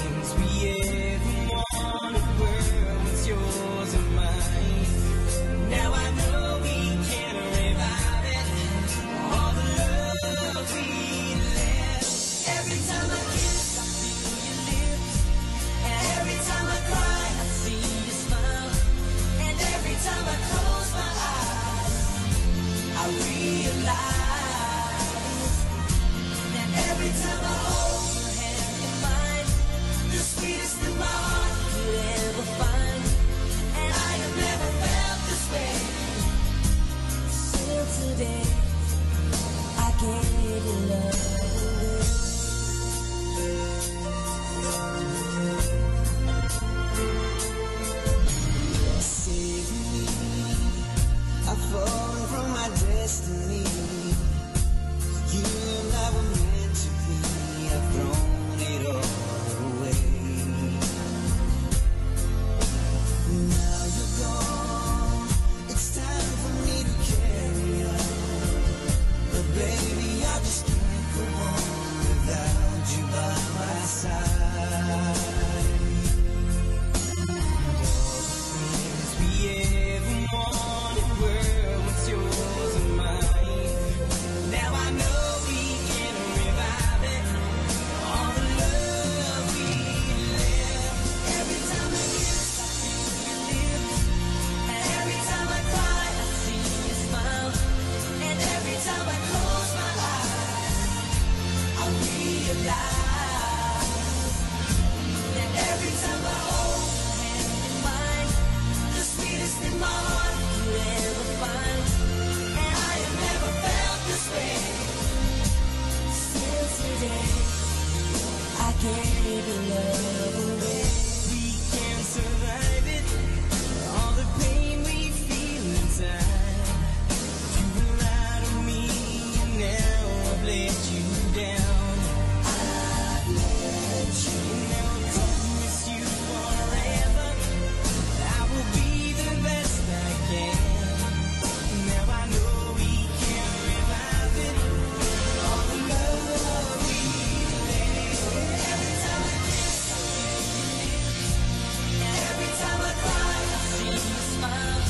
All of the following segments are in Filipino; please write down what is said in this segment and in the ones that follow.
things we realize that every time I hold your hand in mine, the sweetest in my heart you'll ever find. And I have never felt this way since the day I gave your love away. We can't survive it, all the pain we feel inside. You lied to me and now I've let you down. I've let you now. I promise you forever I will be the best I can. Now I know we can revive it, all the love we made. Every time I kiss you, and every time I cry I see you smile,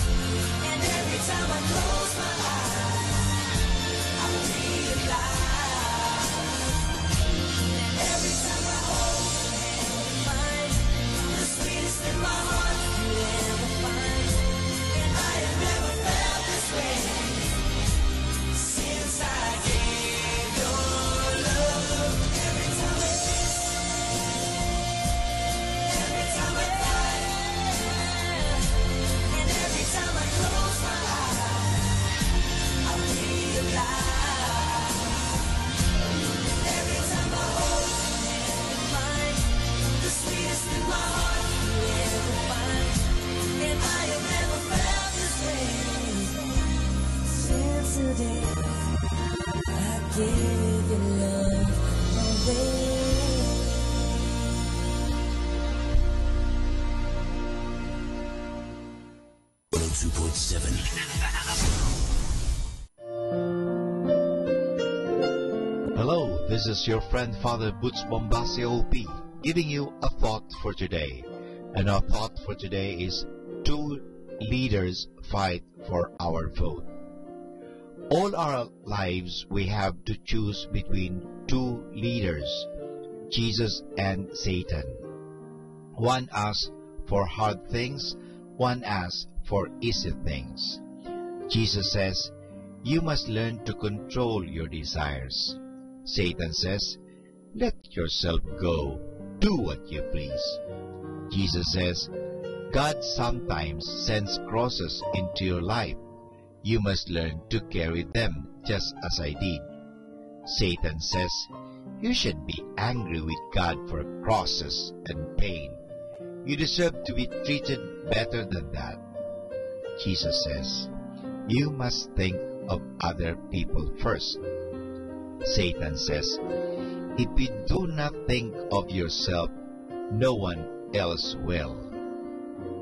and every time I close my eyes I realize that every time I hold your hand in mine, the sweetest in my heart you'll ever find. And I have never felt this way since I gave your love. Every time I kiss, every time I cry, and every time I close my eyes I realize every time I hold your hand in mine, the sweetest in my heart you'll ever find. And I have never felt this way since the day I gave your love away. 102.7. Hello, this is your friend Father Butch Bombasi OP, giving you a thought for today. And our thought for today is two leaders fight for our vote. All our lives we have to choose between two leaders, Jesus and Satan. One asks for hard things, one asks for easy things. Jesus says, you must learn to control your desires. Satan says, let yourself go, do what you please. Jesus says, God sometimes sends crosses into your life. You must learn to carry them just as I did. Satan says, you should be angry with God for crosses and pain. You deserve to be treated better than that. Jesus says, you must think of other people first. Satan says, if you do not think of yourself, no one else will.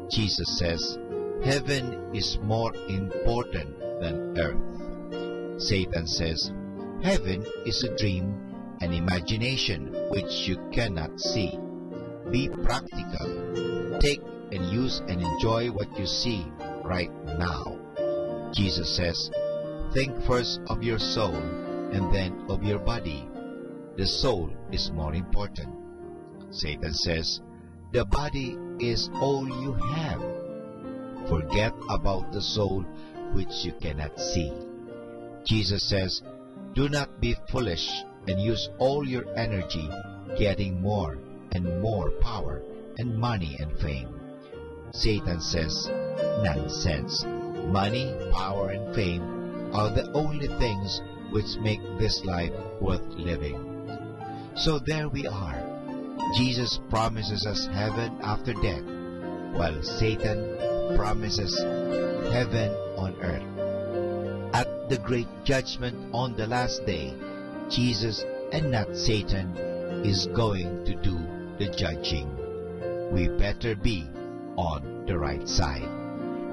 Jesus says, heaven is more important than earth. Satan says, heaven is a dream, an imagination which you cannot see. Be practical. Take and use and enjoy what you see right now. Jesus says, think first of your soul and then of your body. The soul is more important. Satan says, the body is all you have. Forget about the soul which you cannot see. Jesus says, do not be foolish and use all your energy getting more and more power and money and fame. Satan says, nonsense. Money, power, and fame are the only things which make this life worth living. So there we are. Jesus promises us heaven after death, while Satan promises heaven on earth. At the great judgment on the last day, Jesus and not Satan is going to do the judging. We better be on the right side.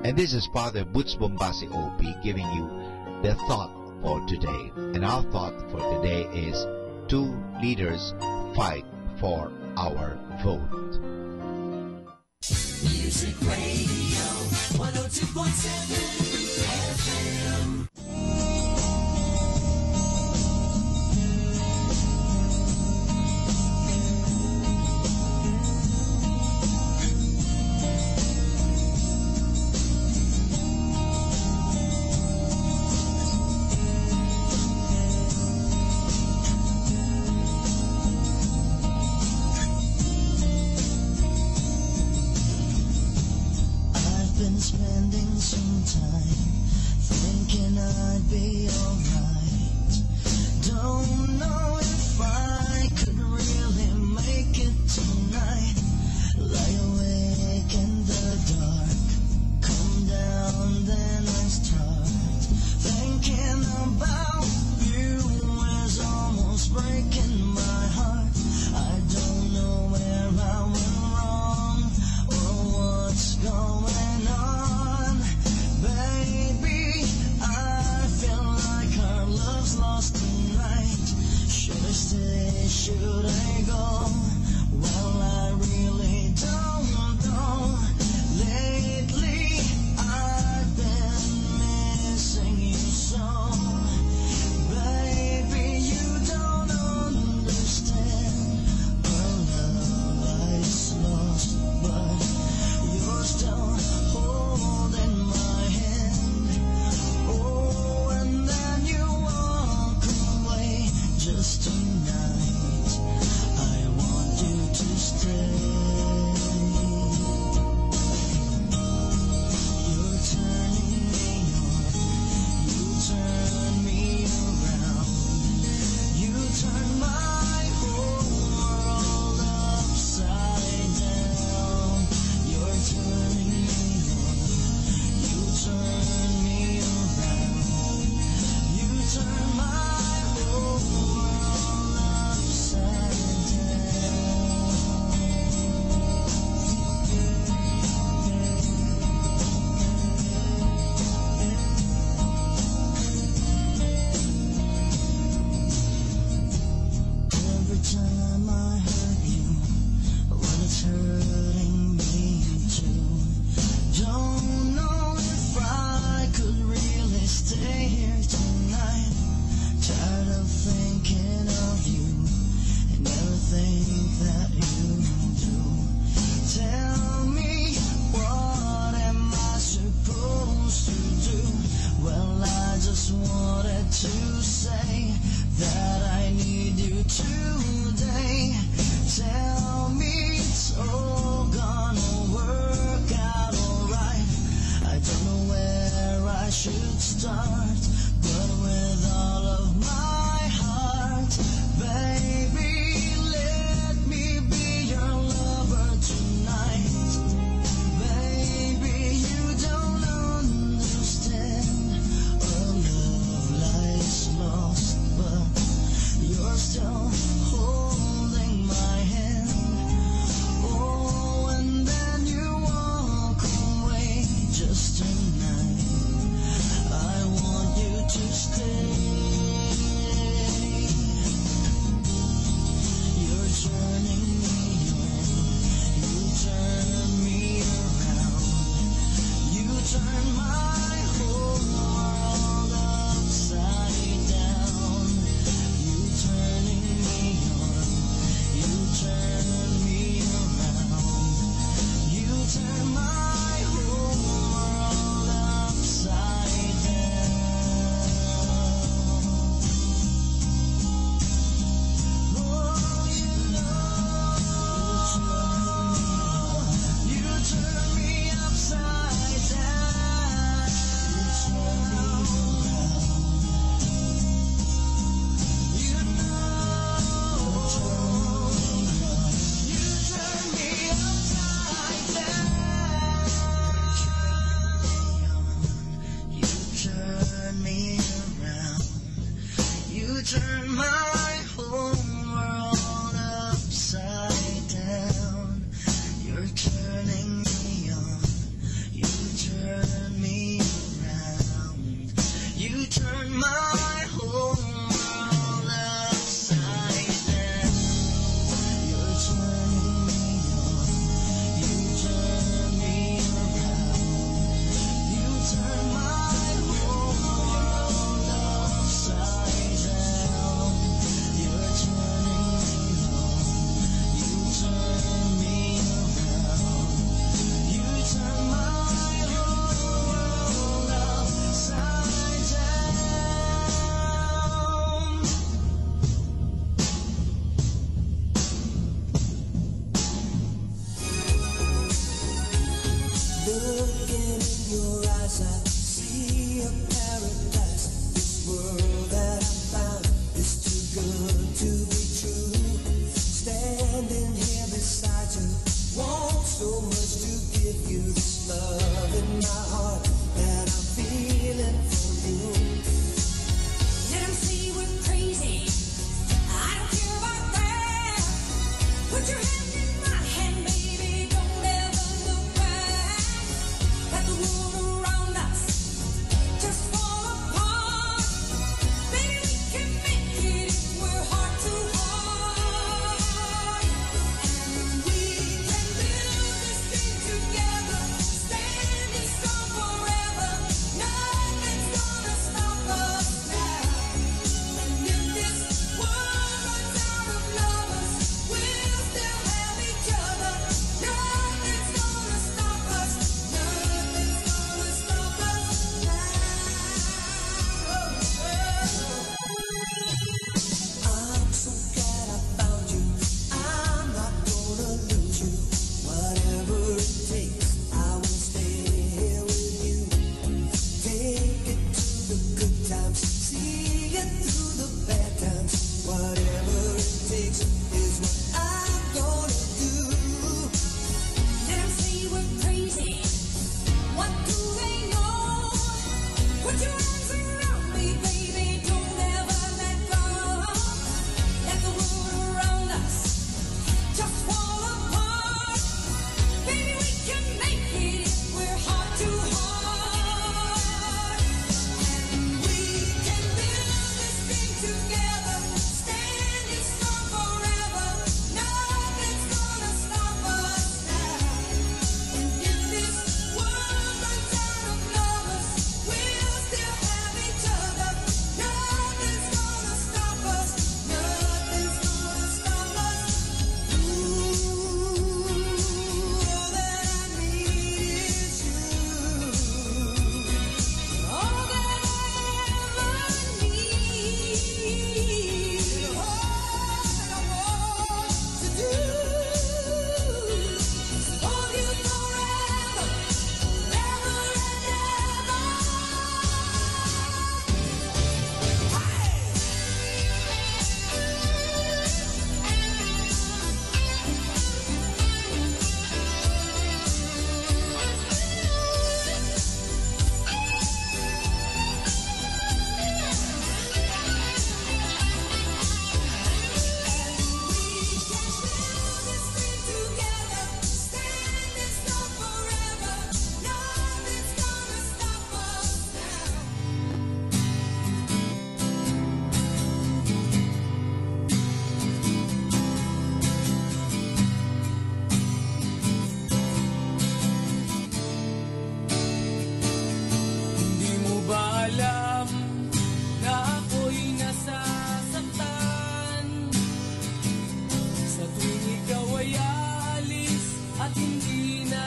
And this is Father Butch Bombasi OP giving you the thought for today. And our thought for today is two leaders fight for our vote. Music Radio 102.7 FM.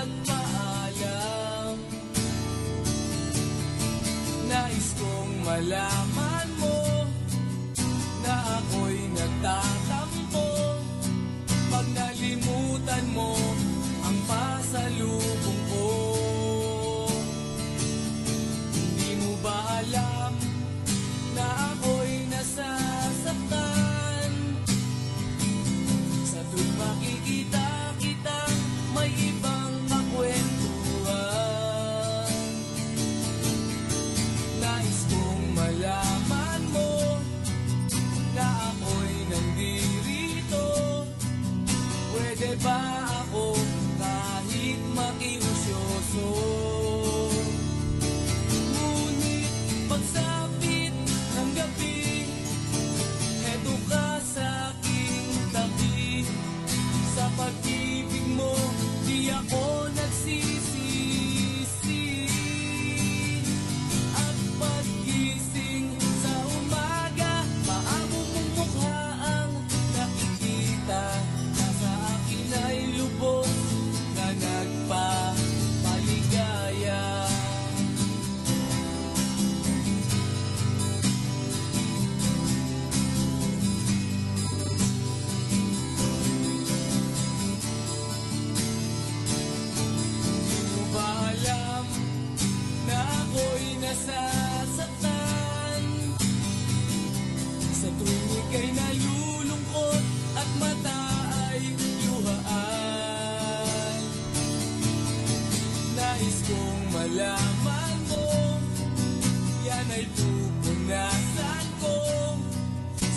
nagpaalam. Nais kong malaman mo na ako'y nagtatampo pag nalimutan mo ang pasalubong ko. Hindi mo ba alam na ako'y nasasaktan? Sa tuwing makikita kita, may ibang kakwentuhan. Nais kong malaman mo na ako'y nandirito. Pwede ba ako kahit makiusyoso? Ngunit pagsapit ng gabi, eto ka sa aking tabi. Sa pag-ibig mo, di ako nagsisisi. At pag-gising sa umaga, maamo mong mukha ang nakikita. Nasa akin ay lubos na nagpapaligaya. Di mo ba alam na ako'y nasasaktan? Sa tuwing ika'y nalulungkot at mata ay luhaan. Nais kong malaman mo, yan ay pupunasan ko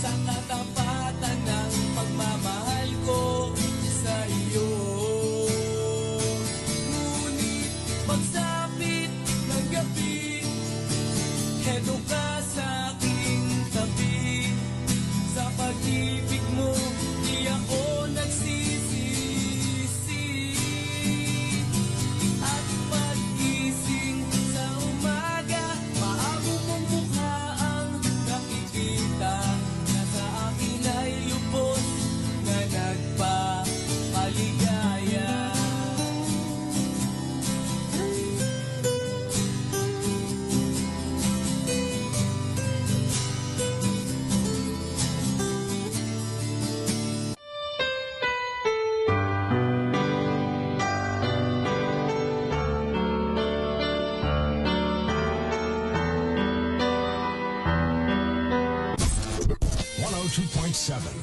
sa katapatan ng pagmamahal ko sa iyo. Ngunit pagsapit ng gabi, eto ka sa aking tabi. Sa pag-ibig mo, di ako nagsisisi. At pag-gising sa umaga, maamo mong mukha ang nakikita. Nasa akin ay lubos na nagpapaligaya.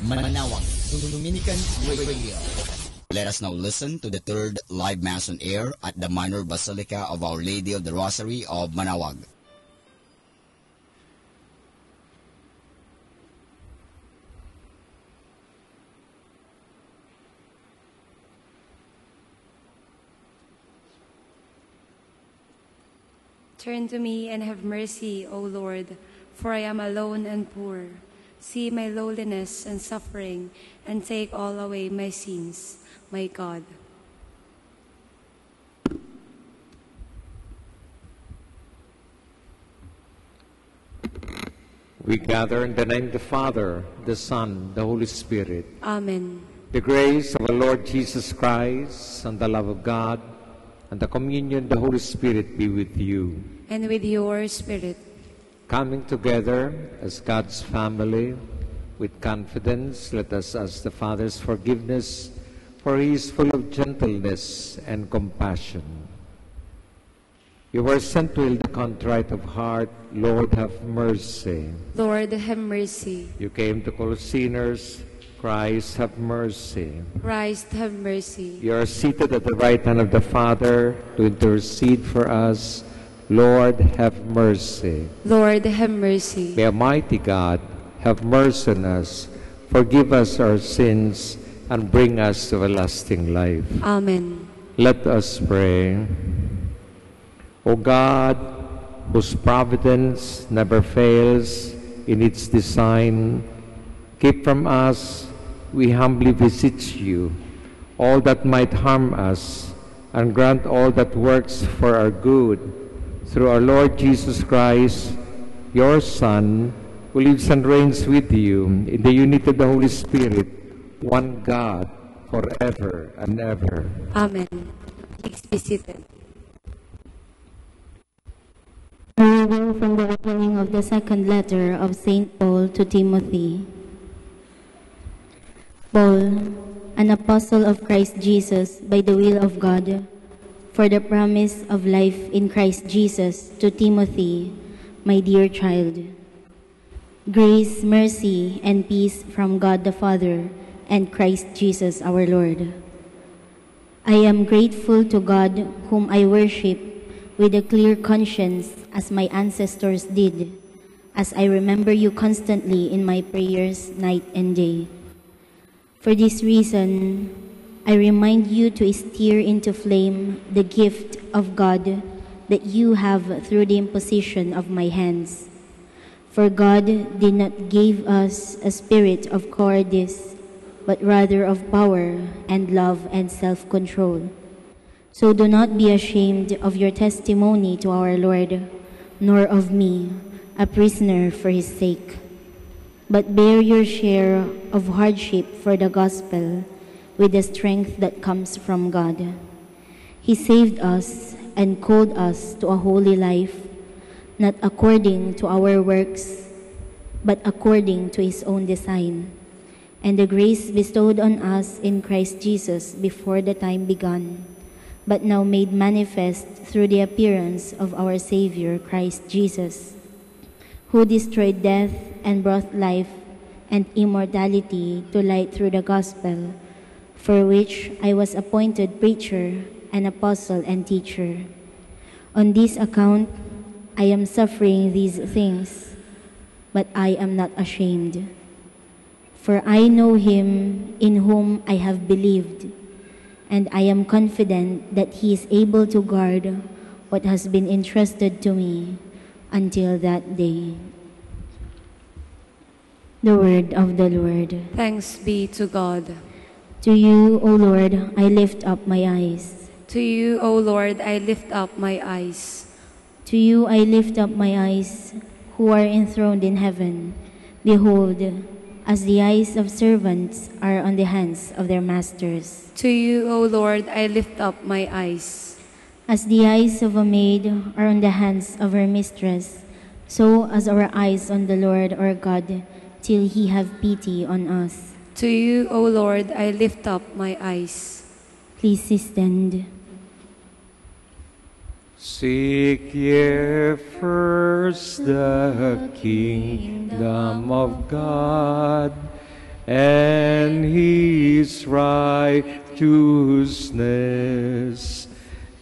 Manawag, Dominican Radio. Let us now listen to the third live Mass on air at the Minor Basilica of Our Lady of the Rosary of Manawag. Turn to me and have mercy, O Lord, for I am alone and poor. See my lowliness and suffering, and take all away my sins, my God. We gather in the name of the Father, the Son, the Holy Spirit. Amen. The grace of our Lord Jesus Christ, and the love of God, and the communion of the Holy Spirit be with you. And with your spirit. Coming together as God's family, with confidence, let us ask the Father's forgiveness, for He is full of gentleness and compassion. You were sent to heal the contrite of heart. Lord, have mercy. Lord, have mercy. You came to call sinners. Christ, have mercy. Christ, have mercy. You are seated at the right hand of the Father to intercede for us. Lord, have mercy. Lord, have mercy. May Almighty God have mercy on us, forgive us our sins, and bring us to everlasting life. Amen. Let us pray. O God, whose providence never fails in its design, keep from us, we humbly beseech you, all that might harm us, and grant all that works for our good, through our Lord Jesus Christ, your Son, who lives and reigns with you in the unity of the Holy Spirit, one God, forever and ever. Amen. Please be seated. A reading from the opening of the second letter of St. Paul to Timothy. Paul, an apostle of Christ Jesus by the will of God, for the promise of life in Christ Jesus, to Timothy, my dear child. Grace, mercy, and peace from God the Father and Christ Jesus our Lord. I am grateful to God, whom I worship with a clear conscience as my ancestors did, as I remember you constantly in my prayers night and day. For this reason, I remind you to steer into flame the gift of God that you have through the imposition of my hands. For God did not give us a spirit of cowardice, but rather of power and love and self-control. So do not be ashamed of your testimony to our Lord, nor of me, a prisoner for his sake. But bear your share of hardship for the gospel with the strength that comes from God. He saved us and called us to a holy life, not according to our works, but according to his own design, and the grace bestowed on us in Christ Jesus before the time began, but now made manifest through the appearance of our Savior Christ Jesus, who destroyed death and brought life and immortality to light through the gospel, for which I was appointed preacher, an apostle, and teacher. On this account, I am suffering these things, but I am not ashamed. For I know him in whom I have believed, and I am confident that he is able to guard what has been entrusted to me until that day. The word of the Lord. Thanks be to God. To you, O Lord, I lift up my eyes. To you, O Lord, I lift up my eyes. To you I lift up my eyes, who are enthroned in heaven. Behold, as the eyes of servants are on the hands of their masters. To you, O Lord, I lift up my eyes. As the eyes of a maid are on the hands of her mistress, so as our eyes on the Lord our God, till he have pity on us. To you, O Lord, I lift up my eyes. Please stand. Seek ye first the kingdom of God and his righteousness,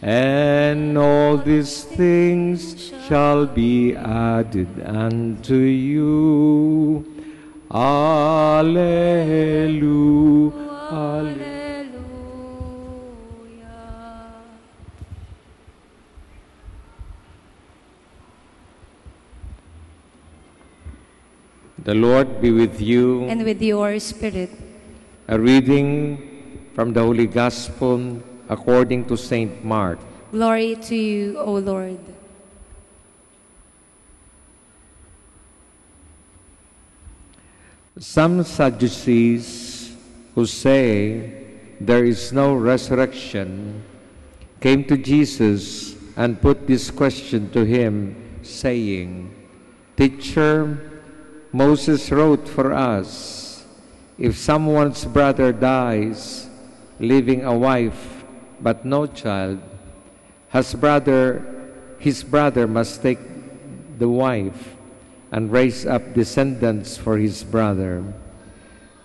and all these things shall be added unto you. Alleluia. The Lord be with you. And with your spirit. A reading from the Holy Gospel according to Saint Mark. Glory to you, O Lord. Some Sadducees, who say there is no resurrection, came to Jesus and put this question to him, saying, Teacher, Moses wrote for us, if someone's brother dies, leaving a wife but no child, his brother must take the wife and raise up descendants for his brother.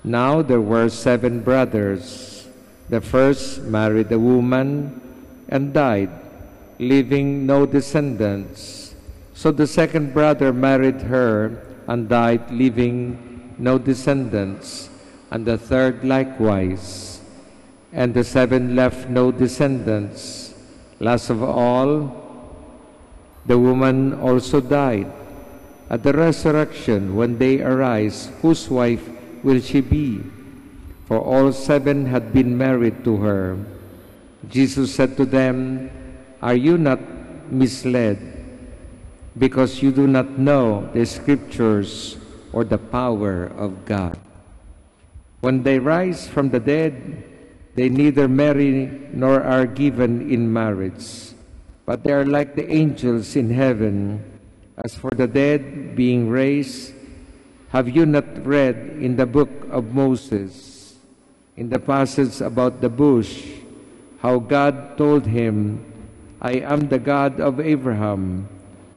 Now there were 7 brothers. The first married a woman and died, leaving no descendants. So the second brother married her and died, leaving no descendants, and the third likewise. And the 7 left no descendants. Last of all, the woman also died. At the resurrection, when they arise, whose wife will she be? For all 7 had been married to her. Jesus said to them, Are you not misled, because you do not know the Scriptures or the power of God? When they rise from the dead, They neither marry nor are given in marriage, but they are like the angels in heaven. As for the dead being raised, have you not read in the book of Moses, in the passage about the bush, how God told him, I am the God of Abraham,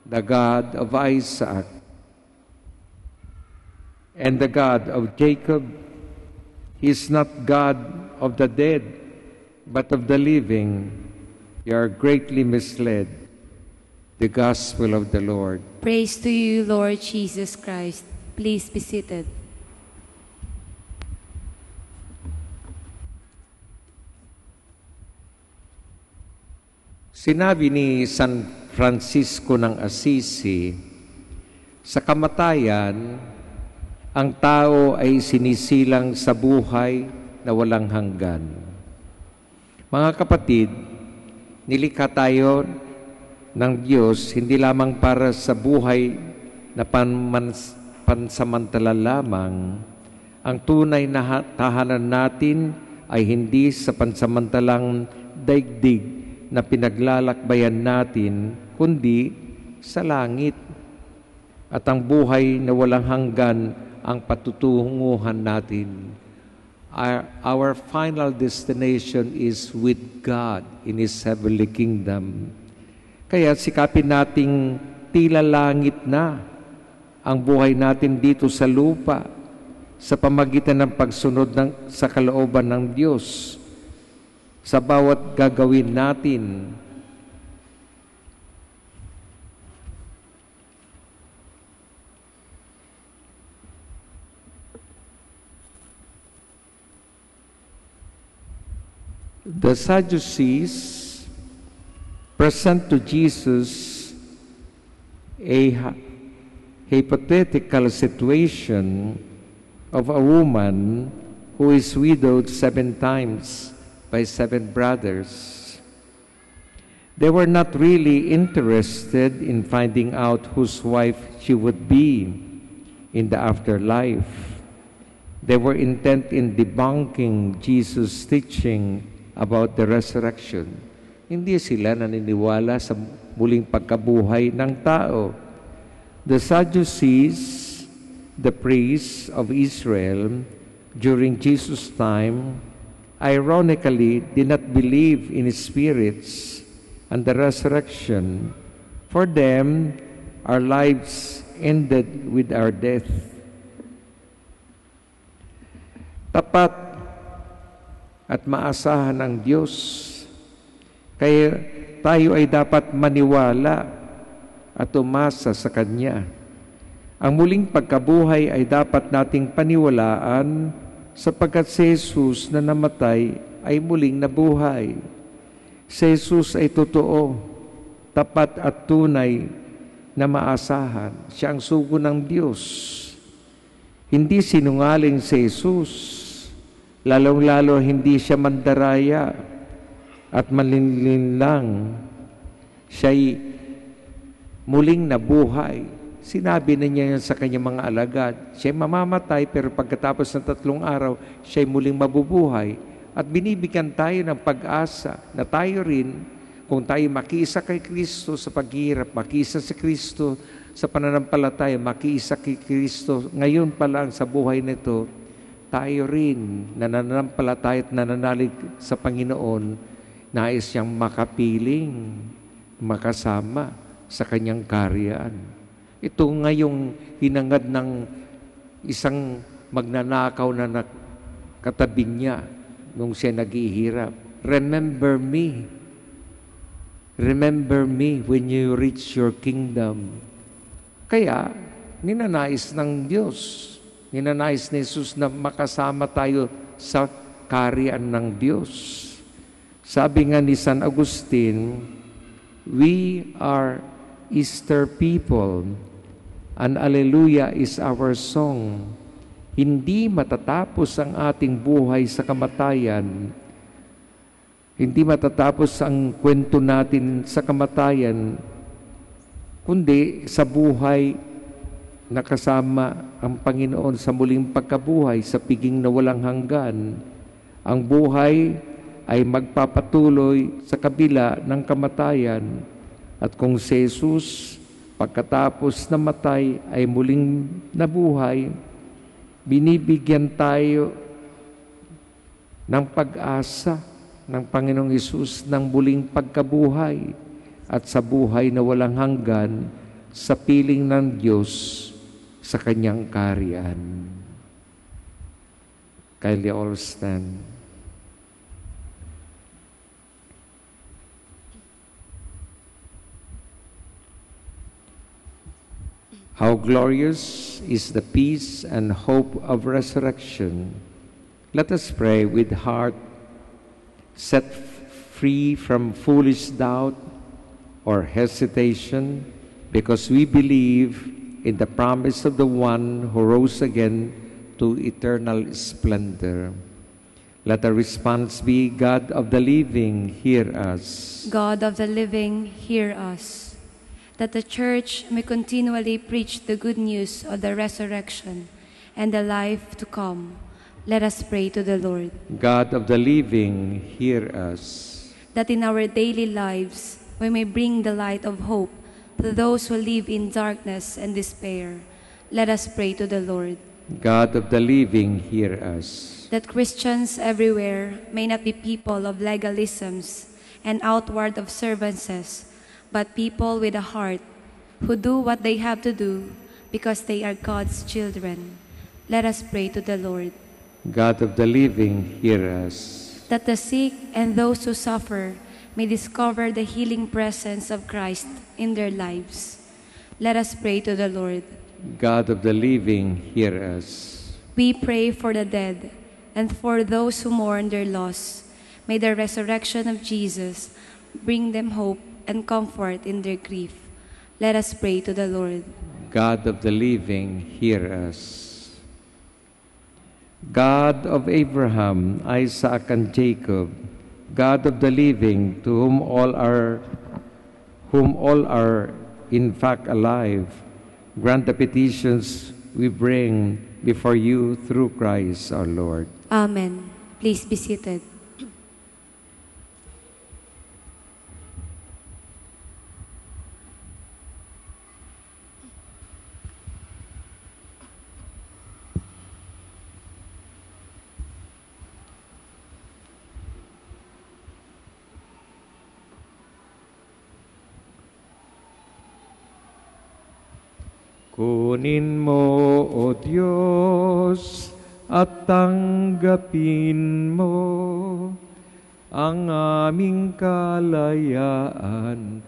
the God of Isaac, and the God of Jacob? He is not God of the dead, but of the living. You are greatly misled. The Gospel of the Lord. Praise to you, Lord Jesus Christ. Please be seated. Sinabi ni San Francisco ng Assisi, sa kamatayan, ang tao ay sinisilang sa buhay na walang hanggan. Mga kapatid, nilikha tayo ng Diyos hindi lamang para sa buhay na pansamantala lamang. Ang tunay na tahanan natin ay hindi sa pansamantalang daigdig na pinaglalakbayan natin, kundi sa langit. At ang buhay na walang hanggan ang patutunguhan natin. Our final destination is with God in His heavenly kingdom. Kaya sikapin nating tila langit na ang buhay natin dito sa lupa sa pamagitan ng pagsunod sa kalooban ng Diyos sa bawat gagawin natin. The Sadducees present to Jesus a hypothetical situation of a woman who is widowed 7 times by 7 brothers. They were not really interested in finding out whose wife she would be in the afterlife. They were intent in debunking Jesus' teaching about the resurrection. Hindi sila naniniwala sa muling pagkabuhay ng tao. The Sadducees, the priests of Israel during Jesus' time, ironically did not believe in spirits and the resurrection. For them, our lives ended with our death. Tapat at maasahan ng Diyos. Kaya tayo ay dapat maniwala at umasa sa Kanya. Ang muling pagkabuhay ay dapat nating paniwalaan sapagkat si Jesus na namatay ay muling nabuhay. Si Jesus ay totoo, tapat at tunay na maasahan. Siya ang sugo ng Diyos. Hindi sinungaling si Jesus. Lalong-lalo hindi siya mandaraya at malinlinlang. Siya'y muling nabuhay. Sinabi na niya sa kanyang mga alagad, siya'y mamamatay pero pagkatapos ng 3 araw, siya'y muling mabubuhay. At binibigyan tayo ng pag-asa na tayo rin, kung tayo makiisa kay Kristo sa paghihirap, makiisa sa Kristo sa pananampalataya, makiisa kay Kristo ngayon pa lang sa buhay nito, tayo rin nananampalataya at nananalig sa Panginoon, nais siyang makapiling, makasama sa kanyang karyaan. Ito ngayong hinangad ng isang magnanakaw na katabi niya nung siya naghihirap. Remember me. Remember me when you reach your kingdom. Kaya, ninanais ng Diyos, ninanais ni Jesus na makasama tayo sa karyaan ng Diyos. Sabi nga ni San Agustin, we are Easter people, and Alleluia is our song. Hindi matatapos ang ating buhay sa kamatayan. Hindi matatapos ang kwento natin sa kamatayan, kundi sa buhay na kasama ang Panginoon sa muling pagkabuhay sa piging na walang hanggan. Ang buhay ay magpapatuloy sa kabila ng kamatayan. At kung si Jesus, pagkatapos namatay, ay muling nabuhay, binibigyan tayo ng pag-asa ng Panginoong Hesus ng muling pagkabuhay at sa buhay na walang hanggan sa piling ng Diyos sa Kanyang kaharian. Kindly all stand. How glorious is the peace and hope of resurrection. Let us pray with heart set free from foolish doubt or hesitation, because we believe in the promise of the one who rose again to eternal splendor. Let our response be, God of the living, hear us. God of the living, hear us. That the Church may continually preach the good news of the resurrection and the life to come, let us pray to the Lord. God of the living, hear us. That in our daily lives we may bring the light of hope to those who live in darkness and despair, let us pray to the Lord. God of the living, hear us. That Christians everywhere may not be people of legalisms and outward observances, but people with a heart who do what they have to do because they are God's children. Let us pray to the Lord. God of the living, hear us. That the sick and those who suffer may discover the healing presence of Christ in their lives. Let us pray to the Lord. God of the living, hear us. We pray for the dead and for those who mourn their loss. May the resurrection of Jesus bring them hope and comfort in their grief. Let us pray to the Lord. God of the living, hear us. God of Abraham, Isaac, and Jacob, God of the living, to whom all are in fact alive, grant the petitions we bring before you through Christ our Lord. Amen. Please be seated. Kunin mo, O Diyos, at tanggapin mo ang aming kalayaan,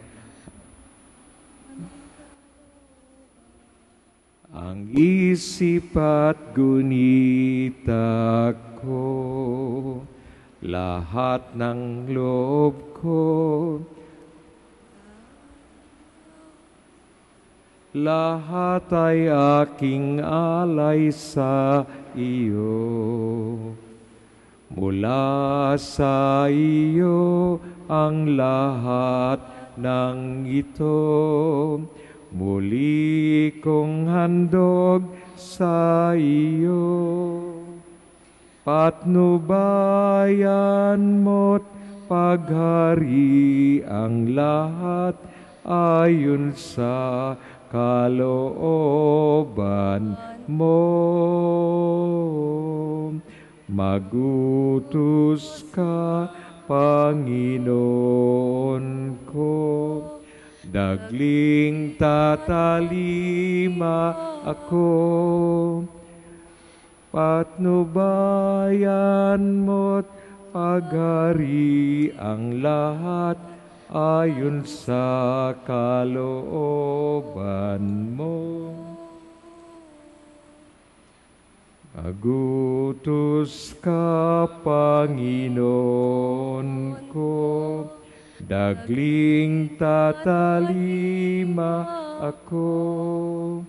ang isip at gunita ko, lahat ng loob ko, lahat ay aking alay sa iyo. Mula sa iyo ang lahat ng ito, muli kong handog sa iyo. Patnubayan mo't paghari ang lahat ayon sa kalooban mo. Magutos ka, Panginoon ko, dagling tatalima ako. Patnubayan mo't paghari ang lahat ayon sa kalooban mo. Magutos ka, Panginoon ko, dagling tatalima ako.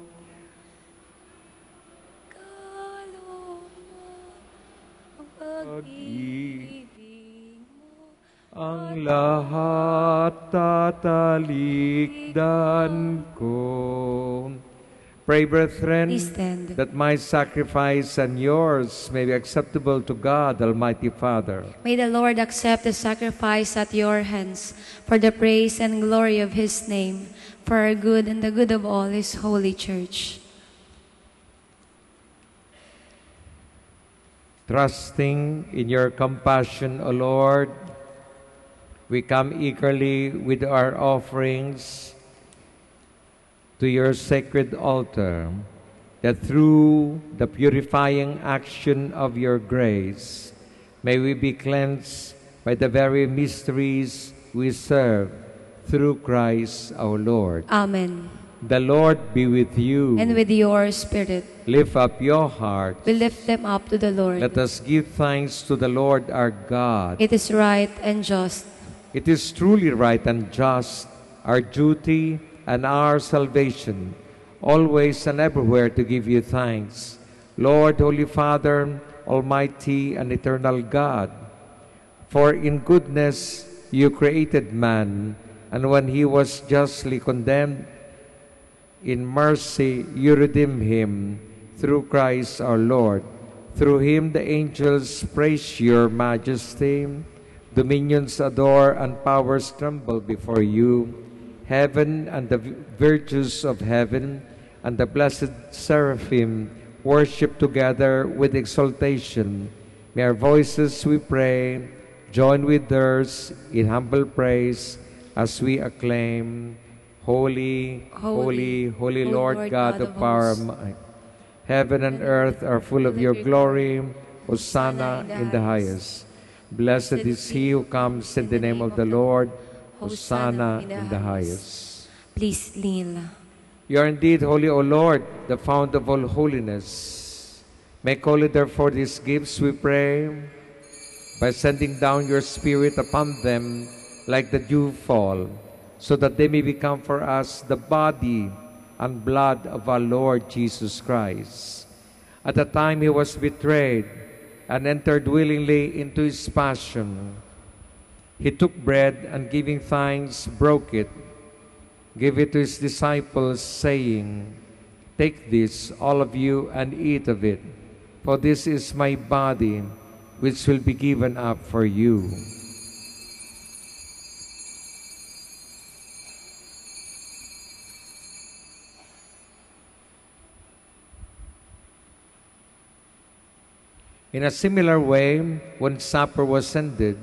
Pag-ibig ang lahat tatalikdan ko. Pray, brethren, Please stand. that my sacrifice and yours may be acceptable to God, Almighty Father. May the Lord accept the sacrifice at your hands for the praise and glory of his name, for our good and the good of all his holy church. Trusting in your compassion, O Lord, we come eagerly with our offerings to your sacred altar, that through the purifying action of your grace, may we be cleansed by the very mysteries we serve through Christ our Lord. Amen. The Lord be with you. And with your spirit, Lift up your heart. we lift them up to the Lord. Let us give thanks to the Lord our God. It is right and just, It is truly right and just, our duty and our salvation, always and everywhere to give you thanks, Lord, Holy Father, Almighty and eternal God. For in goodness you created man, and when he was justly condemned, in mercy you redeemed him through Christ our Lord. Through him the angels praise your majesty, dominions adore and powers tremble before you. Heaven and the virtues of heaven and the blessed seraphim worship together with exaltation. May our voices, we pray, join with theirs in humble praise as we acclaim, Holy, holy, holy Lord God of our might. Heaven and earth are full of your glory. Hosanna in the highest. Blessed is he who comes in the name of the Lord. Hosanna in the highest. Please kneel. You are indeed holy, O Lord, the fount of all holiness. Make holy therefore these gifts, we pray, by sending down your Spirit upon them like the dew fall, so that they may become for us the body and blood of our Lord Jesus Christ. At the time he was betrayed and entered willingly into his passion, he took bread and giving thanks, broke it, gave it to his disciples, saying, "Take this, all of you, and eat of it, for this is my body, which will be given up for you." In a similar way, when supper was ended,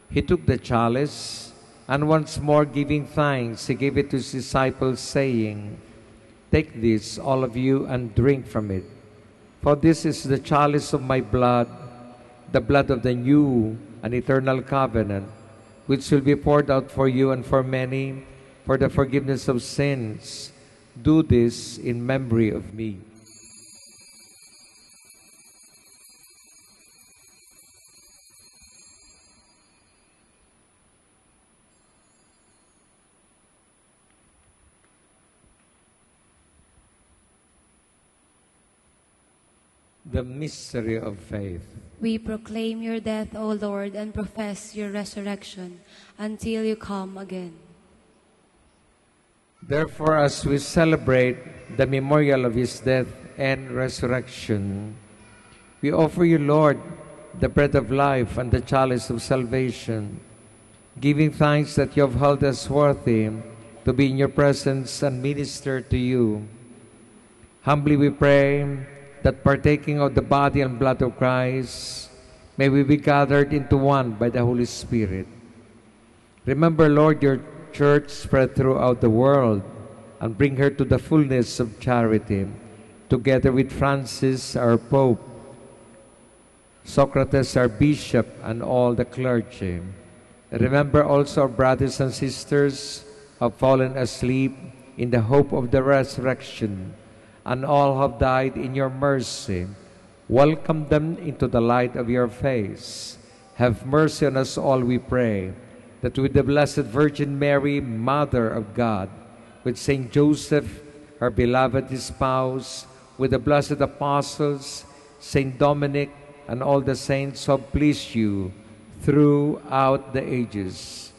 he took the chalice, and once more giving thanks, he gave it to his disciples, saying, "Take this, all of you, and drink from it. For this is the chalice of my blood, the blood of the new and eternal covenant, which will be poured out for you and for many for the forgiveness of sins. Do this in memory of me." The mystery of faith. We proclaim your death, O Lord, and profess your resurrection until you come again. Therefore, as we celebrate the memorial of his death and resurrection, we offer you, Lord, the bread of life and the chalice of salvation, giving thanks that you have held us worthy to be in your presence and minister to you. Humbly we pray that partaking of the body and blood of Christ, may we be gathered into one by the Holy Spirit. Remember, Lord, your church spread throughout the world, and bring her to the fullness of charity, together with Francis, our Pope, Socrates, our Bishop, and all the clergy. Remember also our brothers and sisters who have fallen asleep in the hope of the resurrection, and all have died in your mercy. Welcome them into the light of your face. Have mercy on us all, we pray, that with the Blessed Virgin Mary, Mother of God, with Saint Joseph, her beloved spouse, with the blessed apostles, Saint Dominic, and all the saints who have pleased you throughout the ages,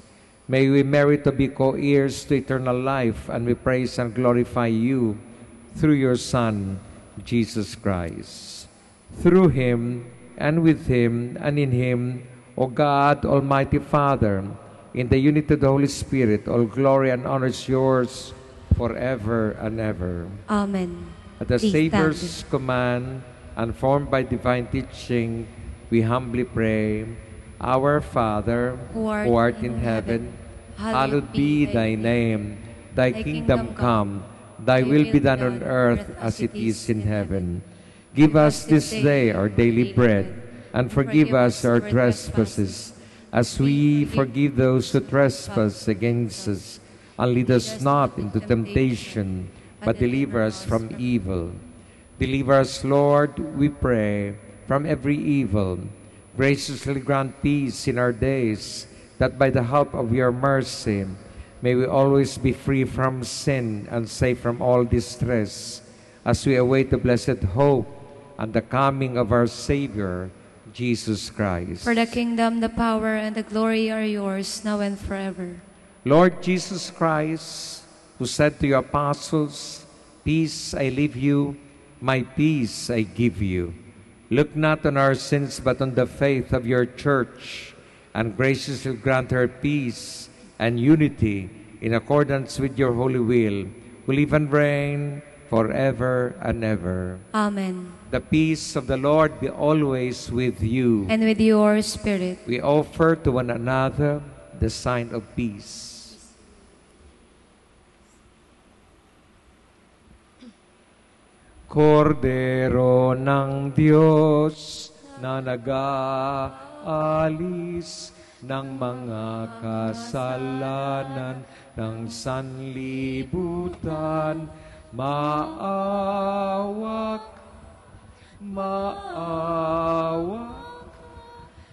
may we merit to be co-heirs to eternal life, and we praise and glorify you through your Son, Jesus Christ. Through him, and with him, and in him, O God, Almighty Father, in the unity of the Holy Spirit, all glory and honor is yours forever and ever. Amen. At the Please Savior's stand. command, and formed by divine teaching, we humbly pray, Our Father, who art in heaven, hallowed be thy name. Thy kingdom come, thy will be done on earth as it is in heaven. Give us this day our daily bread, and forgive us our trespasses, as we forgive those who trespass against us. And lead us not into temptation, but deliver us from evil. Deliver us, Lord, we pray, from every evil. Graciously grant peace in our days, that by the help of your mercy, may we always be free from sin and safe from all distress, as we await the blessed hope and the coming of our Savior, Jesus Christ. For the kingdom, the power, and the glory are yours, now and forever. Lord Jesus Christ, who said to your apostles, Peace I leave you, my peace I give you. Look not on our sins, but on the faith of your church, and graciously grant her peace and unity in accordance with your holy will, who live and reign forever and ever. Amen. The peace of the Lord be always with you. And with your spirit. We offer to one another the sign of peace. Kordero ng Diyos na nag-aalis ng mga kasalanan ng sanlibutan, maawak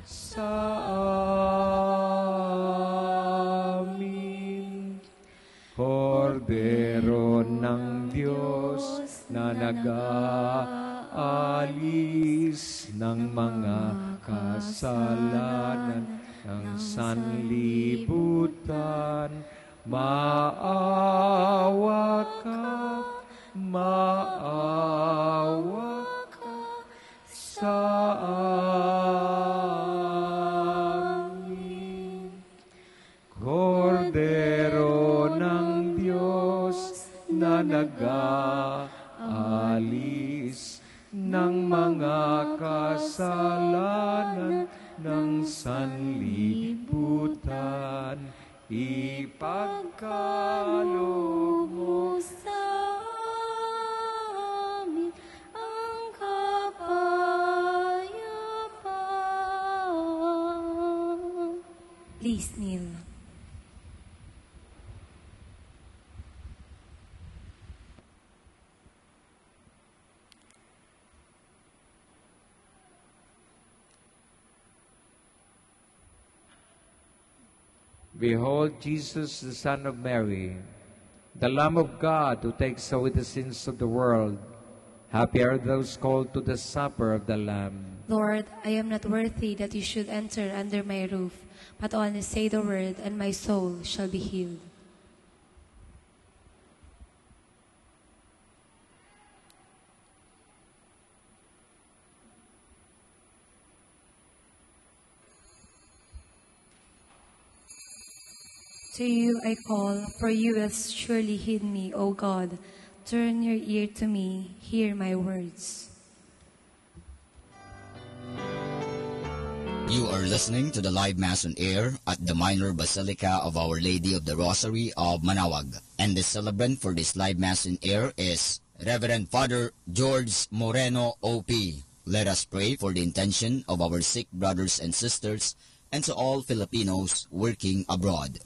sa amin. Kordero ng Diyos na nag-aalis ng mga kasalanan ng sanlibutan, maawa ka sa amin. Kordero ng Diyos na nag-aalis ng mga kasalanan ng sanlibutan, ipagkaloob mo sa amin ang kapayapaan. Please kneel. Behold Jesus, the Son of Mary, the Lamb of God who takes away the sins of the world. Happy are those called to the supper of the Lamb. Lord, I am not worthy that you should enter under my roof, but only say the word, and my soul shall be healed. To you I call, for you will surely heed me, O God. Turn your ear to me, hear my words. You are listening to the live Mass on air at the Minor Basilica of Our Lady of the Rosary of Manaoag. And the celebrant for this live Mass on air is Reverend Father George Moreno, O.P. Let us pray for the intention of our sick brothers and sisters and to all Filipinos working abroad.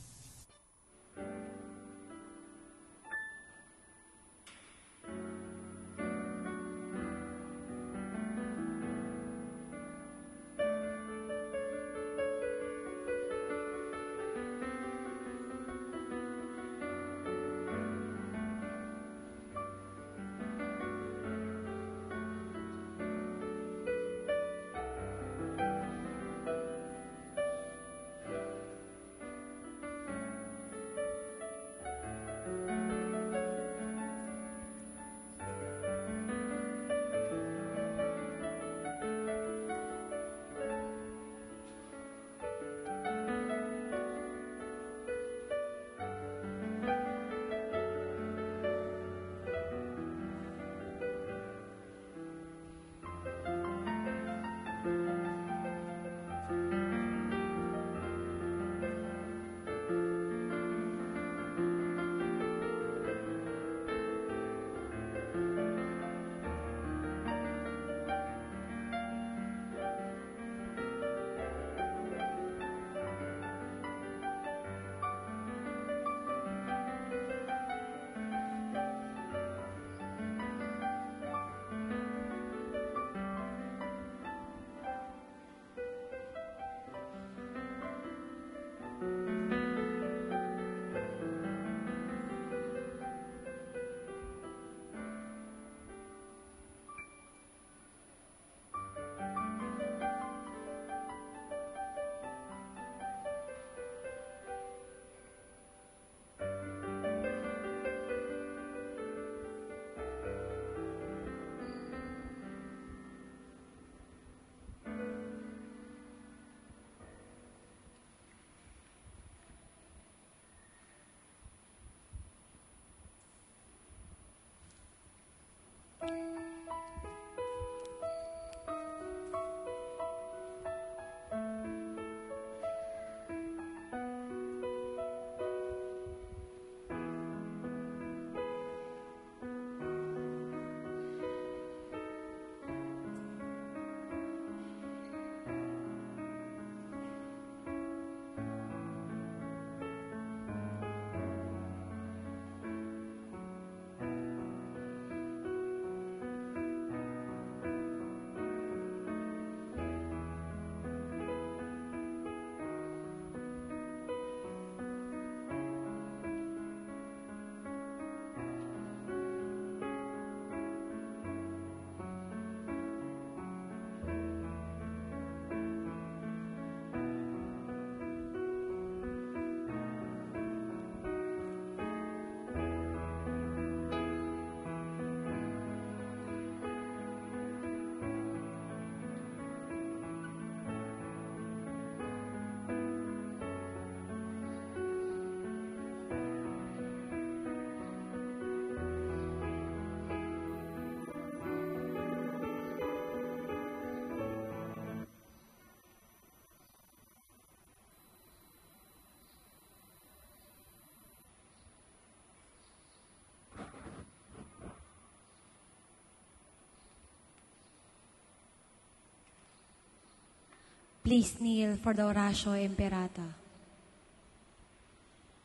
Please kneel for the Oratio Imperata.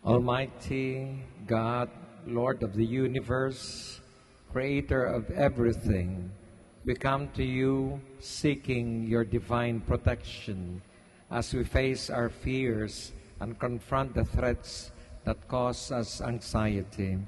Almighty God, Lord of the universe, Creator of everything, we come to you seeking your divine protection as we face our fears and confront the threats that cause us anxiety.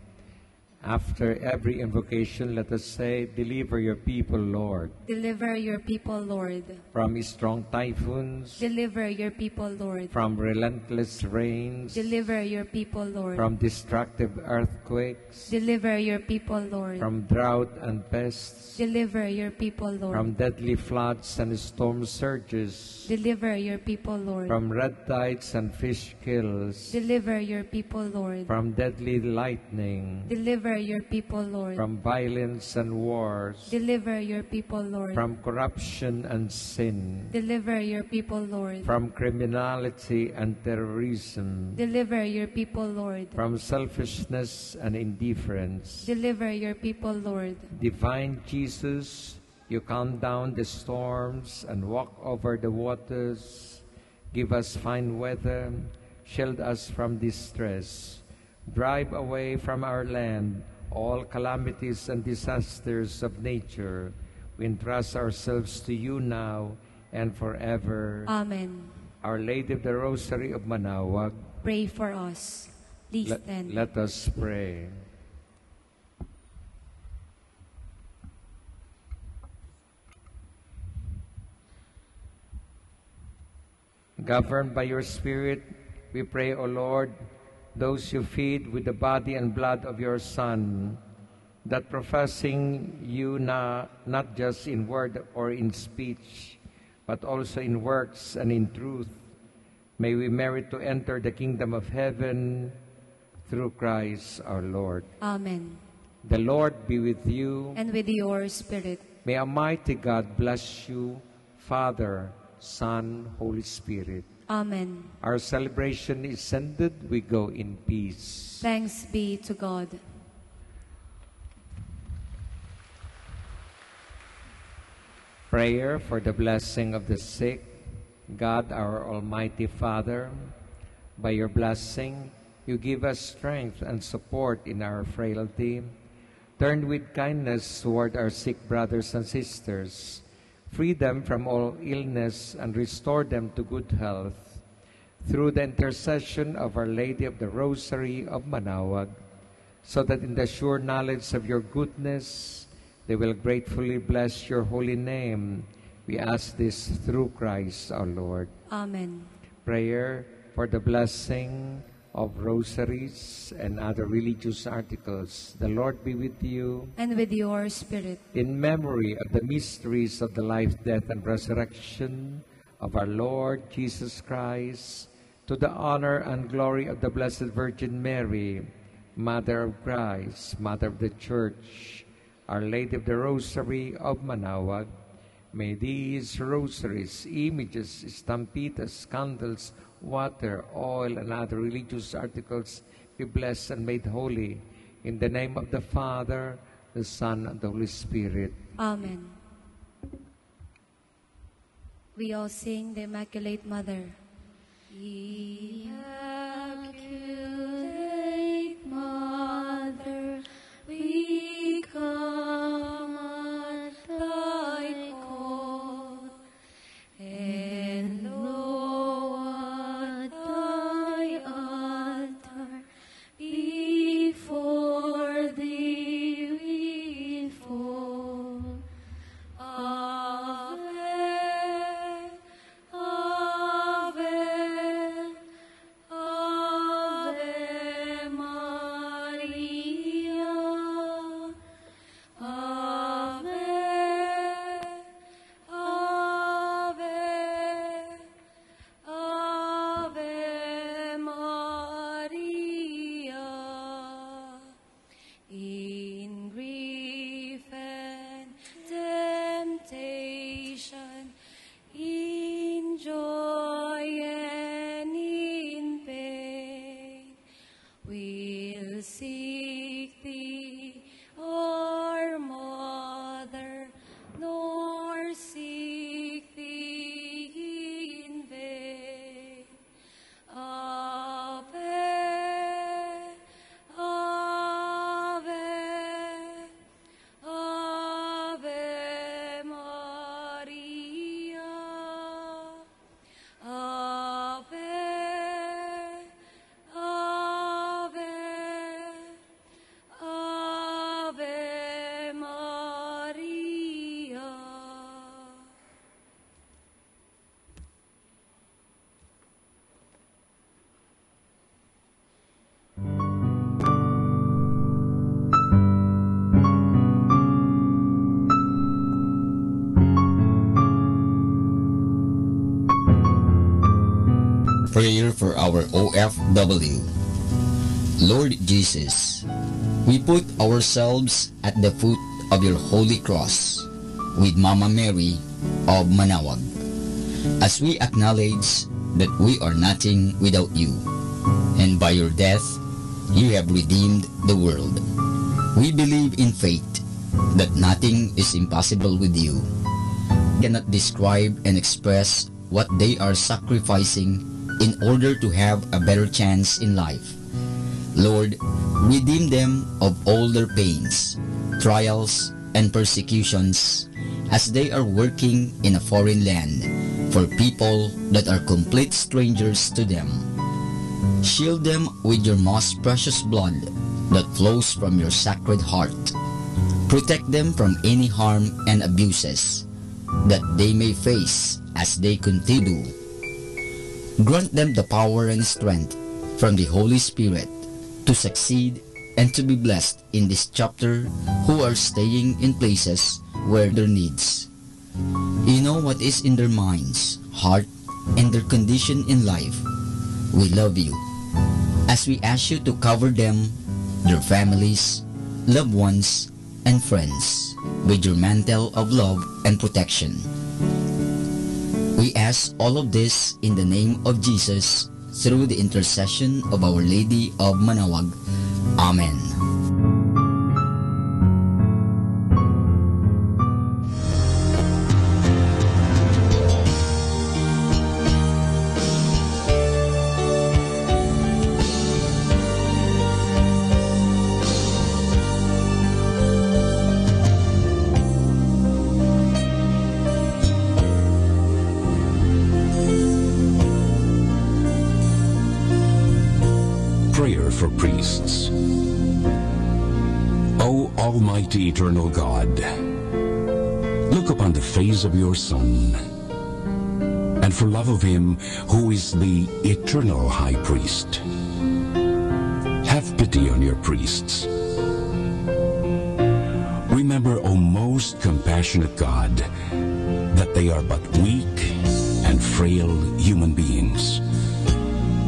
After every invocation, let us say, "Deliver your people, Lord, Deliver your people, Lord. from strong typhoons, Deliver your people, Lord. from relentless rains, Deliver your people, Lord. from destructive earthquakes, Deliver your people, Lord. from drought and pests, Deliver your people, Lord. from deadly floods and storm surges, Deliver your people, Lord. from red tides and fish kills, Deliver your people, Lord. from deadly lightning, Deliver your people, Lord. from violence and wars, Deliver your people, Lord. from corruption and sin, Deliver your people, Lord. from criminality and terrorism, Deliver your people, Lord. from selfishness and indifference. Deliver your people, Lord. Divine Jesus, you calm down the storms and walk over the waters. Give us fine weather, shield us from distress. Drive away from our land all calamities and disasters of nature. We entrust ourselves to you now and forever. Amen. Our Lady of the Rosary of Manaoag, Pray for us. Please stand. let us pray. Governed by your Spirit, we pray, O Lord, those you feed with the body and blood of your Son, that professing you not just in word or in speech, but also in works and in truth, may we merit to enter the kingdom of heaven through Christ our Lord. Amen. The Lord be with you. And with your spirit. May Almighty God bless you, Father, Son, Holy Spirit. Amen. Our celebration is ended. We go in peace. Thanks be to God. Prayer for the blessing of the sick. God, our Almighty Father, by your blessing, you give us strength and support in our frailty. Turn with kindness toward our sick brothers and sisters. Free them from all illness and restore them to good health. Through the intercession of Our Lady of the Rosary of Manaoag, so that in the sure knowledge of your goodness, they will gratefully bless your holy name. We ask this through Christ our Lord. Amen. Prayer for the blessing of rosaries and other religious articles. The Lord be with you. And with your spirit. In memory of the mysteries of the life, death, and resurrection of our Lord Jesus Christ, to the honor and glory of the Blessed Virgin Mary, Mother of Christ, Mother of the Church, Our Lady of the Rosary of Manaoag, may these rosaries, images, estampitas, candles, water, oil, and other religious articles be blessed and made holy. In the name of the Father, the Son, and the Holy Spirit. Amen. We all sing the Immaculate Mother. Immaculate Mother, we come at thy call, and lo, at thy altar, before thee we fall. Ave, Ave, Prayer for our OFW. Lord Jesus, we put ourselves at the foot of your holy cross with Mama Mary of Manawag, as we acknowledge that we are nothing without you, and by your death, you have redeemed the world. We believe in faith that nothing is impossible with you. We cannot describe and express what they are sacrificing in order to have a better chance in life. Lord, redeem them of all their pains, trials, and persecutions as they are working in a foreign land for people that are complete strangers to them. Shield them with your most precious blood that flows from your sacred heart. Protect them from any harm and abuses that they may face as they continue. Grant them the power and strength from the Holy Spirit to succeed and to be blessed in this chapter, who are staying in places where their needs. You know what is in their minds, heart, and their condition in life. We love you as we ask you to cover them, their families, loved ones, and friends with your mantle of love and protection. We ask all of this in the name of Jesus, through the intercession of Our Lady of Manawag. Amen. Prayer for priests. O Almighty Eternal God, look upon the face of your Son, and for love of him who is the eternal High Priest, have pity on your priests. Remember, O most compassionate God, that they are but weak and frail human beings.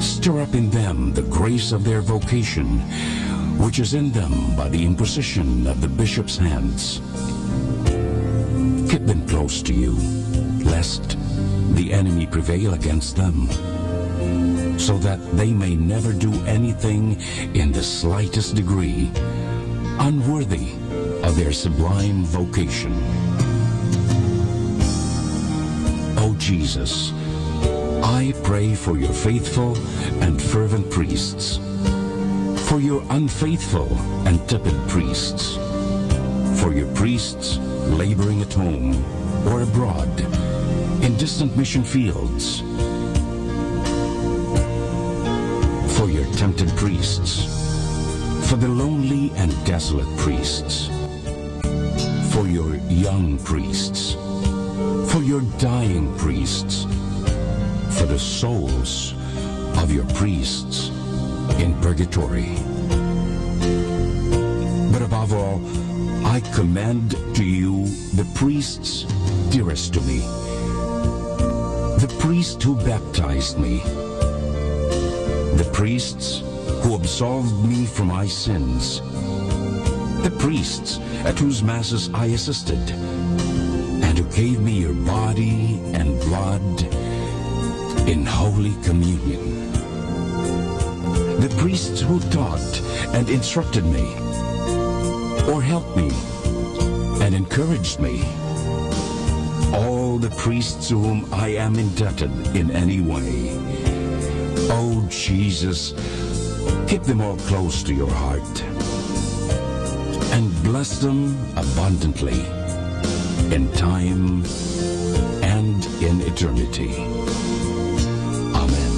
Stir up in them the grace of their vocation, which is in them by the imposition of the bishop's hands. Keep them close to you, lest the enemy prevail against them, so that they may never do anything in the slightest degree unworthy of their sublime vocation. O Jesus, I pray for your faithful and fervent priests, for your unfaithful and tepid priests, for your priests laboring at home or abroad in distant mission fields, for your tempted priests, for the lonely and desolate priests, for your young priests, for your dying priests, for the souls of your priests in purgatory. But above all, I commend to you the priests dearest to me, the priest who baptized me, the priests who absolved me from my sins, the priests at whose masses I assisted, and who gave me your body and blood in Holy Communion, the priests who taught and instructed me, or helped me and encouraged me, all the priests to whom I am indebted in any way. Oh Jesus, keep them all close to your heart, and bless them abundantly in time and in eternity. Amen.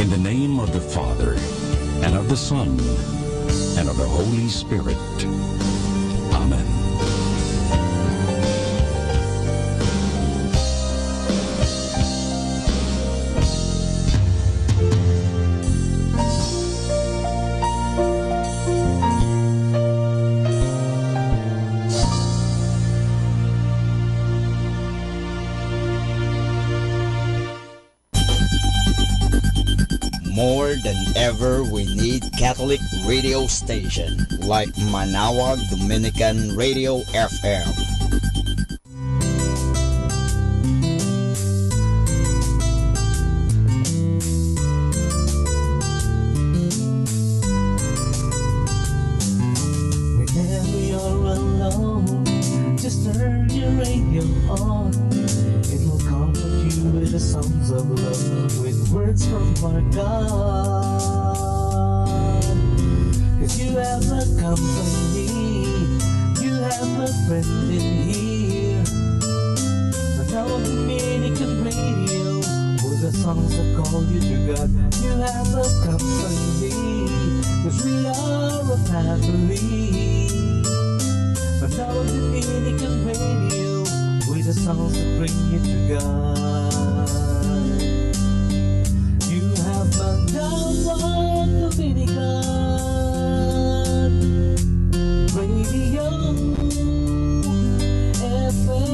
In the name of the Father, and of the Son, and of the Holy Spirit. Amen. than ever, we need Catholic radio station like Manawag Dominican Radio FM. Whenever you're alone, just turn your radio on. It will comfort you with the songs of love, with words from our God. 'Cause you have a company, you have a friend in here. Manawag Dominican Radio, with the songs that call you to God. You have a company, 'cause we are a family. Manawag Dominican Radio, with the songs that bring you to God. You have Manawag Dominican Radio FM.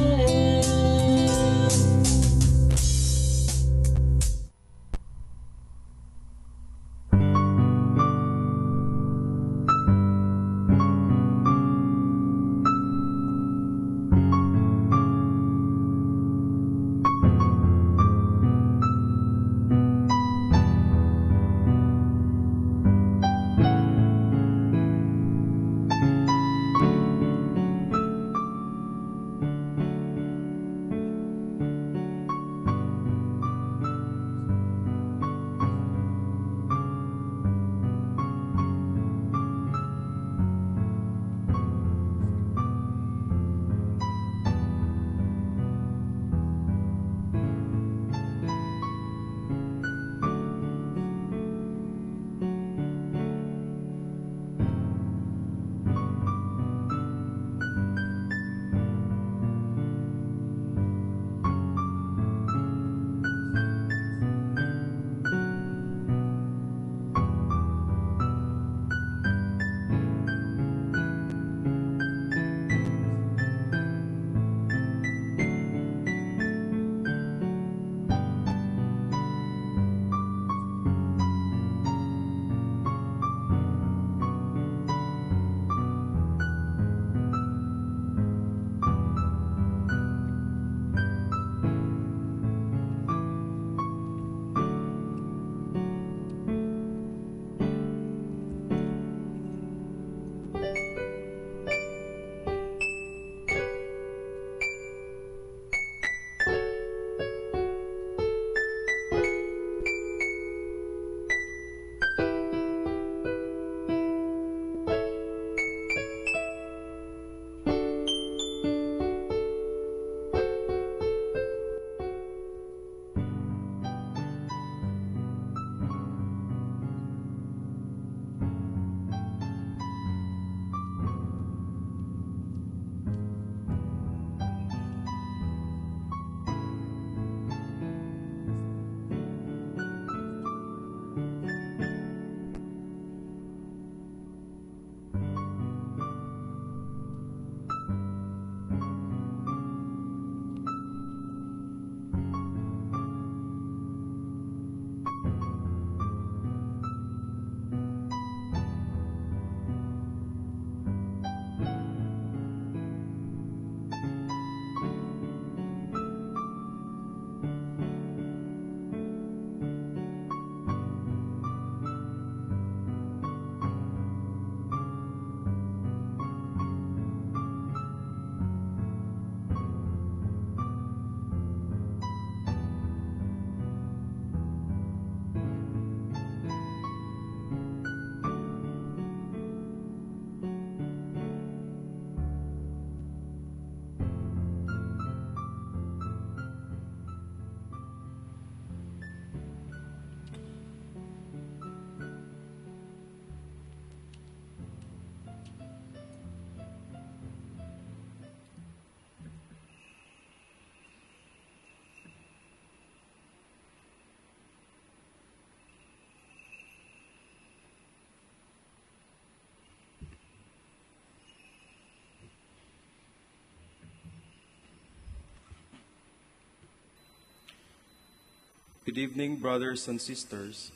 Good evening, brothers and sisters.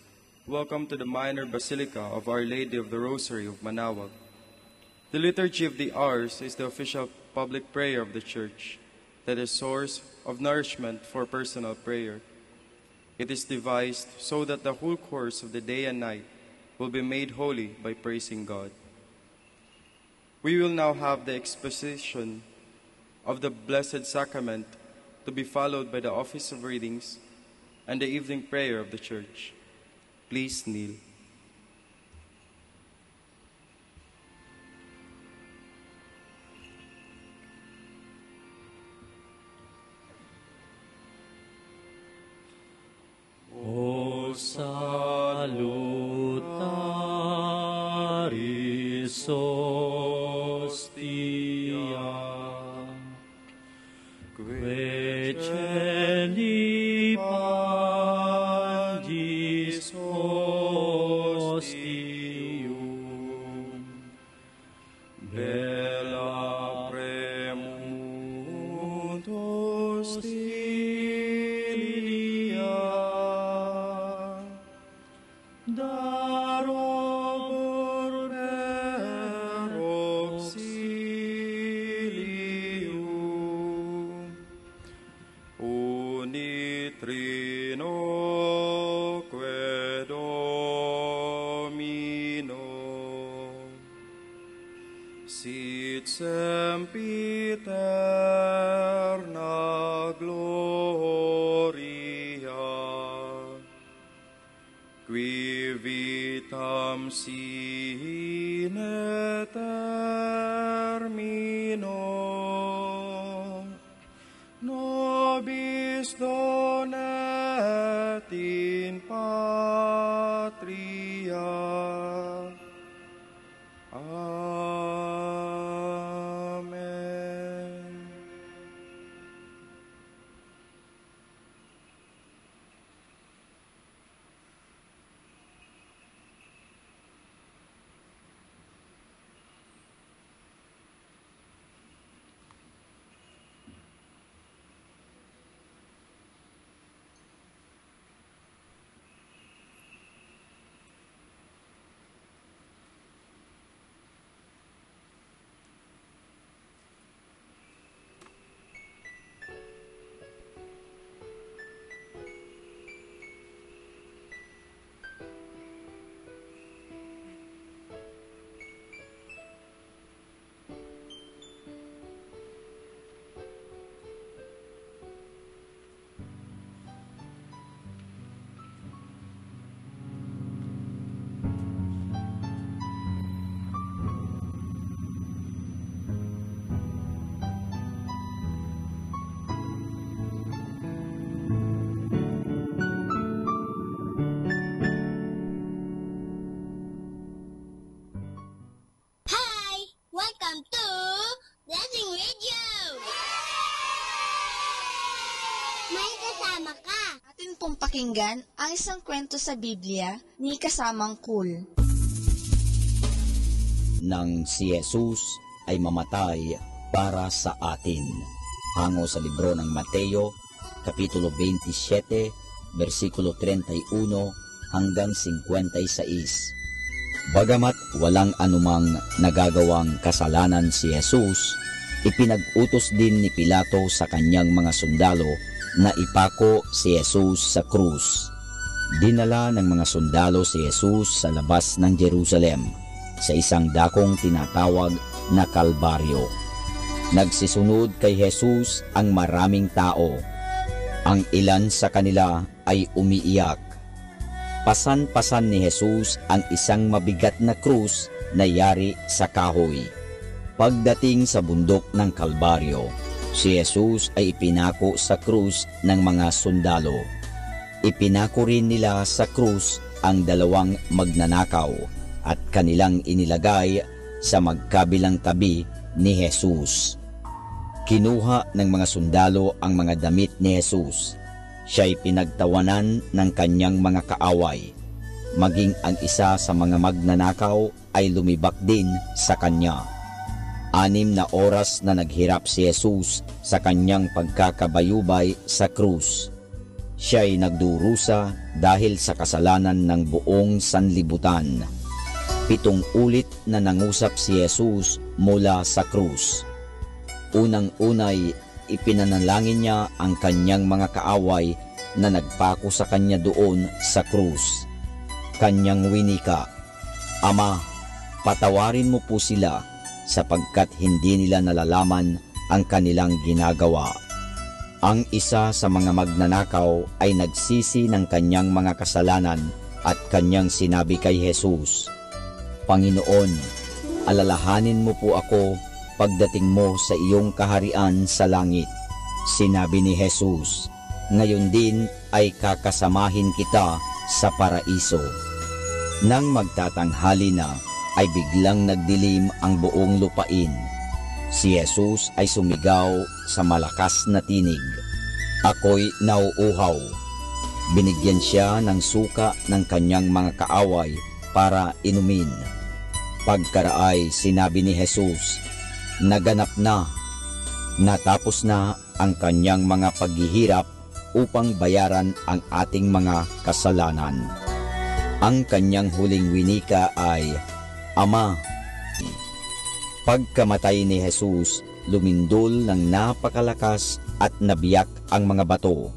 Welcome to the Minor Basilica of Our Lady of the Rosary of Manaoag. The Liturgy of the Hours is the official public prayer of the Church, that is source of nourishment for personal prayer. It is devised so that the whole course of the day and night will be made holy by praising God. We will now have the exposition of the Blessed Sacrament to be followed by the office of readings and the evening prayer of the Church. Please kneel. O salutaris hostia, que celi pagis hostium, bella premunt hostilia, darobur per auxilium, unitrinoque Domino, sit sempiterna gloria, qui vitam sine termino, nobis donet in patria. Amen. Welcome to Blessing Radio! May kasama ka! Atin pong pakinggan ang isang kwento sa Biblia ni Kasamang Cool. Nang si Jesus ay mamatay para sa atin. Hango sa libro ng Mateo, Kapitulo 27, versikulo 31 hanggang 56. Bagamat walang anumang nagagawang kasalanan si Jesus, ipinag-utos din ni Pilato sa kanyang mga sundalo na ipako si Jesus sa krus. Dinala ng mga sundalo si Jesus sa labas ng Jerusalem, sa isang dakong tinatawag na Kalbaryo. Nagsisunod kay Jesus ang maraming tao. Ang ilan sa kanila ay umiiyak. Pasan-pasan ni Jesus ang isang mabigat na krus na yari sa kahoy. Pagdating sa bundok ng Kalbaryo, si Jesus ay ipinako sa krus ng mga sundalo. Ipinako rin nila sa krus ang dalawang magnanakaw at kanilang inilagay sa magkabilang tabi ni Jesus. Kinuha ng mga sundalo ang mga damit ni Jesus. Siya'y pinagtawanan ng kanyang mga kaaway. Maging ang isa sa mga magnanakaw ay lumibak din sa kanya. 6 na oras na naghirap si Jesus sa kanyang pagkakabayubay sa krus. Siya'y nagdurusa dahil sa kasalanan ng buong sanlibutan. 7 ulit na nangusap si Jesus mula sa krus. Unang-unay, ipinanalangin niya ang kanyang mga kaaway na nagpako sa kanya doon sa krus. Kanyang winika, "Ama, patawarin mo po sila sapagkat hindi nila nalalaman ang kanilang ginagawa." Ang isa sa mga magnanakaw ay nagsisi ng kanyang mga kasalanan at kanyang sinabi kay Jesus, "Panginoon, alalahanin mo po ako pagdating mo sa iyong kaharian sa langit." Sinabi ni Jesus, "Ngayon din ay kakasamahin kita sa paraiso." Nang magtatanghali na, ay biglang nagdilim ang buong lupain. Si Jesus ay sumigaw sa malakas na tinig, "Ako'y nauuhaw." Binigyan siya ng suka ng kanyang mga kaaway para inumin. Pagkaraay, sinabi ni Jesus, "Naganap na, natapos na ang kanyang mga paghihirap upang bayaran ang ating mga kasalanan." Ang kanyang huling winika ay, "Ama." Pagkamatay ni Jesus, lumindol ng napakalakas at nabiyak ang mga bato.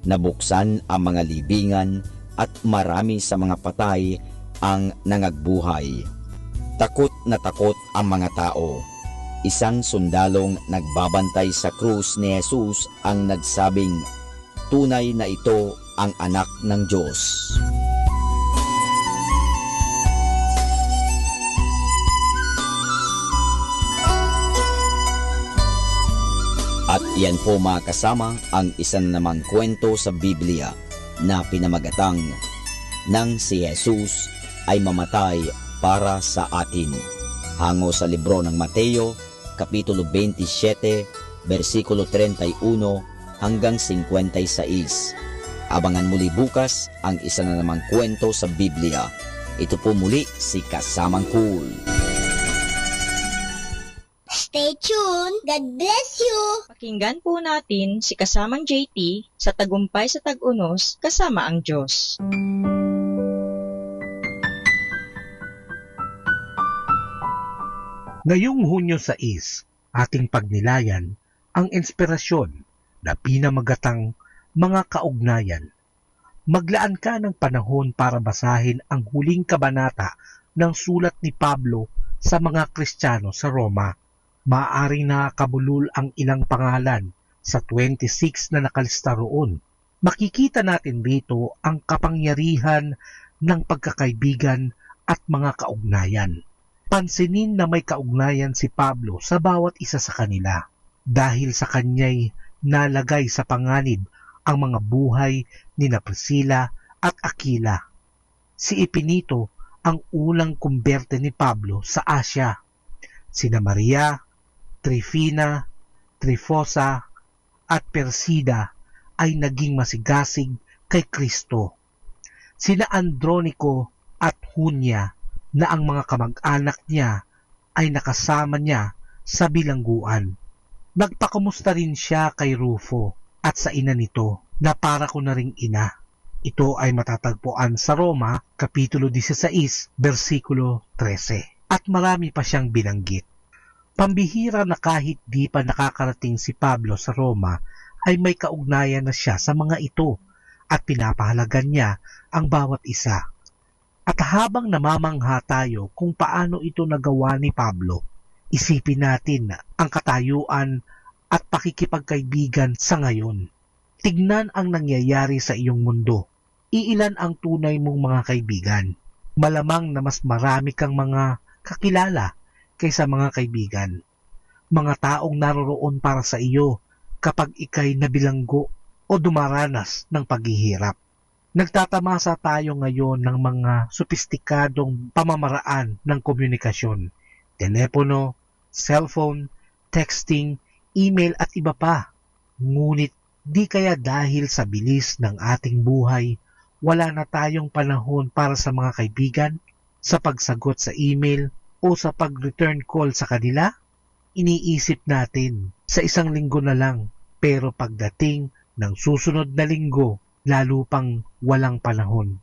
Nabuksan ang mga libingan at marami sa mga patay ang nangagbuhay. Takot na takot ang mga tao. Isang sundalong nagbabantay sa krus ni Jesus ang nagsabing, "Tunay na ito ang anak ng Diyos." At iyan po mga kasama ang isa na namang kwento sa Biblia na pinamagatang nang si Jesus ay mamatay para sa atin. Hango sa libro ng Mateo, Kapitulo 27, versikulo 31 hanggang 56. Abangan muli bukas ang isa na namang kwento sa Biblia. Ito po muli si Kasamang Cool. Stay tuned. God bless you. Pakinggan po natin si Kasamang JT sa Tagumpay sa Tag-Unos kasama ang Diyos. Ngayong Hunyo 6, ating pagnilayan ang inspirasyon na pinamagatang mga kaugnayan. Maglaan ka ng panahon para basahin ang huling kabanata ng sulat ni Pablo sa mga Kristiyano sa Roma. Maaaring nakakabulol ang ilang pangalan sa 26 na nakalista roon. Makikita natin rito ang kapangyarihan ng pagkakaibigan at mga kaugnayan. Pansinin na may kaugnayan si Pablo sa bawat isa sa kanila dahil sa kanya'y nalagay sa panganib ang mga buhay ni Priscilla at Aquila. Si Epinito ang unang kumberte ni Pablo sa Asya. Sina Maria, Trifina, Trifosa at Persida ay naging masigasig kay Kristo. Sina Andronico at Junia na ang mga kamag-anak niya ay nakasama niya sa bilangguan. Nagpakamusta rin siya kay Rufo at sa ina nito na para ko na ring ina. Ito ay matatagpuan sa Roma, Kapitulo 16, versikulo 13. At marami pa siyang binanggit. Pambihira na kahit di pa nakakarating si Pablo sa Roma ay may kaugnayan na siya sa mga ito at pinapahalagan niya ang bawat isa. At habang namamangha tayo kung paano ito nagawa ni Pablo, isipin natin ang katayuan at pakikipagkaibigan sa ngayon. Tignan ang nangyayari sa iyong mundo. Iilan ang tunay mong mga kaibigan? Malamang na mas marami kang mga kakilala kaysa mga kaibigan. Mga taong naroroon para sa iyo kapag ikay nabilanggo o dumaranas ng paghihirap. Nagtatamasa tayo ngayon ng mga sopistikadong pamamaraan ng komunikasyon. Telepono, cellphone, texting, email at iba pa. Ngunit di kaya dahil sa bilis ng ating buhay, wala na tayong panahon para sa mga kaibigan, sa pagsagot sa email o sa pag-return call sa kanila? Iniisip natin sa isang linggo na lang, pero pagdating ng susunod na linggo, lalo pang walang panahon.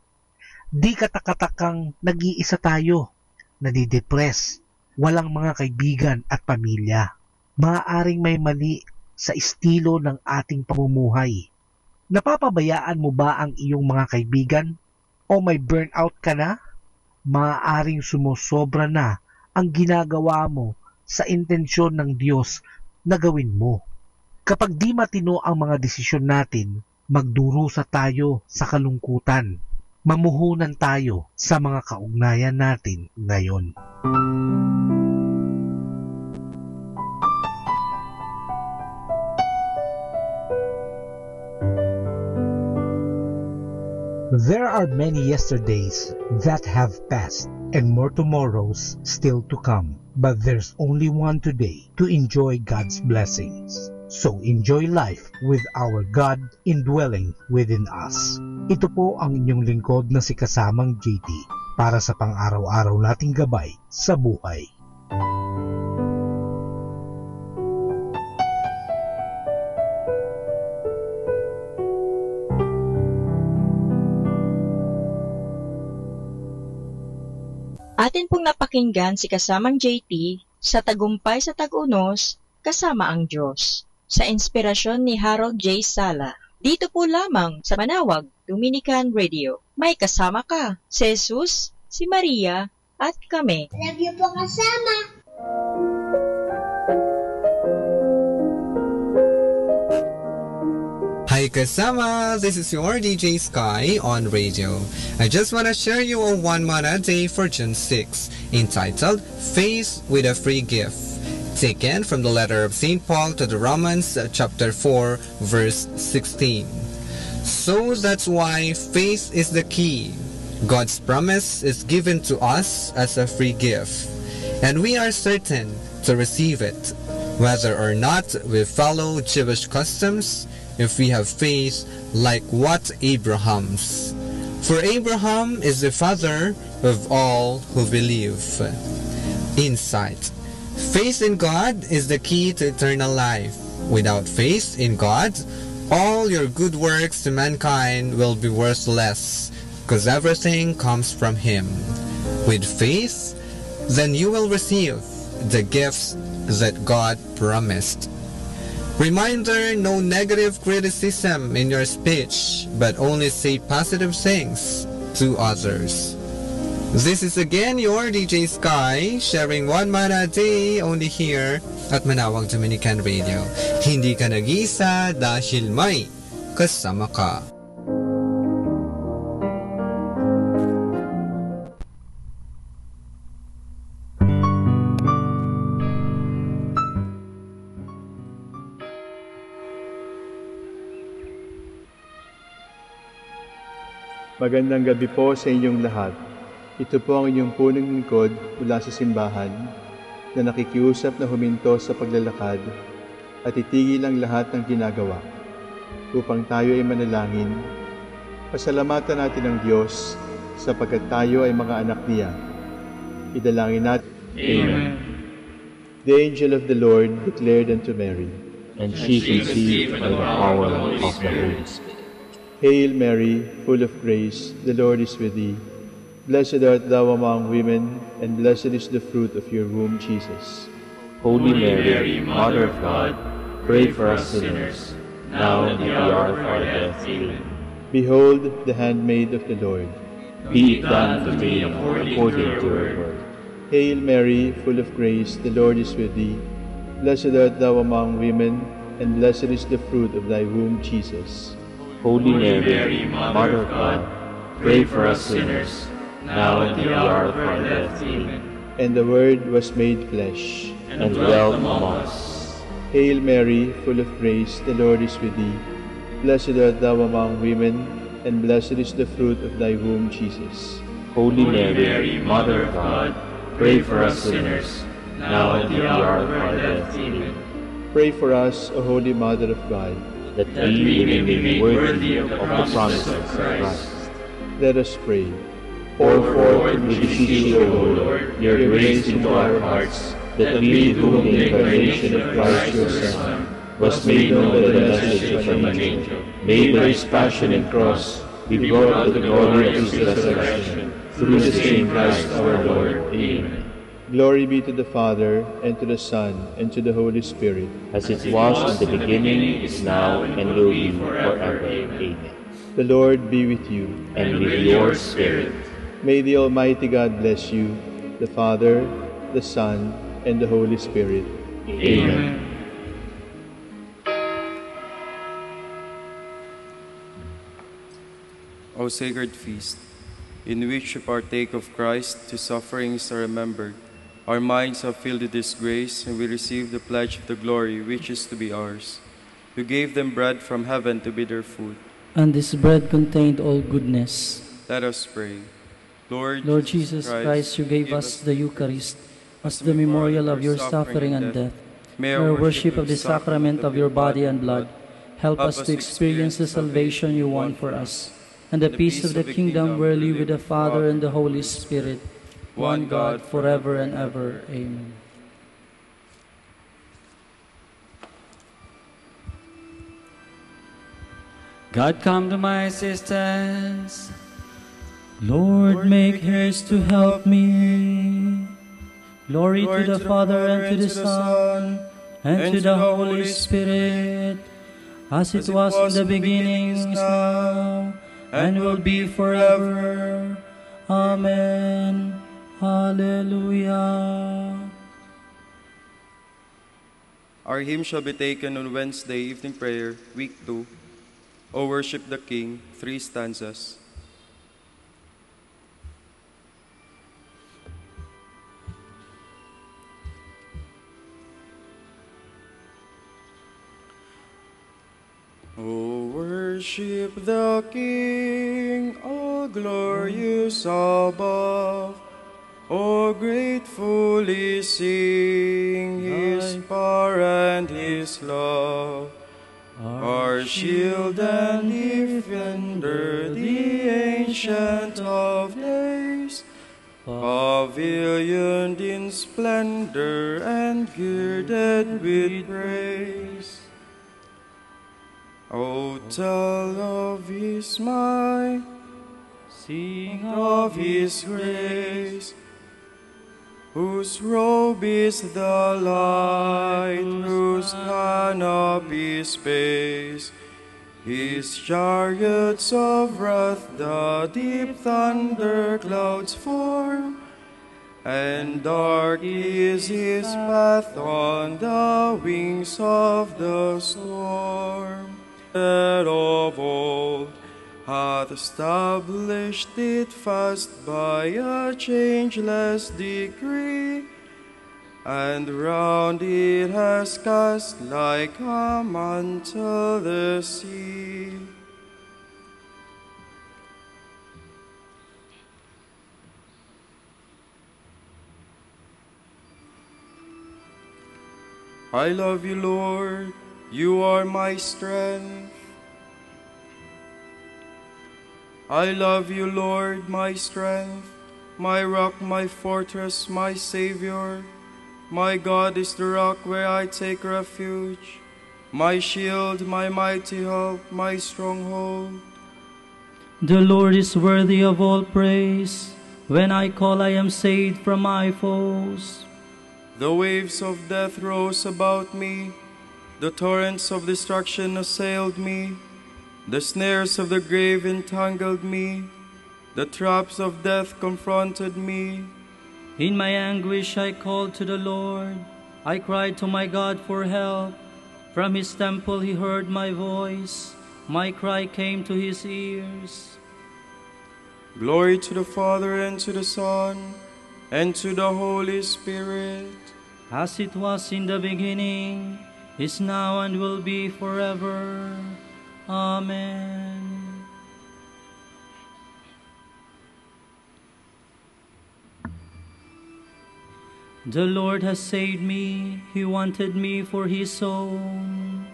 Di katakatakang nag-iisa tayo, nadidepress, walang mga kaibigan at pamilya. Maaaring may mali sa estilo ng ating pamumuhay. Napapabayaan mo ba ang iyong mga kaibigan? O may burnout ka na? Maaaring sumusobra na ang ginagawa mo sa intensyon ng Diyos na gawin mo. Kapag di matino ang mga desisyon natin, magdurusa tayo sa kalungkutan. Mamuhunan tayo sa mga kaugnayan natin ngayon. There are many yesterdays that have passed and more tomorrows still to come. But there's only one today to enjoy God's blessings. So enjoy life with our God indwelling within us. Ito po ang inyong lingkod na si Kasamang JT para sa pang-araw-araw nating gabay sa buhay. Atin pong napakinggan si Kasamang JT sa Tagumpay sa Tag-Unos, Kasama ang Diyos, sa inspirasyon ni Harold J. Sala. Dito po lamang sa Manawag, Dominican Radio. May kasama ka, si Jesus, si Maria, at kami. Love you po, kasama! Hi kasama, this is your DJ Sky on radio. I just want to share you a 1 mana day for June 6, entitled Faith with a Free Gift, taken from the letter of St. Paul to the Romans chapter 4 verse 16. So that's why faith is the key. God's promise is given to us as a free gift, and we are certain to receive it, whether or not we follow Jewish customs, if we have faith like what Abraham's. For Abraham is the father of all who believe. Insight. Faith in God is the key to eternal life. Without faith in God, all your good works to mankind will be worthless, because everything comes from Him. With faith, then you will receive the gifts that God promised. Reminder, no negative criticism in your speech, but only say positive things to others. This is again your DJ Sky, sharing 1 mana a day only here at Manawag Dominican Radio. Hindi ka nag-isa dahil may kasama ka. Magandang gabi po sa inyong lahat. Ito po ang inyong punong lingkod mula sa simbahan na nakikiusap na huminto sa paglalakad at itigil ang lahat ng ginagawa upang tayo ay manalangin. Pasalamatan natin ang Diyos sapagkat tayo ay mga anak niya. Idalangin natin. Amen. The angel of the Lord declared unto Mary, and she conceived by the power of the Holy Spirit. Hail Mary, full of grace, the Lord is with thee. Blessed art thou among women, and blessed is the fruit of your womb, Jesus. Holy Mary, Mother of God, pray for us sinners, now and at the hour of our death. Amen. Behold, the handmaid of the Lord. Be it done to me according to your word. Hail Mary, full of grace, the Lord is with thee. Blessed art thou among women, and blessed is the fruit of thy womb, Jesus. Holy Mary, Mother of God, pray for us sinners, now and at the hour of our death. Amen. And the Word was made flesh, and dwelt among us. Hail Mary, full of grace, the Lord is with thee. Blessed art thou among women, and blessed is the fruit of thy womb, Jesus. Holy Mary, Mother of God, pray for us sinners, now and at the hour of our death. Amen. Pray for us, O Holy Mother of God, that we may be made worthy of the promises of Christ. Let us pray. Pour forth, we beseech you, O Lord, your grace into our hearts, that we, through the incarnation of Christ your Son, was made known by the message from an angel, made by his passion and cross, be brought to the glory of his resurrection, through the same Christ our Lord. Amen. Glory be to the Father, and to the Son, and to the Holy Spirit. As it was in the beginning, is now, and will be forever. Amen. The Lord be with you. And with your spirit. May the Almighty God bless you, the Father, the Son, and the Holy Spirit. Amen. O sacred feast, in which we partake of Christ, his sufferings are remembered. Our minds are filled with this grace, and we receive the pledge of the glory which is to be ours. You gave them bread from heaven to be their food. And this bread contained all goodness. Let us pray. Lord Jesus Christ, you gave us the Eucharist as the memorial of your suffering and death. May our worship of the sacrament of your body and blood help us to experience the salvation you won for us, and the peace of the kingdom where we live with the Father and the Holy Spirit, one God, forever and ever. Amen. God, come to my assistance. Lord, make haste to help me. Glory to the Father, and to the Son, and to the Holy Spirit, as it was in the beginning, is now, and will be forever. Amen. Hallelujah. Our hymn shall be taken on Wednesday evening prayer, week 2. O worship the King, 3 stanzas. O worship the King, O glorious above, O gratefully sing his power and his love. Our shield and defender, the Ancient of Days, pavilioned in splendor and girded with praise. O tell of his might, sing of his grace, whose robe is the light, whose canopy space, his chariots of wrath the deep thunder clouds form, and dark is his path on the wings of the storm. That of old hath established it fast by a changeless decree, and round it has cast like a mantle the sea. I love you, Lord, you are my strength. I love you, Lord, my strength, my rock, my fortress, my Savior. My God is the rock where I take refuge, my shield, my mighty help, my stronghold. The Lord is worthy of all praise. When I call, I am saved from my foes. The waves of death rose about me, the torrents of destruction assailed me. The snares of the grave entangled me, the traps of death confronted me. In my anguish I called to the Lord. I cried to my God for help. From his temple he heard my voice. My cry came to his ears. Glory to the Father, and to the Son, and to the Holy Spirit. As it was in the beginning, is now, and will be forever. Amen. The Lord has saved me. He wanted me for his own.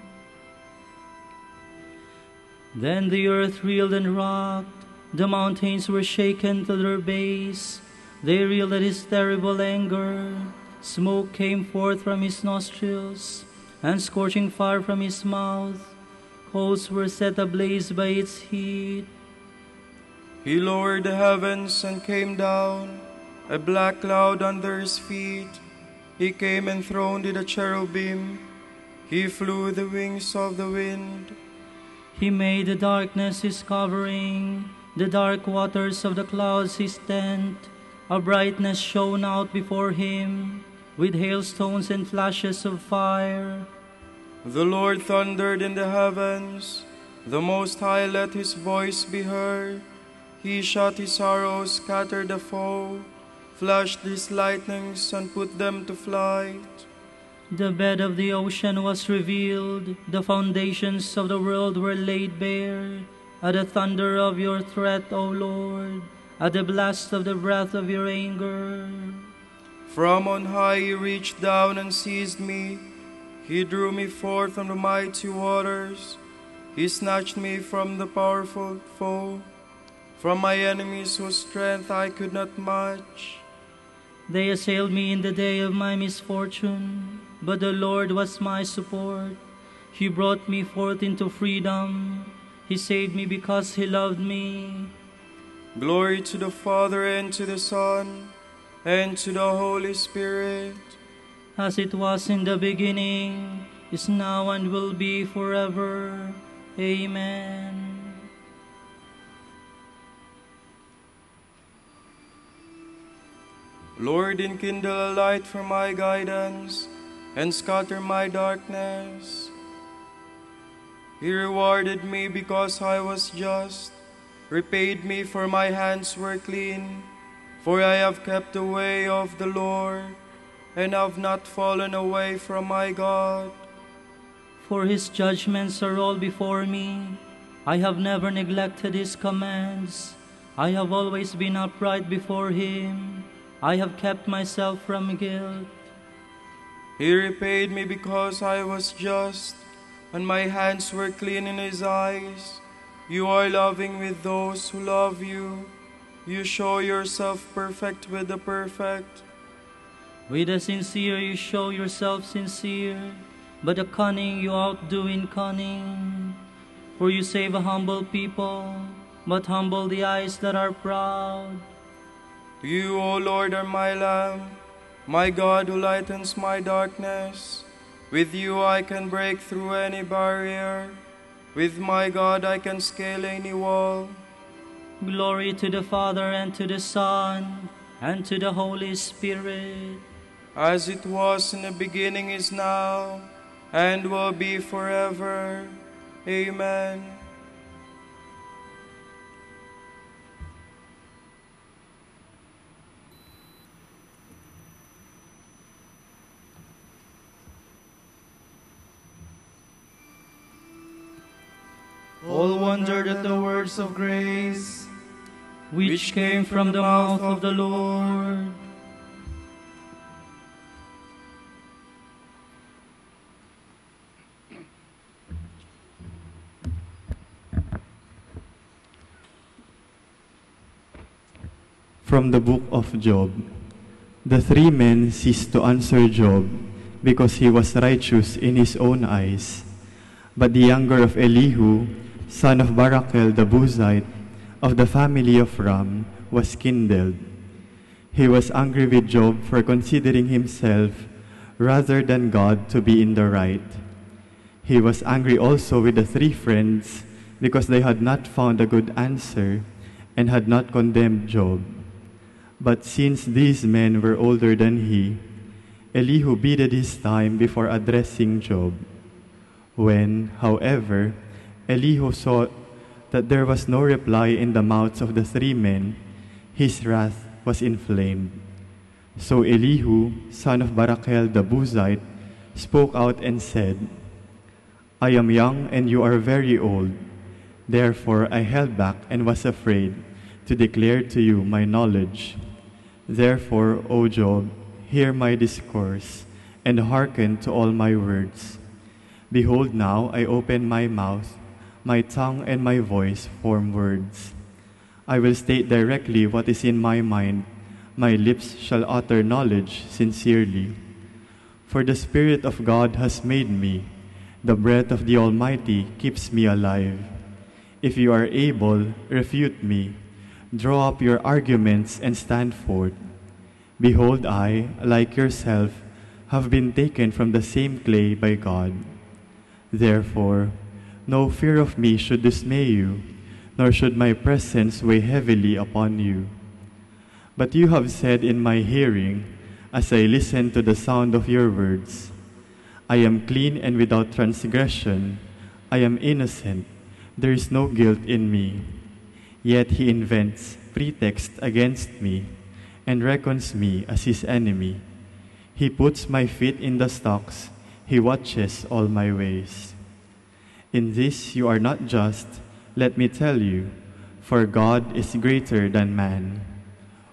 Then the earth reeled and rocked. The mountains were shaken to their base. They reeled at his terrible anger. Smoke came forth from his nostrils. and scorching fire from his mouth. Coals were set ablaze by its heat. He lowered the heavens and came down, a black cloud under his feet. He came enthroned in a cherubim. He flew the wings of the wind. He made the darkness his covering, the dark waters of the clouds his tent. A brightness shone out before him, with hailstones and flashes of fire. The Lord thundered in the heavens. The Most High let his voice be heard. He shot his arrows, scattered the foe, flashed his lightnings, and put them to flight. The bed of the ocean was revealed, the foundations of the world were laid bare. At the thunder of your threat, O Lord, at the blast of the breath of your anger. From on high he reached down and seized me. He drew me forth from the mighty waters. He snatched me from the powerful foe, from my enemies whose strength I could not match. They assailed me in the day of my misfortune, but the Lord was my support. He brought me forth into freedom. He saved me because he loved me. Glory to the Father, and to the Son, and to the Holy Spirit. As it was in the beginning, is now, and will be forever. Amen. Lord, enkindle a light for my guidance, and scatter my darkness. He rewarded me because I was just, repaid me for my hands were clean, for I have kept the way of the Lord, and have not fallen away from my God. For his judgments are all before me. I have never neglected his commands. I have always been upright before him. I have kept myself from guilt. He repaid me because I was just, and my hands were clean in his eyes. You are loving with those who love you. You show yourself perfect with the perfect. With the sincere you show yourself sincere, but the cunning you outdo in cunning. For you save a humble people, but humble the eyes that are proud. You, O Lord, are my lamp, my God who lightens my darkness. With you I can break through any barrier. With my God I can scale any wall. Glory to the Father, and to the Son, and to the Holy Spirit. As it was in the beginning, is now, and will be forever. Amen. All wondered at the words of grace, which came from the mouth of the Lord. From the book of Job. The three men ceased to answer Job because he was righteous in his own eyes. But the younger of Elihu, son of Barachel the Buzite, of the family of Ram, was kindled. He was angry with Job for considering himself rather than God to be in the right. He was angry also with the three friends because they had not found a good answer and had not condemned Job. But since these men were older than he, Elihu bided his time before addressing Job. When, however, Elihu saw that there was no reply in the mouths of the three men, his wrath was inflamed. So Elihu, son of Barachel the Buzite, spoke out and said, I am young and you are very old. Therefore I held back and was afraid to declare to you my knowledge. Therefore, O Job, hear my discourse, and hearken to all my words. Behold, now I open my mouth, my tongue and my voice form words. I will state directly what is in my mind, my lips shall utter knowledge sincerely. For the Spirit of God has made me. The breath of the Almighty keeps me alive. If you are able, refute me. Draw up your arguments and stand forth. Behold, I, like yourself, have been taken from the same clay by God. Therefore, no fear of me should dismay you, nor should my presence weigh heavily upon you. But you have said in my hearing, as I listen to the sound of your words, I am clean and without transgression. I am innocent. There is no guilt in me. Yet he invents pretext against me and reckons me as his enemy. He puts my feet in the stocks. He watches all my ways. In this you are not just, let me tell you, for God is greater than man.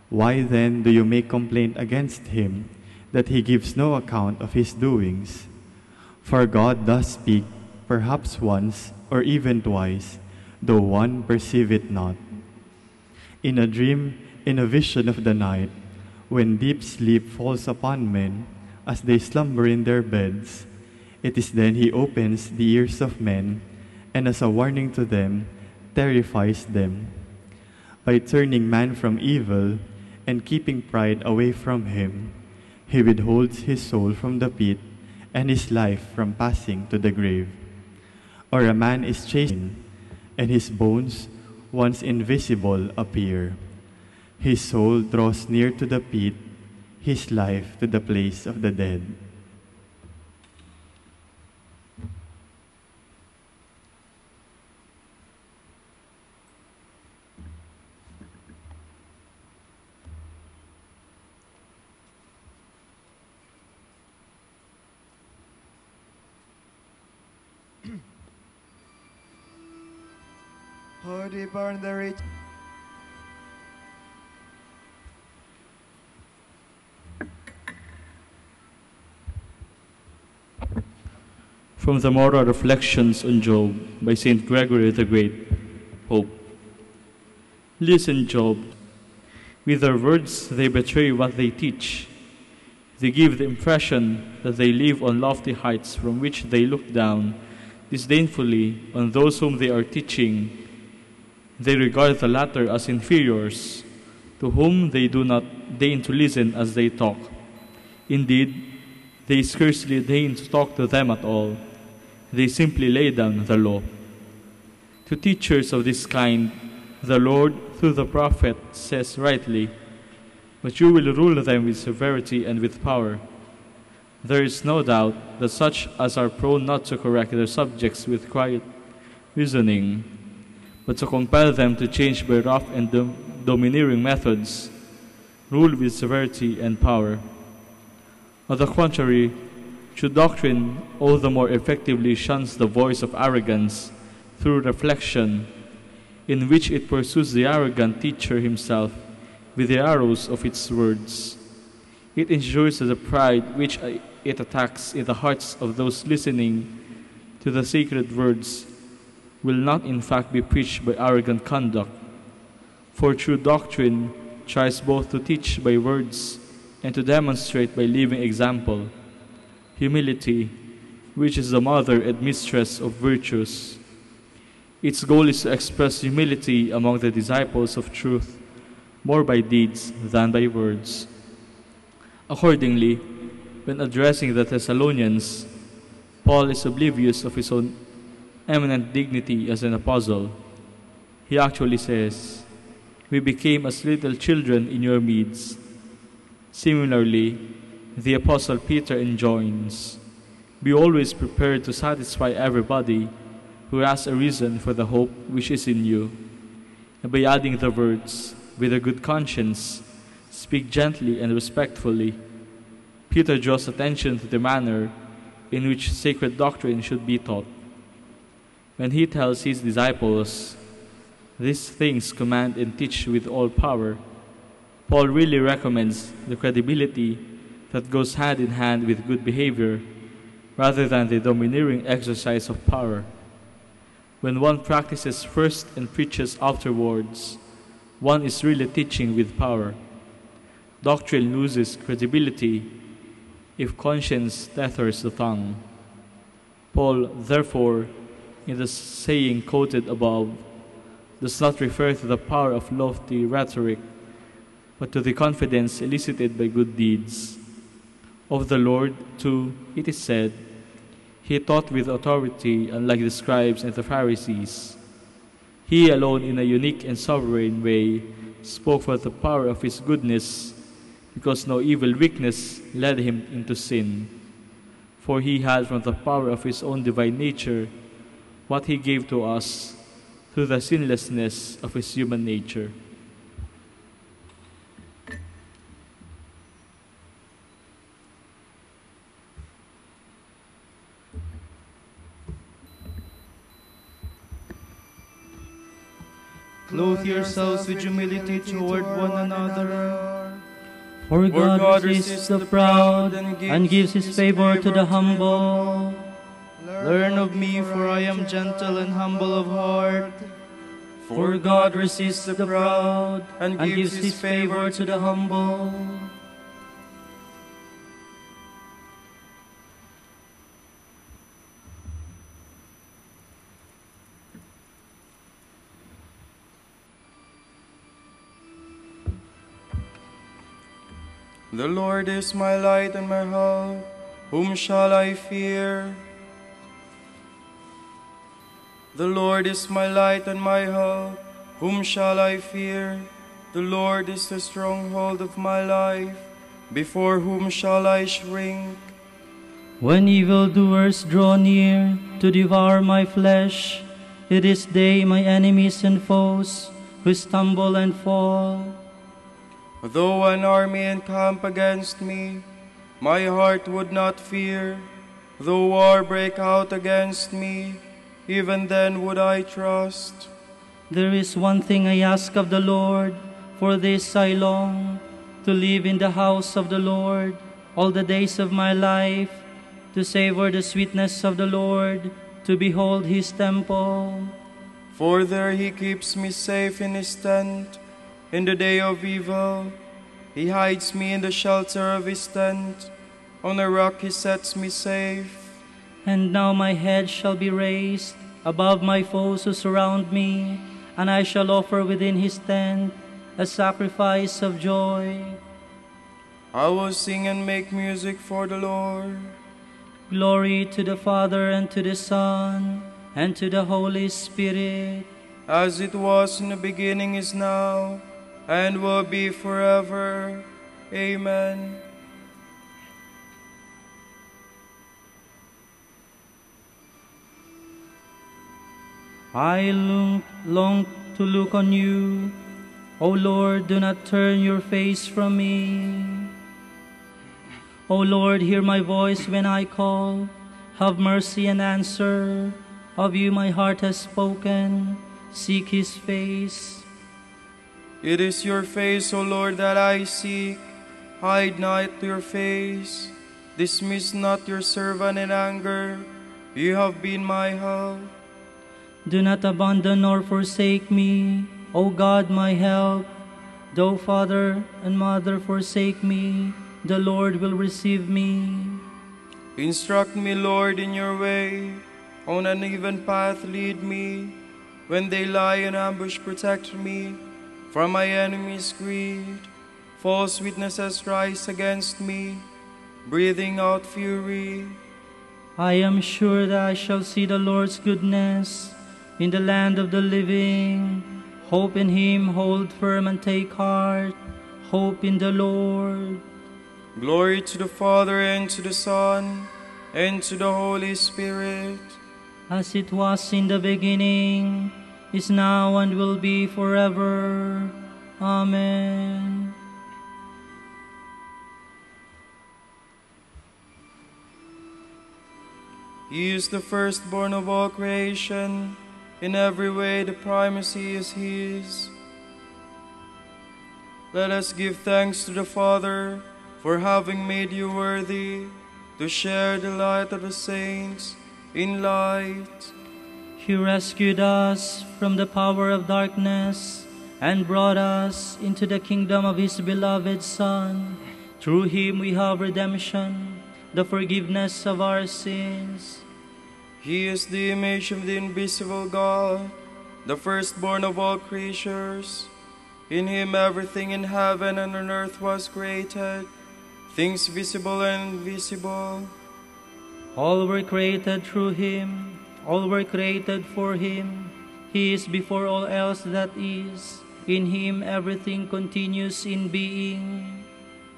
Why then do you make complaint against him, that he gives no account of his doings? For God does speak, perhaps once or even twice, though one perceive it not. In a dream, in a vision of the night, when deep sleep falls upon men, as they slumber in their beds, it is then he opens the ears of men, and as a warning to them, terrifies them. By turning man from evil, and keeping pride away from him, he withholds his soul from the pit, and his life from passing to the grave. Or a man is chastened, and his bones, once invisible, appear. His soul draws near to the pit, his life to the place of the dead. Oh, deeper in the rich. From the Moral Reflections on Job by St. Gregory the Great, Pope. Listen, Job. With their words they betray what they teach. They give the impression that they live on lofty heights from which they look down disdainfully on those whom they are teaching. They regard the latter as inferiors, to whom they do not deign to listen as they talk. Indeed, they scarcely deign to talk to them at all. They simply lay down the law. To teachers of this kind, the Lord, through the prophet, says rightly, "But you will rule them with severity and with power." There is no doubt that such as are prone not to correct their subjects with quiet reasoning, but to compel them to change by rough and domineering methods, rule with severity and power. On the contrary, true doctrine all the more effectively shuns the voice of arrogance through reflection, in which it pursues the arrogant teacher himself with the arrows of its words. It ensures that the pride which it attacks in the hearts of those listening to the sacred words will not in fact be preached by arrogant conduct. For true doctrine tries both to teach by words and to demonstrate by living example. Humility, which is the mother and mistress of virtues. Its goal is to express humility among the disciples of truth, more by deeds than by words. Accordingly, when addressing the Thessalonians, Paul is oblivious of his own eminent dignity as an apostle. He actually says, "We became as little children in your midst." Similarly, the Apostle Peter enjoins, "Be always prepared to satisfy everybody who has a reason for the hope which is in you." And by adding the words, "with a good conscience, speak gently and respectfully," Peter draws attention to the manner in which sacred doctrine should be taught. When he tells his disciples, "These things command and teach with all power," Paul really recommends the credibility that goes hand in hand with good behavior, rather than the domineering exercise of power. When one practices first and preaches afterwards, one is really teaching with power. Doctrine loses credibility if conscience tethers the tongue. Paul, therefore, in the saying quoted above, does not refer to the power of lofty rhetoric, but to the confidence elicited by good deeds. Of the Lord, too, it is said, He taught with authority, unlike the scribes and the Pharisees. He alone, in a unique and sovereign way, spoke for the power of His goodness, because no evil weakness led Him into sin. For He had from the power of His own divine nature what He gave to us through the sinlessness of His human nature. Clothe yourselves with humility toward one another. For God resists the proud and gives His favor to the humble. Learn of me, for I am gentle and humble of heart. For God resists the proud and gives His favor to the humble. The Lord is my light and my help. Whom shall I fear? The Lord is my light and my help. Whom shall I fear? The Lord is the stronghold of my life. Before whom shall I shrink? When evildoers draw near to devour my flesh, it is they, my enemies and foes, who stumble and fall. Though an army encamp against me, my heart would not fear. Though war break out against me, even then would I trust. There is one thing I ask of the Lord, for this I long, to live in the house of the Lord all the days of my life, to savor the sweetness of the Lord, to behold His temple. For there He keeps me safe in His tent. In the day of evil, He hides me in the shelter of His tent. On a rock He sets me safe. And now my head shall be raised above my foes who surround me, and I shall offer within His tent a sacrifice of joy. I will sing and make music for the Lord. Glory to the Father, and to the Son, and to the Holy Spirit. As it was in the beginning, is now, and will be forever. Amen. I long to look on you. O Lord, do not turn your face from me. O Lord, hear my voice when I call. Have mercy and answer. Of you my heart has spoken. Seek His face. It is your face, O Lord, that I seek. Hide not your face. Dismiss not your servant in anger. You have been my help. Do not abandon nor forsake me, O God, my help. Though father and mother forsake me, the Lord will receive me. Instruct me, Lord, in your way. On an even path lead me. When they lie in ambush, protect me from my enemy's greed. False witnesses rise against me, breathing out fury. I am sure that I shall see the Lord's goodness in the land of the living. Hope in Him, hold firm and take heart. Hope in the Lord. Glory to the Father, and to the Son, and to the Holy Spirit. As it was in the beginning, is now, and will be forever. Amen. He is the firstborn of all creation. In every way the primacy is His. Let us give thanks to the Father for having made you worthy to share the light of the saints in light. He rescued us from the power of darkness and brought us into the kingdom of His beloved Son. Through Him we have redemption, the forgiveness of our sins. He is the image of the invisible God, the firstborn of all creatures. In him everything in heaven and on earth was created, things visible and invisible. All were created through him, all were created for him. He is before all else that is. In him everything continues in being.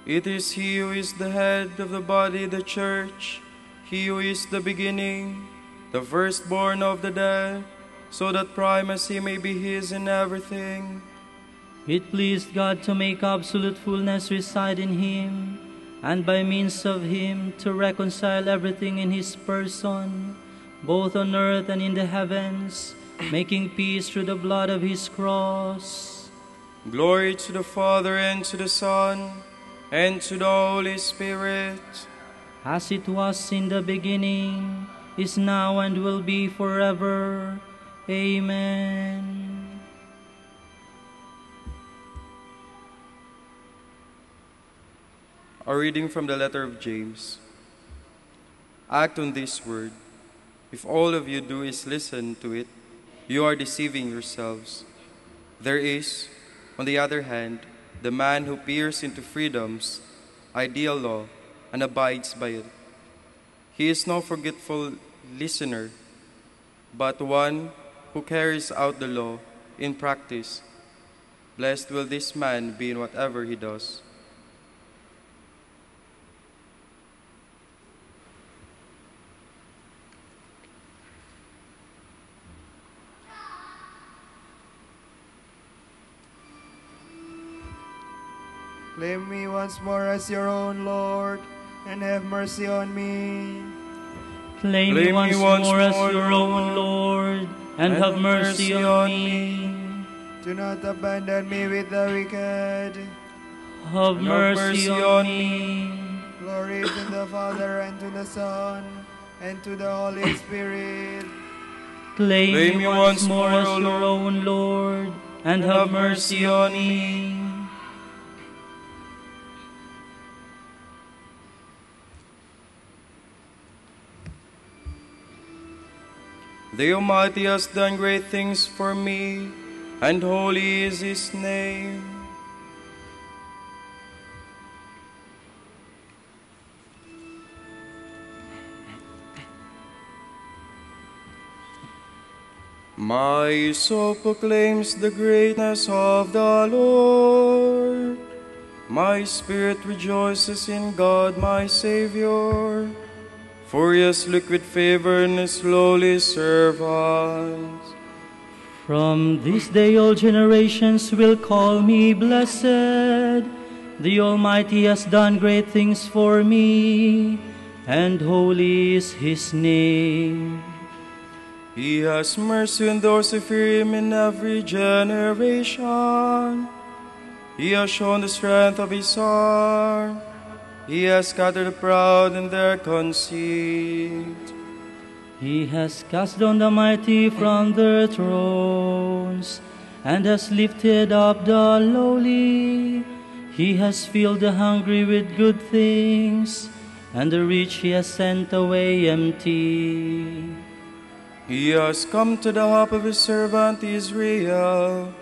It is he who is the head of the body, the church, he who is the beginning, the firstborn of the dead, so that primacy may be his in everything. It pleased God to make absolute fullness reside in him, and by means of him to reconcile everything in his person, both on earth and in the heavens, making peace through the blood of his cross. Glory to the Father, and to the Son, and to the Holy Spirit. As it was in the beginning, is now, and will be forever. Amen. A reading from the letter of James. Act on this word. If all of you do is listen to it, you are deceiving yourselves. There is, on the other hand, the man who peers into freedom's ideal law and abides by it. He is no forgetful listener, but one who carries out the law in practice. Blessed will this man be in whatever he does. Claim me once more as your own, Lord, and have mercy on me. Claim me once more as your own, Lord, and have mercy on me. Do not abandon me with the wicked. Have mercy on me. Glory to the Father, and to the Son, and to the Holy Spirit. Claim me once more as your own, Lord, and have mercy on me. The Almighty has done great things for me, and holy is his name. My soul proclaims the greatness of the Lord. My spirit rejoices in God my Savior, for he has looked with favor on his lowly servant. From this day all generations will call me blessed. The Almighty has done great things for me, and holy is his name. He has mercy on those who fear him in every generation. He has shown the strength of his arm. He has scattered the proud in their conceit. He has cast down the mighty from their thrones, and has lifted up the lowly. He has filled the hungry with good things, and the rich he has sent away empty. He has come to the help of his servant Israel,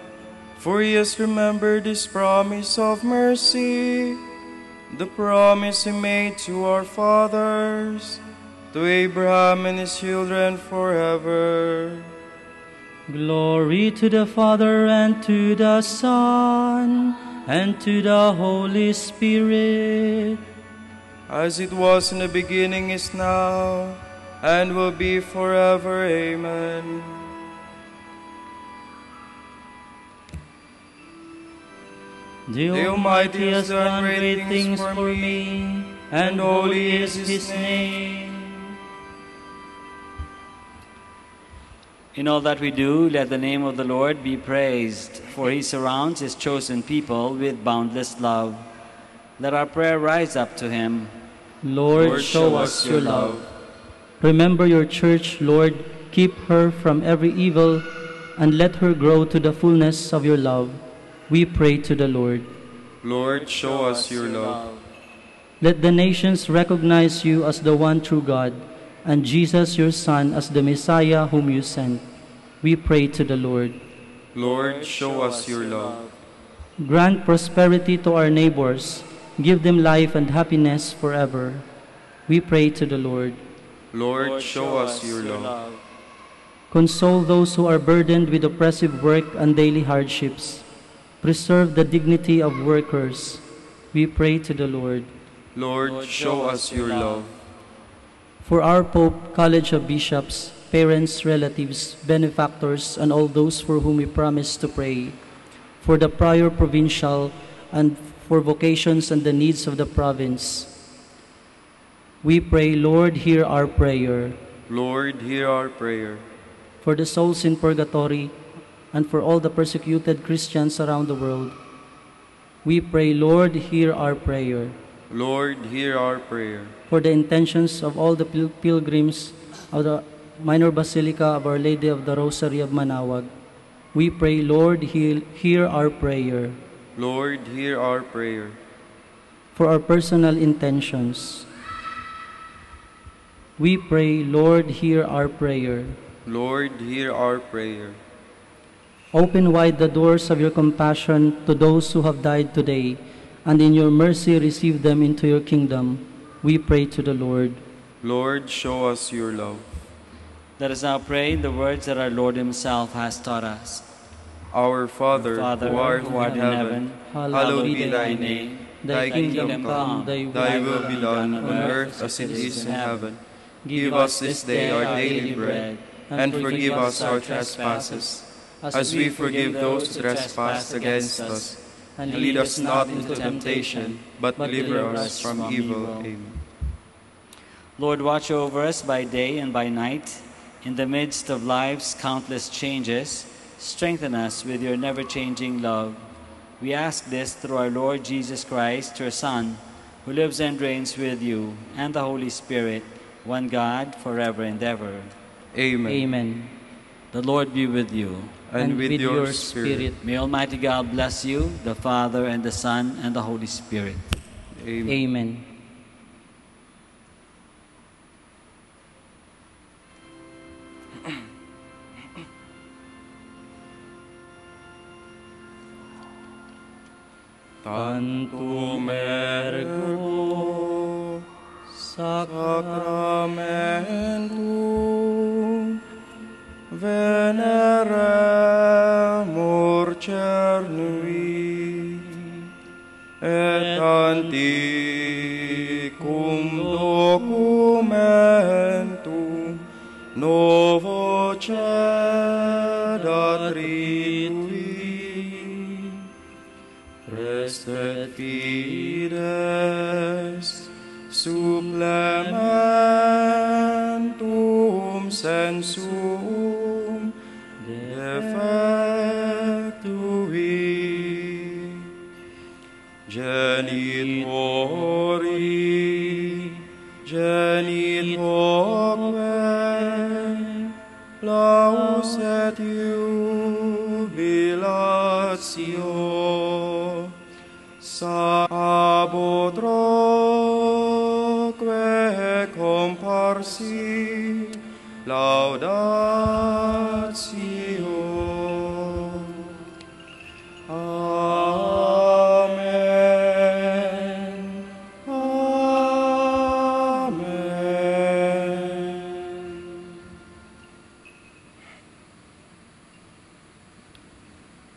for he has remembered his promise of mercy, the promise he made to our fathers, to Abraham and his children forever. Glory to the Father, and to the Son, and to the Holy Spirit. As it was in the beginning, is now, and will be forever. Amen. The Almighty has done great things for me, and holy is his name. In all that we do, let the name of the Lord be praised, for he surrounds his chosen people with boundless love. Let our prayer rise up to him. Lord, show us your love. Remember your church, Lord. Keep her from every evil, and let her grow to the fullness of your love. We pray to the Lord. Lord, show us your love. Let the nations recognize you as the one true God, and Jesus your Son as the Messiah whom you sent. We pray to the Lord. Lord, show us your love. Grant prosperity to our neighbors. Give them life and happiness forever. We pray to the Lord. Lord, show us your love. Console those who are burdened with oppressive work and daily hardships. Preserve the dignity of workers. We pray to the Lord. Lord, show us your love. For our Pope, College of Bishops, parents, relatives, benefactors, and all those for whom we promise to pray, for the prior provincial, and for vocations and the needs of the province, we pray, Lord, hear our prayer. Lord, hear our prayer. For the souls in purgatory, and for all the persecuted Christians around the world, we pray, Lord, hear our prayer. Lord, hear our prayer. For the intentions of all the pilgrims of the Minor Basilica of Our Lady of the Rosary of Manaoag, we pray, Lord, hear our prayer. Lord, hear our prayer. For our personal intentions, we pray, Lord, hear our prayer. Lord, hear our prayer. Open wide the doors of your compassion to those who have died today, and in your mercy receive them into your kingdom. We pray to the Lord. Lord, show us your love. Let us now pray in the words that our Lord himself has taught us. Our Father, who art in heaven, hallowed be thy name. Thy kingdom come, thy will be done on earth as it is in heaven. Give us this day our daily bread, and forgive us our trespasses, as we forgive those who trespass against us. And lead us not into temptation, but deliver us from evil. Amen. Lord, watch over us by day and by night. In the midst of life's countless changes, strengthen us with your never-changing love. We ask this through our Lord Jesus Christ, your Son, who lives and reigns with you and the Holy Spirit, one God, forever and ever. Amen. Amen. The Lord be with you. And with your spirit. May Almighty God bless you, the Father, and the Son, and the Holy Spirit. Amen. Amen. Tantum ergo sacramentum veneremur cernui et antiquum documentum novo cedat ritui restet fides supplementum sensum defectui genitoque lauset jubilatio sabotroque comparsi laudatio. Amen. Amen.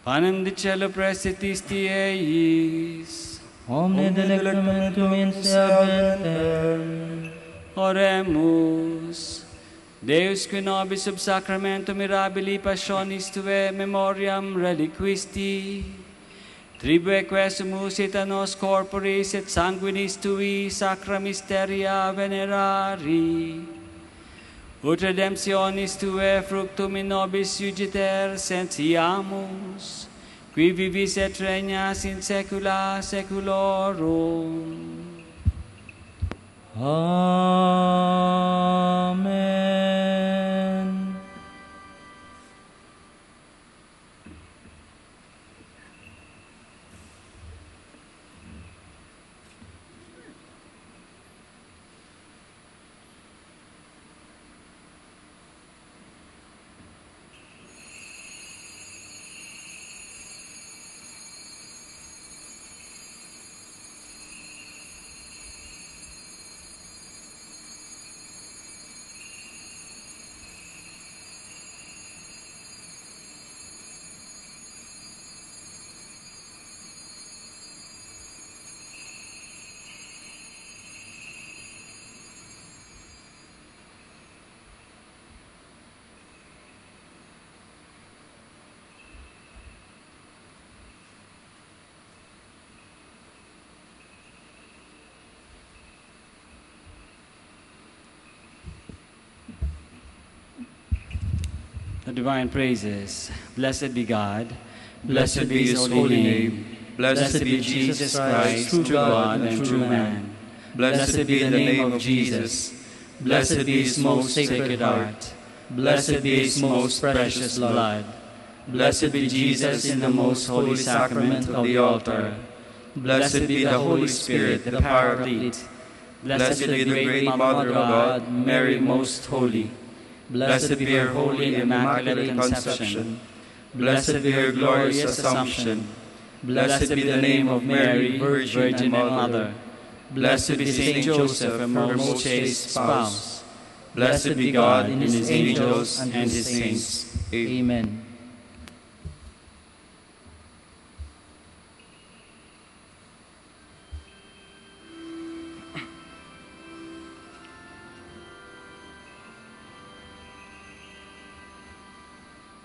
Panem dicelo praesitisti eis, Omne delectamentum in seabentem. Oremus. Deus qui nobis sub sacramento mirabili passionis Tuae memoriam reliquisti, tribue quesumus et a nos corporis et sanguinis Tui sacra mysteria venerari, ut redemptionis Tuae fructum in nobis iugiter sentiamus, qui vivis et regnas in saecula saeculorum. Amen. The divine praises. Blessed be God. Blessed be his holy name. Blessed be Jesus Christ, true God and true man. Blessed be the name of Jesus. Blessed be his most sacred heart. Blessed be his most precious blood. Blessed be Jesus in the most holy sacrament of the altar. Blessed be the Holy Spirit, the Paraclete. Blessed be the great Mother of God, Mary most holy. Blessed be her holy and immaculate conception. Blessed be her glorious assumption. Blessed be the name of Mary, Virgin and Mother. Blessed be Saint Joseph, her most chaste spouse. Blessed be God in his angels and his saints. Amen.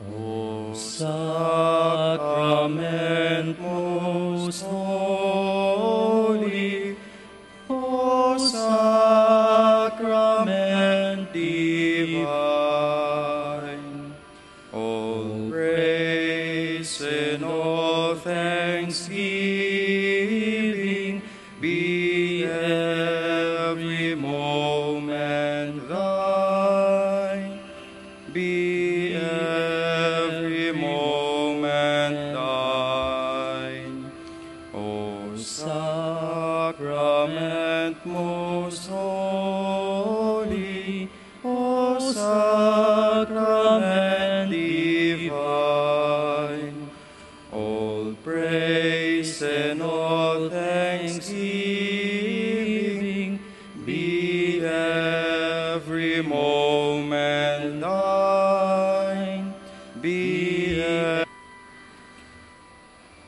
O sacrament most holy, O sacrament divine, all praise and all thanksgiving be every moment thine, be every moment thine. O sacrament most holy, O sacrament divine, all praise and all thanksgiving be every moment thine, be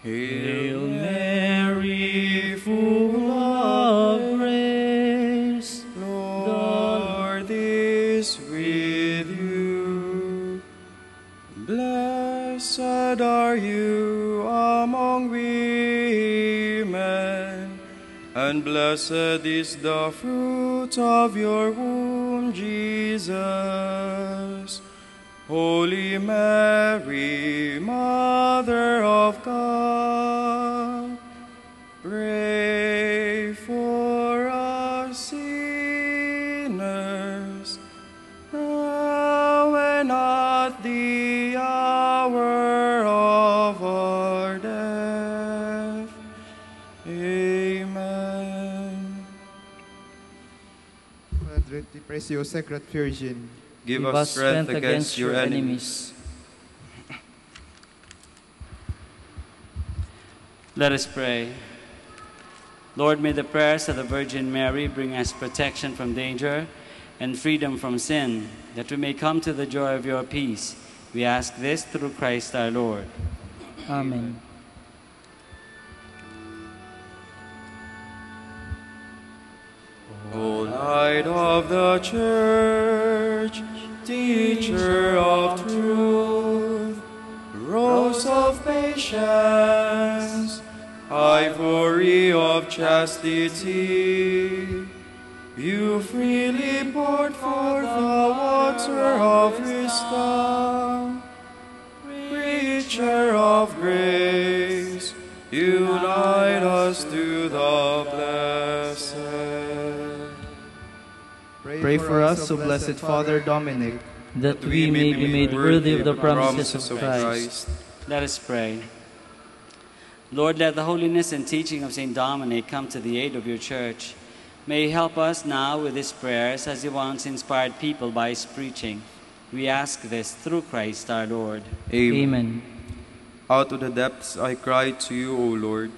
Hail Mary, full of grace, the Lord is with you. Blessed are you among women, and blessed is the fruit of your womb, Jesus. Holy Mary, Mother of God, pray for us sinners, now and at the hour of our death. Amen. Madre de Preciosa Sacred Virgin, Give us strength against your enemies. Let us pray. Lord, may the prayers of the Virgin Mary bring us protection from danger and freedom from sin, that we may come to the joy of your peace. We ask this through Christ our Lord. Amen. O Light of the Church, Teacher of truth, Rose of patience, Ivory of chastity, you freely poured forth the water of wisdom. Preacher of grace, unite us to the blessed. pray for us, O Blessed Father Dominic, that we may be made worthy of the promises of Christ. Let us pray. Lord, let the holiness and teaching of St. Dominic come to the aid of your church. May he help us now with his prayers as he once inspired people by his preaching. We ask this through Christ our Lord. Amen. Out of the depths I cry to you, O Lord.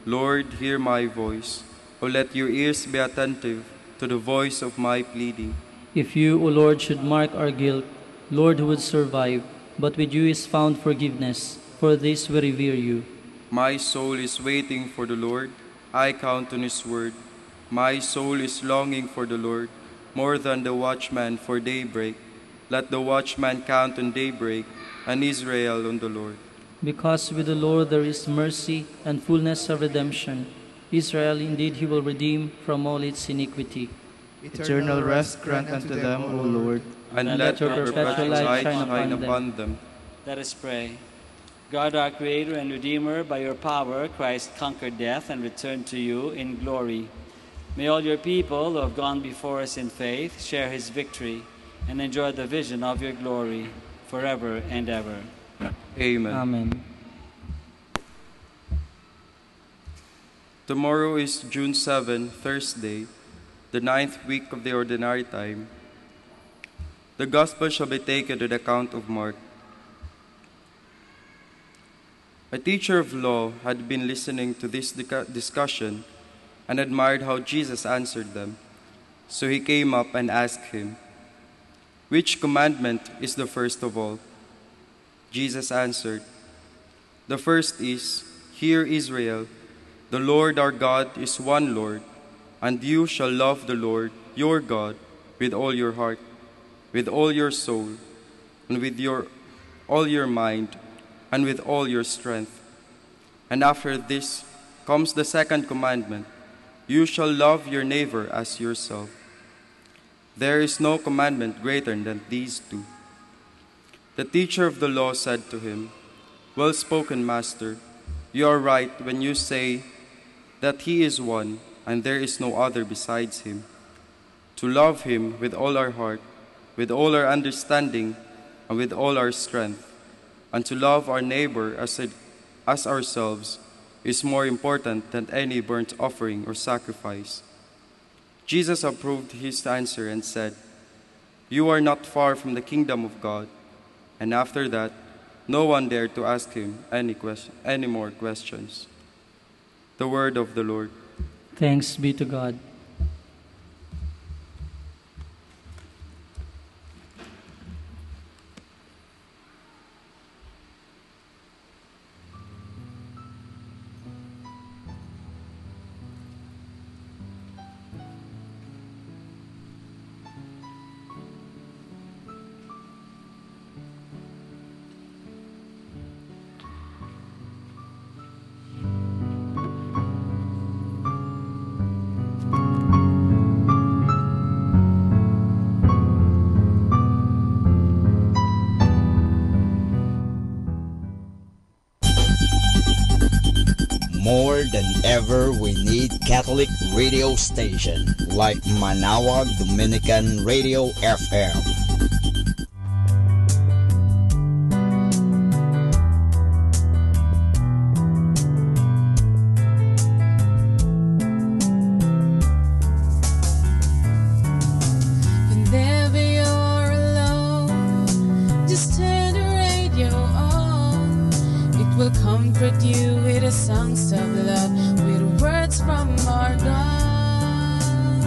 Lord, hear my voice. O let your ears be attentive to the voice of my pleading. If you, O Lord, should mark our guilt, Lord, who would survive? But with you is found forgiveness. For this we revere you. My soul is waiting for the Lord. I count on his word. My soul is longing for the Lord, more than the watchman for daybreak. Let the watchman count on daybreak, and Israel on the Lord. Because with the Lord there is mercy and fullness of redemption. Israel indeed he will redeem from all its iniquity. Eternal rest grant unto them, O Lord. And let your perpetual light shine upon them. Let us pray. God, our Creator and Redeemer, by your power, Christ conquered death and returned to you in glory. May all your people who have gone before us in faith share his victory and enjoy the vision of your glory forever and ever. Amen. Amen. Tomorrow is June 7, Thursday, the 9th week of the Ordinary Time. The Gospel shall be taken to the account of Mark. A teacher of law had been listening to this discussion and admired how Jesus answered them. So he came up and asked him, "Which commandment is the first of all?" Jesus answered, "The first is, 'Hear Israel, the Lord our God is one Lord, and you shall love the Lord your God with all your heart, with all your soul, and with all your mind, and with all your strength.' And after this comes the second commandment, 'You shall love your neighbor as yourself.' There is no commandment greater than these two." The teacher of the law said to him, "Well spoken, Master. You are right when you say that he is one, and there is no other besides him. To love him with all our heart, with all our understanding, and with all our strength, and to love our neighbor as ourselves is more important than any burnt offering or sacrifice." Jesus approved his answer and said, "You are not far from the kingdom of God." And after that, no one dared to ask him any more questions. The word of the Lord. Thanks be to God. More than ever, we need Catholic radio station like Manaoag Dominican Radio FM. Whenever you're alone, just turn the radio on. It will comfort you with the songs of love, with words from our God.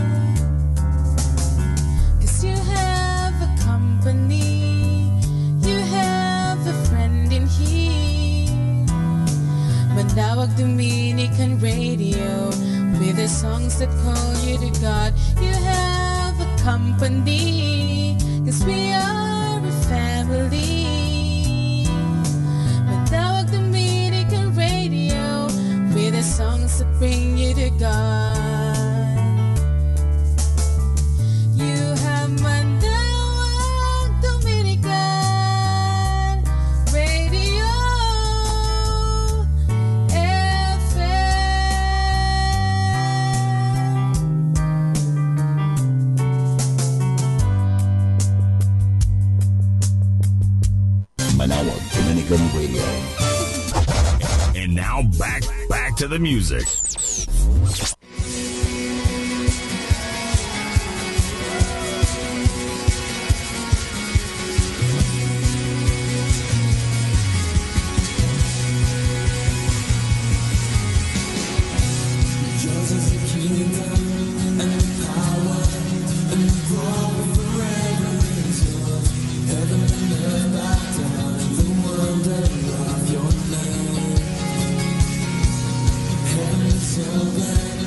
'Cause you have a company, you have a friend in here. Manaoag Dominican Radio, with the songs that call you to God. You have a company, 'cause we are a family. Manaoag Dominican Radio, with the songs that bring you to God. You have Manaoag Dominican Radio Manaoag Dominican Radio. And now back to the music. Yours is the kingdom and the power and the glory forever and yours. Heaven and earth bow down in the wonder of your name. Heaven is so glad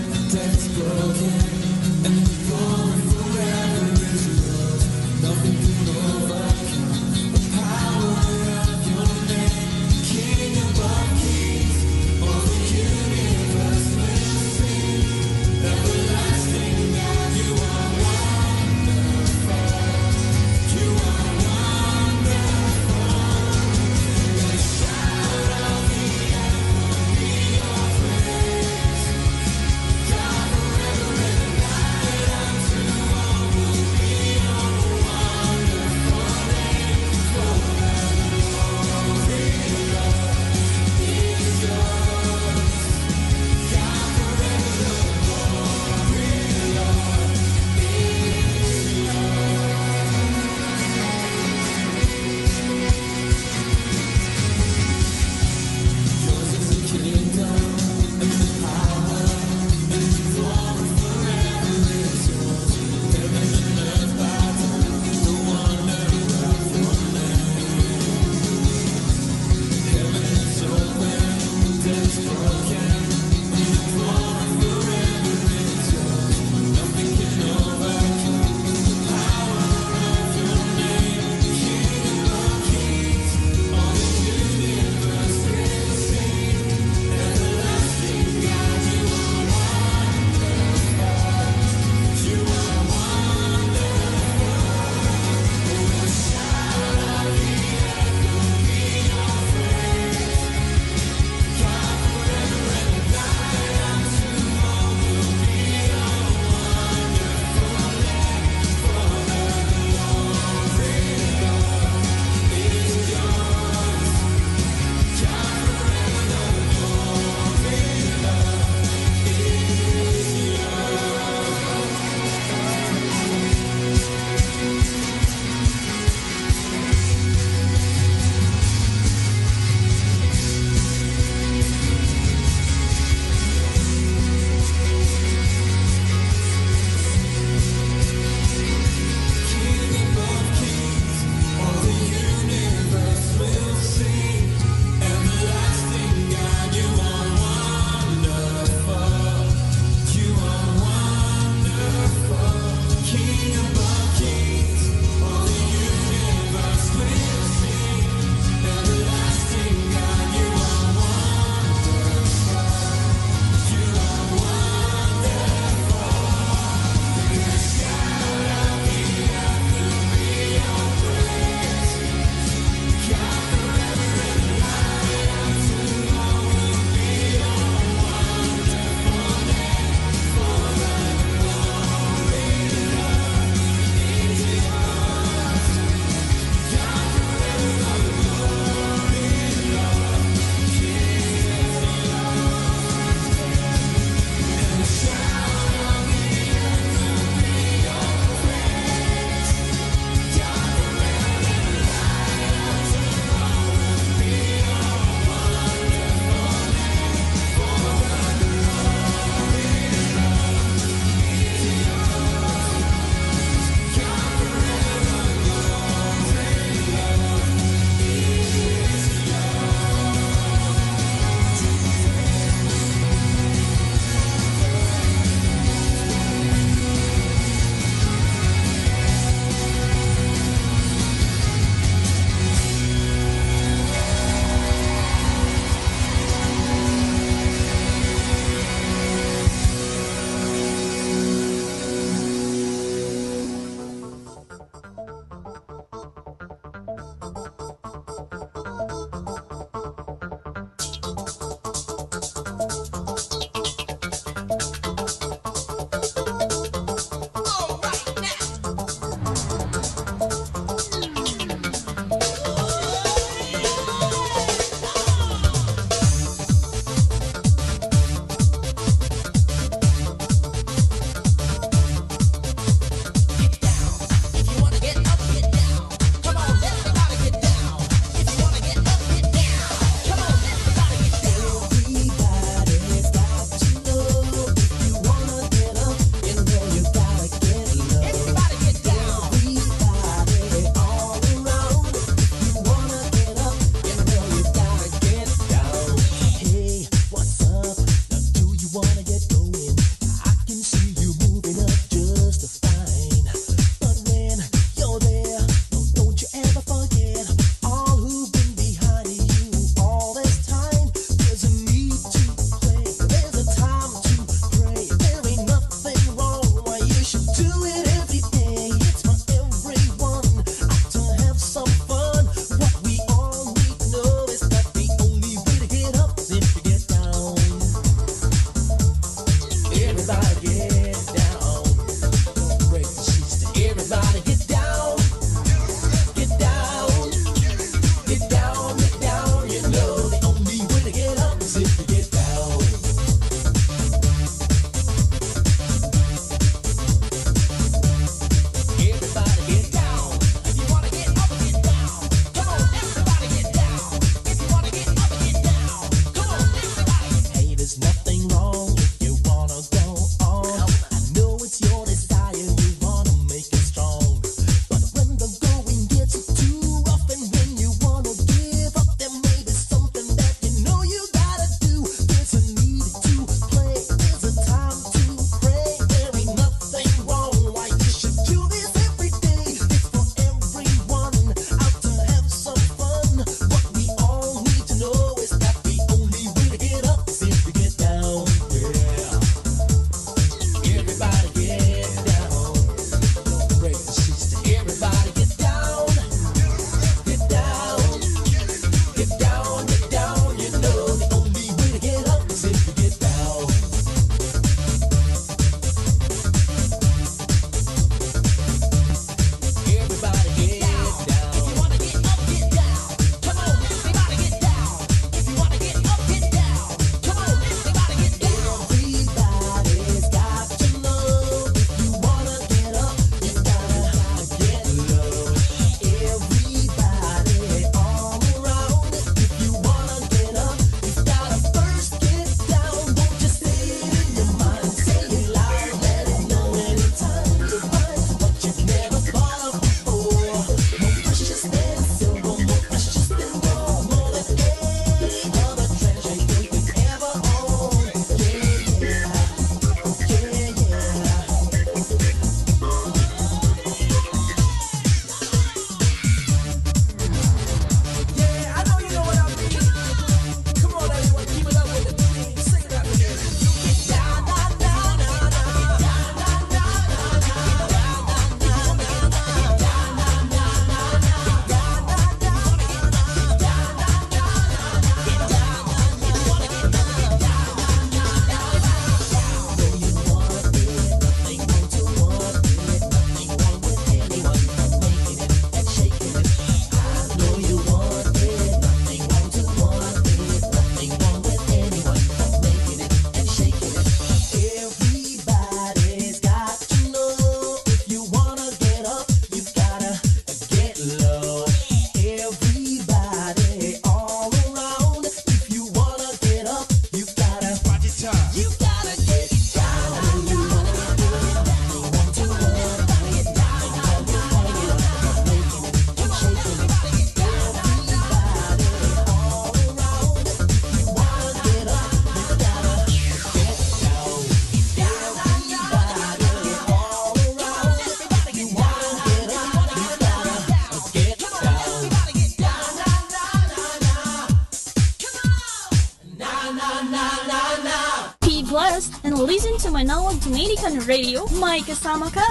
Be blessed and listen to Manawag Dominican Radio. May kasama ka.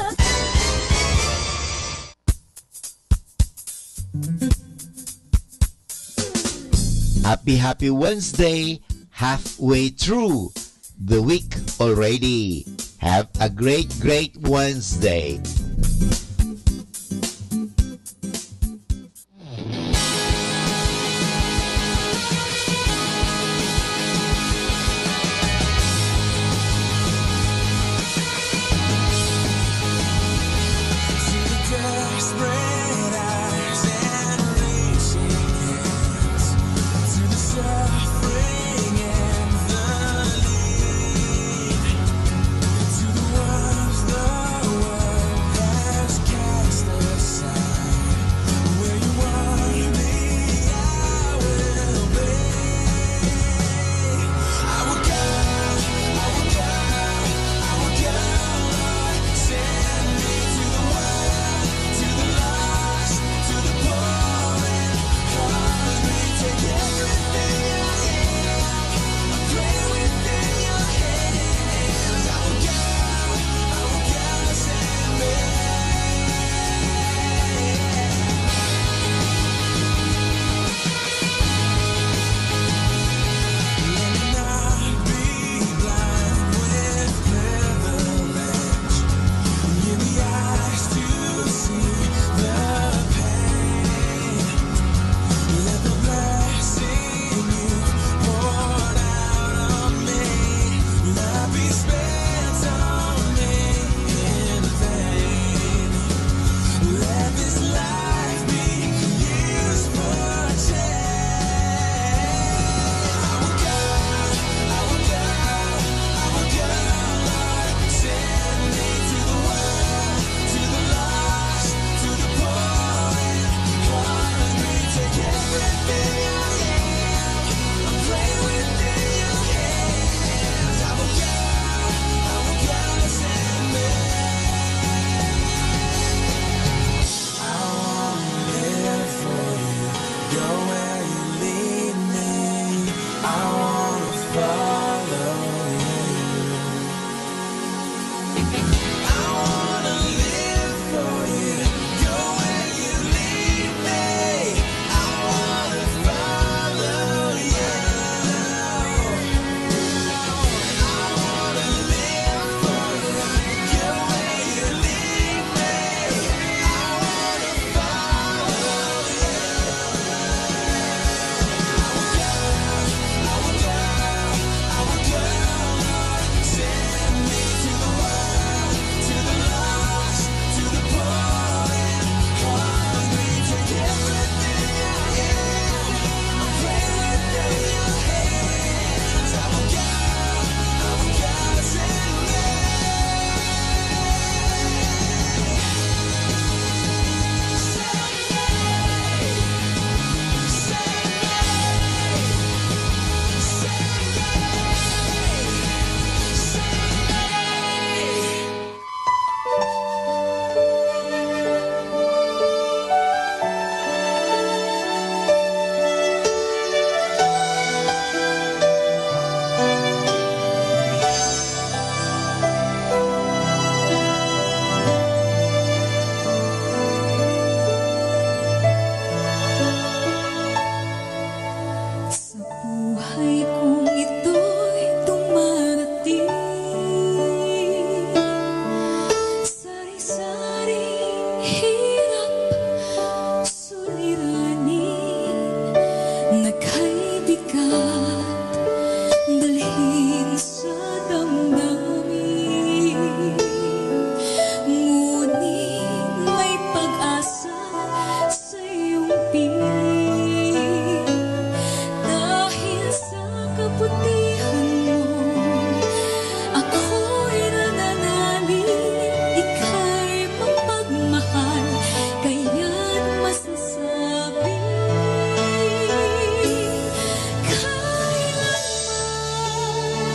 Happy Wednesday, halfway through the week already. Have a great Wednesday.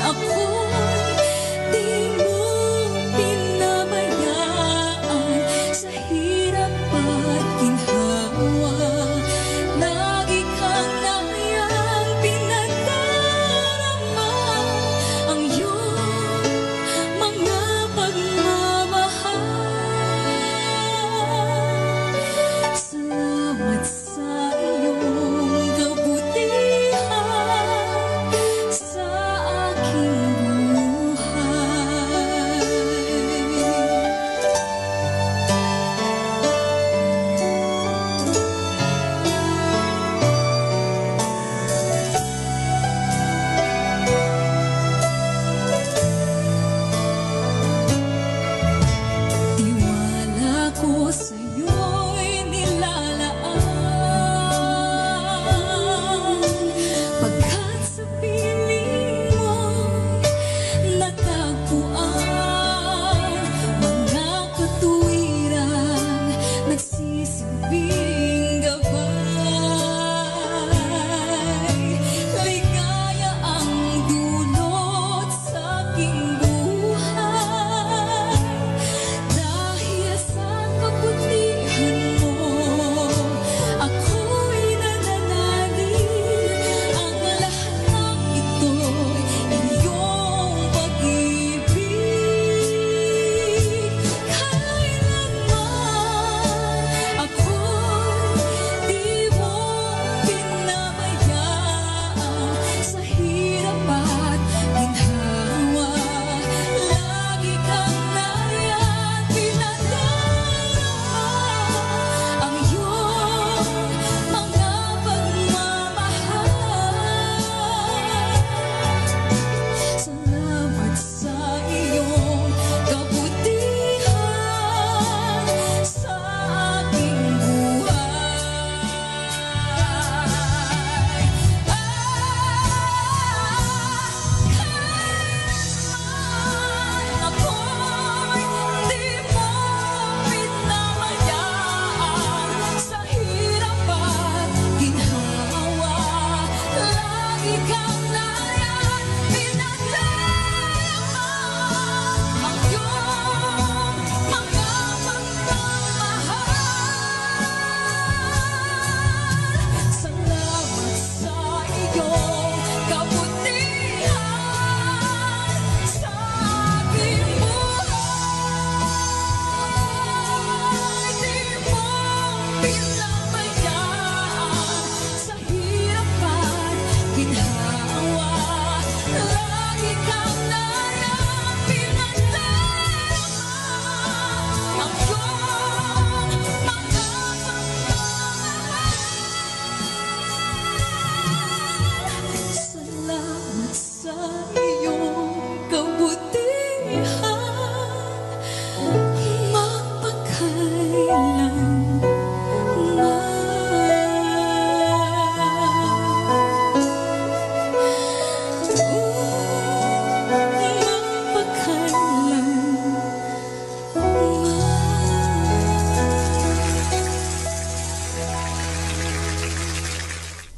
Ako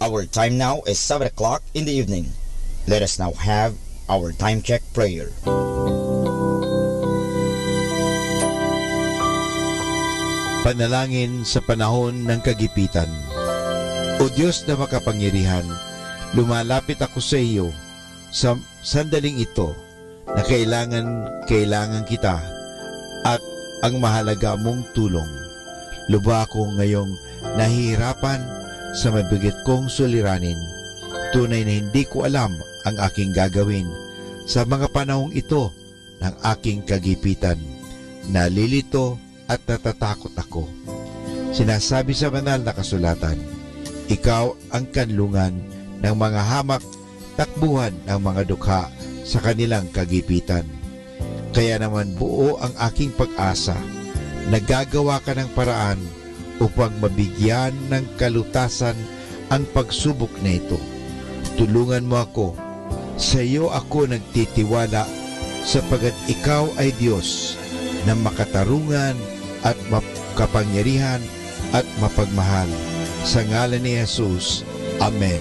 Our time now is 7 o'clock in the evening. Let us now have our time check prayer. Panalangin sa panahon ng kagipitan. O Diyos na makapangyarihan, lumalapit ako sa iyo sa sandaling ito na kailangan kita at ang mahalaga mong tulong. Luba ako ngayong nahihirapan sa mabigat kong suliranin. Tunay na hindi ko alam ang aking gagawin sa mga panahong ito ng aking kagipitan. Nalilito at natatakot ako. Sinasabi sa banal na kasulatan, ikaw ang kanlungan ng mga hamak, takbuhan ng mga dukha sa kanilang kagipitan. Kaya naman buo ang aking pag-asa. Nagagawa ka ng paraan upang mabigyan ng kalutasan ang pagsubok na ito. Tulungan mo ako. Sa iyo ako nagtitiwala sapagat ikaw ay Diyos na makatarungan at makapangyarihan at mapagmahal. Sa ngalan ni Jesus. Amen.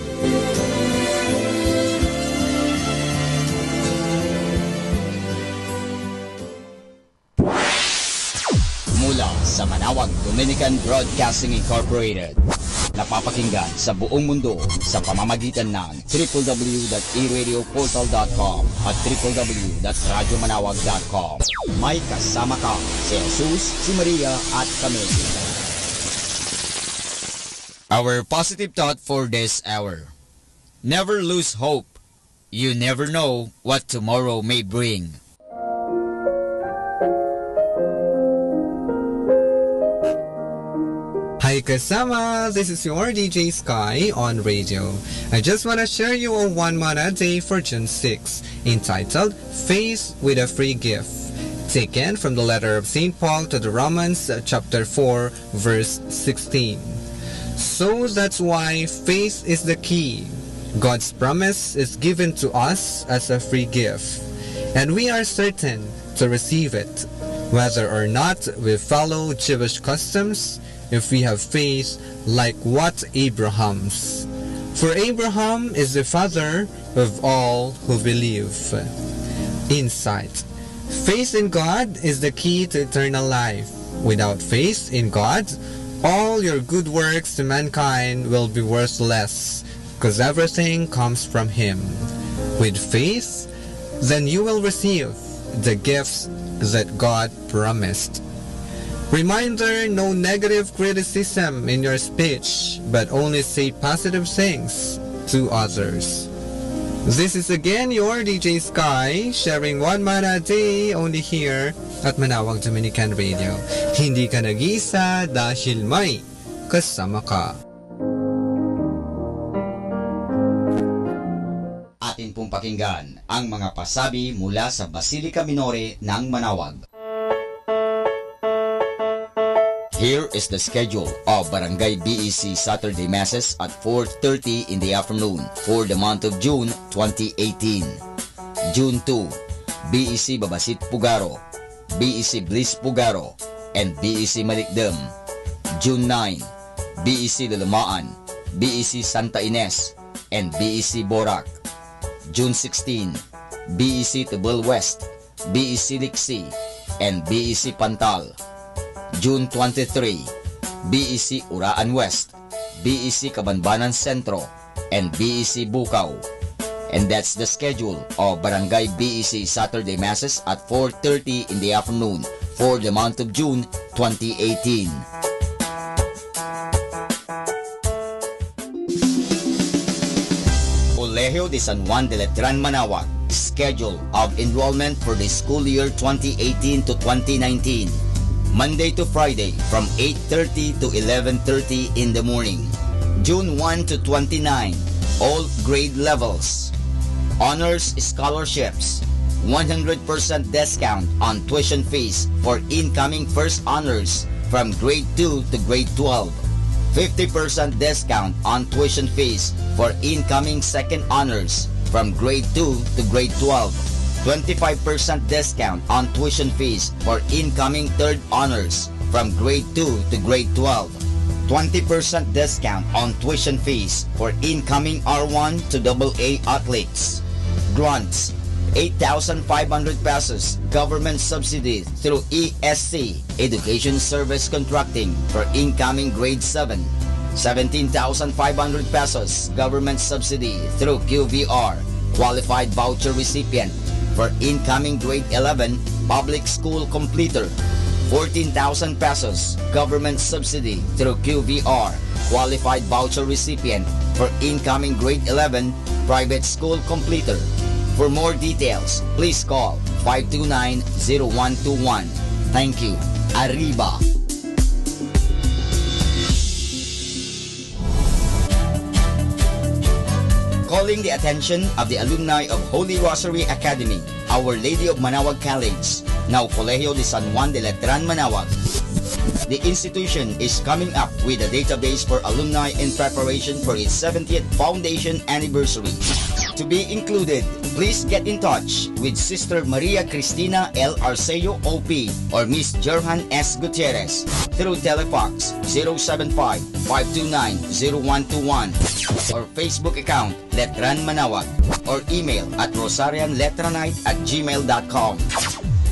Mula sa Manawag Dominican Broadcasting Incorporated, napapakinggan sa buong mundo sa pamamagitan ng www.eradioportal.com at www.radyomanawag.com. May kasama ka si Jesus, si Maria at kami. Our positive thought for this hour: never lose hope You never know what tomorrow may bring. Hi kasama, this is your DJ Sky on radio. I just want to share you a one mana day for June 6, entitled Faith with a Free Gift, taken from the letter of St. Paul to the Romans chapter 4 verse 16. So that's why faith is the key. God's promise is given to us as a free gift, and we are certain to receive it, whether or not we follow Jewish customs, if we have faith like what Abraham's. For Abraham is the father of all who believe. Insight. Faith in God is the key to eternal life. Without faith in God, all your good works to mankind will be worthless, because everything comes from Him. With faith, then you will receive the gifts that God promised. Reminder, no negative criticism in your speech, but only say positive things to others. This is again your DJ Sky, sharing one mana a day only here at Manawag Dominican Radio. Hindi ka nag-iisa dahil may kasama ka. Atin pong pakinggan ang mga pasabi mula sa Basilica Minore ng Manawag. Here is the schedule of Barangay BEC Saturday Masses at 4:30 in the afternoon for the month of June 2018. June 2, BEC Babasit Pugaro, BEC Bliss Pugaro, and BEC Malikdem. June 9, BEC Dalamaan, BEC Santa Ines, and BEC Borac. June 16, BEC Tibul West, BEC Liksi, and BEC Pantal. June 23, BEC Uraan West, BEC Cabanbanan Centro, and BEC Bukaw. And that's the schedule of Barangay BEC Saturday Masses at 4:30 in the afternoon for the month of June 2018. Colegio de San Juan de Letran Manawag, schedule of enrollment for the school year 2018 to 2019. Monday to Friday from 8:30 to 11:30 in the morning. June 1 to 29, all grade levels. Honors scholarships, 100% discount on tuition fees for incoming first honors from grade 2 to grade 12. 50% discount on tuition fees for incoming second honors from grade 2 to grade 12. 25% discount on tuition fees for incoming third honors from grade 2 to grade 12. 20% discount on tuition fees for incoming R1 to AA athletes. Grants, 8,500 pesos government subsidy through ESC, Education Service Contracting, for incoming grade 7. 17,500 pesos government subsidy through QVR, qualified voucher recipient, for incoming grade 11 public school completer. 14,000 pesos government subsidy through QVR, qualified voucher recipient, for incoming grade 11 private school completer. For more details, please call 529-0121. Thank you. Arriba. Calling the attention of the alumni of Holy Rosary Academy, Our Lady of Manawag College, now Colegio de San Juan de Letran Manawag. The institution is coming up with a database for alumni in preparation for its 70th foundation anniversary. To be included, please get in touch with Sister Maria Cristina L. Arceo OP or Miss Jerhan S. Gutierrez through Telefax 075-529-0121 or Facebook account Letran Manawag or email at rosarianletranite@gmail.com.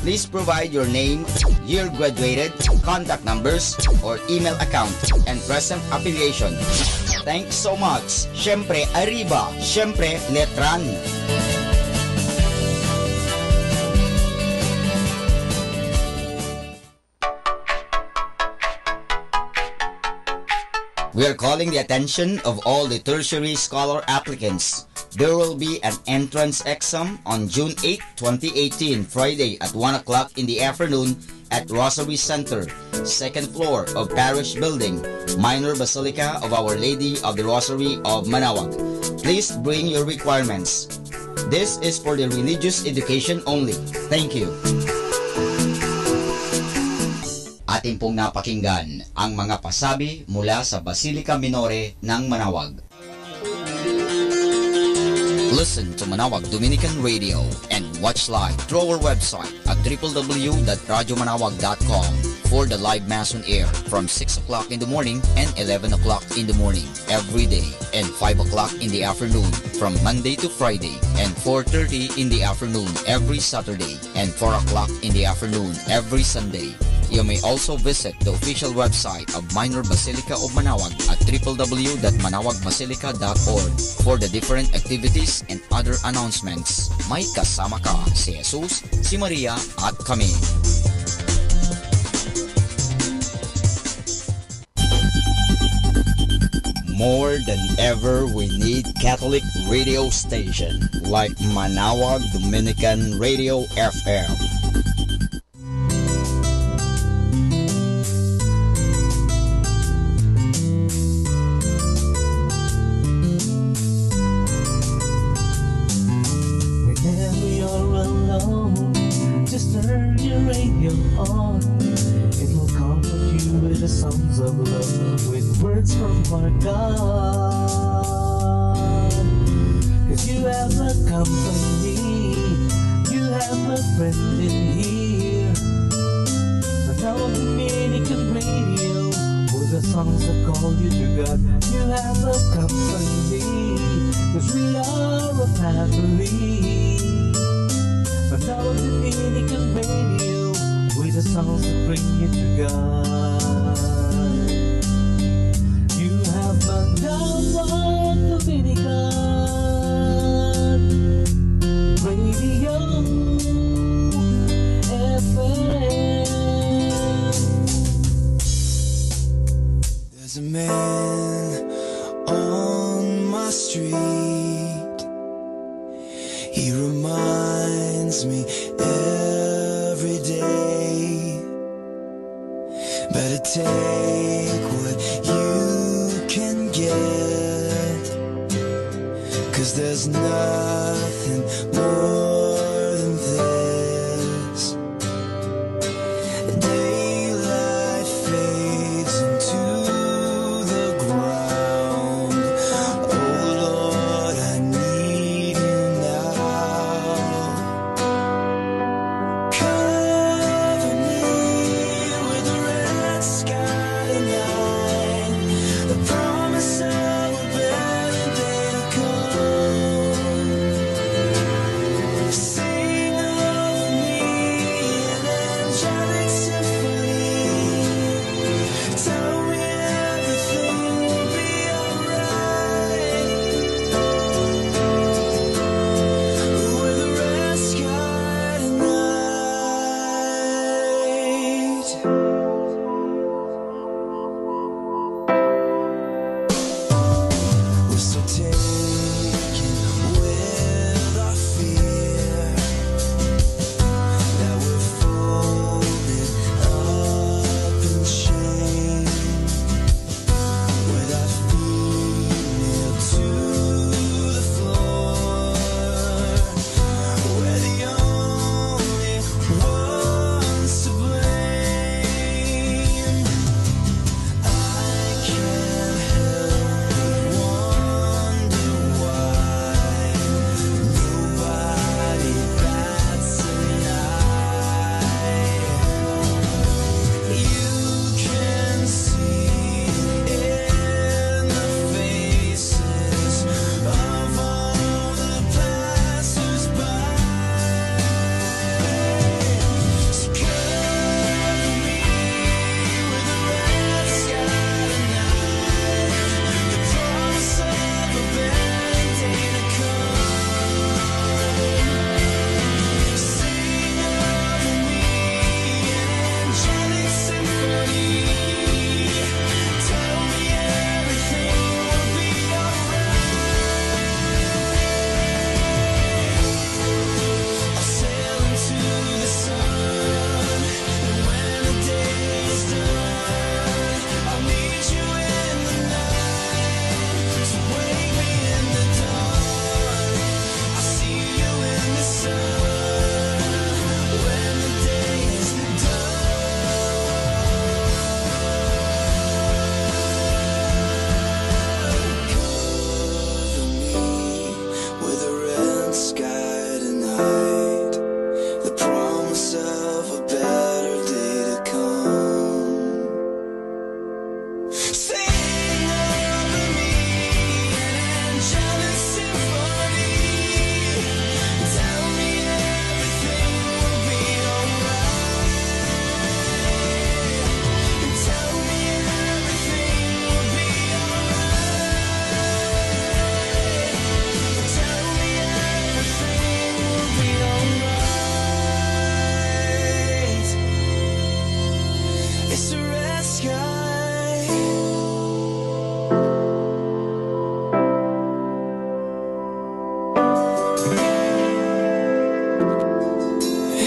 Please provide your name, year graduated, contact numbers, or email account, and present affiliation. Thanks so much. Syempre, Arriba. Syempre, Letran. We are calling the attention of all the tertiary scholar applicants. There will be an entrance exam on June 8, 2018, Friday at 1 o'clock in the afternoon at Rosary Center, 2nd floor of Parish Building, Minor Basilica of Our Lady of the Rosary of Manaoag. Please bring your requirements. This is for the religious education only. Thank you. Atin pong napakinggan ang mga pasabi mula sa Basilica Minore ng Manaoag. Listen to Manaoag Dominican Radio and watch live through our website at www.radiomanawag.com for the live Mass on air from 6 o'clock in the morning and 11 o'clock in the morning every day, and 5 o'clock in the afternoon from Monday to Friday, and 4:30 in the afternoon every Saturday, and 4 o'clock in the afternoon every Sunday. You may also visit the official website of Minor Basilica of Manaoag at www.manawagbasilica.org for the different activities and other announcements. May kasama ka si Jesus, si Maria at kami. More than ever, we need Catholic radio station like Manaoag Dominican Radio FM. Songs of love with words from our God. 'Cause you have a company, you have a friend in here. Manaoag Dominican Radio, with the songs that call you to God. You have a company, 'cause we are a family. Manaoag Dominican Radio, with the songs that bring you to God. You have Manaoag Dominican Radio FM. There's a man on my street. He reminds me every day. Better take what you can get, 'cause there's nothing more than this. Daylight fades into the ground. Oh Lord, I need you now.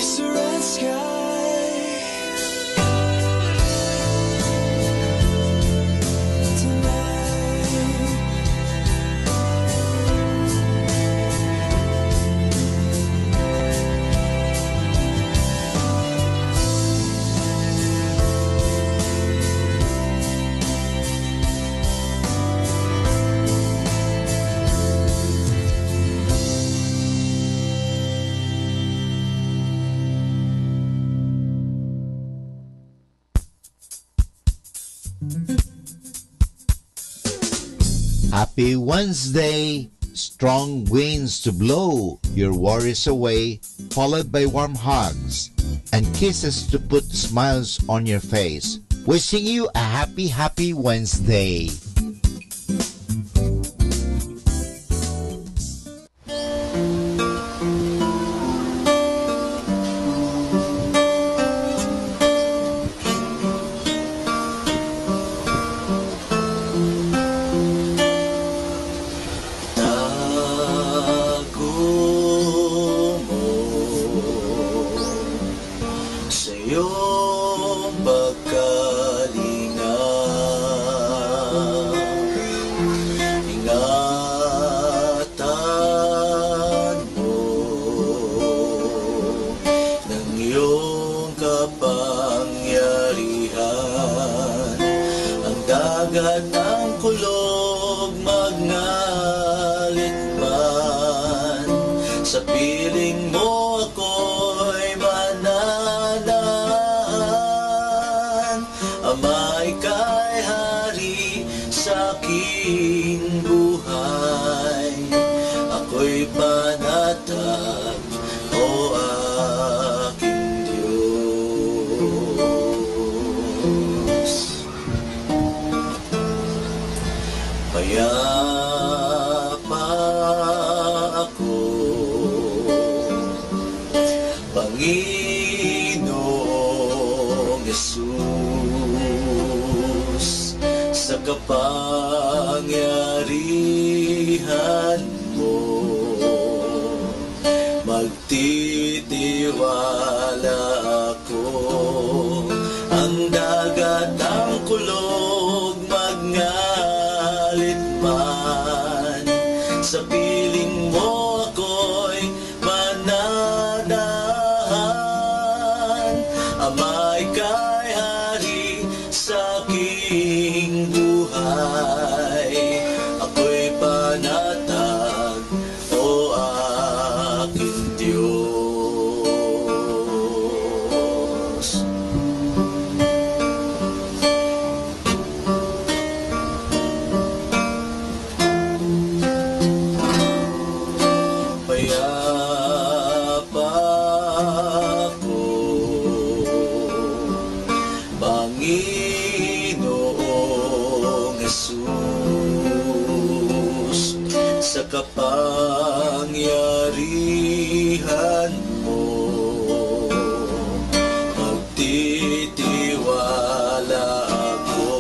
It's a red sky tonight. Happy Wednesday! Strong winds to blow your worries away, followed by warm hugs and kisses to put smiles on your face. Wishing you a happy Wednesday! Panginoong Jesus, sa kapangyarihan mo, magtitiwala ako. Ang dagat, ang kulog, magngalit man, sa piling mo ako'y mananahan. Amay kay hari sa aking buhay, ako'y panatag, o aking Diyos. Payapa ako, Panginoong Jesus, sa kapangyarihan mo, magtitiwala ako.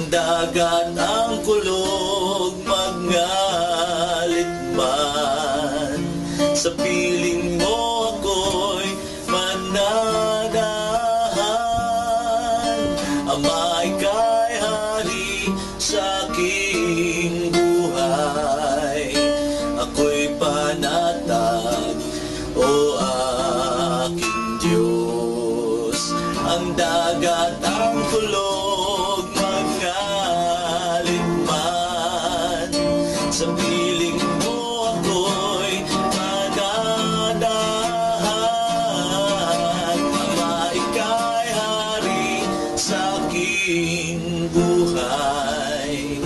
Ang dagat, ang kulog, magngalit man, sa piling mo ako'y mananahan. Amay kay hari sa aking buhay, ako'y panatag, o aking Diyos. Ang dagat, ang kulog, magngalit man, sa piling mo ako'y mananahan. Amay kay hari sa aking buhay,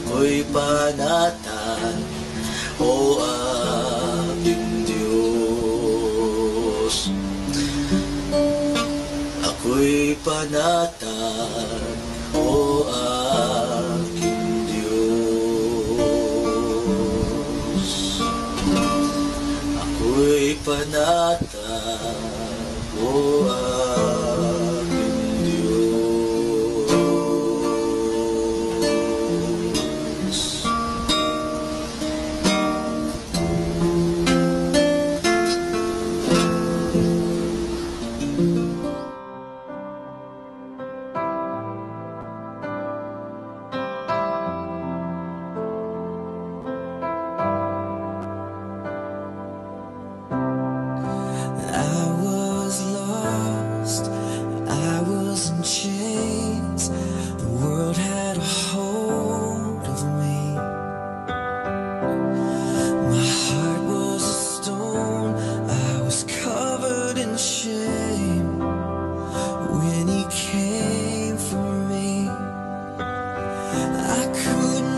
ako'y panatag, o aking Diyos. Ako'y panatag, o aking Diyos. Ako'y panatag, o aking Diyos. and shame when he came for me. I couldn't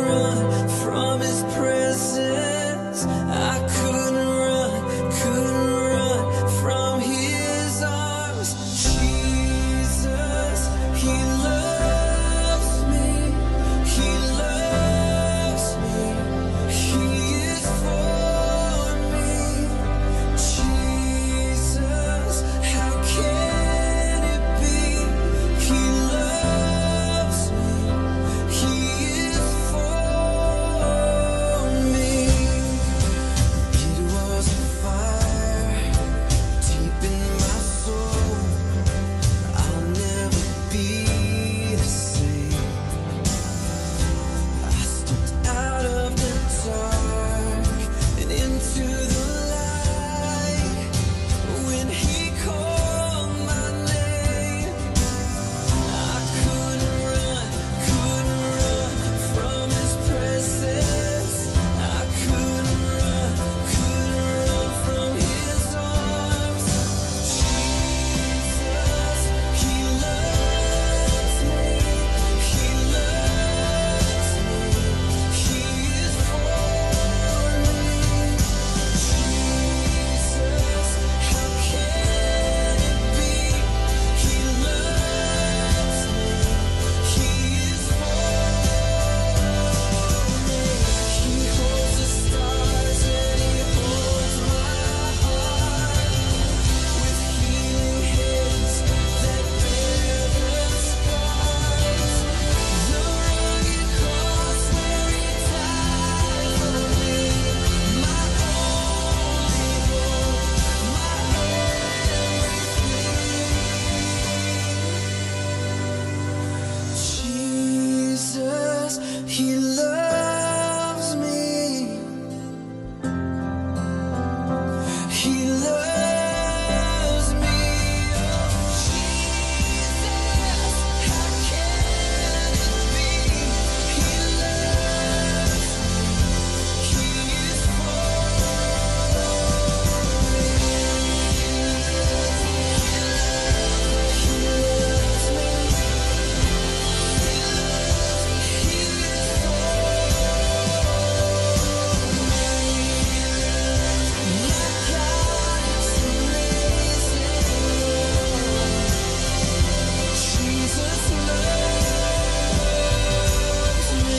run from his presence. I couldn't run from his arms. Jesus, he loves me. He loves me. He is for me. Jesus, how can it be? He loves me. He is for me. It was a fire deep in my soul. I'll never be the same. I stepped out of the dark and into the light. When he called my name, I couldn't run from his presence. I couldn't run from his arms. Jesus, he loves me. He loves me. He is for me. Jesus, how can it be? He loves me. He is for me. He holds the stars and he holds my heart with healing hands that bear the scars. The rugged cross where he died for me, my only hope, my everything. Jesus, he loves me. He loves me. Jesus, how can it be? He loves me. He is for Jesus loves me.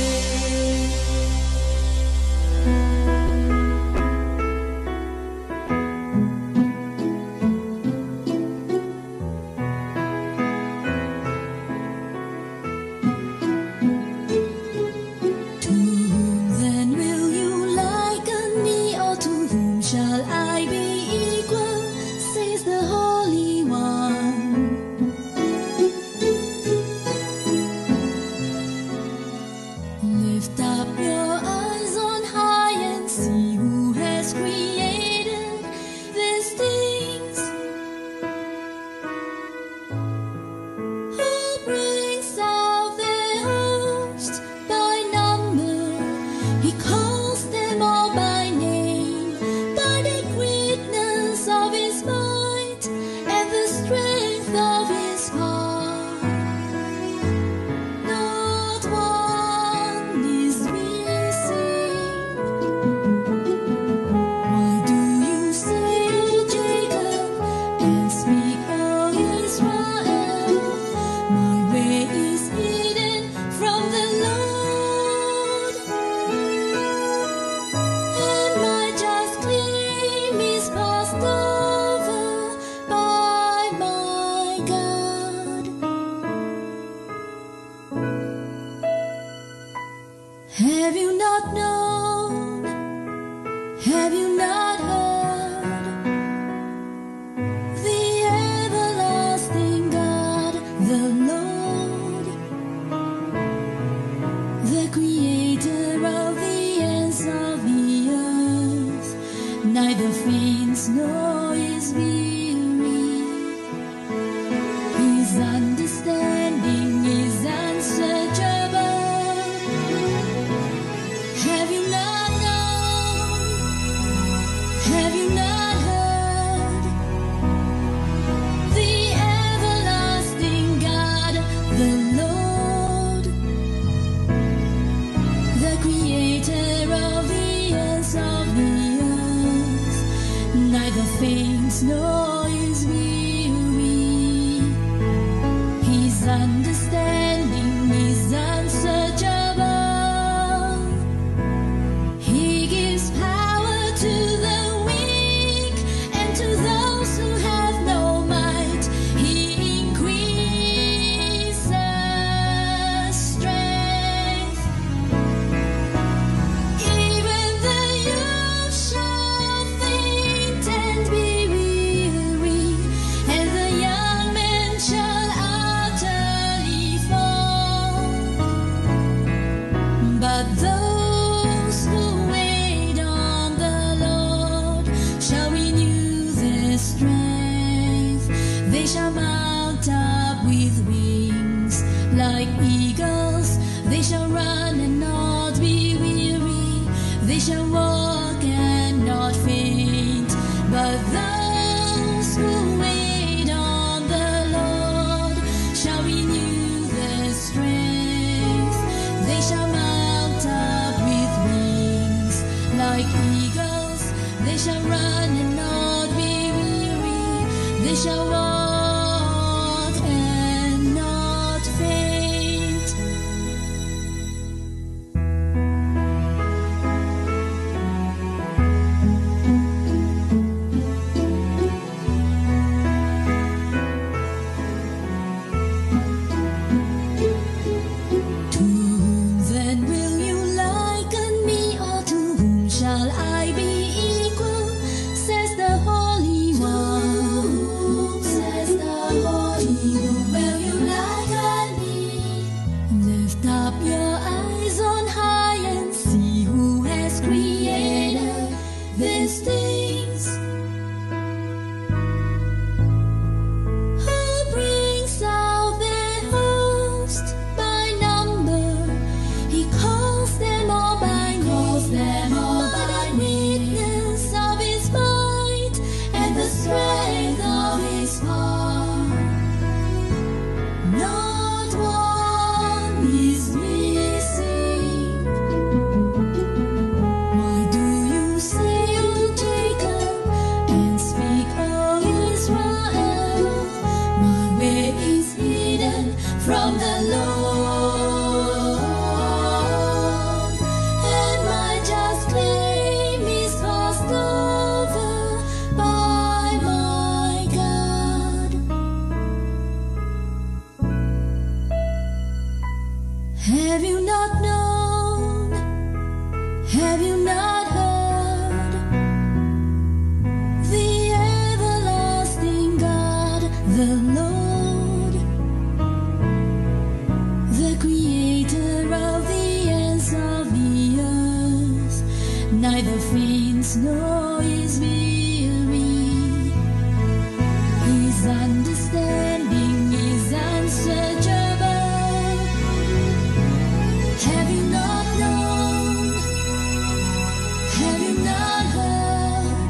To whom then will you liken me, or to whom shall I be equal? Says the Holy One. Lift up your eyes on high and see who has created these things. Who brings out their host by number? He calls them all by name, by the greatness of his might and the strength of his power. Not one is missing. Why do you say, O Jacob, and speak, O Israel? My way is hidden from the Lord, and my just claim is passed over by my God. Have you not known? Have you not heard? The everlasting God, the Lord, the creator of the ends of the earth, neither faints nor is weary. His understanding is unsearchable. Have you not known? Have you not heard? faints nor is weary. His understanding is unsearchable. He gives power to the weak, and to those who have no might, he increases strength. Even the youth shall faint and be weary, and the young men shall utterly fall. But those who wait on the Lord shall renew their strength. They shall mount up with wings like eagles. They shall run and not be weary. They shall walk and not faint. But those who wait on the Lord shall renew their strength. They shall mount up with wings like eagles. They shall run and not be weary. They shall walk and not faint. To whom then will you liken me, or to whom shall I be equal? Says the Holy One. Says the Holy One. Will you liken me? Lift up your eyes on high and see who has created these things. Who brings out their host by number? He calls them all by name. But I witness of his might and the strength of his power. Not one is missing. Why do you say, O Jacob, and speak, O Israel? My way is hidden from the Lord, and my just claim is passed over by my God. Have you not known? Have you not heard? The everlasting God, the Lord, the creator of the ends of the earth, neither faints nor is weary. His understanding is unsearchable. Have you not known? Have you not heard?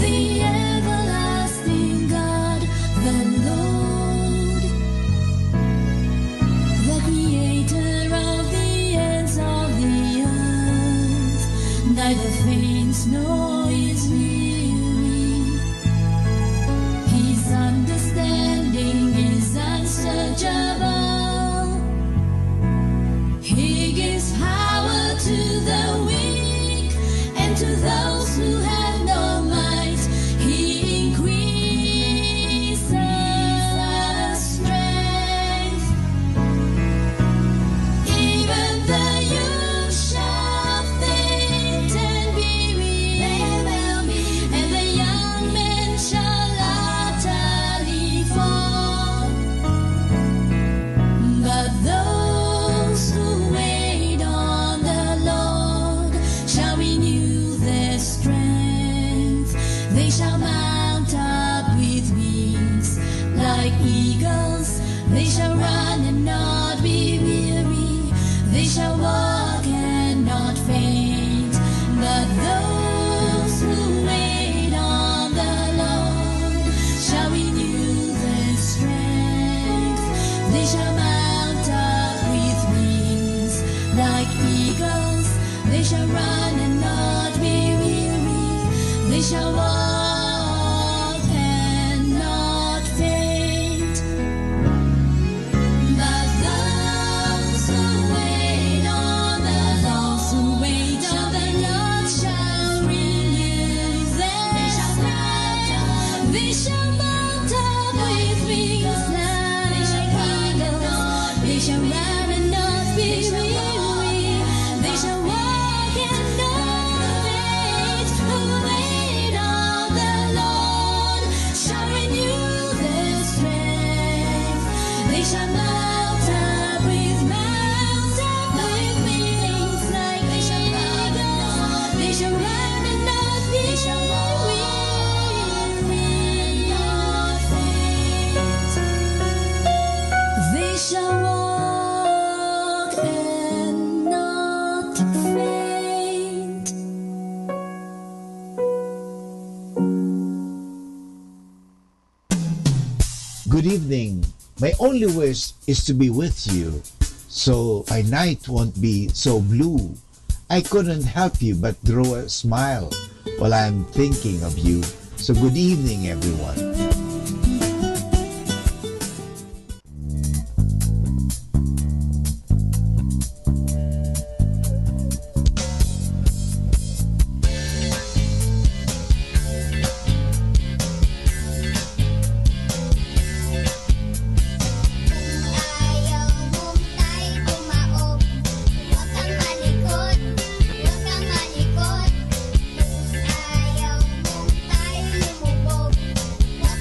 The everlasting God, the Lord, the creator of the ends of the earth, neither faints nor is weary. His understanding is unsearchable. He gives power to the weak, and to those who have no might, he increases strength. Even the youth shall faint and be weary. They will be They shall walk and not faint. But those who wait on the Lord, shall renew their strength. They shall mount up with wings like eagles. They shall run and not be weary. They shall walk and not faint. Who wait on the Lord shall renew their strength. They shall mount up with wings like eagles. They shall run and not be weary. They shall walk and not faint. Good evening. My only wish is to be with you, so my night won't be so blue. I couldn't help you but draw a smile while I'm thinking of you. So good evening, everyone. Ayaw mong tayo tumaob, huwag kang malikot, huwag kang malikot. Ayaw mong tayo lumubog, huwag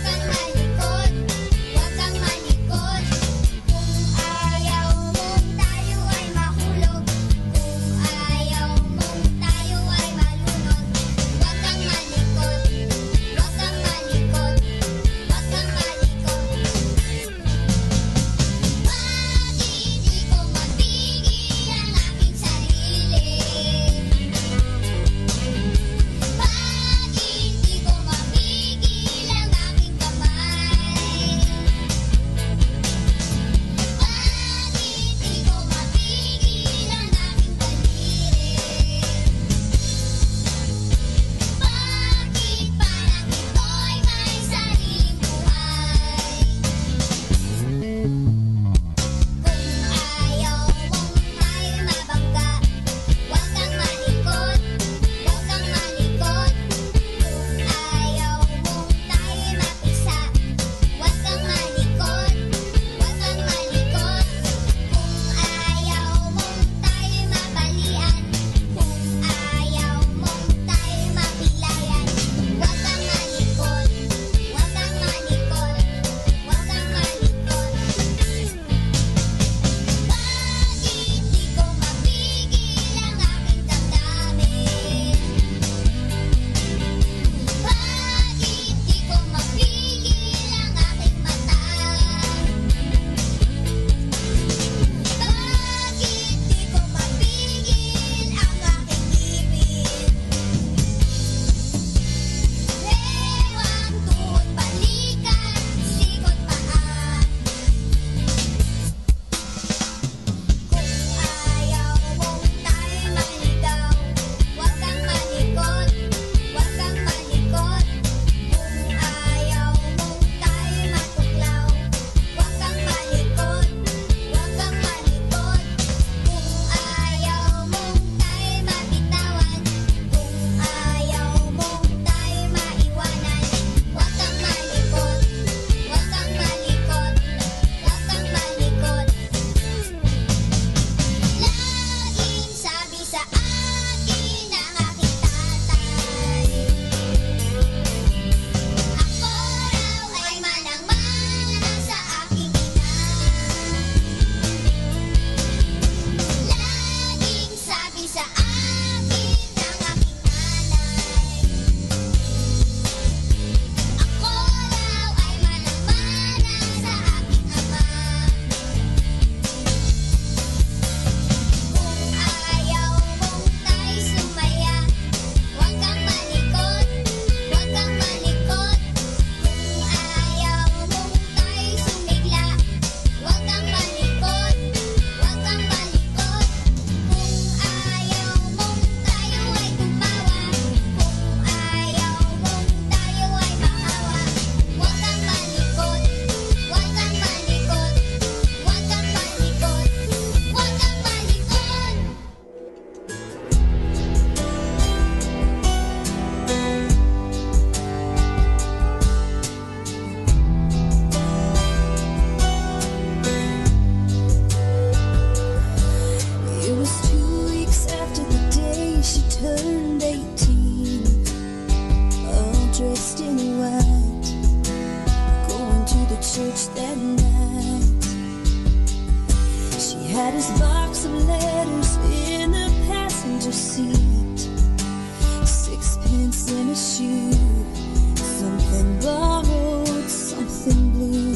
once in a shoe, something borrowed, something blue.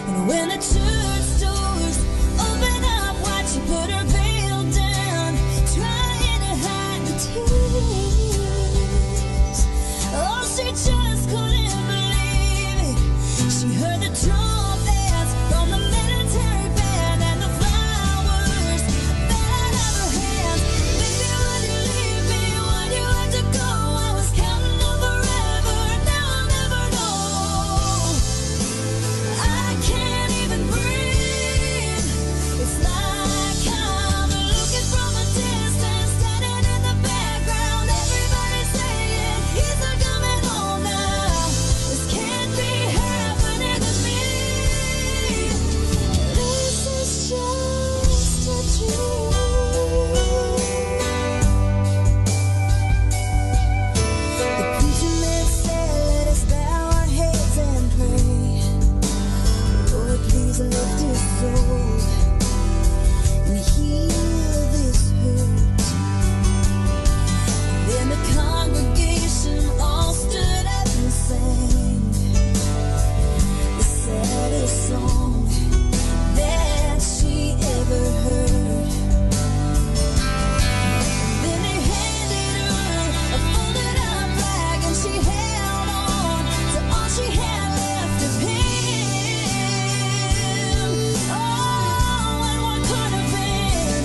And when the church doors open up wide, she put her veil down, trying to hide the tears. Oh, she just couldn't believe it. She heard the trumpets from the military band and the flowers fell out of her hands. Baby, would you leave me? Would you have to go? I was counting on forever, now I'll never know. I can't even breathe. It's like I'm looking from a distance, standing in the background. Everybody's saying he's not coming home now. This can't be happening to me. This is just a dream. The preacher man said, let us bow our heads and pray. Lord, please lift his soul and heal this hurt. Then the congregation all stood up and sang the saddest song that she ever heard. Then they handed her a folded up flag, and she held on to all she had left of him. Oh, and what could have been?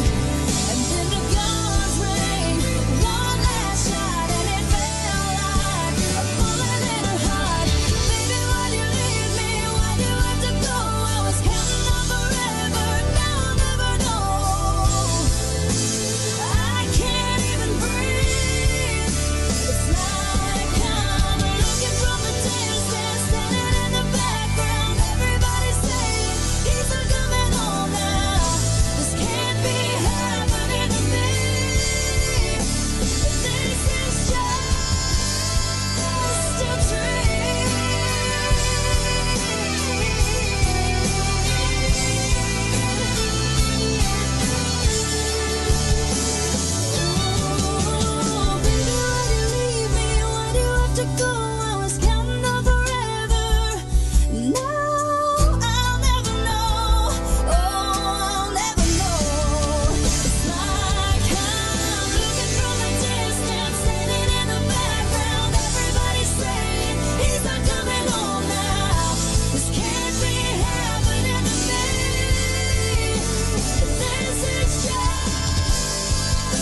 And then the guns rang one last shot, and it felt like a bullet in her heart. Baby, would you leave me? Why'd you have to go? I was counting on forever, now I'll never know. I can't even breathe. It's like I'm looking from a distance, standing in the background. Everybody's saying he's not coming home now. This can't be happening to me. This is just a dream. Oh, baby, why'd you leave me? Why'd you have to go? I was counting on forever. Now I'll never know. Oh, I'll never know. It's like I'm looking from a distance, standing in the background. Everybody's saying he's not coming home now. This can't be happening to me. This is just a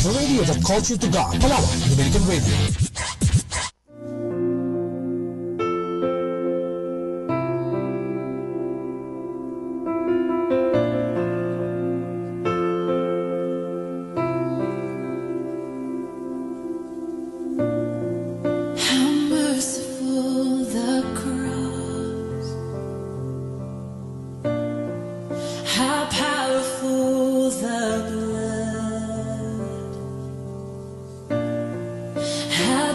The radio that calls you to God. Malawak Dominican Radio. How merciful the cross, how powerful the blood, how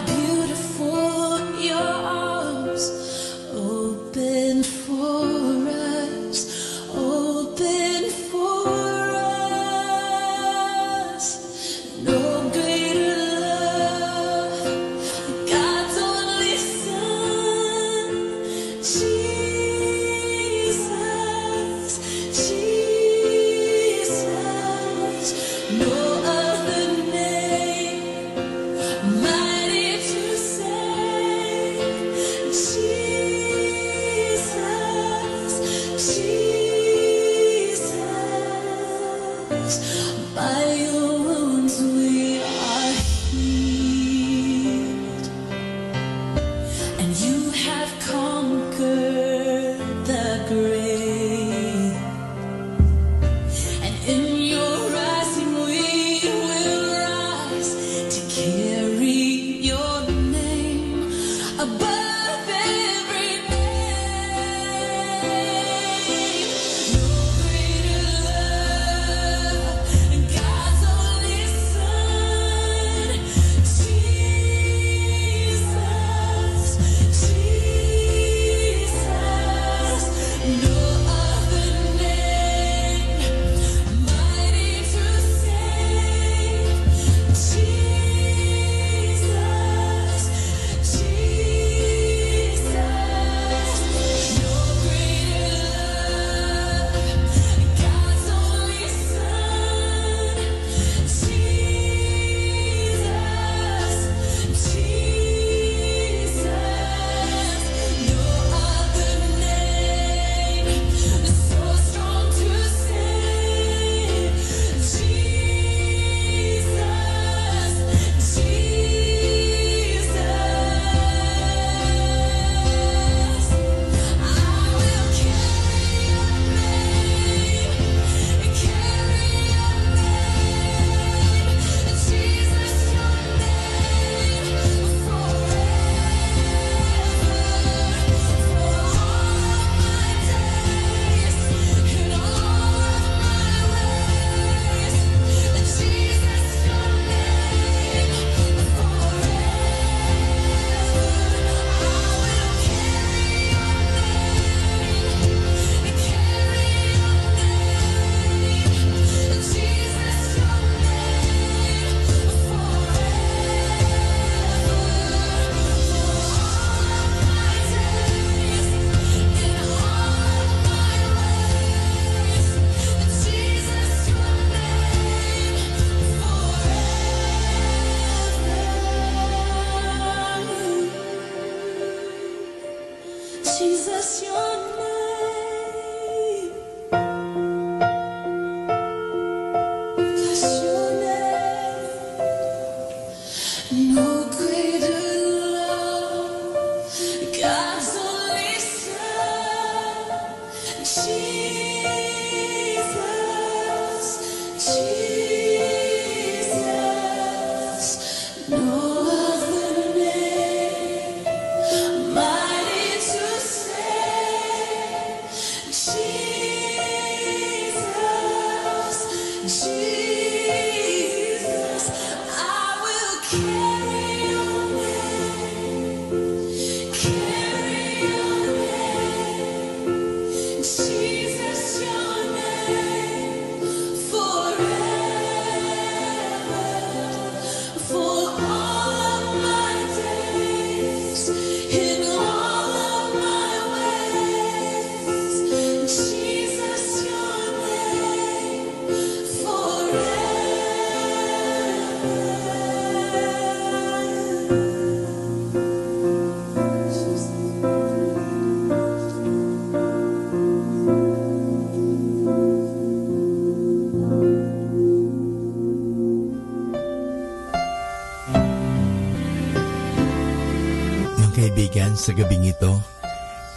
kaibigan, sa gabing ito,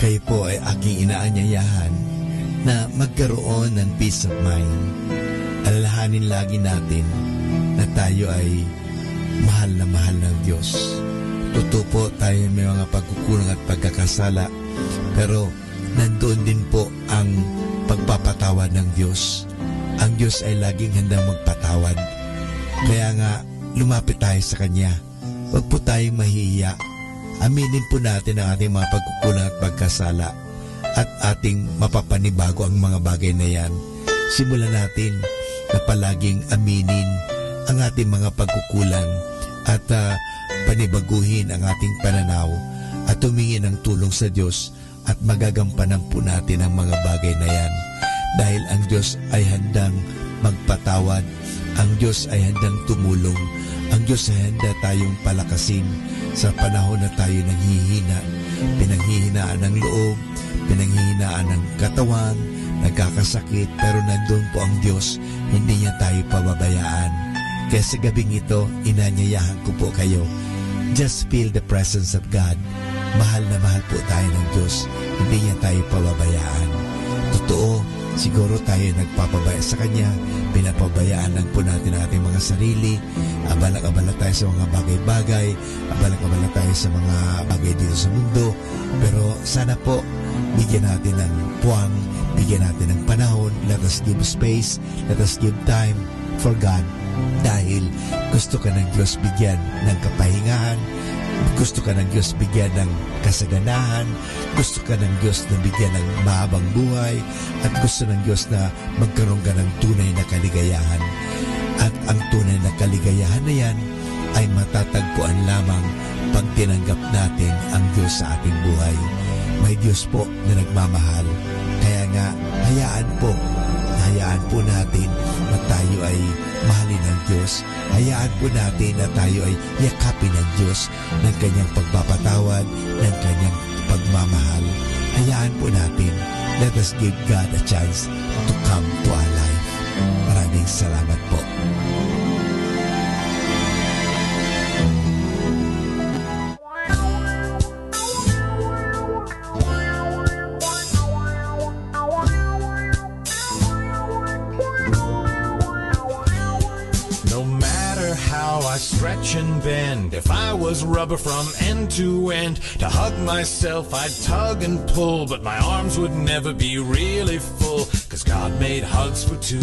kayo po ay aking inaanyayahan na magkaroon ng peace of mind. Alalahanin lagi natin na tayo ay mahal na mahal ng Diyos. Totoo po, tayo may mga pagkukulang at pagkakasala, pero nandoon din po ang pagpapatawad ng Diyos. Ang Diyos ay laging handang magpatawad. Kaya nga, lumapit tayo sa Kanya. Huwag po tayong mahihiya. Aminin po natin ang ating mga pagkukulang at pagkasala at ating mapapanibago ang mga bagay na yan. Simulan natin na palaging aminin ang ating mga pagkukulang at panibaguhin ang ating pananaw at tumingin ng tulong sa Diyos at magagampanan po natin ang mga bagay na yan. Dahil ang Diyos ay handang magpatawad, ang Diyos ay handang tumulong, ang Diyos ay handa tayong palakasin sa panahon na tayo nanghihina, pinanghihinaan ng loob, pinanghihinaan ng katawan, nagkakasakit, pero nandun po ang Diyos, hindi niya tayo pababayaan. Kaya sa gabing ito, inanyayahan ko po kayo, just feel the presence of God. Mahal na mahal po tayo ng Diyos, hindi niya tayo pababayaan. Totoo, siguro tayo nagpapabaya sa Kanya, pinapabayaan lang po natin ang ating mga sarili, abalak-abala tayo sa mga bagay-bagay, abalak-abala tayo sa mga bagay dito sa mundo, pero sana po, bigyan natin ng puwang, bigyan natin ng panahon, let us give space, let us give time for God, dahil gusto ka ng Diyos bigyan ng kapahingahan, gusto ka ng Diyos bigyan ng kasaganahan, gusto ka ng Diyos na bigyan ng mahabang buhay, at gusto ng Diyos na magkaroon ka ng tunay na kaligayahan. At ang tunay na kaligayahan na yan ay matatagpuan lamang pag tinanggap natin ang Diyos sa ating buhay. May Diyos po na nagmamahal. Kaya nga, hayaan po natin na tayo ay mahalin ng Diyos. Hayaan po natin na tayo ay yakapin ng Diyos ng Kanyang pagpapatawad, ng Kanyang pagmamahal. Hayaan po natin. Let us give God a chance to come to our life. Maraming salamat po. Stretch and bend. If I was rubber from end to end, to hug myself I'd tug and pull, but my arms would never be really full, 'cause God made hugs for two.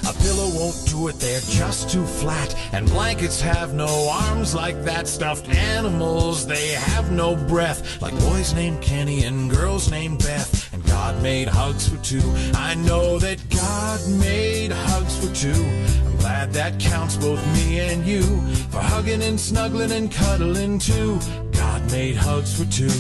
A pillow won't do it, they're just too flat, and blankets have no arms like that. Stuffed animals, they have no breath, like boys named Kenny and girls named Beth. And God made hugs for two. I know that God made hugs for two. I'm glad that counts, both me and you, for hugging and snuggling and cuddling too. God made hugs for two.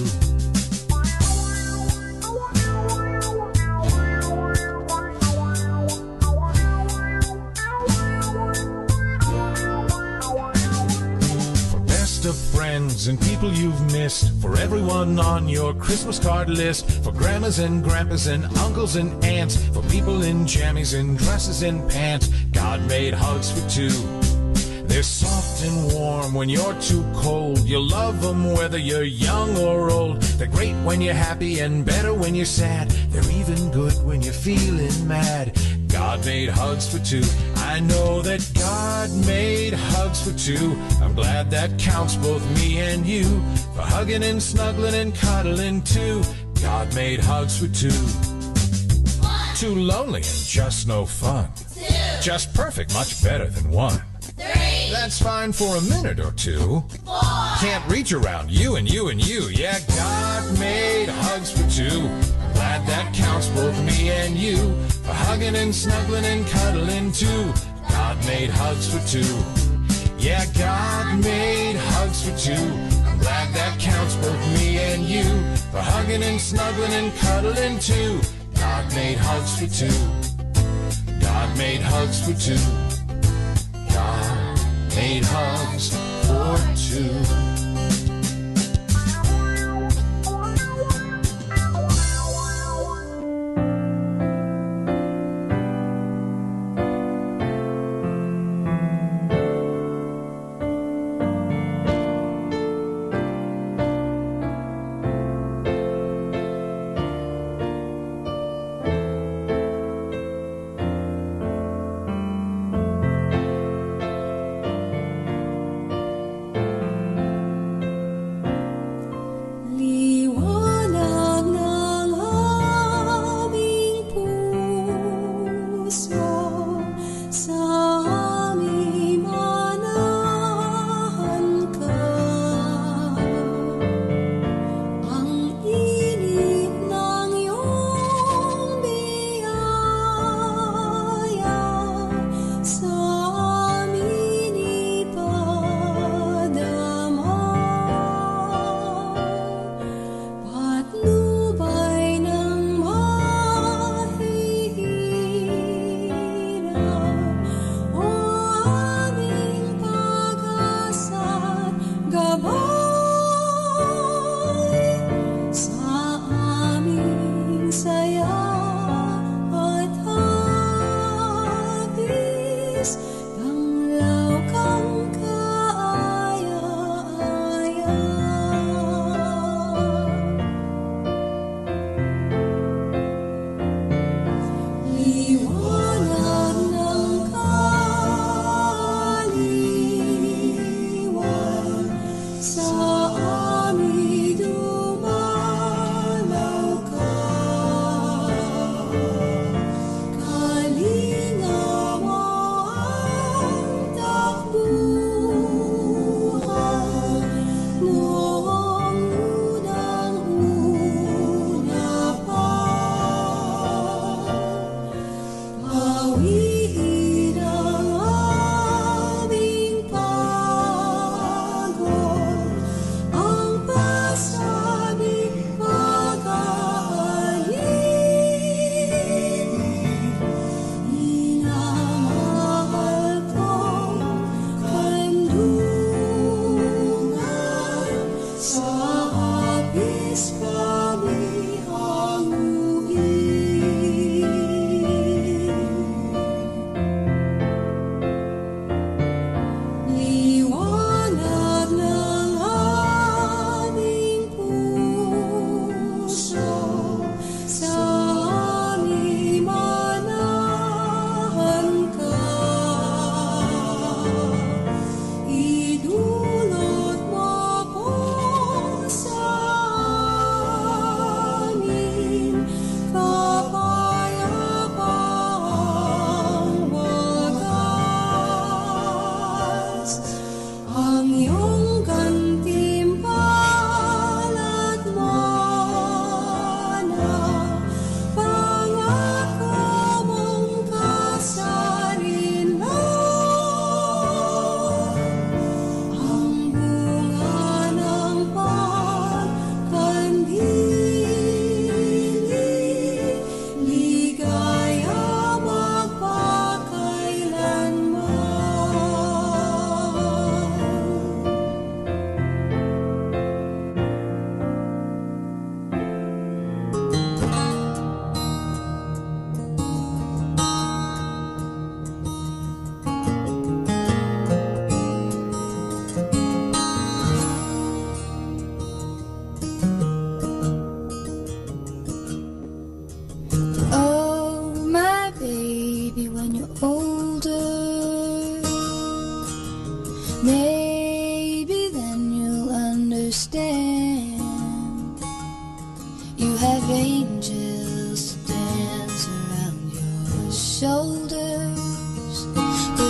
Of friends and people you've missed, for everyone on your Christmas card list, for grandmas and grandpas and uncles and aunts, for people in jammies and dresses and pants. God made hugs for two. They're soft and warm when you're too cold. You'll love them whether you're young or old. They're great when you're happy and better when you're sad. They're even good when you're feeling mad. God made hugs for two. I know that God made hugs for two. I'm glad that counts, both me and you, for hugging and snuggling and cuddling too. God made hugs for two. One. Too lonely and just no fun. Two. Just perfect, much better than one. Three. That's fine for a minute or two. Four. Can't reach around you and you and you. Yeah, God made hugs for two. I'm glad that counts, both me and you, for hugging and snuggling and cuddling too. God made hugs for two. Yeah, God made hugs for two. I'm glad that counts, both me and you, for hugging and snuggling and cuddling too. God made hugs for two. God made hugs for two. God made hugs for two.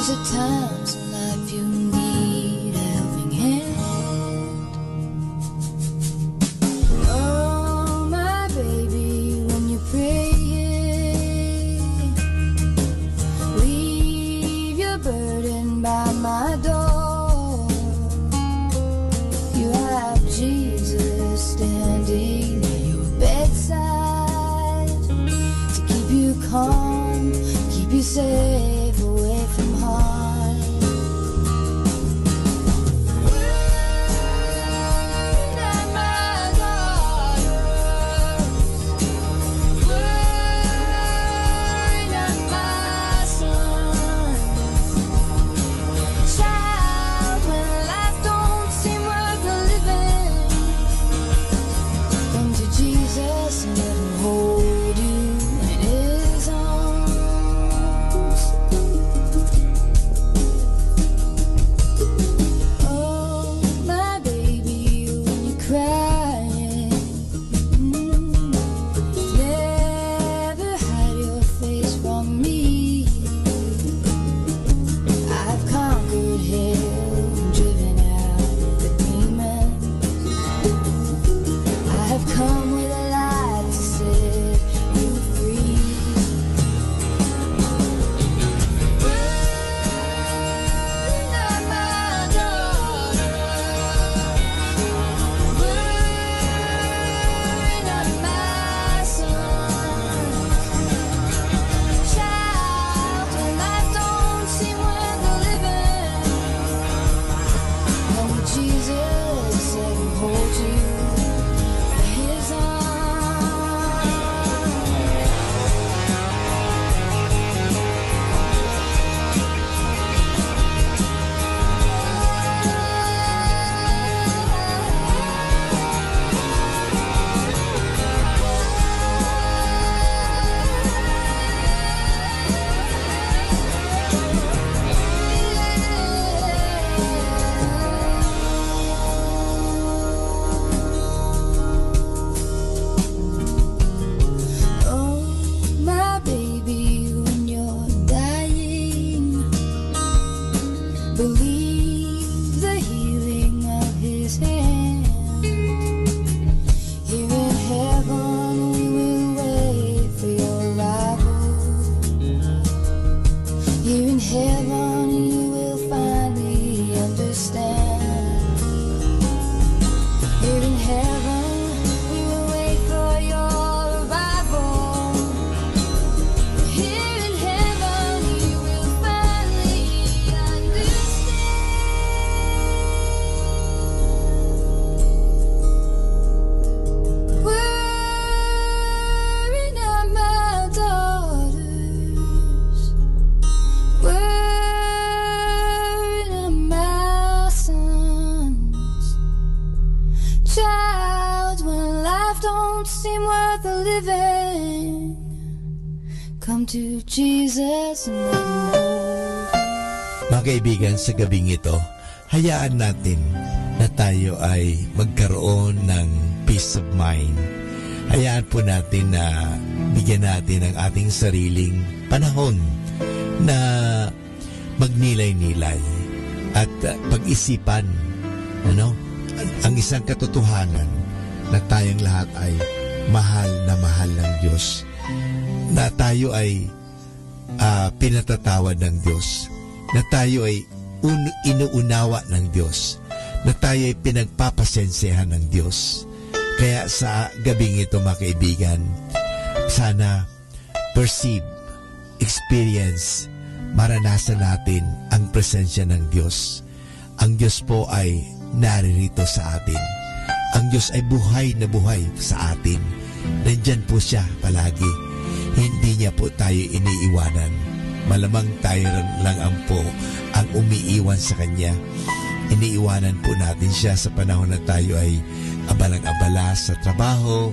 There's a times in life you need a helping hand. Oh, my baby, when you pray, leave your burden by my door. You have Jesus standing at your bedside to keep you calm, keep you safe away from harm. Worry not, my daughters. Worry not, my sons. Child, when life don't seem worth the living, come to Jesus and let Him hold you in His arms. Oh, my baby, when you're crying, never hide your face from me. I've conquered hell and driven out the demons. I have come with a light to set you free. Worry not, my daughters. Worry not, my sons. Child, when life don't seem worth the living, come with Jesus and He'll hold you in His arms. Oh, my baby, when you're dying, believe the healing of His hand. Here in heaven we will wait for your arrival. Here in heaven you will finally understand. Here in heaven we will wait for your arrival. Here in heaven you will finally understand. Worry not, my daughters. Worry not, my sons. Child, when life don't seem worth the living, come to Jesus and let Him hold. Mga kaibigan, sa gabing ito, hayaan natin na tayo ay magkaroon ng peace of mind. Hayaan po natin na bigyan natin ang ating sariling panahon na magnilay-nilay at pag-isipan ang isang katotohanan na tayong lahat ay mahal ng Diyos, na tayo ay pinatatawad ng Diyos, na tayo ay inuunawa ng Diyos, na tayo ay pinagpapasensehan ng Diyos. Kaya sa gabing ito, mga kaibigan, sana perceive, experience, maranasan natin ang presensya ng Diyos. Ang Diyos po ay naririto sa atin. Ang Diyos ay buhay na buhay sa atin. Nandyan po siya palagi. Hindi niya po tayo iniiwanan. Malamang tayo lang ang umiiwan sa Kanya. Iniiwanan po natin siya sa panahon na tayo ay abalang-abala sa trabaho,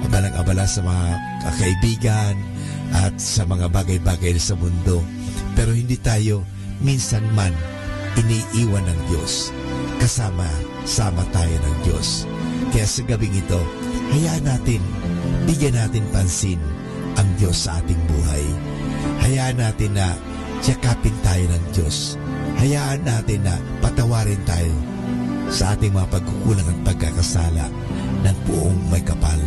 abalang-abala sa mga kaibigan, at sa mga bagay-bagay sa mundo. Pero hindi tayo minsan man iniiwan ng Diyos. Kasama-sama tayo ng Diyos. Kaya sa gabing ito, hayaan natin, bigyan natin pansin ang Diyos sa ating buhay. Hayaan natin na yakapin tayo ng Diyos. Hayaan natin na patawarin tayo sa ating mga pagkukulang at pagkakasala ng buong may kapal.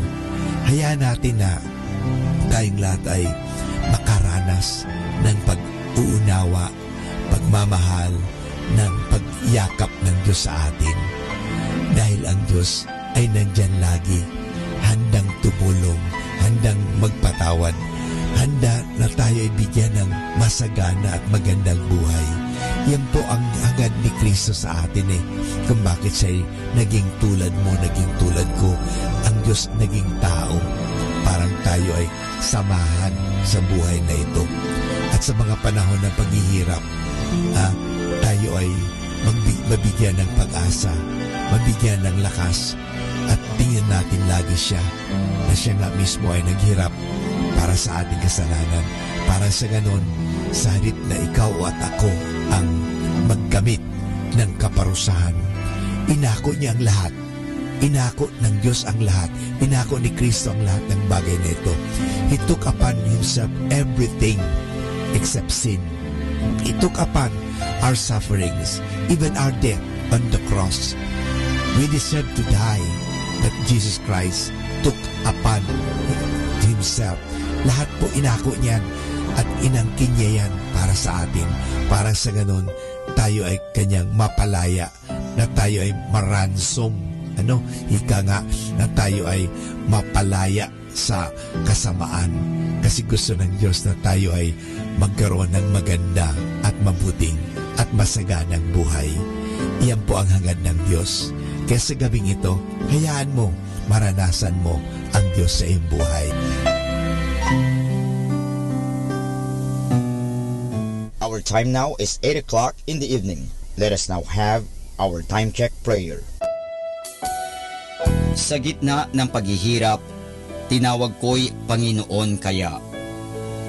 Hayaan natin na tayong lahat ay makaranas ng pag-uunawa, pagmamahal, ng pagyakap ng Diyos sa atin. Dahil ang Diyos ay nandyan lagi, handang tumulong, handang magpatawad, handa na tayo ay bigyan ng masagana at magandang buhay. Yan po ang hangad ni Kristo sa atin kung bakit siya naging tulad mo, naging tulad ko. Ang Diyos naging tao, parang tayo ay samahan sa buhay na ito. At sa mga panahon ng paghihirap, tayo ay mabigyan ng pag-asa, mabigyan ng lakas, at tingnan natin lagi siya na siya nga mismo ay naghirap para sa ating kasalanan, para sa ganon, sa halip na ikaw at ako ang magkamit ng kaparusahan. Inako niya ang lahat. Inako ng Diyos ang lahat. Inako ni Kristo ang lahat ng bagay na ito. He took upon Himself everything except sin. He took upon our sufferings, even our death on the cross. We deserve to die, but Jesus Christ took upon Himself. Lahat po inako niyan at inangkin niya yan para sa atin. Para sa ganun, tayo ay kanyang mapalaya, na tayo ay maransom. Ika nga, na tayo ay mapalaya sa kasamaan. Kasi gusto ng Diyos na tayo ay magkaroon ng maganda at mabuting at masaganang buhay. Iyan po ang hangad ng Diyos. Kaya sa gabing ito, hayaan mo, maranasan mo ang Diyos sa iyong buhay. Our time now is 8 o'clock in the evening. Let us now have our time check prayer. Sa gitna ng paghihirap, tinawag ko'y Panginoon kaya.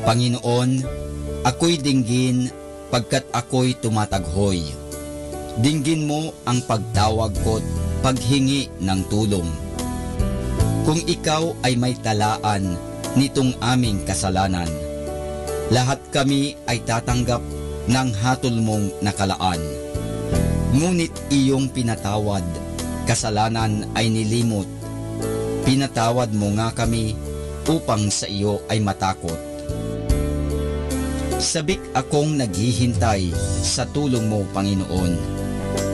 Panginoon, ako'y dinggin pagkat ako'y tumataghoy. Dinggin mo ang pagtawag ko't paghingi ng tulong. Kung ikaw ay may talaan nitong aming kasalanan, lahat kami ay tatanggap ng hatol mong nakalaan. Ngunit iyong pinatawad, kasalanan ay nilimot. Pinatawad mo nga kami upang sa iyo ay matakot. Sabik akong naghihintay sa tulong mo, Panginoon,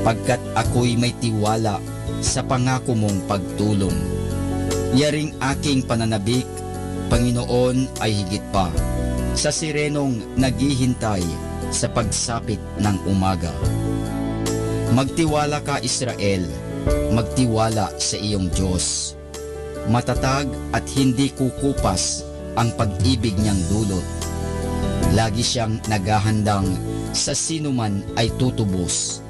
pagkat ako'y may tiwala sa pangako mong pagtulong. Yaring aking pananabik, Panginoon, ay higit pa sa sirenong naghihintay sa pagsapit ng umaga. Magtiwala ka, Israel, magtiwala sa iyong Diyos. Matatag at hindi kukupas ang pag-ibig niyang dulot. Lagi siyang naghahandang sa sinuman ay tutubos.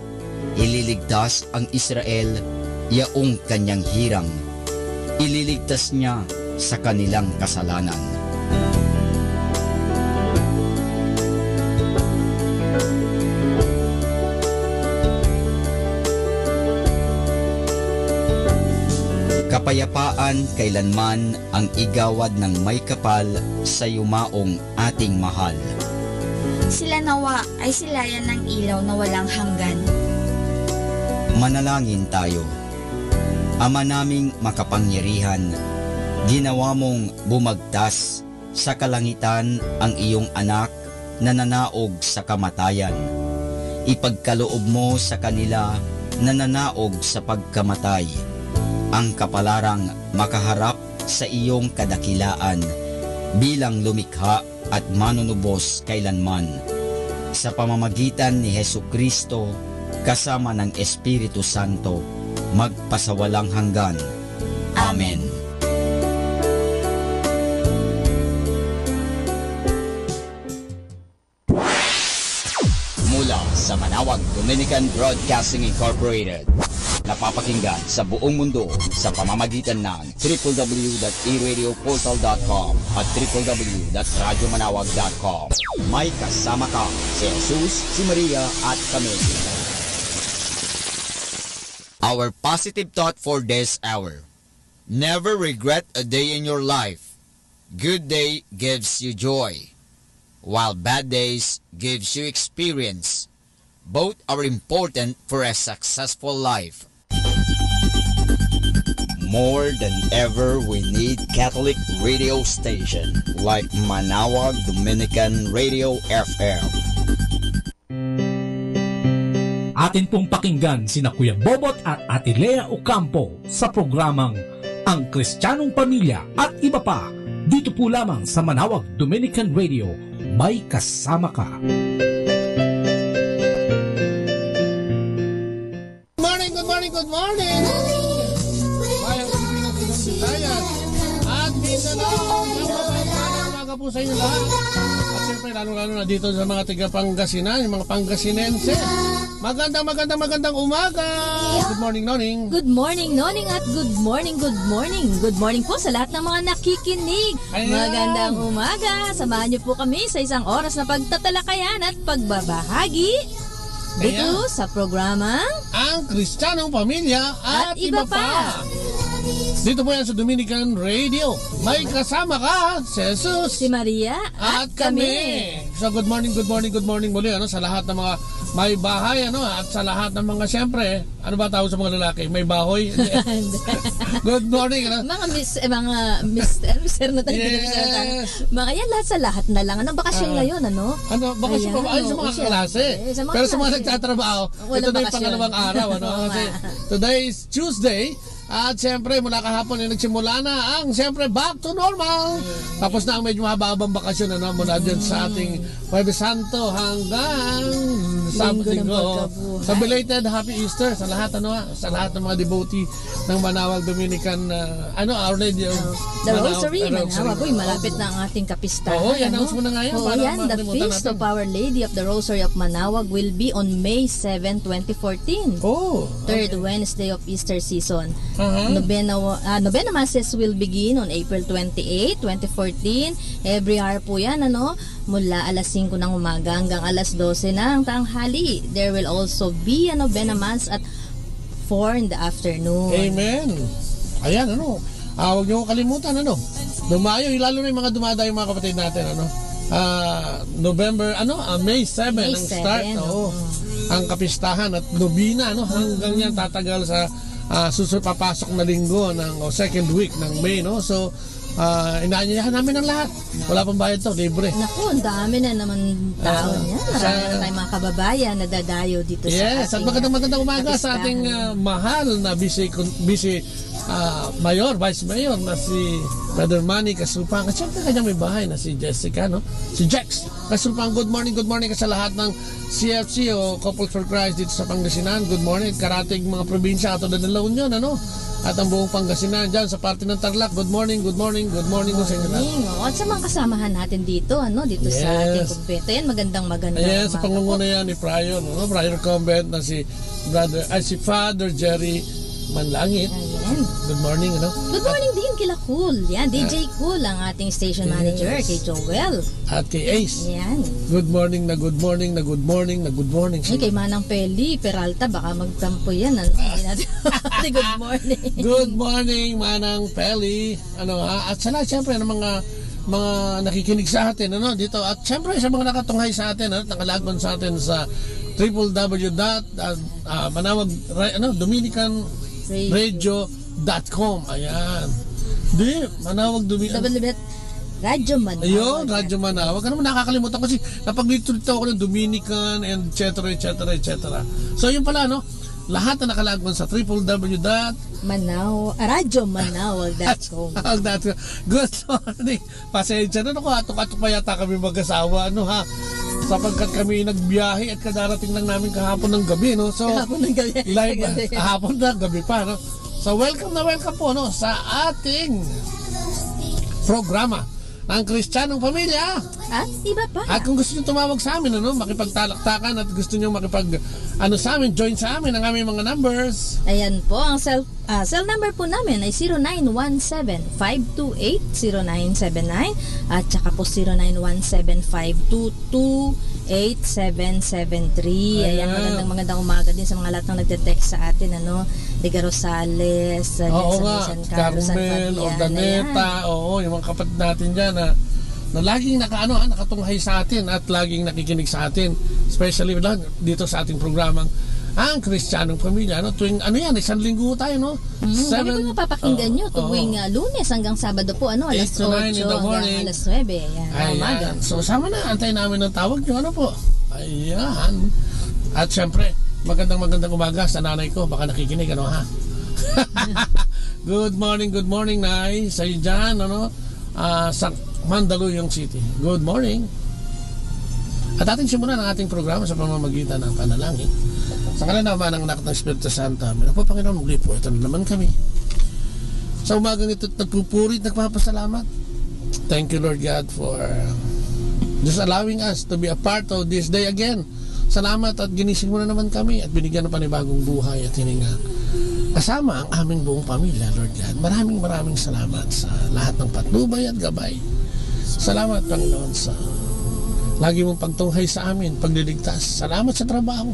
Ililigtas ang Israel, yaong kanyang hirang. Ililigtas niya sa kanilang kasalanan. Kapayapaan kailanman ang igawad ng may kapal sa yumaong ating mahal. Sila nawa ay silayan ng ilaw na walang hanggan. Manalangin tayo. Ama naming makapangyarihan, ginawa mong bumagtas sa kalangitan ang iyong anak na nanaog sa kamatayan. Ipagkaloob mo sa kanila na nanaog sa pagkamatay ang kapalarang makaharap sa iyong kadakilaan bilang lumikha at manunubos kailanman. Sa pamamagitan ni Hesukristo kasama ng Espiritu Santo, magpasawalang hanggan. Amen. Mula sa Manawag Dominican Broadcasting Incorporated, napapakinggan sa buong mundo sa pamamagitan ng www.eradioportal.com at www.radyomanawag.com. May kasama ka si Jesus, si Maria at kami. Our positive thought for this hour: never regret a day in your life. Good day gives you joy. while bad days gives you experience. Both are important for a successful life. More than ever, we need Catholic radio station like Manawag Dominican Radio FM. Atin pong pakinggan sina Kuya Bobot at Ate Lea Ocampo sa programang Ang Kristiyanong Pamilya at Iba Pa. Dito po lamang sa Manawag Dominican Radio, may kasama ka. Good morning! Bayang Pilipinas, Ibang Visayas at Mindanao. Umaga po sa inyo lahat. At siyempre, lalo-lalo na dito sa mga taga-Pangasinan, yung mga Pangasinense. Magandang umaga! Good morning, Noning. Good morning, Noning, at good morning. Good morning po sa lahat ng mga nakikinig. Ayan. Magandang umaga. Samahan niyo po kami sa isang oras na pagtatalakayan at pagbabahagi dito sa programang Ang Kristiyanong Pamilya at Iba Pa. Dito po yan sa Dominican Radio. May kasama ka, si Jesus, si Maria, at kami. So good morning muli sa lahat ng mga may bahay at sa lahat ng mga, siyempre, ano ba tawag sa mga lalaki? May bahoy? Good morning. Mga mister na tayo. Yes. Mga yan, lahat sa lahat na lang. Anong bakasyon ngayon, ano? Bakasyon pa ba? Ay, sa mga klase. Pero sa mga nagtatrabaho, ito na yung pangalawang araw. Kasi today is Tuesday. At siyempre mula kahapon nagsimula na ang siyempre back to normal. Tapos na ang medyo mahabang bakasyon mula dyan sa ating Huwebes Santo hanggang Sabado. So belated Happy Easter sa lahat sa lahat ng mga devotee ng Manawag Dominican Our Lady of The Rosary. Manawag, malapit na ang ating kapistahan. Oo, i-announce mo na nga yan. The Feast of Our Lady of the Rosary of Manawag will be on May 7, 2014. Third Wednesday of Easter season. Novena Masses will begin on April 28, 2014. Every hour po yan, mula alas 5 ng umaga hanggang alas 12 ng tanghali. There will also be a Novena Mass at 4 in the afternoon. Amen. Ayan, huwag niyo kalimutan, Dumayo, lalo na yung mga dumadayo mga kapatid natin, May 7 ang start, ang kapistahan at nobina, hanggang yan tatagal sa papasok na linggo ng second week ng May, So inaanyayahan namin ang lahat. Wala pang bayad to, libre. Naku, ang dami na naman tao niya. Marami na tayong mga kababayan na dadayo dito sa ating magandang umaga sa ating mahal na busy mayor, vice mayor na si Brother Manny Kasupang. At siyempre kanyang may bahay na si Jessica, si Jex Kasupang. Good morning ka sa lahat ng CFC o Couples for Christ dito sa Pangasinan. Good morning. Karating mga probinsya katulad ng La Union, at ang buong Pangasinan dyan sa parte ng Tarlac. Good morning sa inyo lahat. At sa mga kasamahan natin dito, dito sa ating kumpeta. Yan, magandang Yes, sa pangunguna yan ni Prior, Prior Convent na si Father Jerry Manlangit. Ayan. Good morning, Good morning din kila Cool. Yan, DJ Cool, ang ating station manager, kay Joel. At kay Ace. Yan. Good morning. Ay, kay Manang Peli Peralta, baka magtampo yan. Good morning. Good morning, Manang Peli. At sa lahat, siyempre, ng mga nakikinig sa atin, dito. At siyempre, sa mga nakatunghay sa atin, nakalagon sa atin sa www.manawag dominicanradio.com. Ayan. Manawag Dominican. Radyo Manawag. Ayun, Radyo Manawag. Ano mo nakakalimutan kasi napag-dito ako ng Dominican and etc. So yun pala, lahat na nakalagon sa www.radyomanawag.com. Good morning. Pasensya na atok-atok pa yata kami mag-asawa, sapagkat kami nagbiyahe at kadarating lang namin kahapon ng gabi, So kahapon ng gabi. Live kahapon na gabi pa, So welcome po, sa ating programa Ang Kristiyanong Pamilya at Iba Pa. At kung gusto niyo tumawag sa amin, makipagtalaktakan at gusto niyo sa amin, join sa amin ang aming mga numbers. Ayan po, ang cell number po namin ay 0917-528-0979 at saka po 0917-522-8773. Ayan, magandang umaga din sa mga lahat ng nagte-text sa atin, Liga Rosales, Carmel, Ordaneta, yung mga kapatid natin dyan na laging nakatunghay sa atin at laging nakikinig sa atin, especially dito sa ating programang Ang Kristyanong Pamilya. Tuwing isang linggo tayo, no? Sabi ko mapapakinggan nyo tuwing Lunes hanggang Sabado po, alas 8 hanggang alas 9. Ayan. So sama na, antay namin ng tawag nyo, po? Ayan. At syempre, magandang umaga sa nanay ko, baka nakikinig, ha? Good morning, Nay. Sa iyo dyan, sa Mandaluyong City. Good morning. At ating simulan ang ating programa sa pamamagitan ng panalangin. Sa kalanaman ng anak ng Espiritu Santo, po Panginoon, muli po, ito na naman kami. Sa umagang ito, nagpupurit, nagpapasalamat. Thank you, Lord God, for just allowing us to be a part of this day again. Salamat at ginising mo na naman kami at binigyan ng panibagong buhay at hininga. Kasama ang aming buong pamilya, Lord God. Maraming salamat sa lahat ng patnubay at gabay. Salamat, Panginoon, sa lagi mong pagtunghay sa amin, pagliligtas. Salamat sa trabaho.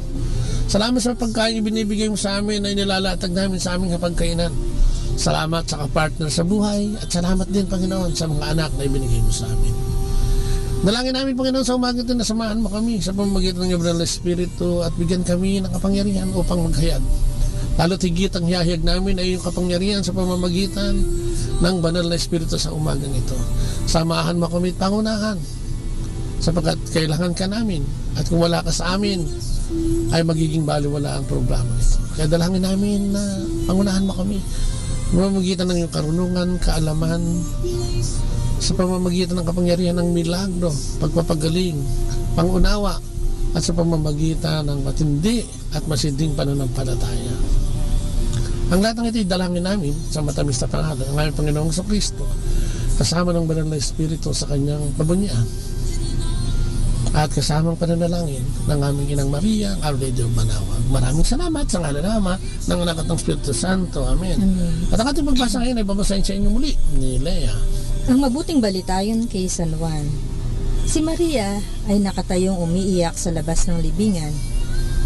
Salamat sa pagkain ibinibigay mo sa amin na inilalatag namin sa aming kapagkainan. Salamat sa kapartner sa buhay at salamat din, Panginoon, sa mga anak na ibinigay mo sa amin. Dalangin namin, Panginoon, sa umaga ito na samahan mo kami sa pamamagitan ng Banal na Espiritu at bigyan kami ng kapangyarihan upang maghayag. Lalo't higit ang hiyahayag namin ay yung kapangyarihan sa pamamagitan ng Banal na Espiritu sa umagang ito. Samahan mo kami at pangunahan sapagkat kailangan ka namin at kung wala ka sa amin ay magiging baliwala ang programa ito. Kaya dalangin namin na pangunahan mo kami pamamagitan ng iyong karunungan, kaalaman, sa pamamagitan ng kapangyarihan ng milagro, pagpapagaling, pangunawa, at sa pamamagitan ng matindi at masinding pananampalataya. Ang lahat ng ito dalangin namin sa matamis na pangalan ng aming Panginoong Kristo kasama ng Banal na Espiritu sa kanyang pabunyaan at kasamang pananalangin ng aming Inang Maria, Our Lady of Manawag. Maraming salamat sa ngalan ng Ama, ng Anak at ng Espiritu Santo. Amen. At ang ating pagbasa ngayon ay babasahin sa inyo muli ni Lea. Ang mabuting balitayon kay San Juan. Si Maria ay nakatayong umiiyak sa labas ng libingan.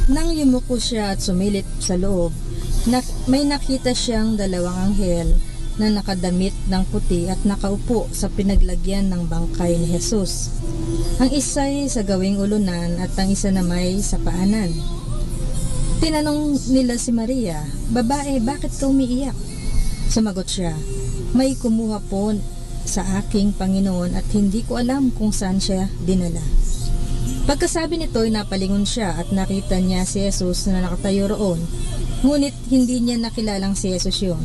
Nang yumuko siya at sumilip sa loob, may nakita siyang dalawang anghel na nakadamit ng puti at nakaupo sa pinaglagyan ng bangkay ni Jesus. Ang isa ay sa gawing ulunan at ang isa na may sa paanan. Tinanong nila si Maria, "Babae, bakit ka umiiyak?" Sumagot siya, "May kumuha po sa aking Panginoon at hindi ko alam kung saan siya dinala." Pagkasabi nito ay napalingon siya at nakita niya si Jesus na nakatayo roon, ngunit hindi niya nakilalang si Jesus yun.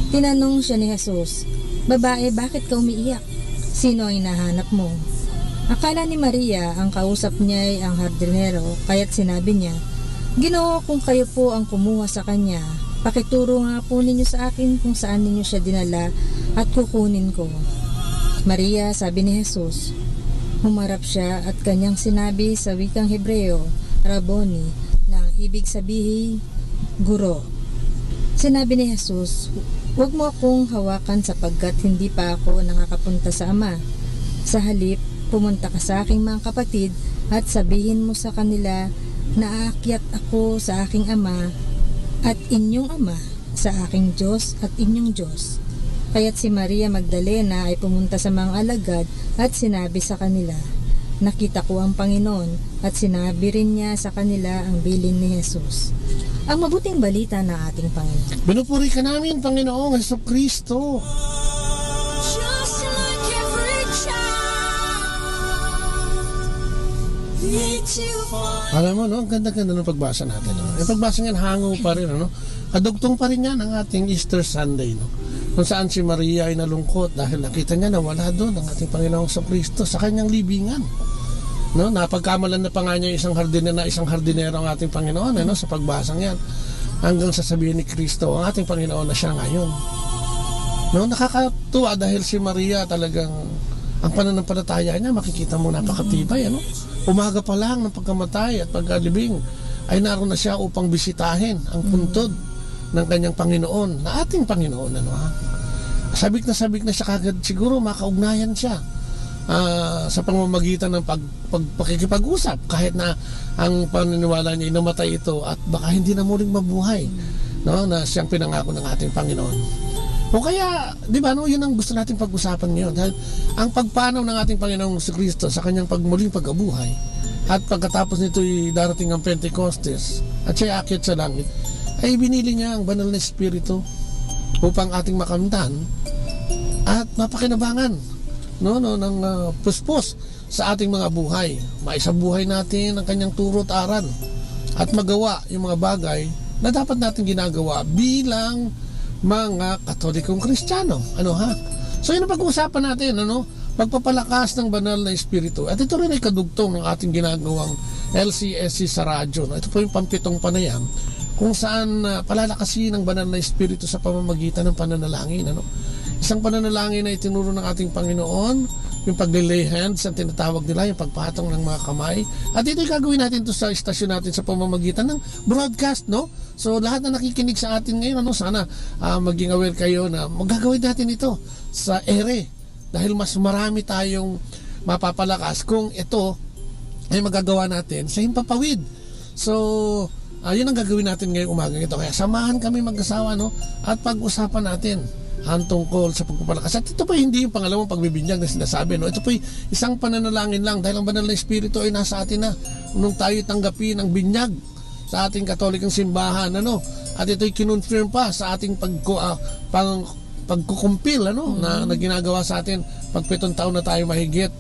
Tinanong siya ni Jesus, "Babae, bakit ka umiiyak? Sino ang hinahanap mo?" Akala ni Maria ang kausap niya ay ang hardinero, kaya't sinabi niya, "Ginoo, kung kayo po ang kumuha sa kanya, pakituro nga po ninyo sa akin kung saan ninyo siya dinala at kukunin ko." "Maria," sabi ni Jesus. Humarap siya at kanyang sinabi sa wikang Hebreo, "Rabboni," na ang ibig sabihin, guro. Sinabi ni Jesus, "Huwag mo akong hawakan sapagkat hindi pa ako nakakapunta sa Ama. Sa halip, pumunta ka sa aking mga kapatid at sabihin mo sa kanila na aakyat ako sa aking Ama at inyong Ama, sa aking Diyos at inyong Diyos." Kaya't si Maria Magdalena ay pumunta sa mga alagad at sinabi sa kanila, "Nakita ko ang Panginoon," at sinabi rin niya sa kanila ang bilin ni Jesus. Ang mabuting balita ng ating Panginoon. Binupuri ka namin, Panginoong Jesucristo. Alam mo, ang ganda-ganda ng pagbasa natin. Yung pagbasa nga hango pa rin, kadugtong pa rin yan ang ating Easter Sunday, kung saan si Maria ay nalungkot dahil nakita niya na wala doon ang ating Panginoong Jesucristo sa kanyang libingan. Napagkamalan na pa nga niya isang hardinero ang ating Panginoon sa pagbasang yan, hanggang sasabihin ni Kristo ang ating Panginoon na siya ngayon. Nakakatuwa dahil si Maria talagang ang pananampalataya niya, makikita mo napakatibay. Umaga pa lang ng pagkamatay at pagkalibing ay naroon na siya upang bisitahin ang puntod ng kanyang Panginoon, na ating Panginoon. Sabik na siya kagad, siguro makaugnayan siya sa pamamagitan ng pakikipag-usap, kahit na ang paniniwala niya namatay ito at baka hindi na muling mabuhay, na siyang pinangako ng ating Panginoon. O kaya, di ba, no, yun ang gusto natin pag-usapan ngayon. Dahil ang pagpanaw ng ating Panginoong Kristo sa kanyang pagmuling pagkabuhay, at pagkatapos nito'y darating ang Pentecostes, at siya akyat sa langit, ay binili niya ang banal na Espiritu upang ating makamtan at mapakinabangan ng puspos sa ating mga buhay. Maisabuhay natin ang kanyang turo at aral at magawa yung mga bagay na dapat natin ginagawa bilang mga Katolikong Kristiyano. So yun ang pag-uusapan natin, pagpapalakas ng banal na Espiritu. At ito rin ay kadugtong ng ating ginagawang LCSC sa radyo. Ito po yung pampitong panayam kung saan palalakasin ang banal na Espiritu sa pamamagitan ng pananalangin. Isang pananalangin na itinuro ng ating Panginoon, yung pagle-lay hands, ang tinatawag nila, yung pagpatong ng mga kamay. At ito yung gagawin natin to sa istasyon natin sa pamamagitan ng broadcast, no? So lahat na nakikinig sa atin ngayon, sana maging aware kayo na magagawin natin ito sa ere. Dahil mas marami tayong mapapalakas kung ito ay magagawa natin sa himpapawid. So, yun ang gagawin natin ngayong umagang ito. Kaya samahan kami mag-asawa, at pag-usapan natin ang tungkol sa pagpapalakas. At ito po hindi yung pangalawang pagbibinyag na sinasabi, ito po isang pananalangin lang dahil ang banal na Espiritu ay nasa atin na nung tayo tanggapin ang binyag sa ating Katolikong simbahan, at ito'y kinonfirm pa sa ating pagkukumpil na ginagawa sa atin pag 7 taon na tayo mahigit,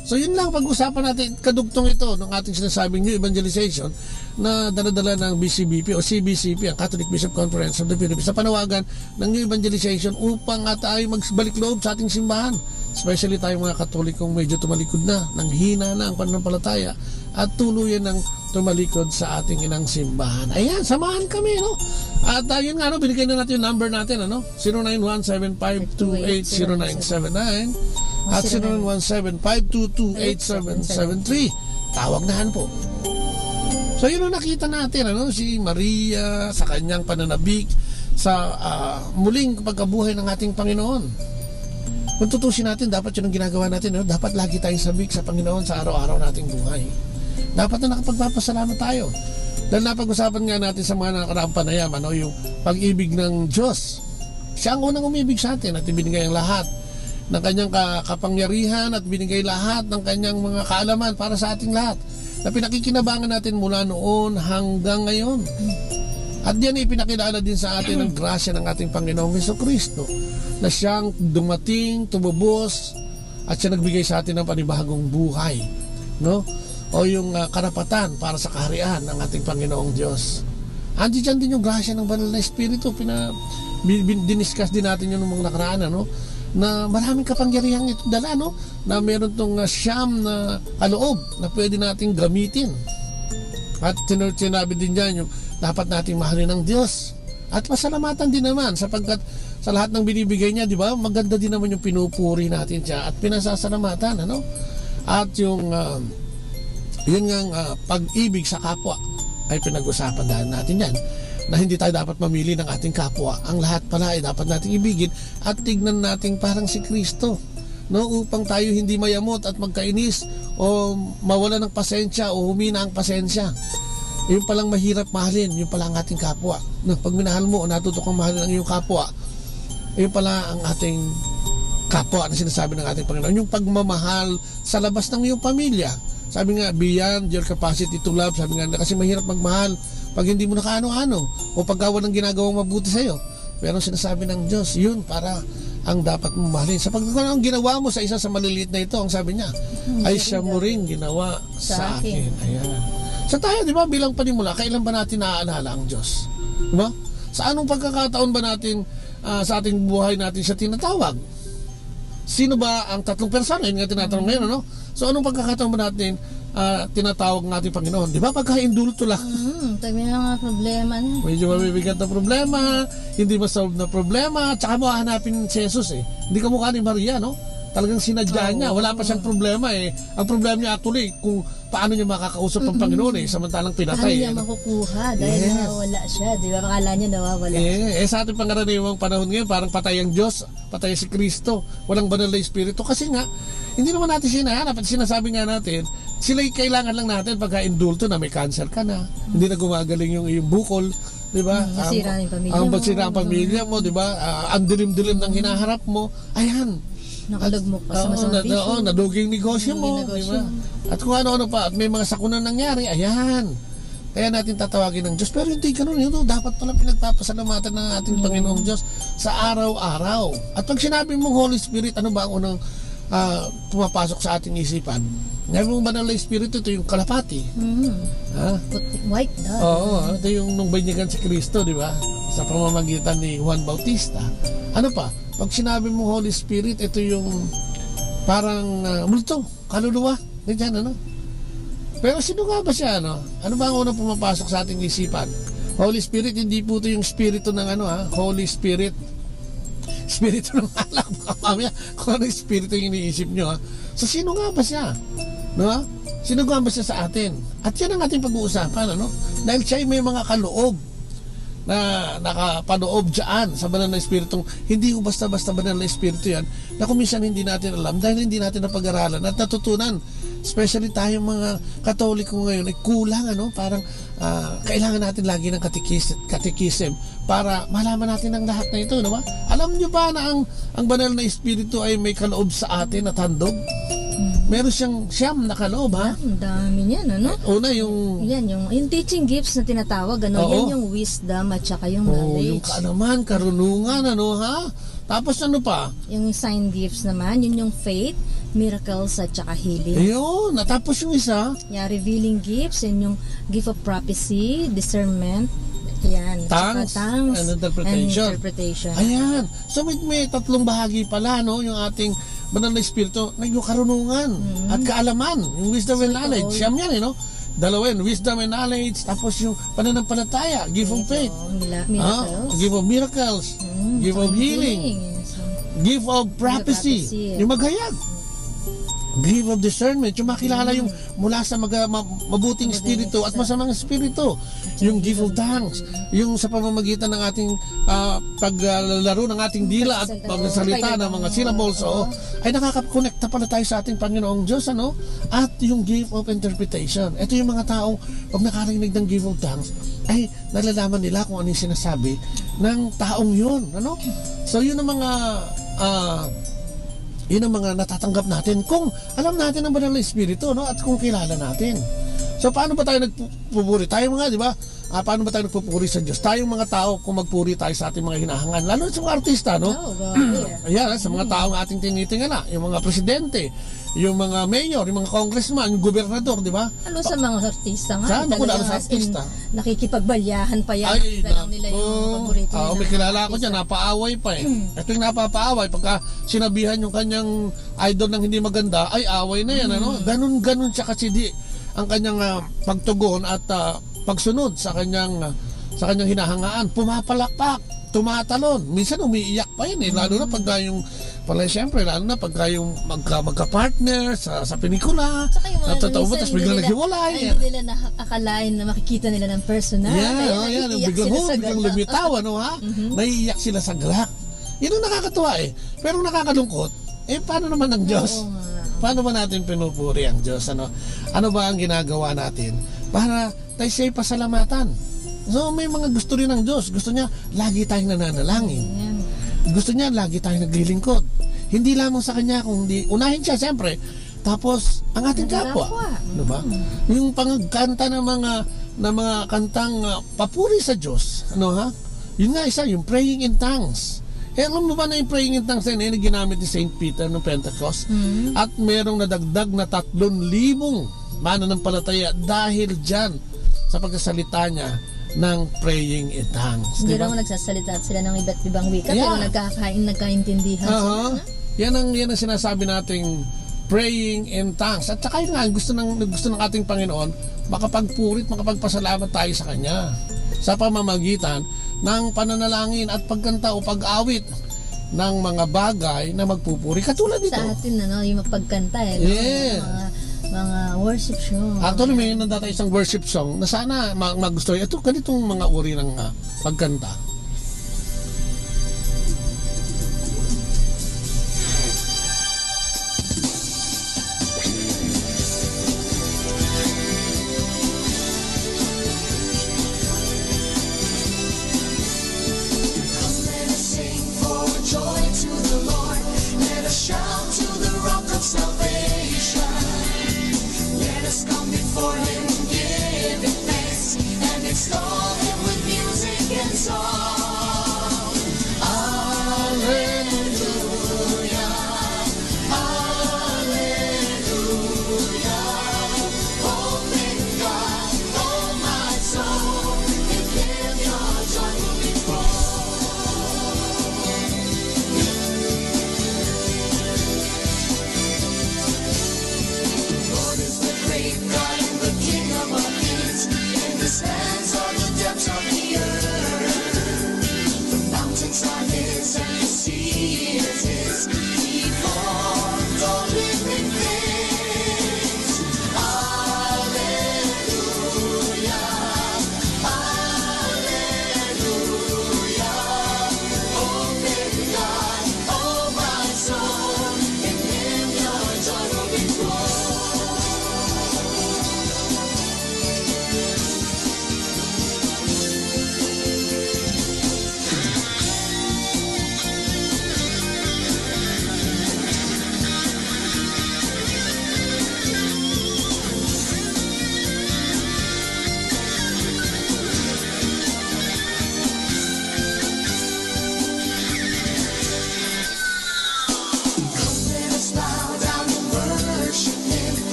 So yun lang pag-usapan natin, kadugtong ito ng ating sinasabing New Evangelization na daladala ng BCBP o CBCP, ang Catholic Bishop Conference of the Philippines, sa panawagan ng New Evangelization upang tayo magbalik loob sa ating simbahan, especially tayo mga Katolikong medyo tumalikod na, nang hina na ang pananampalataya at tuluyan ng tumalikod sa ating inang simbahan. Ayan, samahan kami, At yun nga, binigay na natin yung number natin, 091-752-80979 at 091-752-8773. Tawag-nahan po. So yun ang nakita natin, si Maria sa kanyang pananabik sa muling pagkabuhay ng ating Panginoon. Kung tutusin natin, dapat yun ang ginagawa natin, dapat lagi tayong sabik sa Panginoon sa araw-araw nating buhay. Dapat na nakapagpapasalamat tayo. Dahil napag-usapan nga natin sa mga nakaraang panayam, yung pag-ibig ng Diyos. Siya ang unang umibig sa atin at ibinigay ang lahat ng kanyang kapangyarihan at binigay lahat ng kanyang mga kaalaman para sa ating lahat na pinakikinabangan natin mula noon hanggang ngayon. At diyan ipinakilala din sa atin ang grasya ng ating Panginoong Jesucristo na siyang dumating, tumubos at siya nagbigay sa atin ng panibagong buhay, o yung karapatan para sa kaharian ng ating Panginoong Diyos. Andiyan din yung grasya ng banal na Espiritu. Diniscuss din natin yun ng mga nakaraan, na maraming kapangyarihan ito dala, na meron tong siyam na kaloob na pwede nating gamitin. At sinabi din dyan yung dapat nating mahalin ng Diyos at pasalamatan din naman sapagkat sa lahat ng binibigay niya, di ba, maganda din naman yung pinupuri natin siya at pinasasalamatan, at yung yun nga pag-ibig sa kapwa ay pinag-usapan dahil natin yan, na hindi tayo dapat mamili ng ating kapwa. Ang lahat pala ay dapat nating ibigin at tignan natin parang si Kristo, upang tayo hindi mayamot at magkainis o mawala ng pasensya o humina ang pasensya. Yung palang mahirap mahalin, yung pala ang ating kapwa. Pag minahal mo o natuto kang mahalin ang iyong kapwa, yun pala ang ating kapwa na sinasabi ng ating Panginoon. Yung pagmamahal sa labas ng iyong pamilya. Sabi nga, beyond your capacity to love. Sabi nga, kasi mahirap magmahal pag hindi mo nakaano-ano o paggawa ng ginagawang mabuti sa'yo. Pero sinasabi ng Diyos, yun para ang dapat mo mahalin. Sa pagkakano ang ginawa mo sa isa sa maliliit na ito, ang sabi niya, ay siya mo rin ginawa sa akin. Ayan. Sa tayo, di ba, bilang panimula, kailan ba natin naaalala ang Diyos? Di ba? Sa anong pagkakataon ba natin sa ating buhay natin siya tinatawag? Sino ba ang tatlong persona? Yun nga tinatanong ngayon, So anong pagkakataon ba natin tinatawag ng ating Panginoon? Di ba pagka-indulto lang? Tabi na mga problema niya. Medyo mabibigat na problema, hindi masolve na problema, tsaka mo hahanapin si Jesus Hindi ka mukha ni Maria, Talagang sinadya niya, wala pa siyang problema Ang problema niya actually, kung paano niya makakausap ang Panginoon samantalang pinatay. Paano niya makukuha dahil nawawala siya, di ba? Akala niya nawawala. Sa ating pangaraniwang panahon ngayon, parang patay ang Diyos, patay si Kristo, walang banal na Espiritu. Kasi nga, hindi naman natin sinahanap at sinasabi nga natin, sila'y kailangan lang natin pagka-indulto na may cancer ka na, hindi na gumagaling yung bukol, di ba? Masira ang pamilya ang mo. masira ang pamilya mo, di ba? Ang dilim-dilim ng hinaharap mo, ayan. Nakalugmok pa sa masamang bisyo. Naduging negosyo mo, di ba? At kung ano-ano pa, at may mga sakunan nangyari, ayan. Kaya natin tatawagin ng Diyos. Pero hindi ganun yun. Dapat pala pinagpapasalamatan ng ating Panginoong Diyos sa araw-araw. At pag sinabi mong Holy Spirit, ano ba ang unang pumapasok sa ating isipan? Ngayon mong banal na Espiritu, ito yung kalapati. White dove. Oo, ito yung nung binyagan si Kristo, di ba? Sa pamamagitan ni Juan Bautista. Ano pa? Pag sinabi mong Holy Spirit, ito yung parang multo, kaluluwa. Ganyan, ano? Pero sino nga ba siya, ano? Ano ba ang unang pumapasok sa ating isipan? Holy Spirit, hindi po ito yung spirito ng Holy Spirit. Spirito ng alak. Mamaya, kung ano yung spirito yung iniisip nyo, ha? So, sino nga ba siya? No? Sino nga ba siya sa atin? At yan ang ating pag-uusapan, ano? Dahil siya may mga kaloob na nakapanoob dyan sa banal na espiritong hindi ko basta-basta banal na espiritu yan na kung minsan hindi natin alam dahil hindi natin napag-aralan at natutunan, especially tayong mga Katoliko ngayon ay kulang, parang kailangan natin lagi ng katekism para malaman natin ang lahat na ito, no ba? Alam nyo ba na ang banal na espiritu ay may kaloob sa atin at handog? Meron siyang nakaloob, ha? Ang dami niyan, ano? Una yung teaching gifts na tinatawag, yan yung wisdom at saka yung knowledge. Yung kaalaman, karunungan, ha? Tapos ano pa? Yung sign gifts naman, yun yung faith, miracles at saka healing. Ayun, natapos yung isa. Yeah, revealing gifts, yun yung gift of prophecy, discernment, yan. Tongues and interpretation. Ayan. So may tatlong bahagi pala, no? Yung ating banal na espiritu, yung karunungan at kaalaman, yung wisdom and knowledge. Siyam yan, no? Dalawa yun, wisdom and knowledge, tapos yung pananampalataya, gift of faith, gift of miracles, gift of healing, gift of prophecy, yung maghayag, gift of discernment, yung makilala yung mula sa mabuting espiritu at masamang espiritu, yung gift of tongues, yung sa pamamagitan ng ating paglalaro ng ating dila at pagsalita ng mga syllables, ay nakaka-connecta pala tayo sa ating Panginoong Diyos, ano? At yung gift of interpretation, ito yung mga taong pag nakarinig ng gift of tongues ay nalalaman nila kung ano yung sinasabi ng taong yun, ano? So yun ang mga natatanggap natin kung alam natin ang banal na espiritu, no? At kung kilala natin. So paano ba tayo nagpupuri? Tayo mga, di ba? Paano ba tayo nagpupuri sa Diyos? Tayong mga tao, kung magpuri tayo sa ating mga hinahangan, lalo sa mga artista, no? Ayan, sa mga taong ating tinitingala, yung mga presidente, yung mga mayor, yung mga congressman, yung gobernador, di ba? Sa mga artista nga. Saan ako sa artista? Nakikipagbalyahan pa yan. Ay, nila yung paborito nila. May kilala ko dyan, napaaway pa eh. Ito yung napapaaway. Pagka sinabihan yung kanyang idol ng hindi maganda, ay away na yan, ano? Ganun siya kasi ang kanyang pagtugon at pagsunod sa kanyang hinahangaan, pumapalakpak, tumatalon, minsan umiiyak pa yan lalo na pagka yung lalo na pagka yung magka-partner sa pelikula, natatawa tapos biglang naghiwalay. Hindi nila nakakalain na makikita nila ng personal. Biglang lumitaw, naiiyak sila sa galak. Yun ang nakakatuwa pero nakakalungkot, paano naman ang Diyos? Paano ba natin pinupuri ang Diyos? Ano ba ang ginagawa natin para tayo siya'y pasalamatan? So may mga gusto rin ng Diyos. Gusto niya lagi tayong nananalangin. Gusto niya lagi tayong naglilingkod. Hindi lamang sa Kanya, kundi unahin siya siyempre. Tapos ang ating kapwa. Diba? Yung pangkanta ng mga kantang papuri sa Diyos. Yun nga isa, yung praying in tongues. Alam mo ba na yung praying in tongues na ginamit ni St. Peter noong Pentecost? At merong nadagdag na 3,000 mananampalataya dahil dyan sa pagsasalita niya ng praying in tongues. Hindi raw nagsasalita sila ng iba't ibang wika, pero nagkakaintindihan sila. Yan ang sinasabi nating praying in tongues. At saka yun nga, gusto ng ating Panginoon, makapagpurit, makapagpasalamat tayo sa Kanya sa pamamagitan ng pananalangin at pagkanta o pag-awit ng mga bagay na magpupuri. Katulad nito. Sa atin, yung mapagkanta mga worship song. Actually, may nandata isang worship song na sana magustuhin. Ito, ganitong mga uri ng pagkanta.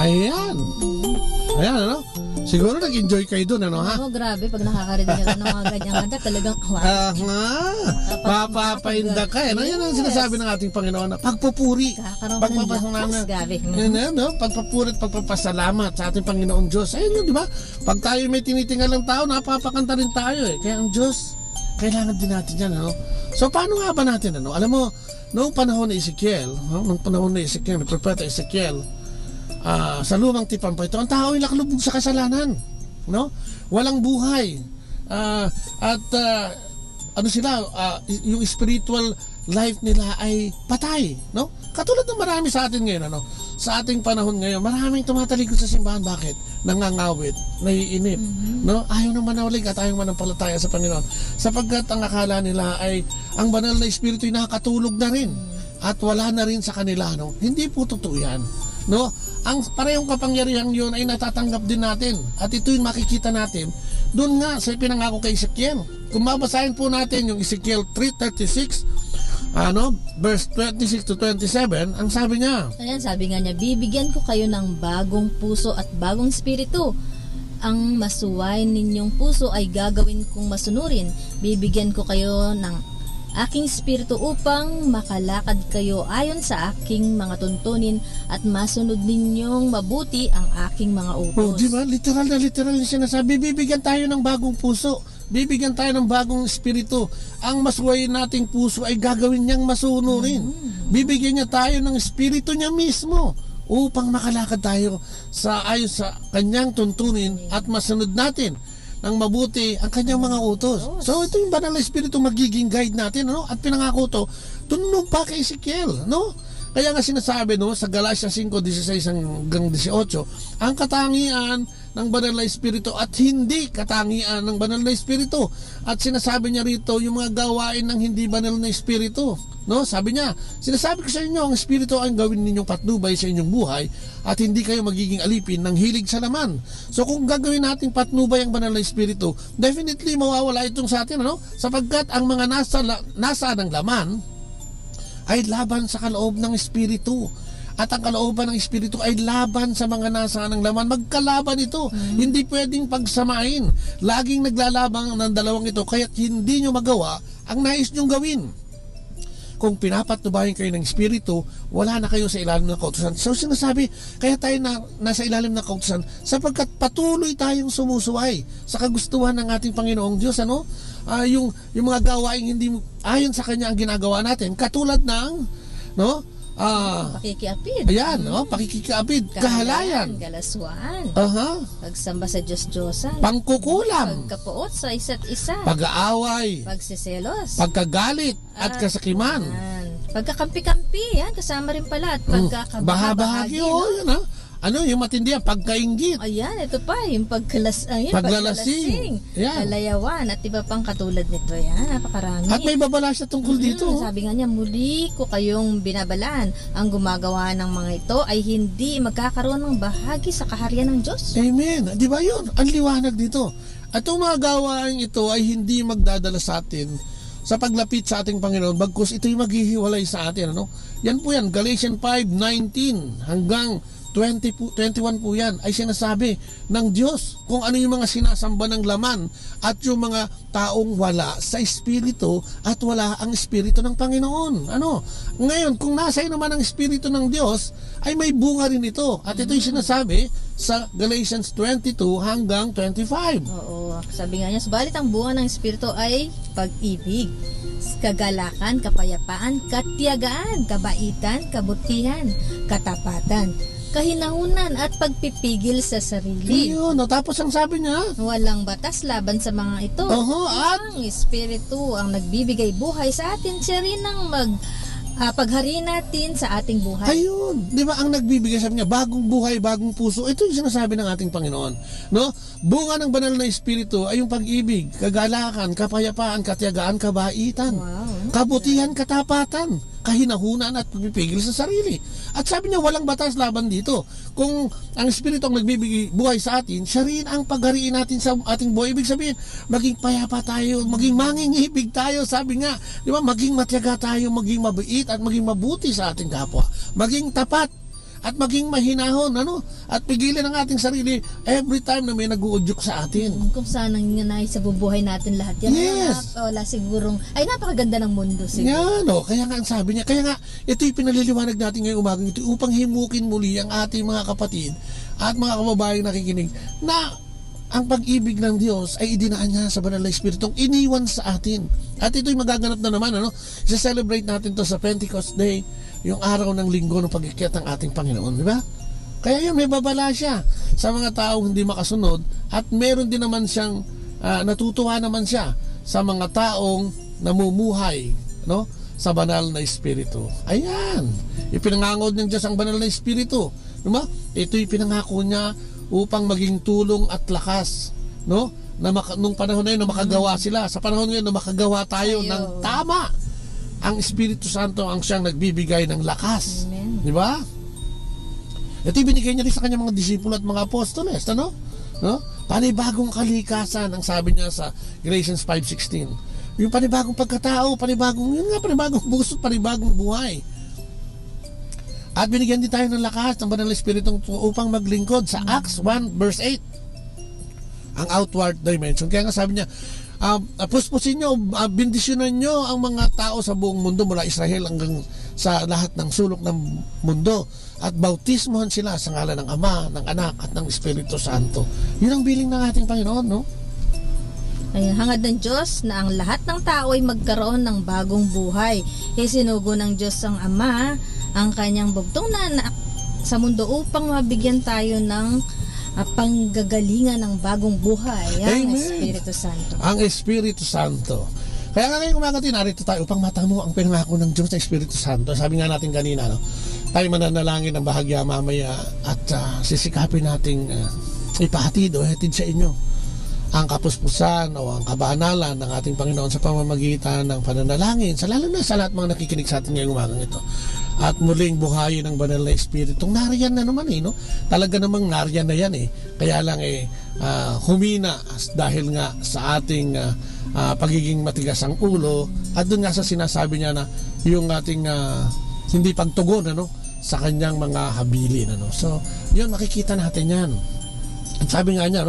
Ayan. Ayan, ano? Siguro nag-enjoy kayo doon, ano, ha? Oo, grabe. Pag nakakarinig ka ng mga ganyang kanta, talagang mapapainda ka, eh. Yan ang sinasabi ng ating Panginoon na pagpupuri. Pagpupuri at pagpapasalamat sa ating Panginoong Diyos. Ayun yun, di ba? Pag tayo may tinitingal ng tao, napapakanta rin tayo, eh. Kaya ang Diyos, kailangan din natin yan, ano? So, paano nga ba natin, ano? Alam mo, noong panahon ni Ezekiel, ni Propeta Ezekiel, sa lumang tipan pa ito, ang tao ay nakalubog sa kasalanan, no? Walang buhay, yung spiritual life nila ay patay, no? Katulad ng marami sa atin ngayon, ano? Sa ating panahon ngayon, maraming tumatalikod sa simbahan. Bakit? Nangangawit, naiinip, no? Ayaw nang manawalig at ayaw manampalataya sa Panginoon, sapagkat ang akala nila ay ang banal na espiritu ay nakakatulog na rin at wala na rin sa kanila, no? Hindi po totoo yan, no? Ang parehong kapangyarihan yun ay natatanggap din natin, at ito yung makikita natin doon nga sa pinangako kay Ezekiel. Kung mabasahin po natin yung Ezekiel 3:36, verse 26 to 27, ang sabi niya. Ayan, sabi nga niya, bibigyan ko kayo ng bagong puso at bagong espiritu. Ang masuway ninyong puso ay gagawin kong masunurin. Bibigyan ko kayo ng aking espiritu upang makalakad kayo ayon sa aking mga tuntunin at masunod ninyong mabuti ang aking mga utos. Oh, di ba? Literal na literal yung sinasabi. Bibigyan tayo ng bagong puso. Bibigyan tayo ng bagong espiritu. Ang masuway nating puso ay gagawin niyang masunurin. Bibigyan niya tayo ng espiritu niya mismo upang makalakad tayo ayon sa kanyang tuntunin at masunod natin ng mabuti ang kanyang mga utos. So ito yung banal na espiritu magiging guide natin, ano? At pinangako to tunog pa kay Ezekiel, no? Kaya nga sinasabi, no, sa Galatia 5:16 hanggang 18, ang katangian ng banal na espiritu at hindi katangian ng banal na espiritu. At sinasabi niya rito yung mga gawain ng hindi banal na espiritu, no? Sabi niya, sinasabi ko sa inyo, ang espiritu ang gawin ninyong patnubay sa inyong buhay at hindi kayo magiging alipin ng hilig sa laman. So kung gagawin nating patnubay ang banal na espiritu, definitely mawawala itong sa atin, ano? Sapagkat ang mga nasa ng laman ay laban sa kaloob ng espiritu. At ang kalooban ng espiritu ay laban sa mga nasa ng laman. Magkalaban ito. Hindi pwedeng pagsamain. Laging naglalabang ng dalawang ito, kaya't hindi nyo magawa ang nais nyong gawin. Kung pinapatnubayan kayo ng espiritu, wala na kayo sa ilalim ng kautusan. So sinasabi, kaya tayo nasa ilalim ng kautusan sapagkat patuloy tayong sumusuway sa kagustuhan ng ating Panginoong Diyos, ano? Yung mga gawaing hindi ayon sa Kanya ang ginagawa natin, katulad ng, no? Pakikiapid. Ayan, no? Pakikiapid, kahalayan, galaswaan, pagsamba sa Diyos-Diyosan, pangkukulam, pagkapuot sa isa't isa, pag-aaway, pagsiselos, pagkagalit at kasakiman, pagkakampi-kampi, yan, kasama rin pala, at pagkakabahagi, yan, ano, yung matindi yan, pagkainggit. Ayan, ito pa, yung paglalasing, kalayawan, at iba pang katulad nito. Yan, napakarami. At may babala siya tungkol dito. Sabi nga niya, muli ko kayong binabalaan. Ang gumagawa ng mga ito ay hindi magkakaroon ng bahagi sa kaharian ng Diyos. Amen. Di ba yun? Ang liwanag dito. At ang mga gawain ito ay hindi magdadala sa atin sa paglapit sa ating Panginoon, bagkus ito'y maghihiwalay sa atin, ano? Yan po yan, Galatians 5:19 hanggang 21 po yan ay sinasabi ng Diyos kung ano yung mga sinasamba ng laman at yung mga taong wala sa espiritu at wala ang espiritu ng Panginoon. Ano? Ngayon, kung nasa naman ang espiritu ng Diyos, ay may bunga rin ito. At ito yung sinasabi sa Galatians 22 hanggang 25. Oo, sabi nga niya, subalit ang bunga ng espiritu ay pag-ibig, kagalakan, kapayapaan, katiyagaan, kabaitan, kabutihan, katapatan, kahinahunan at pagpipigil sa sarili. Ayun, no, tapos ang sabi niya, walang batas laban sa mga ito. At ang espiritu ang nagbibigay buhay sa atin, siya rin ang paghari natin sa ating buhay. Ayun, di ba ang nagbibigay, sabi niya, bagong buhay, bagong puso. Ito yung sinasabi ng ating Panginoon, no? Bunga ng banal na espiritu ay yung pag-ibig, kagalakan, kapayapaan, katiyagaan, kabaitan, kabutihan, katapatan, kahinahunan at pagpipigil sa sarili. At sabi niya, walang batas laban dito. Kung ang espiritu ang nagbibigay buhay sa atin, siya rin ang paghariin natin sa ating buhay. Ibig sabihin, maging payapa tayo, maging mangingibig tayo. Sabi nga, di ba, maging matyaga tayo, maging mabait at maging mabuti sa ating kapwa. Maging tapat at maging mahinahon, ano? At pigilan ang ating sarili every time na may nag-uudyok sa atin. Kung saan nangyayari sa bubuhay natin lahat yan. Yes. Wala sigurong, ay napakaganda ng mundo siguro. Yan, no? Kaya nga ang sabi niya, kaya nga ito yung pinaliliwanag natin ngayong umagang ito upang himukin muli ang ating mga kapatid at mga kababayang nakikinig na ang pag-ibig ng Diyos ay idinaan niya sa banal na Espiritong iniwan sa atin. At ito'y magaganap na naman, ano? I-celebrate natin to sa Pentecost Day, yung araw ng linggo ng pag-ikyat ng ating Panginoon, di ba? Kaya yun, may babala siya sa mga taong hindi makasunod at meron din naman siyang, natutuwa naman siya sa mga taong namumuhay, no? Sa banal na Espiritu. Ayan, ipinangangod ng Diyos ang banal na Espiritu, diba? Ito'y pinangako niya upang maging tulong at lakas, no? Nung panahon na yun na makagawa sila, sa panahon ngayon na makagawa tayo ng tama. Ang Espiritu Santo ang siyang nagbibigay ng lakas, di ba? Ito binigay niya rin sa kanyang mga disipulo at mga apostoles, ano? No? Panibagong kalikasan, ang sabi niya sa Galatians 5:16. Yung panibagong pagkatao, panibagong puso, panibagong buhay. At binigyan din tayo ng lakas ng banal na Espiritu upang maglingkod sa Acts 1 verse 8. Ang outward dimension. Kaya nga sabi niya, puspusin nyo, bendisyonan nyo ang mga tao sa buong mundo mula Israel hanggang sa lahat ng sulok ng mundo at bautismohan sila sa ngalan ng Ama, ng Anak at ng Espiritu Santo. Yun ang biling ng ating Panginoon, no? Ay, hangad ng Diyos na ang lahat ng tao ay magkaroon ng bagong buhay. Isinugo ng Diyos ang Ama ang kanyang bugtong na anak sa mundo upang mabigyan tayo ng panggagalingan ng bagong buhay. Ang Espiritu Santo. Ang Espiritu Santo. Kaya nga ngayong umaga narito tayo upang matamo ang pinangako ng Diyos na Espiritu Santo. Sabi nga natin kanina, no? Tayo mananalangin ng bahagya mamaya at sisikapin nating ipahatid o hatid sa inyo ang kapuspusan o ang kabanalan ng ating Panginoon sa pamamagitan ng pananalangin, lalo na sa lahat mga nakikinig sa atin ngayong umagang ito. At muling buhayin ng banal na Espiritu. Nariyan na naman no? Talaga namang nariyan na yan Kaya lang humina dahil nga sa ating pagiging matigas ang ulo at doon nga sa sinasabi niya na yung ating hindi pagtugon sa kanyang mga habilin. So, yun makikita natin yan. At sabi nga niya,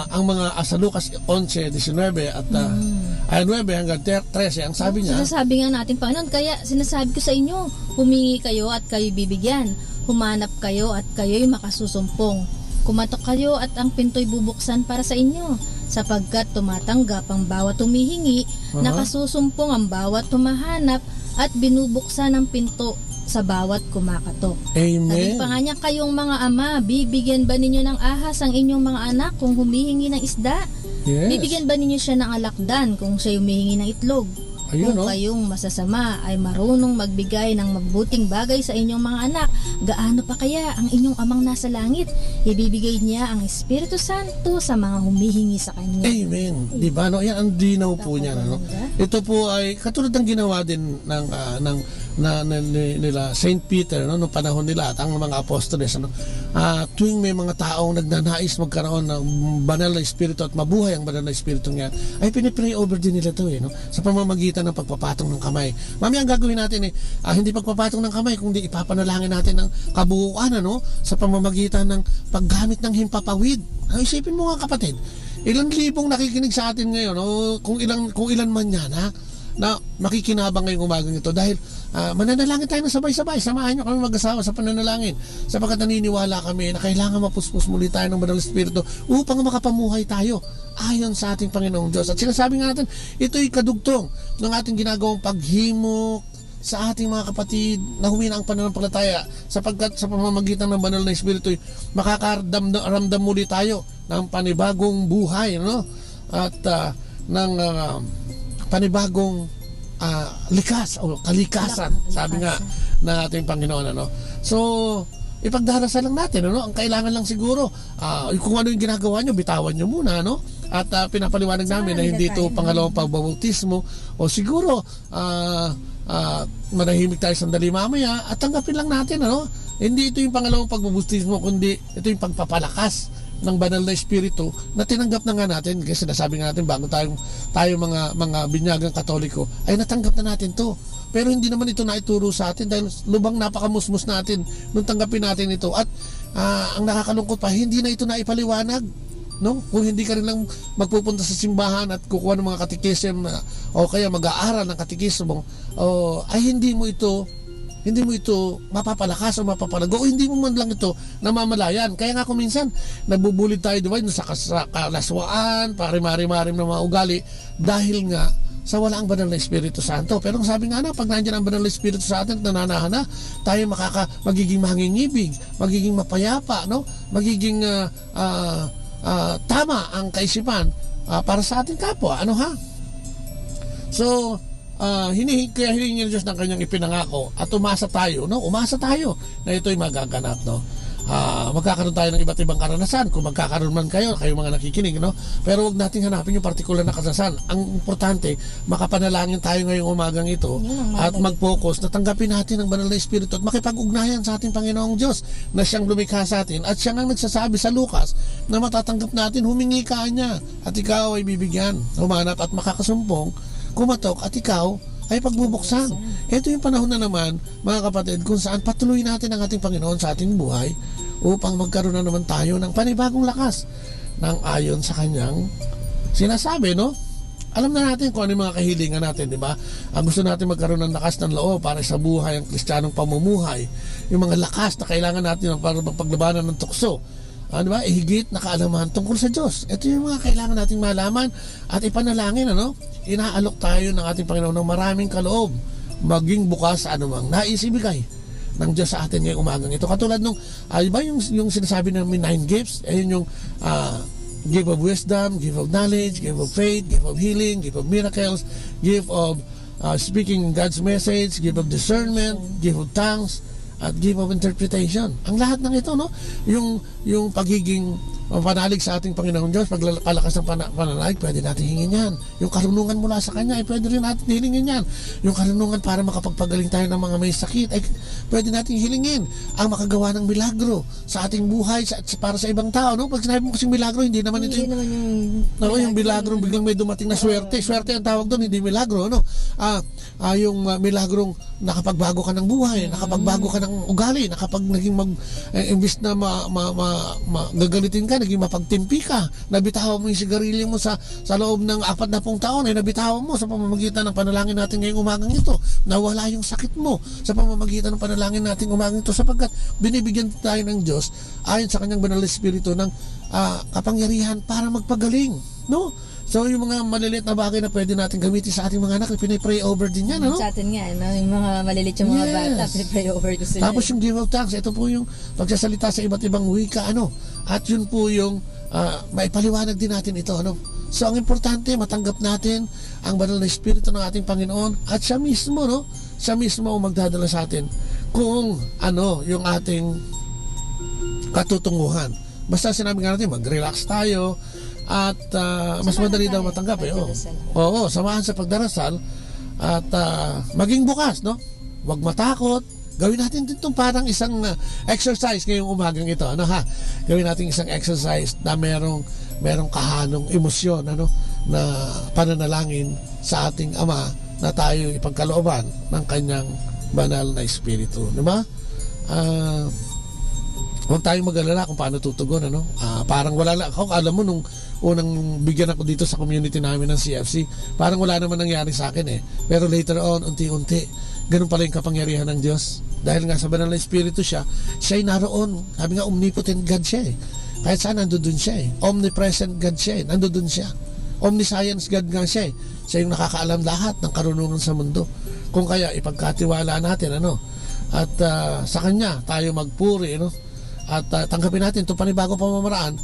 ang mga sa Lucas 11:19 at 9 hanggang 13, ang sabi niya, sinasabi nga natin, Panginoon, kaya sinasabi ko sa inyo, humingi kayo at kayo bibigyan, humanap kayo at kayo'y makasusumpong, kumatok kayo at ang pinto'y bubuksan para sa inyo, sapagkat tumatanggap ang bawat humihingi, nakasusumpong ang bawat humahanap, at binubuksan ang pinto sa bawat kumakatok. Amen. Sabi pa nga niya, kayong mga ama, bibigyan ba ninyo ng ahas ang inyong mga anak kung humihingi ng isda? Yes. Bibigyan ba ninyo siya ng alakdan kung siya humihingi ng itlog? Ayun, kung kayong masasama ay marunong magbigay ng mabuting bagay sa inyong mga anak, gaano pa kaya ang inyong amang nasa langit? Ibibigay niya ang Espiritu Santo sa mga humihingi sa kanya. Amen. Diba? Yan ang dinaw po niya. Ito po ay katulad ng ginawa din nila Saint Peter noong panahon nila at ang mga apostoles tuwing may mga taong nagnanais magkaroon ng banal na Espiritu at mabuhay ang banal na Espiritu niya, ay pinipray over din nila ito sa pamamagitan ng pagpapatong ng kamay. Mamaya ang gagawin natin hindi pagpapatong ng kamay kundi ipapanalangin natin ng kabuuan sa pamamagitan ng paggamit ng himpapawid. Isipin mo nga kapatid, ilang libong nakikinig sa atin ngayon kung ilan man yan na makikinabang ngayong umagang ito dahil mananalangin tayo na sabay-sabay. Samahan nyo kami mag-asawa sa pananalangin sapagkat naniniwala kami na kailangan mapuspos muli tayo ng banal na Espiritu upang makapamuhay tayo ayon sa ating Panginoong Diyos. At sinasabi nga natin, ito'y kadugtong ng ating ginagawang paghimok sa ating mga kapatid na humina ang pananampalataya sapagkat sa pamamagitan ng banal na Espiritu makakaramdam muli tayo ng panibagong buhay at ng panibagong likas o kalikasan, sabi nga ng ating Panginoon. So ipagdarasal lang natin ang kailangan lang siguro kung ano yung ginagawa nyo, bitawan nyo muna at pinapaliwanag namin na hindi ito pangalawang pagbabautismo o siguro manahimik tayo sandali mamaya at tanggapin lang natin hindi ito yung pangalawang pagbabautismo kundi ito yung pagpapalakas ng banal na espiritu na tinanggap na nga natin. Kasi sinasabi nga natin bago tayo mga binyagang Katoliko ay natanggap na natin to. Pero hindi naman ito naituro sa atin dahil lubang napakamusmus natin nung tanggapin natin ito. At ang nakakalungkot pa, hindi na ito naipaliwanag. No? Kung hindi ka rin lang magpupunta sa simbahan at kukuha ng mga katikism o kaya mag-aaral ng katikismo, ay hindi mo ito mapapalakas o mapapalago o hindi mo man lang ito namamalayan. Kaya nga kung minsan nabubulid tayo diba sa kalaswaan, parimari-marim na mga ugali dahil nga sa wala ang banal na Espiritu Santo. Pero sabi nga na, pag nandiyan ang banal na Espiritu sa atin, nananahan na, tayo magiging mangingibig, magiging mapayapa, no? Magiging tama ang kaisipan para sa ating kapwa. Ano ha? So, kaya hiningi ng Diyos ng kanyang ipinangako at umasa tayo na ito'y magaganap, no? Magkakaroon tayo ng iba't ibang karanasan kung magkakaroon man kayo mga nakikinig, no? Pero wag nating hanapin yung partikular na karanasan. Ang importante, makapanalangin tayo ngayong umagang ito at mag-focus na tanggapin natin ang banal na Espiritu at makipag-ugnayan sa ating Panginoong Diyos na siyang lumikha sa atin at siyang ang nagsasabi sa Lucas na matatanggap natin, humingi ka niya at ikaw ay bibigyan, humanap at makakasumpong, kumatok at ikaw ay pagbubuksan. Ito yung panahon na naman, mga kapatid, kung saan patuloy natin ang ating Panginoon sa ating buhay upang magkaroon na naman tayo ng panibagong lakas ng ayon sa kanyang sinasabi, no? Alam na natin kung ano yung mga kahilingan natin, di ba? Gusto natin magkaroon ng lakas ng loob para sa buhay, ang kristyanong pamumuhay, yung mga lakas na kailangan natin para paglabanan ng tukso. Diba? Higit na kaalaman tungkol sa Diyos. Ito yung mga kailangan nating malaman at ipanalangin, ano? Inaalok tayo ng ating Panginoon ng maraming kaloob, maging bukas sa anumang nais ibigay ng Diyos sa atin ngayong umagang ito. Katulad nung, diba yung sinasabi namin 9 gifts, ayun yung gift of wisdom, gift of knowledge, gift of faith, gift of healing, gift of miracles, gift of speaking God's message, gift of discernment, gift of tongues, at gift of interpretation. Ang lahat ng ito, no? Yung pagiging panalig sa ating Panginoong Diyos, pagpalakas ng pananalig, pwede natin hingin yan. Yung karunungan mula sa Kanya, ay pwede rin natin hilingin yan. Yung karunungan para makapagpagaling tayo ng mga may sakit, ay pwede natin hilingin. Ang makagawa ng milagro sa ating buhay, para sa ibang tao, no? Pag sinabi mo kasing milagro, hindi naman ito yung milagro, biglang may dumating na swerte. Swerte ang tawag doon, hindi milagro, no? Yung milagrong nakapagbago ka ng buhay, nakapagbago ka ng ugali, naging imbis na gagalitin ka, naging mapagtimpi ka, nabitawan mo yung sigarilyo mo sa loob ng 40 taon, ay nabitawan mo sa pamamagitan ng panalangin natin ngayong umagang ito, nawala yung sakit mo sa pamamagitan ng panalangin natin umagang ito, sapagkat binibigyan tayo ng Diyos ayon sa kanyang banal na Espiritu ng kapangyarihan para magpagaling, no? So yung mga maliliit na bagay na pwede natin gamitin sa ating mga anak, pinipray over din yan, ano? Sa atin nga, no? Yung mga maliliit yung mga bata, pinipray over ko sila. Tapos yung gift of tongues, ito po yung pagsasalita sa iba't ibang wika, ano? At yun po yung maipaliwanag din natin ito, ano? So ang importante, matanggap natin ang banal na Espiritu ng ating Panginoon at siya mismo, no? Siya mismo ang magdadala sa atin kung ano yung ating katutunguhan. Basta sinabi nga natin, mag-relax tayo at mas madali daw matanggap, Oo, samahan sa pagdarasal at maging bukas, no? Huwag matakot. Gawin natin din itong parang isang exercise ngayong umagang ito, ano ha? Gawin natin isang exercise na merong kahanong emosyon, ano, na pananalangin sa ating Ama na tayo ipagkalooban ng kanyang banal na Espiritu, di ba? Huwag tayong mag-alala kung paano tutugon, ano? Parang wala lang. Alam mo, nung unang bigyan ako dito sa community namin ng CFC, parang wala naman nangyari sa akin, eh. Pero later on, unti-unti, ganun pala yung kapangyarihan ng Diyos. Dahil nga sa banal na Espiritu siya'y naroon. Sabi nga, omnipotent God siya, eh. Kahit saan, nandoon siya, eh. Omnipresent God siya, eh. Nandoon siya. Omniscience God nga siya, eh. Siya yung nakakaalam lahat ng karunungan sa mundo. Kung kaya, ipagkatiwala natin, ano? At sa Kanya, tayo magpuri, ano? At tanggapin natin itong panibagong pamamaraan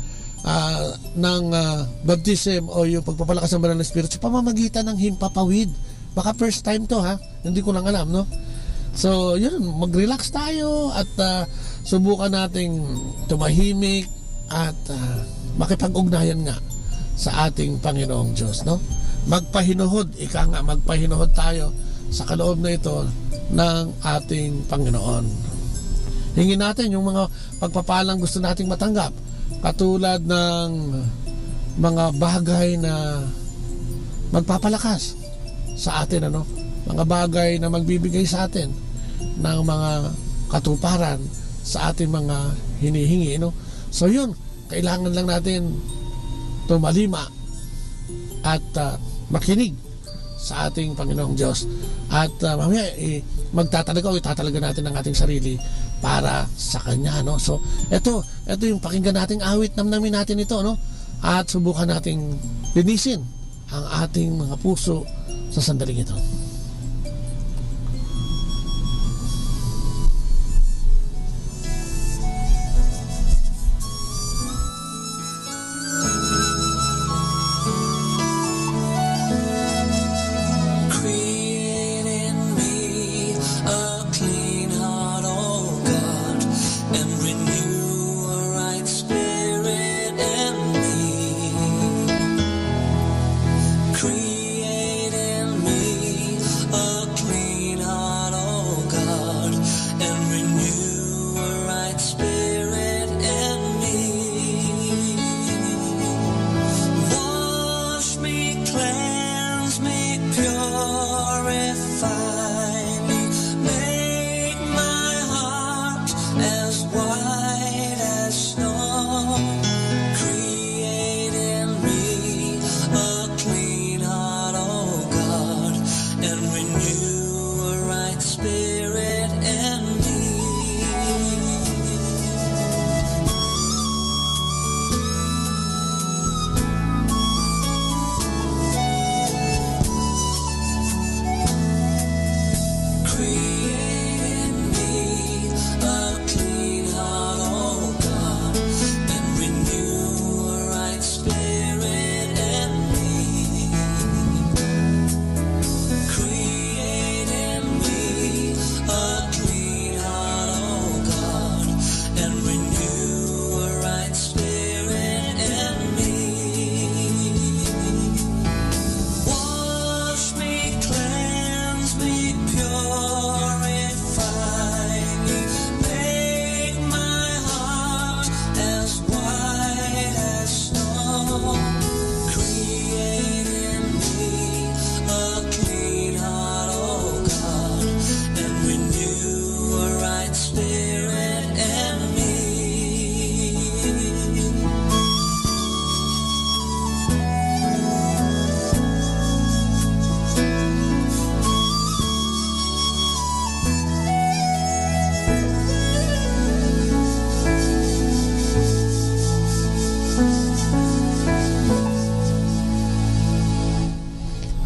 ng baptism o yung pagpapalakas ng banal na Espiritu sa pamamagitan ng himpapawid. Baka first time to, ha? Hindi ko lang alam, no? So, yun, mag-relax tayo at subukan nating tumahimik at makipag-ugnayan nga sa ating Panginoong Diyos, no? Magpahinuhod, magpahinuhod tayo sa kaloob na ito ng ating Panginoon. Hingin natin yung mga pagpapalang gusto nating matanggap, katulad ng mga bagay na magpapalakas sa atin, ano? Mga bagay na magbibigay sa atin ng mga katuparan sa ating mga hinihingi, no? So yun, kailangan lang natin tumalima at makinig sa ating Panginoong Diyos. At mamaya itatalaga natin ang ating sarili para sa Kanya, no? So ito yung pakinggan nating awit, namnamin natin ito, no? At subukan nating linisin ang ating mga puso sa sandaling ito.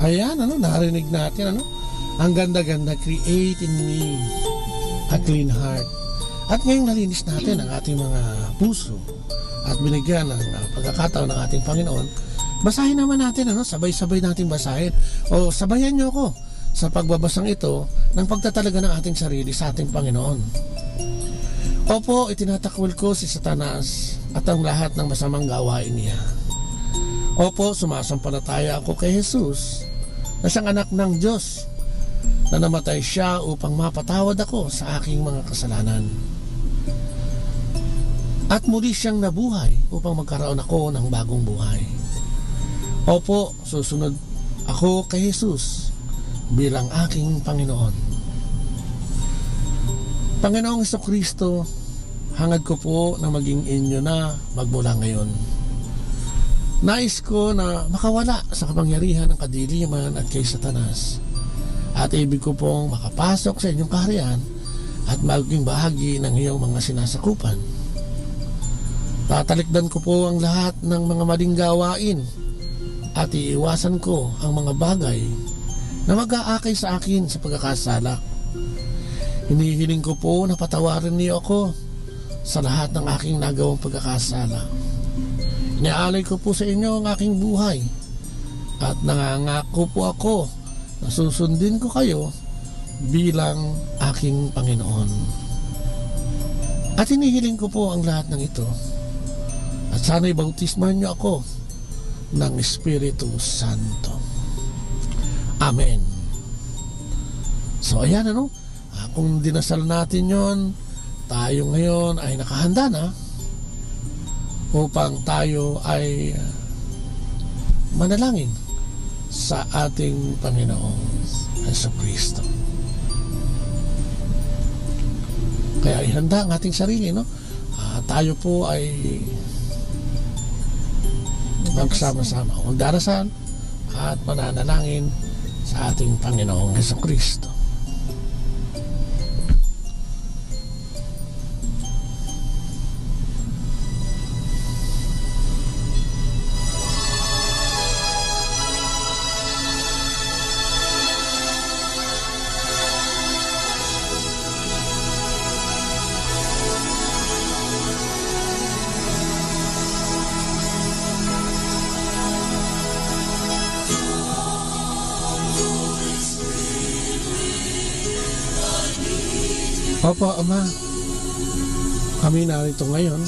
Ayan, narinig natin, ang ganda-ganda, create in me a clean heart. At ngayong nalinis natin ang ating mga puso at binigyan ng pagkakataon ng ating Panginoon, basahin naman natin, sabay-sabay natin basahin. O sabayan nyo ako sa pagbabasang ito ng pagtatalaga ng ating sarili sa ating Panginoon. Opo, itinatakwil ko si Satanas at ang lahat ng masamang gawain niya. Opo, sumasampalataya ako kay Jesus na siyang anak ng Diyos, na namatay siya upang mapatawad ako sa aking mga kasalanan. At muli siyang nabuhay upang magkaroon ako ng bagong buhay. Opo, susunod ako kay Jesus bilang aking Panginoon. Panginoong Jesucristo, hangad ko po na maging inyo na magmula ngayon. Nais ko na makawala sa kapangyarihan ng kadiliman at kay Satanas. At ibig ko pong makapasok sa inyong kaharian at maging bahagi ng iyong mga sinasakupan. Tatalikdan ko po ang lahat ng mga maling gawain at iiwasan ko ang mga bagay na mag-aakay sa akin sa pagkakasala. Hinihiling ko po na patawarin niyo ako sa lahat ng aking nagawang pagkakasala. Iniaalay ko po sa inyo ang aking buhay at nangangako po ako na susundin ko kayo bilang aking Panginoon. At hinihiling ko po ang lahat ng ito at sana'y bautismahan niyo ako ng Espiritu Santo. Amen. So ayan, kung dinasal natin yon, tayo ngayon ay nakahanda na upang tayo ay manalangin sa ating Panginoong Jesucristo. Kaya ihanda ang ating sarili, no? Tayo po ay magsama-sama, magdarasal at mananalangin sa ating Panginoong Jesucristo. Opo, Ama, kami narito ngayon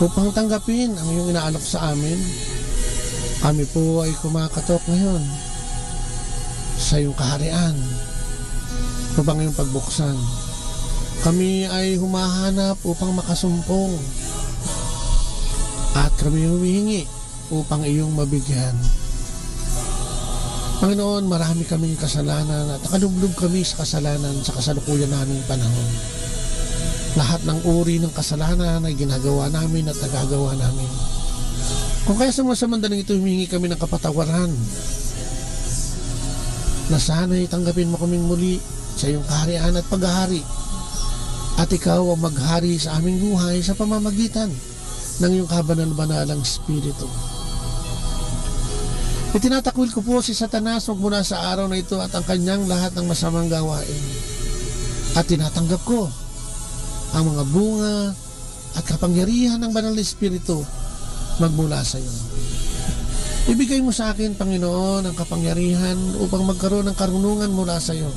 upang tanggapin ang iyong inaalok sa amin. Kami po ay kumakatok ngayon sa iyong kaharian upang iyong pagbuksan. Kami ay humahanap upang makasumpong at kami humihingi upang iyong mabigyan. Panginoon, marami kaming kasalanan at nakalublog kami sa kasalanan sa kasalukuyan naming panahon. Lahat ng uri ng kasalanan ay ginagawa namin at nagagawa namin. Kung kaya sa mga samandaling ito, humingi kami ng kapatawaran na sana'y tanggapin mo kaming muli sa iyong kaharian at paghahari. At ikaw ang maghari sa aming buhay sa pamamagitan ng iyong kabanal-banalang Espiritu. Itinatakwil ko po si Satanas mula sa araw na ito at ang kanyang lahat ng masamang gawain. At tinatanggap ko ang mga bunga at kapangyarihan ng Banal na Espiritu magmula sa iyo. Ibigay mo sa akin, Panginoon, ang kapangyarihan upang magkaroon ng karunungan mula sa iyo.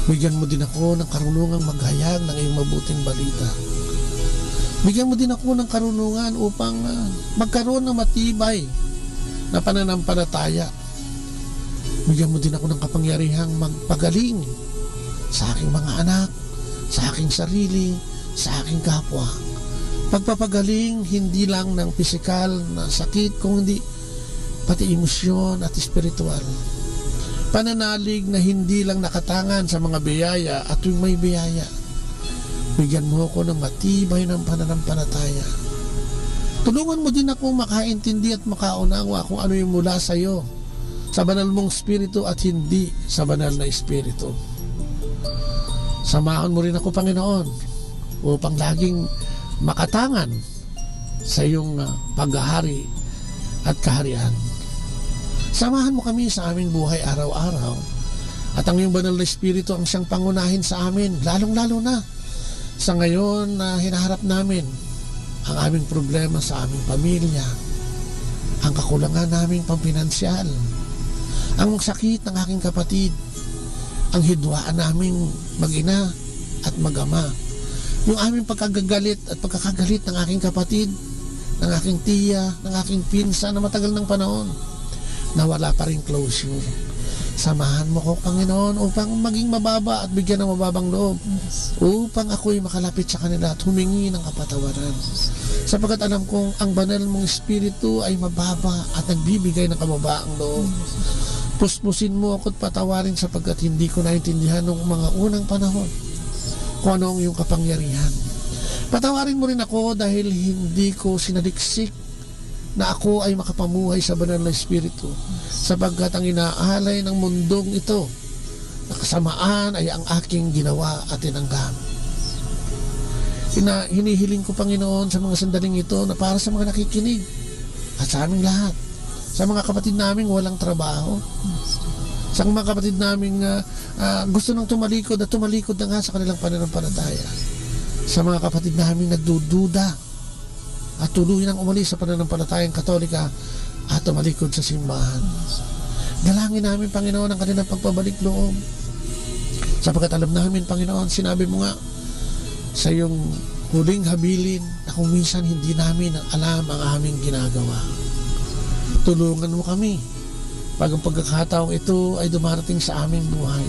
Bigyan mo din ako ng karunungang maghayag ng iyong mabuting balita. Bigyan mo din ako ng karunungan upang magkaroon ng matibay na pananampalataya. Bigyan mo din ako ng kapangyarihang magpagaling sa aking mga anak, sa aking sarili, sa aking kapwa. Pagpapagaling hindi lang ng pisikal na sakit, kundi pati emosyon at espiritual. Pananalig na hindi lang nakatangan sa mga biyaya at tuwing may biyaya. Bigyan mo ako ng matibay ng pananampalataya. Tulungan mo din ako makaintindi at makaunawa kung ano yung mula sa iyo, sa banal mong Espiritu at hindi sa banal na Espiritu. Samahan mo rin ako, Panginoon, upang laging makatangan sa iyong paghahari at kaharian. Samahan mo kami sa aming buhay araw-araw at ang iyong banal na Espiritu ang siyang pangunahin sa amin, lalong-lalo na sa ngayon na hinaharap namin ang aming problema sa aming pamilya, ang kakulangan naming pampinansyal, ang sakit ng aking kapatid, ang hidwaan naming mag-ina at mag-ama, yung aming pagkagagalit at pagkakagalit ng aking kapatid, ng aking tiya, ng aking pinsa na matagal ng panahon na wala pa rin closure. Samahan mo ko, Panginoon, upang maging mababa at bigyan ng mababang loob, upang ako'y makalapit sa kanila at humingi ng kapatawaran. Sapagkat alam kong ang banal mong Espiritu ay mababa at nagbibigay ng kababaang loob. Puspusin mo ako at patawarin sapagkat hindi ko naintindihan noong mga unang panahon kung ano ang iyong kapangyarihan. Patawarin mo rin ako dahil hindi ko sinaliksik na ako ay makapamuhay sa banal na Espiritu, sapagkat ang inaalay ng mundong ito na kasamaan ay ang aking ginawa at tinanggap. Hinihiling ko, Panginoon, sa mga sandaling ito na para sa mga nakikinig at sa aming lahat, sa mga kapatid naming walang trabaho, sa mga kapatid naming gusto nang tumalikod at tumalikod na nga sa kanilang pananampalataya, sa mga kapatid naming nagdududa at tuluyan ang umalis sa pananampalatayang Katolika at tumalikod sa simbahan. Dalangin namin, Panginoon, ang kanilang pagpabalik loob, sapagkat alam namin, Panginoon, sinabi mo nga sa iyong huling habilin na kung minsan hindi namin alam ang aming ginagawa. Tulungan mo kami pag ang pagkakataong ito ay dumarating sa aming buhay.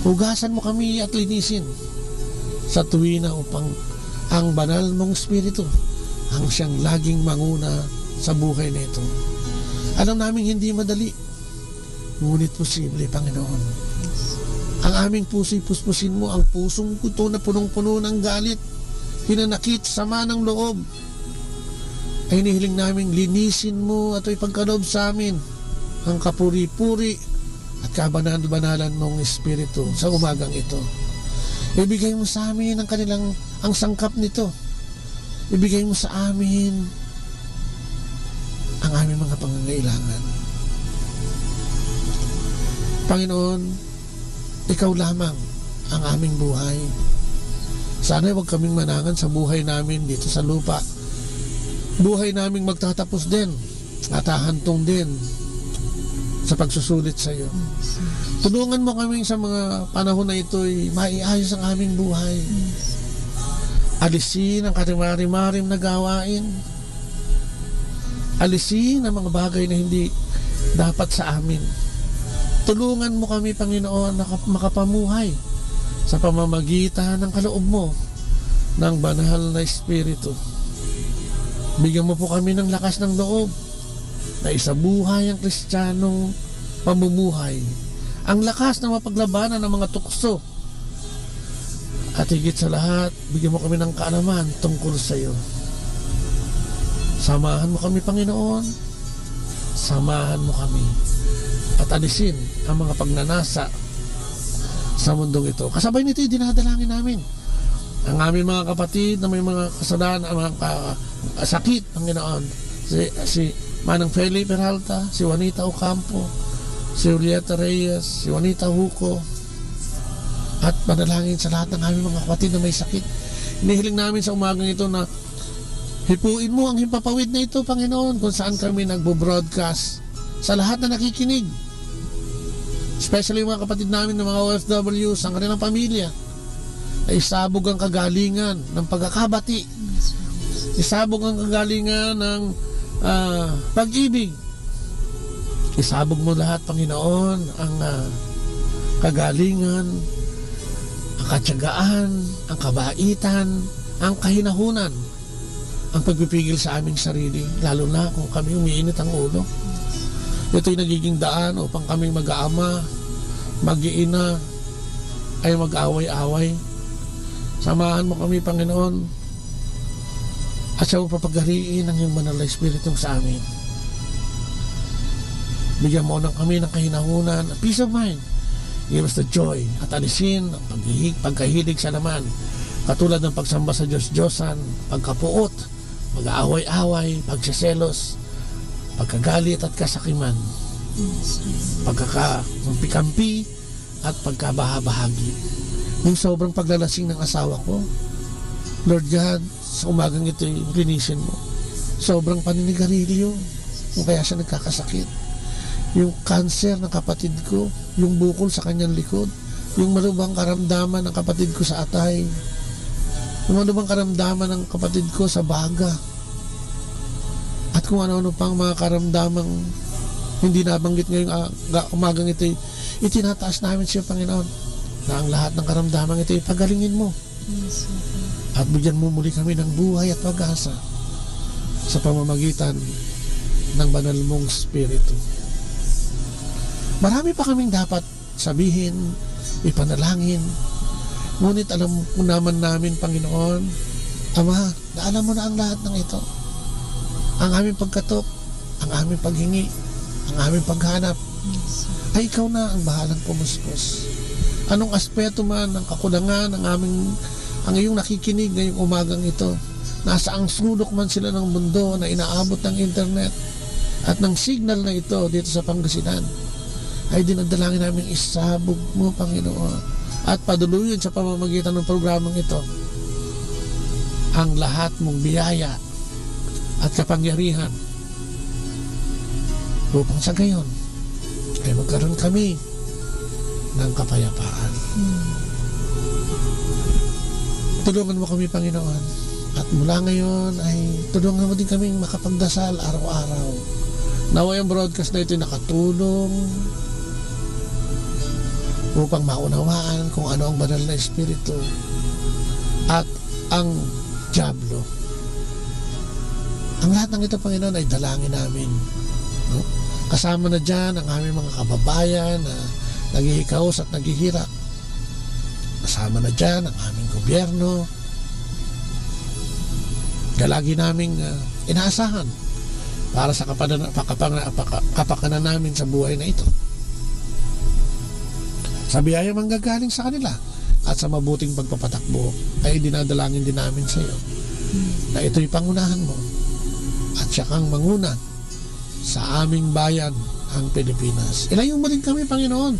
Hugasan mo kami at linisin sa tuwina upang ang banal mong Espiritu ang siyang laging manguna sa buhay nito. Alam namin hindi madali, ngunit posible, Panginoon. Ang aming puso'y puspusin mo, ang pusong ito na punong-puno ng galit, hinanakit, sama ng loob, ay nihiling naming linisin mo at ipagkaloob sa amin ang kapuri-puri at kabanal-banalan mong Espiritu sa umagang ito. Ibigay mo sa amin ang sangkap nito. Ibigay mo sa amin ang aming mga pangangailangan. Panginoon, ikaw lamang ang aming buhay. Sana huwag kaming manangan sa buhay namin dito sa lupa. Buhay naming magtatapos din at hahantong din sa pagsusulit sa iyo. Tulungan mo kami sa mga panahon na ito'y maiayos ang aming buhay. Alisin ang karimari-marim na gawain. Alisin ang mga bagay na hindi dapat sa amin. Tulungan mo kami, Panginoon, na makapamuhay sa pamamagitan ng kaloob mo ng banal na Espiritu. Bigyan mo po kami ng lakas ng loob na isabuhay ang Kristiyanong pamumuhay. Ang lakas na mapaglabanan ng mga tukso. At higit sa lahat, bigyan mo kami ng kaalaman tungkol sa iyo. Samahan mo kami, Panginoon. Samahan mo kami. At alisin ang mga pagnanasa sa mundong ito. Kasabay nito, dinadalangin namin ang aming mga kapatid na may mga kasalanan, mga sakit, Panginoon. Si Manang Feli Peralta, si Juanita Ocampo, si Julieta Reyes, si Juanita Huco, at manalangin sa lahat ng aming mga kapatid na may sakit. Inihiling namin sa umagang ito na hipuin mo ang himpapawid na ito, Panginoon, kung saan kami nagbo-broadcast sa lahat na nakikinig, especially yung mga kapatid namin ng mga OFWs, ang kanilang pamilya, ay isabog ang kagalingan ng pagkakabati, isabog ang kagalingan ng pag-ibig. Isabog mo lahat, Panginoon, ang kagalingan, ang katyagaan, ang kabaitan, ang kahinahunan, ang pagpipigil sa aming sarili, lalo na kung kami umiinit ang ulo. Ito'y nagiging daan upang kami mag-aama, mag-iina, ay mag-away-away. Samahan mo kami, Panginoon, at siya papagariin ang iyong banal na Espiritu sa amin. Bigyan mo ng kami ng kahinahunan, peace of mind. Give us the joy at alisin ang pagkahilig sa laman, katulad ng pagsamba sa Diyos-Diyosan, pagkapuot, mag-aaway-away, pagsiselos, pagkagalit at kasakiman, pagkakampi-kampi at pagkabahabahagi. Yung sobrang paglalasing ng asawa ko, Lord God, sa umagang ito linisin mo. Sobrang paninigarilyo, kung kaya siya nagkakasakit. Yung cancer ng kapatid ko, yung bukol sa kanyang likod, yung malubhang karamdaman ng kapatid ko sa atay, yung malubhang karamdaman ng kapatid ko sa baga, at kung ano-ano pang mga karamdamang hindi nabanggit ngayong umagang ito, itinataas namin siya, Panginoon, na ang lahat ng karamdamang ito pagalingin mo. Yes. At bigyan mo muli kami ng buhay at pag-asa sa pamamagitan ng banal mong Espiritu. Marami pa kaming dapat sabihin, ipanalangin, ngunit alam mo naman namin, Panginoon, Ama, na alam mo na ang lahat ng ito. Ang aming pagkatok, ang aming paghingi, ang aming paghanap, ay ikaw na ang bahalang pumuspos. Anong aspeto man ng kakulangan ang iyong nakikinig ngayong umagang ito, nasa ang sulok man sila ng mundo na inaabot ng internet at ng signal na ito dito sa Pangasinan, ay dinadalangin namin isabog mo, Panginoon, at paduluyin sa pamamagitan ng programang ito ang lahat mong biyaya at kapangyarihan upang sa gayon ay magkaroon kami ng kapayapaan. Tulungan mo kami, Panginoon, at mula ngayon ay tulungan mo din kaming makapagdasal araw-araw. Naway ang broadcast na ito nakatulong upang maunawaan kung ano ang banal na Espiritu ang dyablo. Ang lahat ng ito, Panginoon, ay dalangin namin. No? Kasama na dyan ang aming mga kababayan na naghihikaos at naghihirap. Kasama na dyan ang aming gobyerno na lagi naming inaasahan para sa kapakanan namin sa buhay na ito. Sa biyaya manggagaling sa kanila at sa mabuting pagpapatakbo ay dinadalangin din namin sa iyo na ito'y pangunahan mo at siya kang manguna sa aming bayan, ang Pilipinas. Ilayo mo din kami, Panginoon,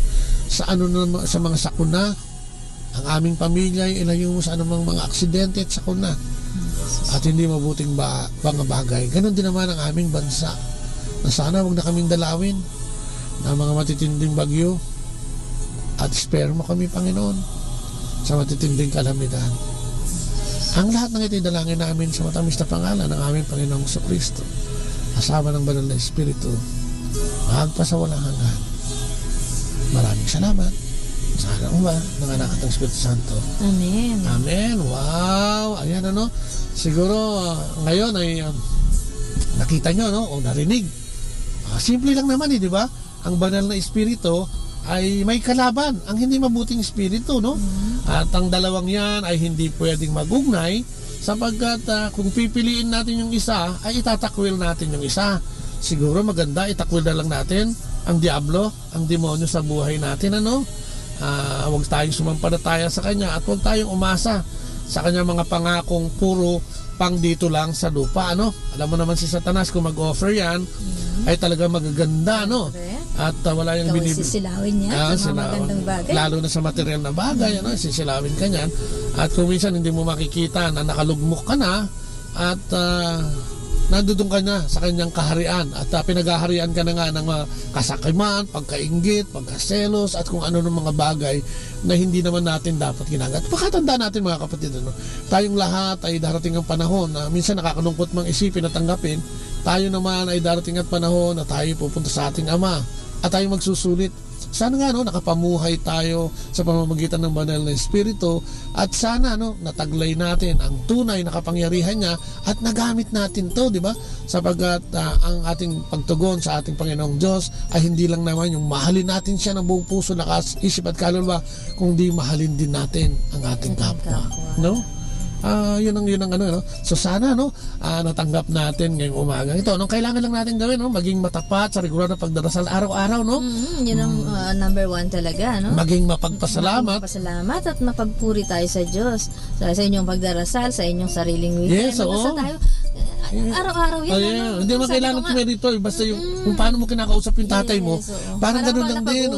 sa mga sakuna. Ang aming pamilya, ilayo mo sa anumang mga aksidente at sakuna at hindi mabuting mga bagay. Ganon din naman ang aming bansa, na sana wag na kaming dalawin ng mga matitinding bagyo, at spare mo kami, Panginoon, sa matitinding kalamidad. Ang lahat ng ito'y dalangin namin sa matamis na pangalan ng aming Panginoong Jesucristo, kasama ng banal na Espiritu, magpasawalang hanggan. Maraming salamat sa harapan ng anak at ng Espiritu Santo. Amen. Amen. Wow. Ayan, ano. Siguro ngayon ay nakita nyo, no, o narinig. Simple lang naman, di ba? Ang banal na Espiritu ay may kalaban, ang hindi mabuting espiritu, no? At ang dalawang yan ay hindi pwedeng magugnay, sapagkat kung pipiliin natin yung isa, ay itatakwil natin yung isa. Siguro maganda, itakwil na lang natin ang diablo, ang demonyo sa buhay natin, ano? Huwag tayong sumampalataya sa kanya at huwag tayong umasa sa kanya mga pangakong puro pang dito lang sa lupa, ano? Alam mo naman si Satanas, kung mag-offer yan, ay talaga magaganda, no? At wala yung sisilawin niya sa mga magandang bagay. Lalo na sa material na bagay, ano? Sisilawin ka niyan. At kung minsan hindi mo makikita na nakalugmok ka na at nandudong ka na sa kanyang kaharian at pinaghaharian ka na nga ng kasakiman, pagkainggit, pagkaselos at kung ano ng mga bagay na hindi naman natin dapat ginagawa. At pakatanda natin, mga kapatid, ano? Tayong lahat ay darating ang panahon na minsan nakakalungkot mang isipin at tanggapin. Tayo naman ay darating at panahon na tayo pupunta sa ating Ama at tayo magsusulit. Sana nga, no, nakapamuhay tayo sa pamamagitan ng banal na Espiritu at sana, no, nataglay natin ang tunay na kapangyarihan niya at nagamit natin to, di ba? Sapagkat ang ating pagtugon sa ating Panginoong Diyos ay hindi lang naman yung mahalin natin siya ng buong puso, lakas, isip at kaluluwa, kundi mahalin din natin ang ating kapwa, no? Yun ang ano, no? So sana, no, natanggap natin ngayong umaga ito. Anong kailangan lang natin gawin, no? Maging matapat sa regular na pagdarasal araw-araw, no? Yun ang number one talaga, no? Maging mapagpasalamat. Mapagpasalamat at mapagpuri tayo sa Diyos. Sa inyong pagdarasal, sa inyong sariling weekend. Yes, oo. Basta tayo, araw-araw yan. Ano? Hindi naman kailangan tumerito. Basta yung kung paano mo kinakausap yung tatay mo. Parang ganun lang din.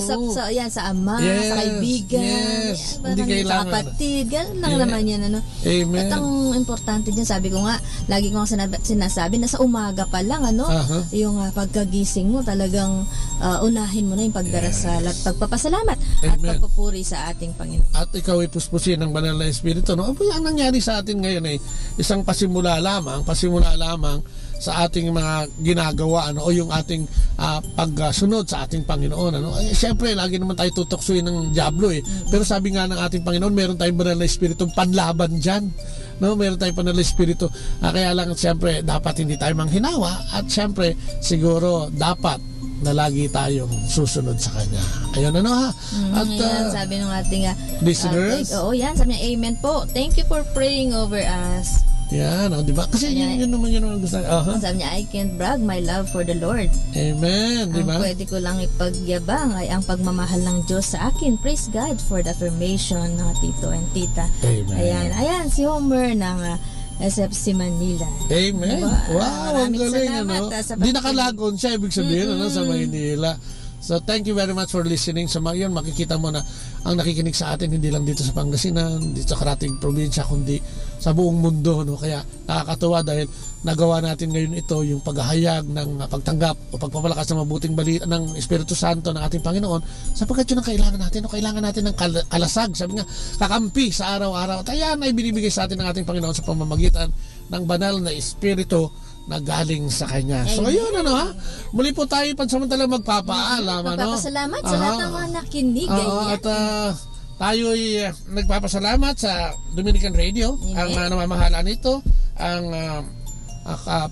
Sa ama, sa kaibigan, hindi kailangan. Sa kapatid. Ganun lang naman yan. Ano? Amen. At ang importante dyan, sabi ko nga, lagi ko nga sinasabi na sa umaga pa lang, ano, yung pagkagising mo, talagang unahin mo na yung pagdarasal at pagpapasalamat at pagpupuri sa ating Panginoon. At ikaw ay puspusin ng banal na Espiritu, no? Ang nangyari sa atin ngayon ay isang pasimula lamang sa ating mga ginagawa, ano, o yung ating pagsunod sa ating Panginoon, ano. Siyempre lagi naman tayo tutuksuin ng diablo, pero sabi nga ng ating Panginoon, meron tayong banal na Espiritu panlaban dyan, no? Meron tayong banal na Espiritu, kaya lang siyempre dapat hindi tayo manghinawa at siyempre siguro dapat na lagi tayong susunod sa Kanya. Ayun, ano, ha? At yan, sabi ng ating listeners, yan, sabi niya, amen po, thank you for praying over us. Yan, di ba? Kasi yun naman gusto. Sabi niya, I can't brag my love for the Lord. Amen, di ba? Ang pwede ko lang ipagyabang ay ang pagmamahal ng Diyos sa akin. Praise God for the affirmation ng tito and tita. Amen. Ayan, si Homer ng SFC Manila. Amen. Diba? Wow, ang galing, ano? Di nakalagon siya, ibig sabihin, ano, sa Maynila. So thank you very much for listening. Sa mga yun, makikita mo na ang nakikinig sa atin hindi lang dito sa Pangasinan, dito sa karating probinsya, kundi sa buong mundo, no? Kaya nakakatuwa dahil nagawa natin ngayon ito, yung paghahayag ng pagtanggap o pagpapalakas ng mabuting balita ng Espiritu Santo ng ating Panginoon, sapagkat yun ang kailangan natin, no? Kailangan natin ng kalasag, sabi nga, kakampi sa araw-araw. At ayan ay binibigay sa atin ng ating Panginoon sa pamamagitan ng banal na Espiritu na galing sa Kanya. So ayun, ano, ha? Muli po tayo pansamantala magpapaalam, ano? Magpapasalamat sa lahat ng mga nakinig. At tayo'y nagpapasalamat sa Dominican Radio, ang namamahala nito, ang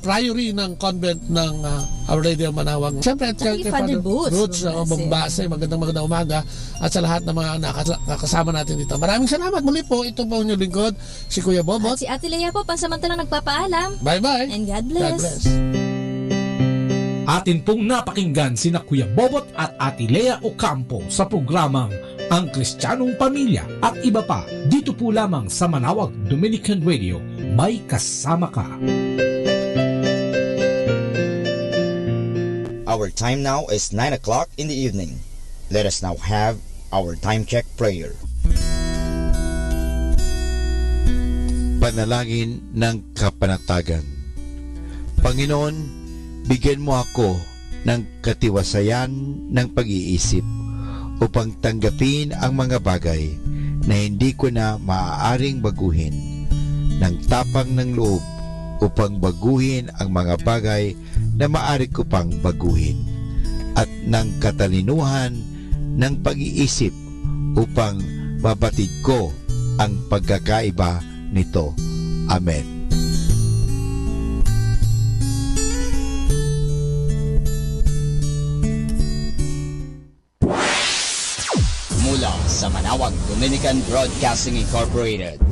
priory ng convent ng Our Lady of Manawag. Siyempre, at kay Father Boots, Bombase, magandang umaga, at sa lahat ng mga nakasama natin dito. Maraming salamat muli po. Ito po inyong lingkod, si Kuya Bobot. At si Ate Lea po, pansamantalang nagpapaalam. Bye-bye. And God bless. God bless. Atin pong napakinggan sina Kuya Bobot at Ate Lea Ocampo sa programang Ang Kristiyanong Pamilya at iba pa dito po lamang sa Manawag Dominican Radio. May kasama ka. Our time now is 9 o'clock in the evening. Let us now have our time check prayer. Panalangin ng kapanatagan. Panginoon, bigyan mo ako ng katiwasayan ng pag-iisip upang tanggapin ang mga bagay na hindi ko na maaaring baguhin, ng tapang ng loob upang baguhin ang mga bagay na maaari ko pang baguhin, at ng katalinuhan ng pag-iisip upang mabatid ko ang pagkakaiba nito. Amen. Mula sa Manawag Dominican Broadcasting Incorporated,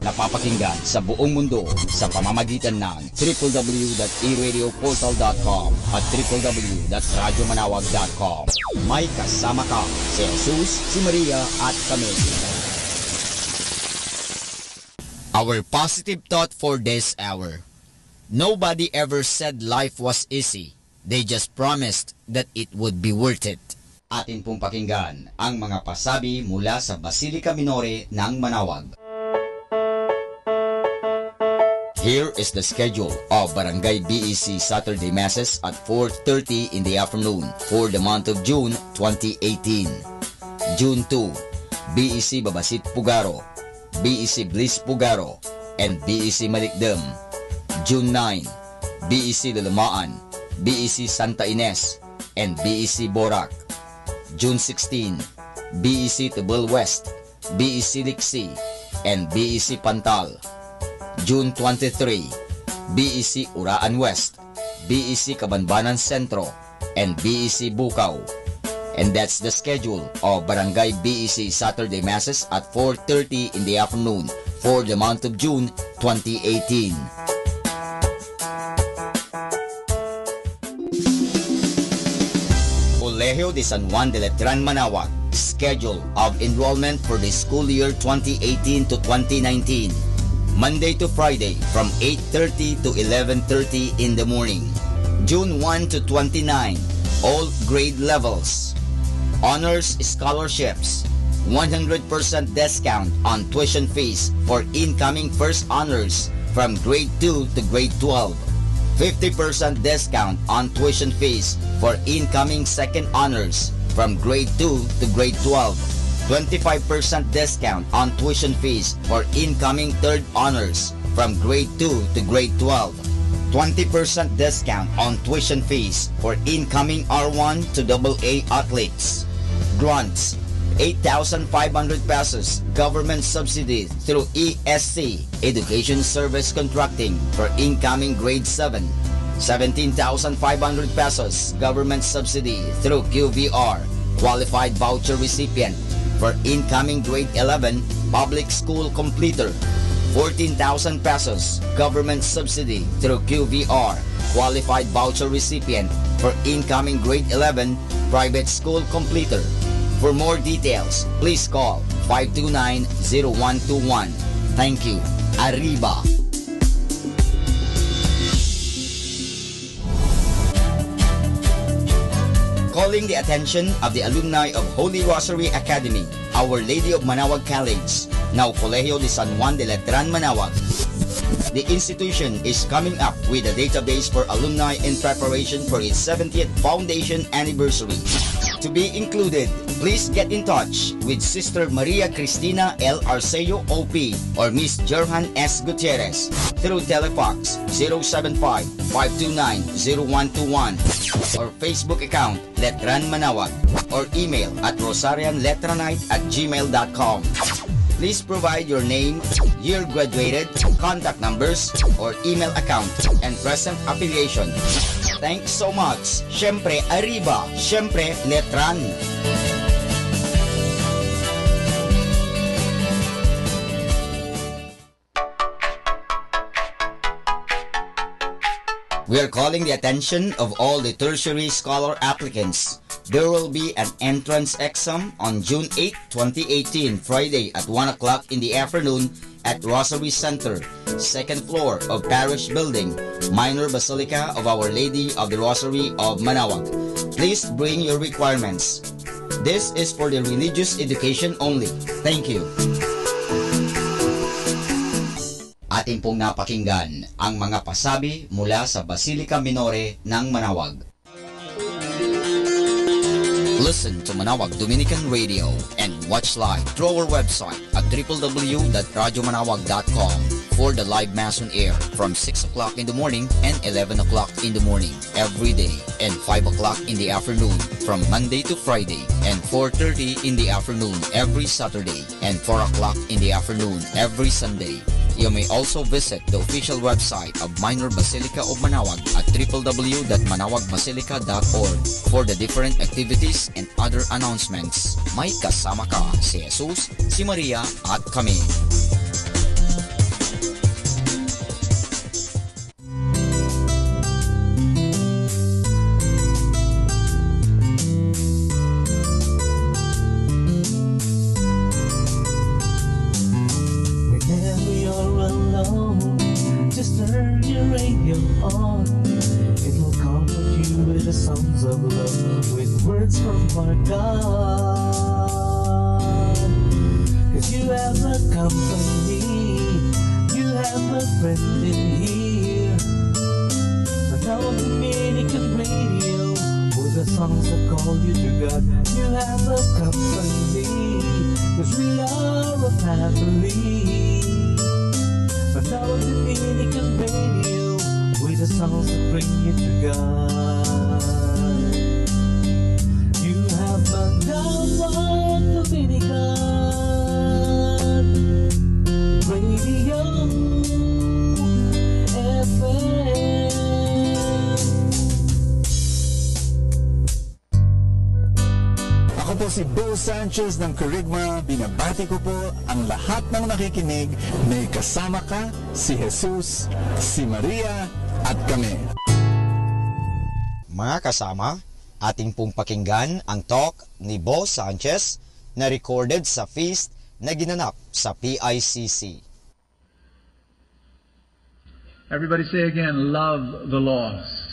napapakinggan sa buong mundo sa pamamagitan ng www.eradioportal.com at www.radyomanawag.com. May kasama ka si Jesus, si Maria at kami. Our positive thought for this hour. Nobody ever said life was easy. They just promised that it would be worth it. Atin pong pakinggan ang mga pasabi mula sa Basilica Minore ng Manawag. Here is the schedule of Barangay BEC Saturday Masses at 4:30 in the afternoon for the month of June 2018. June 2, BEC Babasit Pugaro, BEC Bliss Pugaro, and BEC Malikdem. June 9, BEC Lalamaan, BEC Santa Ines, and BEC Borac. June 16, BEC Tibul West, BEC Liksi, and BEC Pantal. June 23, BEC Uraan West, BEC Kabanbanan Sentro, and BEC Bukaw. And that's the schedule of Barangay BEC Saturday Masses at 4:30 in the afternoon for the month of June 2018. Colegio de San Juan de Letran Manawag, schedule of enrollment for the school year 2018 to 2019. Monday to Friday from 8:30 to 11:30 in the morning. June 1 to 29, all grade levels. Honors scholarships, 100% discount on tuition fees for incoming first honors from grade 2 to grade 12. 50% discount on tuition fees for incoming second honors from grade 2 to grade 12. 25% discount on tuition fees for incoming third honors from grade 2 to grade 12. 20% discount on tuition fees for incoming R1 to AA athletes. Grants, 8,500 pesos government subsidy through ESC, Education Service Contracting, for incoming grade 7. 17,500 pesos government subsidy through QVR, qualified voucher recipient, for incoming grade 11 public school completer. 14,000 pesos government subsidy through QVR, qualified voucher recipient, for incoming grade 11 private school completer. For more details, please call 529-0121. Thank you. Arriba! Calling the attention of the alumni of Holy Rosary Academy, Our Lady of Manawag College, now Colegio de San Juan de Letran Manawag. The institution is coming up with a database for alumni in preparation for its 70th foundation anniversary. to be included. Please get in touch with Sister Maria Cristina L. Arceo OP or Miss Jerhan S. Gutierrez through Telefax 075-529-0121 or Facebook account Letran Manawag or email at rosarianletranite@gmail.com. Please provide your name, year graduated, contact numbers, or email account, and present affiliation. Thanks so much. Syempre, arriba. Syempre, Letran. We are calling the attention of all the tertiary scholar applicants. There will be an entrance exam on June 8, 2018, Friday at 1 o'clock in the afternoon at Rosary Center, second floor of Parish Building, Minor Basilica of Our Lady of the Rosary of Manaoag. Please bring your requirements. This is for the religious education only. Thank you. Atin pong napakinggan ang mga pasabi mula sa Basilica Minore ng Manaoag. Listen to Manaoag Dominican Radio and watch live through our website at www.radiomanawag.com for the live Mass on air from 6 o'clock in the morning and 11 o'clock in the morning every day and 5 o'clock in the afternoon from Monday to Friday and 4:30 in the afternoon every Saturday and 4 o'clock in the afternoon every Sunday. You may also visit the official website of Minor Basilica of Manaoag at www.manawagmasilica.org for the different activities and other announcements. May kasama ka si Jesus, si Maria at kami. Si Bo Sanchez ng Kerygma, binabati ko po ang lahat ng nakikinig. May kasama ka, si Jesus, si Maria, at kami. Mga kasama, ating pong pakinggan ang talk ni Bo Sanchez na recorded sa feast na ginanap sa PICC. Everybody say again, love the lost.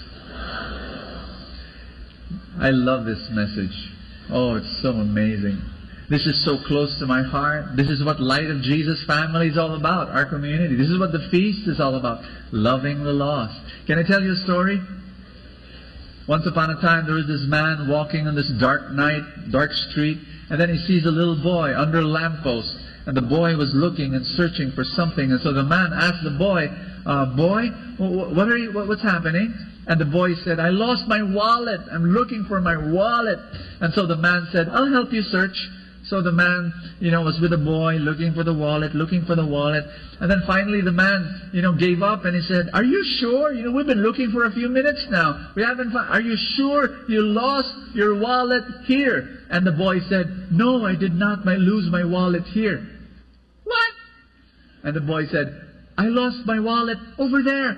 I love this message. Oh, it's so amazing. This is so close to my heart. This is what Light of Jesus family is all about, our community. This is what the feast is all about, loving the lost. Can I tell you a story? Once upon a time, there was this man walking on this dark night, dark street, and then he sees a little boy under a lamppost. And the boy was looking and searching for something. And so the man asked the boy, boy, what's happening? And the boy said, I lost my wallet. I'm looking for my wallet. And so the man said, I'll help you search. So the man, was with the boy looking for the wallet. And then finally the man, gave up and he said, are you sure? We've been looking for a few minutes now. We haven't found. Are you sure you lost your wallet here? And the boy said, no, I did not lose my wallet here. What? And the boy said, I lost my wallet over there.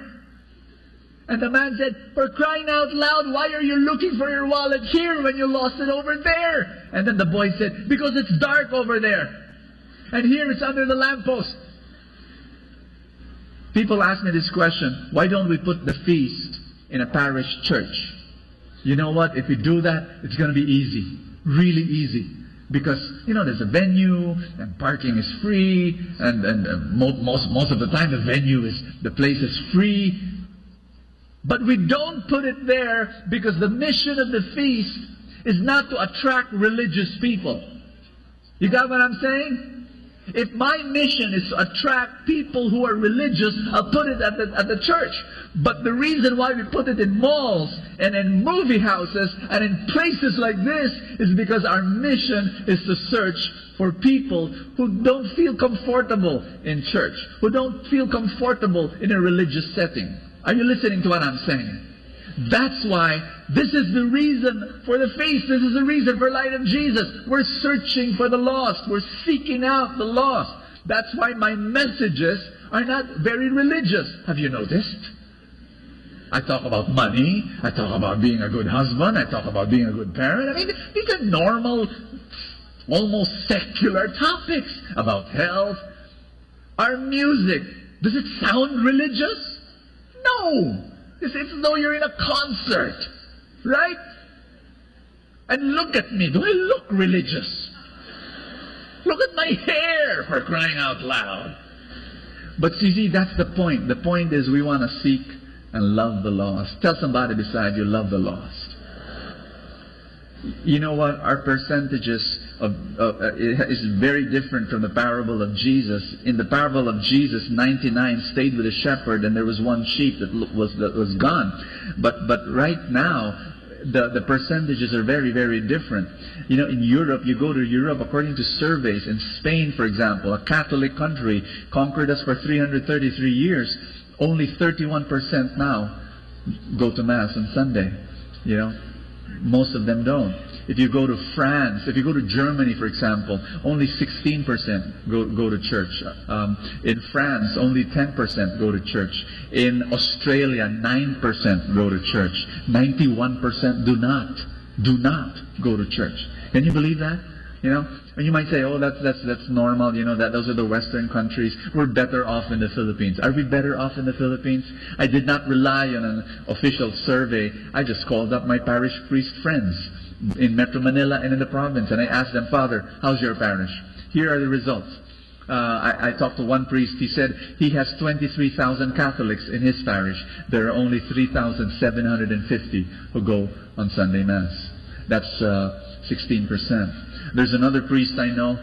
And the man said, for crying out loud, why are you looking for your wallet here when you lost it over there? And then the boy said, because it's dark over there. And here it's under the lamppost. People ask me this question, why don't we put the feast in a parish church? You know what? If we do that, it's going to be easy. Really easy. Because, there's a venue, and parking is free, and most of the time the place is free. But we don't put it there because the mission of the feast is not to attract religious people. You got what I'm saying? If my mission is to attract people who are religious, I'll put it at the church. But the reason why we put it in malls and in movie houses and in places like this is because our mission is to search for people who don't feel comfortable in church, who don't feel comfortable in a religious setting. Are you listening to what I'm saying? That's why this is the reason for the feast. This is the reason for Light of Jesus. We're searching for the lost. We're seeking out the lost. That's why my messages are not very religious. Have you noticed? I talk about money. I talk about being a good husband. I talk about being a good parent. I mean, these are normal, almost secular topics about health. Our music, does it sound religious? No. It's as though you're in a concert, right? And look at me. Do I look religious? Look at my hair, for crying out loud. But you see, that's the point. The point is we want to seek and love the lost. Tell somebody beside you, love the lost. You know what? Our percentages is very different from the parable of Jesus. In the parable of Jesus, 99 stayed with the shepherd, and there was one sheep that was gone. But right now, the percentages are very, very different. You know, in Europe, you go to Europe, according to surveys, in Spain, for example, a Catholic country, conquered us for 333 years. Only 31% now go to Mass on Sunday. You know, most of them don't. If you go to France, if you go to Germany, for example, only 16% go to church. In France, only 10% go to church. In Australia, 9% go to church. 91% do not go to church. Can you believe that? You know, and you might say, "Oh, that's normal." You know, those are the Western countries. We're better off in the Philippines. Are we better off in the Philippines? I did not rely on an official survey. I just called up my parish priest friends in Metro Manila and in the province, and I asked them, "Father, how's your parish?" Here are the results. I talked to one priest. He said he has 23,000 Catholics in his parish. There are only 3,750 who go on Sunday Mass. That's 16%. There's another priest I know,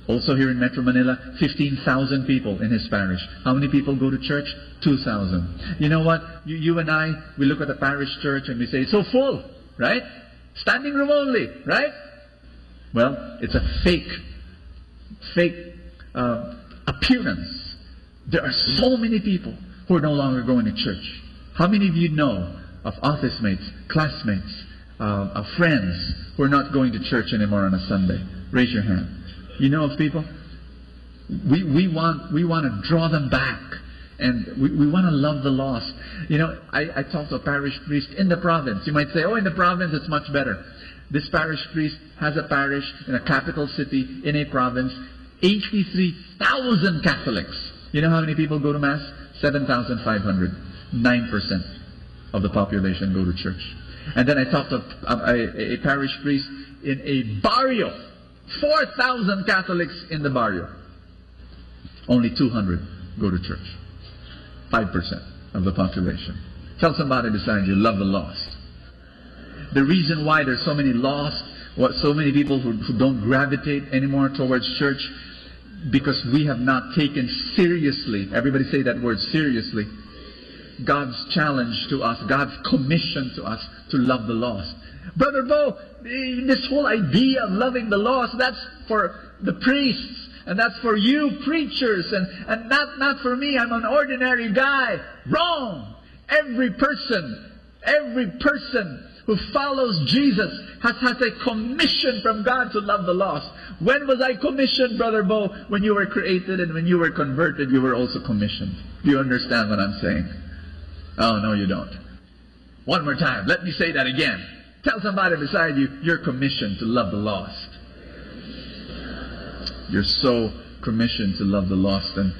also here in Metro Manila, 15,000 people in his parish. How many people go to church? 2,000. You know what? You and I, we look at the parish church and we say, it's so full, right? Standing room only, right? Well, it's a fake appearance. There are so many people who are no longer going to church. How many of you know of office mates, classmates, of friends who are not going to church anymore on a Sunday? Raise your hand. You know of people? We want to draw them back, and we want to love the lost. You know, I talked to a parish priest in the province. You might say, "Oh, in the province it's much better." This parish priest has a parish in a capital city in a province, 83,000 Catholics. You know how many people go to Mass? 7,500. 9% of the population go to church. And then I talked to a parish priest in a barrio. 4,000 Catholics in the barrio. Only 200 go to church. 5% of the population. Tell somebody beside you, love the lost. The reason why there's so many lost, so many people who don't gravitate anymore towards church, because we have not taken seriously, everybody say that word, seriously, God's challenge to us, God's commission to us to love the lost. Brother Bo, this whole idea of loving the lost, that's for the priests, and that's for you preachers, and not for me. I'm an ordinary guy. Wrong! Every person who follows Jesus has a commission from God to love the lost. When was I commissioned, Brother Bo? When you were created and when you were converted, you were also commissioned. Do you understand what I'm saying? Oh, no, you don't. One more time. Let me say that again. Tell somebody beside you, you're commissioned to love the lost. You're so commissioned to love the lost. And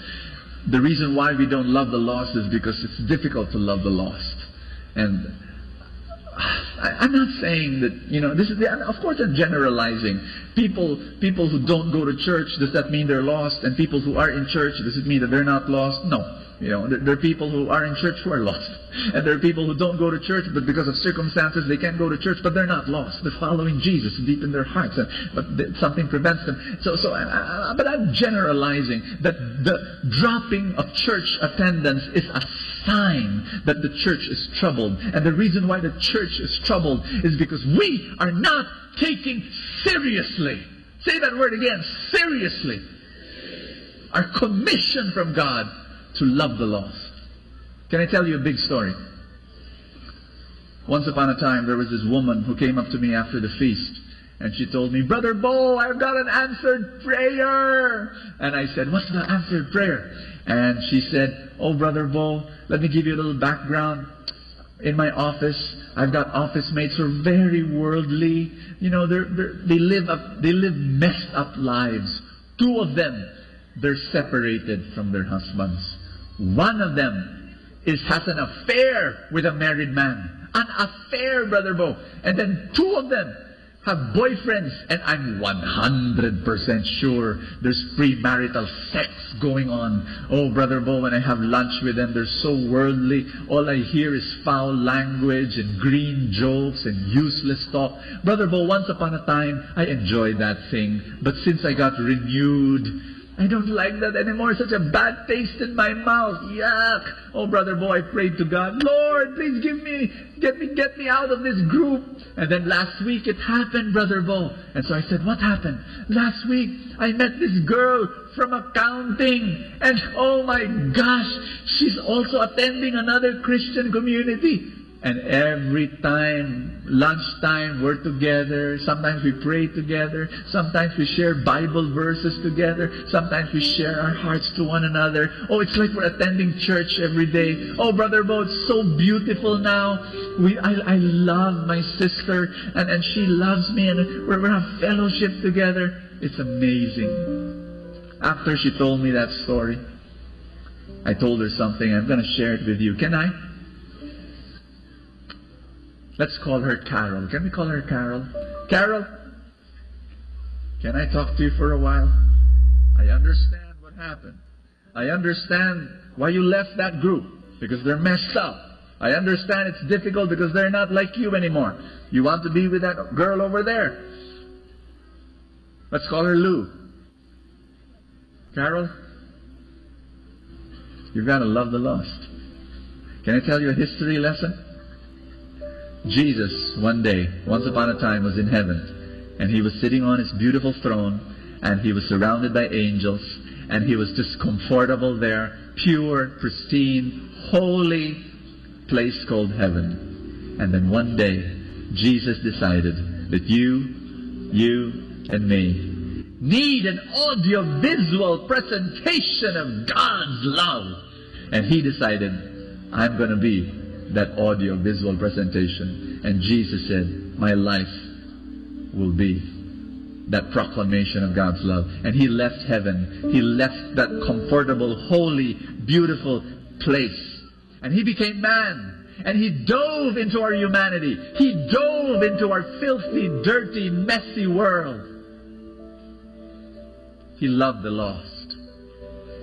the reason why we don't love the lost is because it's difficult to love the lost. And I'm not saying that, you know, this is, of course I'm generalizing. People who don't go to church, does that mean they're lost? And people who are in church, does it mean that they're not lost? No. You know, there are people who are in church who are lost. And there are people who don't go to church, but because of circumstances they can't go to church, but they're not lost. They're following Jesus deep in their hearts, but something prevents them. But I'm generalizing that the dropping of church attendance is a sign that the church is troubled. And the reason why the church is troubled is because we are not taking seriously. Say that word again, seriously. Our commission from God to love the lost. Can I tell you a big story? Once upon a time, there was this woman who came up to me after the feast, and she told me, Brother Bo, I've got an answered prayer. And I said, what's the answered prayer? And she said, oh, Brother Bo, let me give you a little background. In my office, I've got office mates who are very worldly. You know, they live messed up lives. 2 of them, they're separated from their husbands. 1 of them has an affair with a married man. An affair, Brother Bo. And then 2 of them have boyfriends. And I'm 100% sure there's premarital sex going on. Oh, Brother Bo, when I have lunch with them, they're so worldly. All I hear is foul language and green jokes and useless talk. Brother Bo, once upon a time, I enjoyed that thing. But since I got renewed, I don't like that anymore. Such a bad taste in my mouth. Yuck. Oh, Brother Bo, I prayed to God, Lord, please get me out of this group. And then last week it happened, Brother Bo. And so I said, what happened? Last week I met this girl from accounting. And oh my gosh, she's also attending another Christian community. And every time, lunchtime, we're together. Sometimes we pray together. Sometimes we share Bible verses together. Sometimes we share our hearts to one another. Oh, it's like we're attending church every day. Oh, Brother Bo, it's so beautiful now. I love my sister, and she loves me, and we're have fellowship together. It's amazing. After she told me that story, I told her something. I'm going to share it with you. Can I? Let's call her Carol. Can we call her Carol? Carol, can I talk to you for a while? I understand what happened. I understand why you left that group, because they're messed up. I understand it's difficult because they're not like you anymore. You want to be with that girl over there. Let's call her Lou. Carol, you've got to love the lost. Can I tell you a history lesson? Jesus, one day, once upon a time, was in heaven. And he was sitting on his beautiful throne. And he was surrounded by angels. And he was just comfortable there. Pure, pristine, holy place called heaven. And then one day, Jesus decided that you and me need an audio-visual presentation of God's love. And he decided, I'm going to be that audio-visual presentation. And Jesus said, my life will be that proclamation of God's love. And he left heaven. He left that comfortable, holy, beautiful place. And he became man. And he dove into our humanity. He dove into our filthy, dirty, messy world. He loved the lost.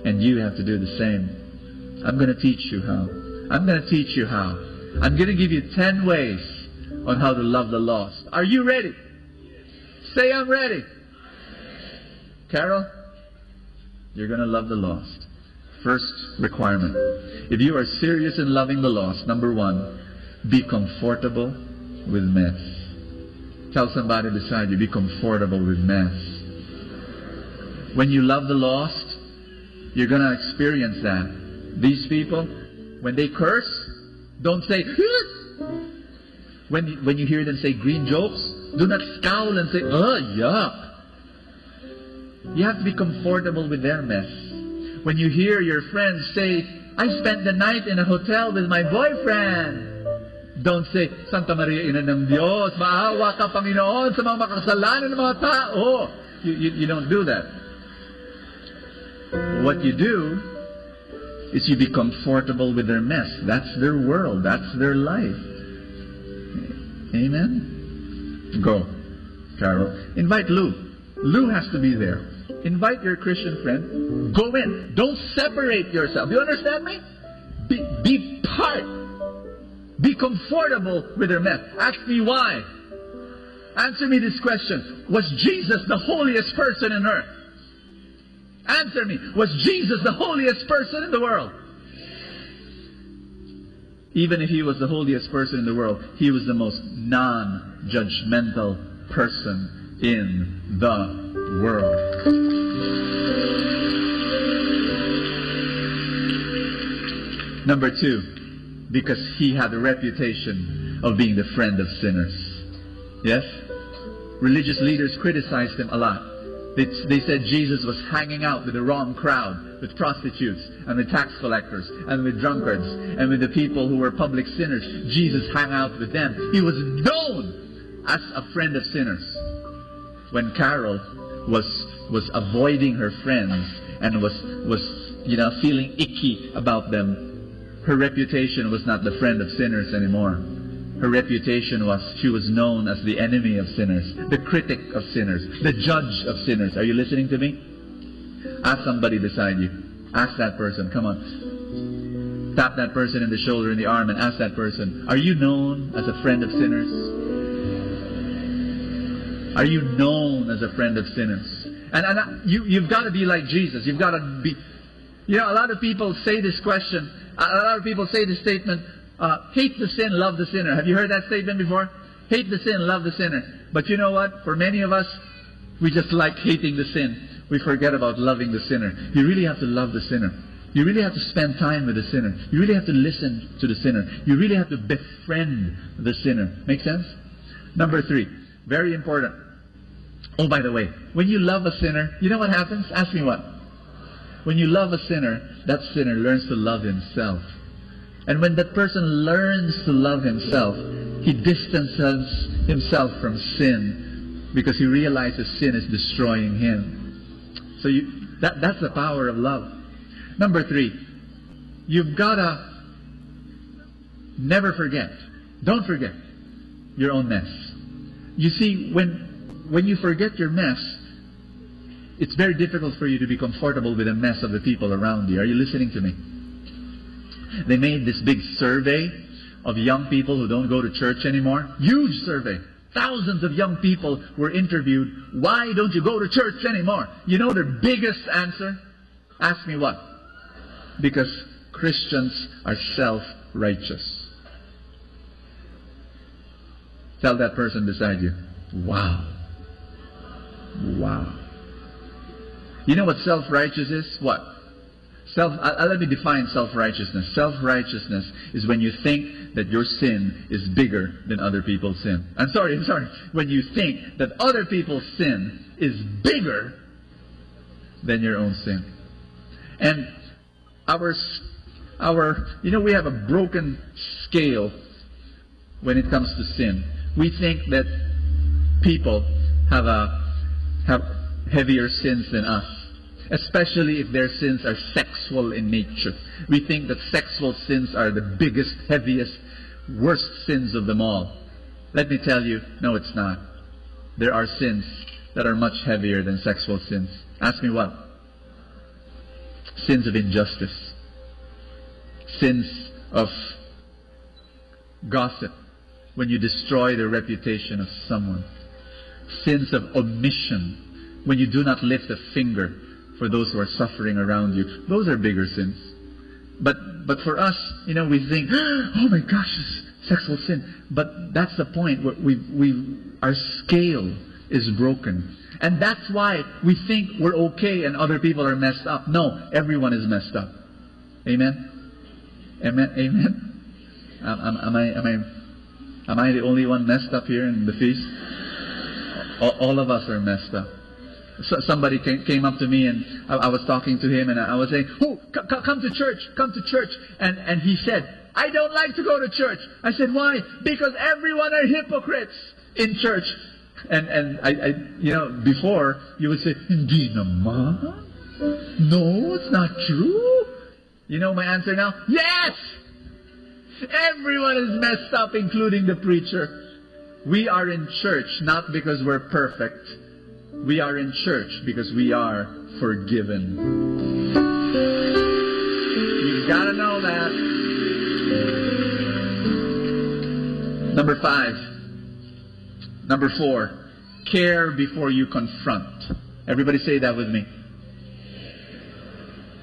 And you have to do the same. I'm going to teach you how. I'm going to teach you how. I'm going to give you 10 ways on how to love the lost. Are you ready? Say, I'm ready. Carol, you're going to love the lost. First requirement. If you are serious in loving the lost, number 1, be comfortable with mess. Tell somebody beside you, be comfortable with mess. When you love the lost, you're going to experience that. These people, when they curse, don't say, when you hear them say green jokes, do not scowl and say, oh, yuck. You have to be comfortable with their mess. When you hear your friends say, I spent the night in a hotel with my boyfriend, don't say, Santa Maria, Ina ng Diyos, maawa ka, Panginoon, sa mga makasalanan ng mga tao. You don't do that. What you do is you be comfortable with their mess. That's their world. That's their life. Amen? Go, Carol. Invite Lou. Lou has to be there. Invite your Christian friend. Go in. Don't separate yourself. You understand me? Be part. Be comfortable with their mess. Ask me why. Answer me this question. Was Jesus the holiest person on earth? Answer me. Was Jesus the holiest person in the world? Even if he was the holiest person in the world, he was the most non-judgmental person in the world. Number 2, because he had a reputation of being the friend of sinners. Yes? Religious leaders criticized him a lot. They said Jesus was hanging out with the wrong crowd, with prostitutes and with tax collectors and with drunkards and with the people who were public sinners. Jesus hung out with them. He was known as a friend of sinners. When Carol was avoiding her friends and was feeling icky about them, her reputation was not the friend of sinners anymore. Her reputation was, she was known as the enemy of sinners, the critic of sinners, the judge of sinners. Are you listening to me? Ask somebody beside you. Ask that person. Come on. Tap that person in the shoulder, in the arm, and ask that person, are you known as a friend of sinners? Are you known as a friend of sinners? And you've got to be like Jesus. You've got to be... You know, a lot of people say this question. A lot of people say this statement, hate the sin, love the sinner. Have you heard that statement before? Hate the sin, love the sinner. But you know what? For many of us, we just like hating the sin. We forget about loving the sinner. You really have to love the sinner. You really have to spend time with the sinner. You really have to listen to the sinner. You really have to befriend the sinner. Make sense? Number 3, very important. Oh, by the way, when you love a sinner, you know what happens? Ask me what? When you love a sinner, that sinner learns to love himself. And when that person learns to love himself, he distances himself from sin because he realizes sin is destroying him. So that's the power of love. Number 3, you've got to never forget, don't forget your own mess. You see, when you forget your mess, it's very difficult for you to be comfortable with the mess of the people around you. Are you listening to me? They made this big survey of young people who don't go to church anymore. Huge survey. Thousands of young people were interviewed. Why don't you go to church anymore? You know their biggest answer? Ask me what? Because Christians are self-righteous. Tell that person beside you, wow. Wow. You know what self-righteous is? What? Let me define self-righteousness. Self-righteousness is when you think that your sin is bigger than other people's sin. I'm sorry. When you think that other people's sin is bigger than your own sin. And we have a broken scale when it comes to sin. We think that people have heavier sins than us, especially if their sins are sexual in nature. We think that sexual sins are the biggest, heaviest, worst sins of them all. Let me tell you, no, it's not. There are sins that are much heavier than sexual sins. Ask me what? Sins of injustice. Sins of gossip, when you destroy the reputation of someone. Sins of omission, when you do not lift a finger for those who are suffering around you. Those are bigger sins. But for us, we think, oh my gosh, this sexual sin. But that's the point where our scale is broken. And that's why we think we're okay and other people are messed up. No, everyone is messed up. Amen? Amen? Amen? Am I the only one messed up here in the feast? All of us are messed up. So somebody came up to me and I was talking to him and I was saying, "Oh, come to church, come to church." And he said, "I don't like to go to church." I said, "Why?" "Because everyone are hypocrites in church." And I before you would say, "Hindi naman? No, it's not true." You know my answer now? Yes! Everyone is messed up, including the preacher. We are in church not because we're perfect. We are in church because we are forgiven. You've got to know that. Number 5. Number 4. Care before you confront. Everybody say that with me.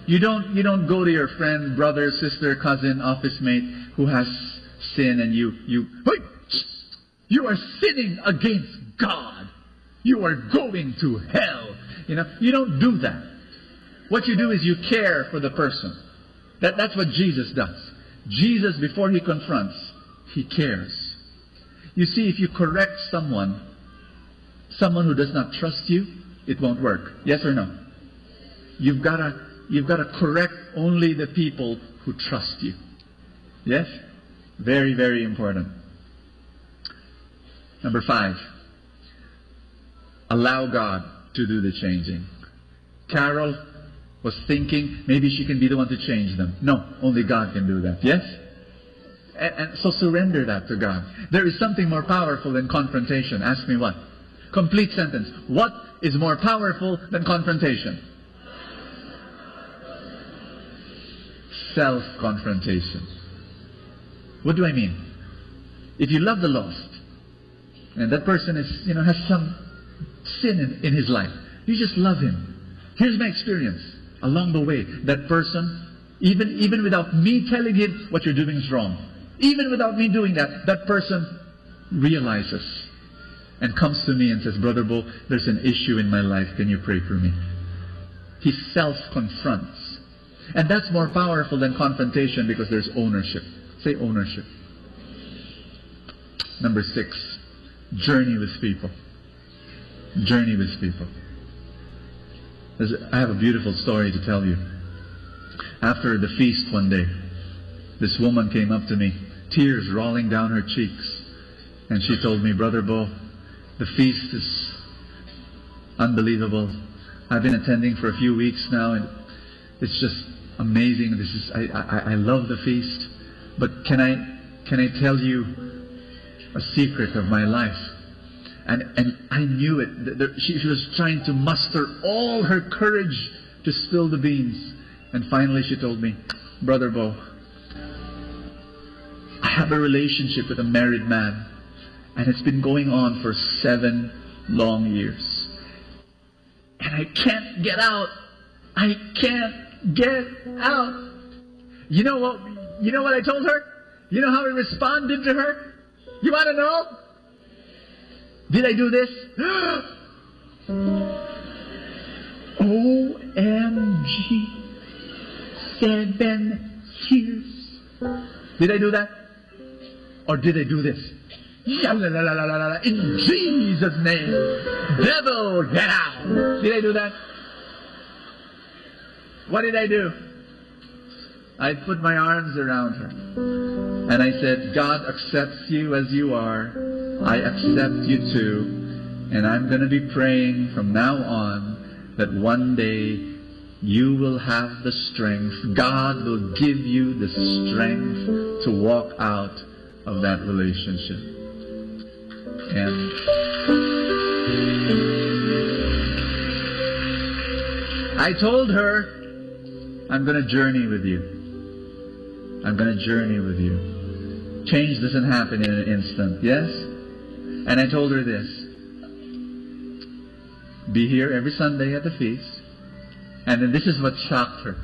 You don't go to your friend, brother, sister, cousin, office mate who has sin and you are sinning against God. You are going to hell. You don't do that. What you do is you care for the person. That's what Jesus does. Jesus, before he confronts, he cares. You see, if you correct someone who does not trust you, it won't work. Yes or no? You've got to correct only the people who trust you. Yes? Very, very important. Number 5. Allow God to do the changing. Carol was thinking maybe she can be the one to change them. No, only God can do that. Yes? And so surrender that to God. There is something more powerful than confrontation. Ask me what? Complete sentence. What is more powerful than confrontation? Self-confrontation. What do I mean? If you love the lost, and that person is, has some sin in his life, you just love him. Here's my experience. Along the way, that person, even without me telling him what you're doing is wrong, even without me doing that, that person realizes and comes to me and says, Brother Bo, there's an issue in my life. Can you pray for me? He self-confronts. And that's more powerful than confrontation because there's ownership. Say ownership. Number 6, journey with people. Journey with people. I have a beautiful story to tell you. After the feast one day, this woman came up to me, tears rolling down her cheeks. And she told me, Brother Bo, the feast is unbelievable. I've been attending for a few weeks now, and it's just amazing. I love the feast. But can I tell you a secret of my life? And I knew it. She was trying to muster all her courage to spill the beans. And finally she told me, Brother Bo, I have a relationship with a married man. And it's been going on for 7 long years. And I can't get out. I can't get out. You know what I told her? You know how I responded to her? You want to know? Did I do this? OMG. 7 years. Did I do that? Or did I do this? In Jesus' name. Devil, get out. Did I do that? What did I do? I put my arms around her. And I said, God accepts you as you are. I accept you too. And I'm going to be praying from now on that one day you will have the strength. God will give you the strength to walk out of that relationship. And I told her, I'm going to journey with you. I'm going to journey with you. Change doesn't happen in an instant, yes? And I told her this. Be here every Sunday at the feast. And then this is what shocked her.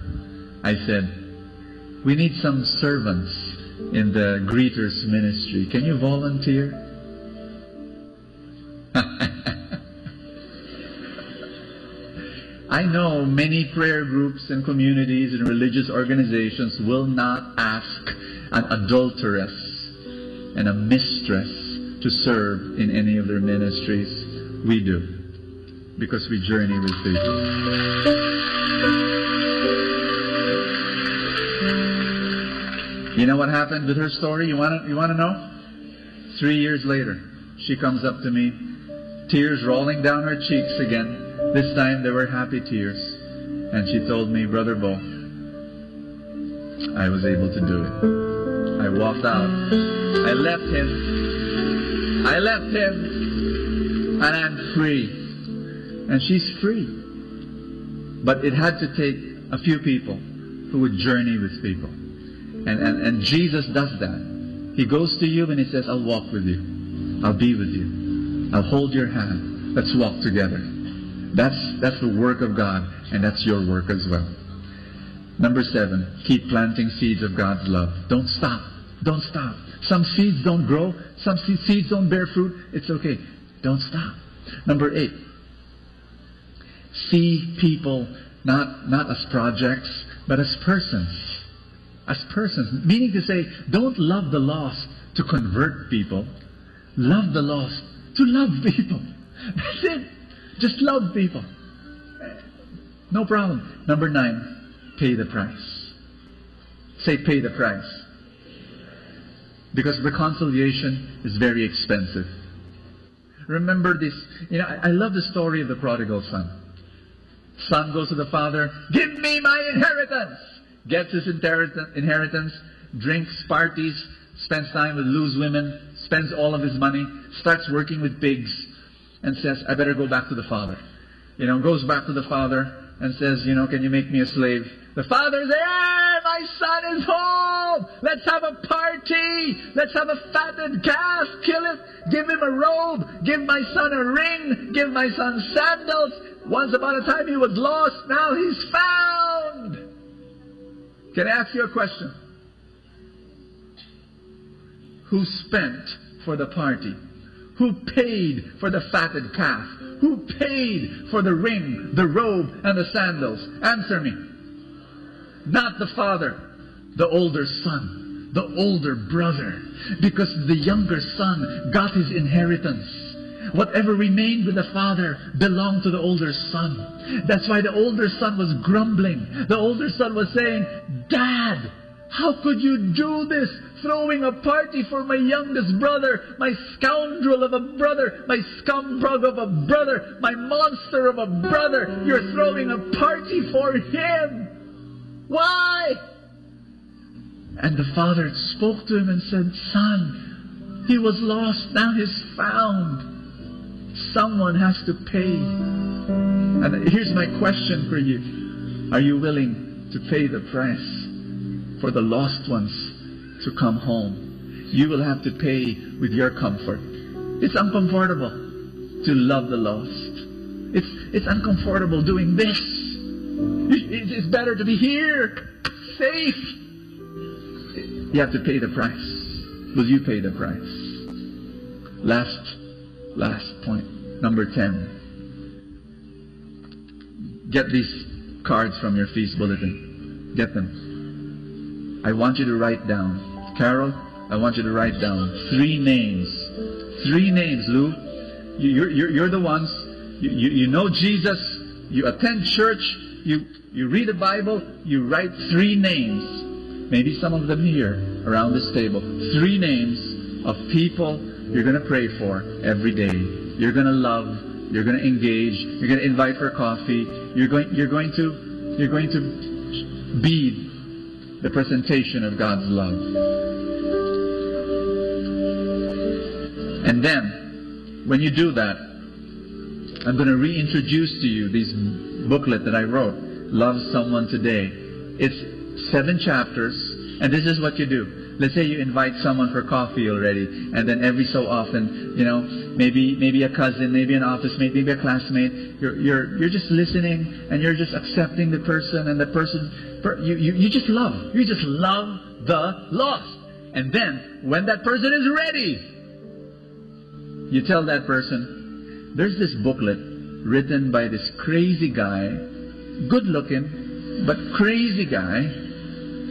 I said, we need some servants in the greeters ministry. Can you volunteer? I know many prayer groups and communities and religious organizations will not ask an adulteress and a mistress to serve in any of their ministries. We do. Because we journey with people. You know what happened with her story? You want to know? 3 years later, she comes up to me, tears rolling down her cheeks again. This time they were happy tears. And she told me, Brother Bo, I was able to do it. I walked out. I left him. And I'm free. and she's free. But it had to take a few people who would journey with people. And Jesus does that. He goes to you and He says, I'll walk with you. I'll be with you. I'll hold your hand. Let's walk together. That's the work of God, and that's your work as well. Number 7, keep planting seeds of God's love. Don't stop. Don't stop. Some seeds don't grow. Some seeds don't bear fruit. It's okay. Don't stop. Number 8, see people not as projects, but as persons. As persons. Meaning to say, don't love the lost to convert people. Love the lost to love people. That's it. Just love people. No problem. Number 9, pay the price. Say, pay the price. Because reconciliation is very expensive. Remember this. I love the story of the prodigal son. Son goes to the father, give me my inheritance. Gets his inheritance, drinks, parties, spends time with loose women, spends all of his money, starts working with pigs, and says, I better go back to the father. Goes back to the father and says, can you make me a slave? The father's there, my son is home. Let's have a party. Let's have a fattened calf. Kill it. Give him a robe. Give my son a ring. Give my son sandals. Once upon a time he was lost. Now he's found. Can I ask you a question? Who spent for the party? Who paid for the fatted calf? Who paid for the ring, the robe, and the sandals? Answer me. Not the father, the older son, the older brother. Because the younger son got his inheritance. Whatever remained with the father belonged to the older son. That's why the older son was grumbling. The older son was saying, Dad, how could you do this? Throwing a party for my youngest brother, my scoundrel of a brother, my scumbag of a brother, my monster of a brother. You're throwing a party for him. Why? And the father spoke to him and said, Son, he was lost, now he's found. Someone has to pay. And here's my question for you. Are you willing to pay the price for the lost ones to come home? You will have to pay with your comfort. It's uncomfortable to love the lost. It's uncomfortable doing this. It's better to be here, safe. You have to pay the price. Will you pay the price? Last point, number 10. Get these cards from your feast bulletin. Get them. I want you to write down. Carol, I want you to write down 3 names. 3 names, Lou. You're the ones. You know Jesus. You attend church. You read the Bible. You write 3 names. Maybe some of them here around this table. 3 names of people you're going to pray for every day. You're going to love. You're going to engage. You're going to invite for coffee. You're going to be the presentation of God's love. And then, when you do that, I'm going to reintroduce to you this booklet that I wrote, Love Someone Today. It's 7 chapters, and this is what you do. Let's say you invite someone for coffee already, and then every so often, maybe a cousin, maybe an office mate, maybe a classmate, you're just listening, and you're just accepting the person, and the person, you just love. You just love the lost. And then, when that person is ready, you tell that person, there's this booklet written by this crazy guy, good looking, but crazy guy.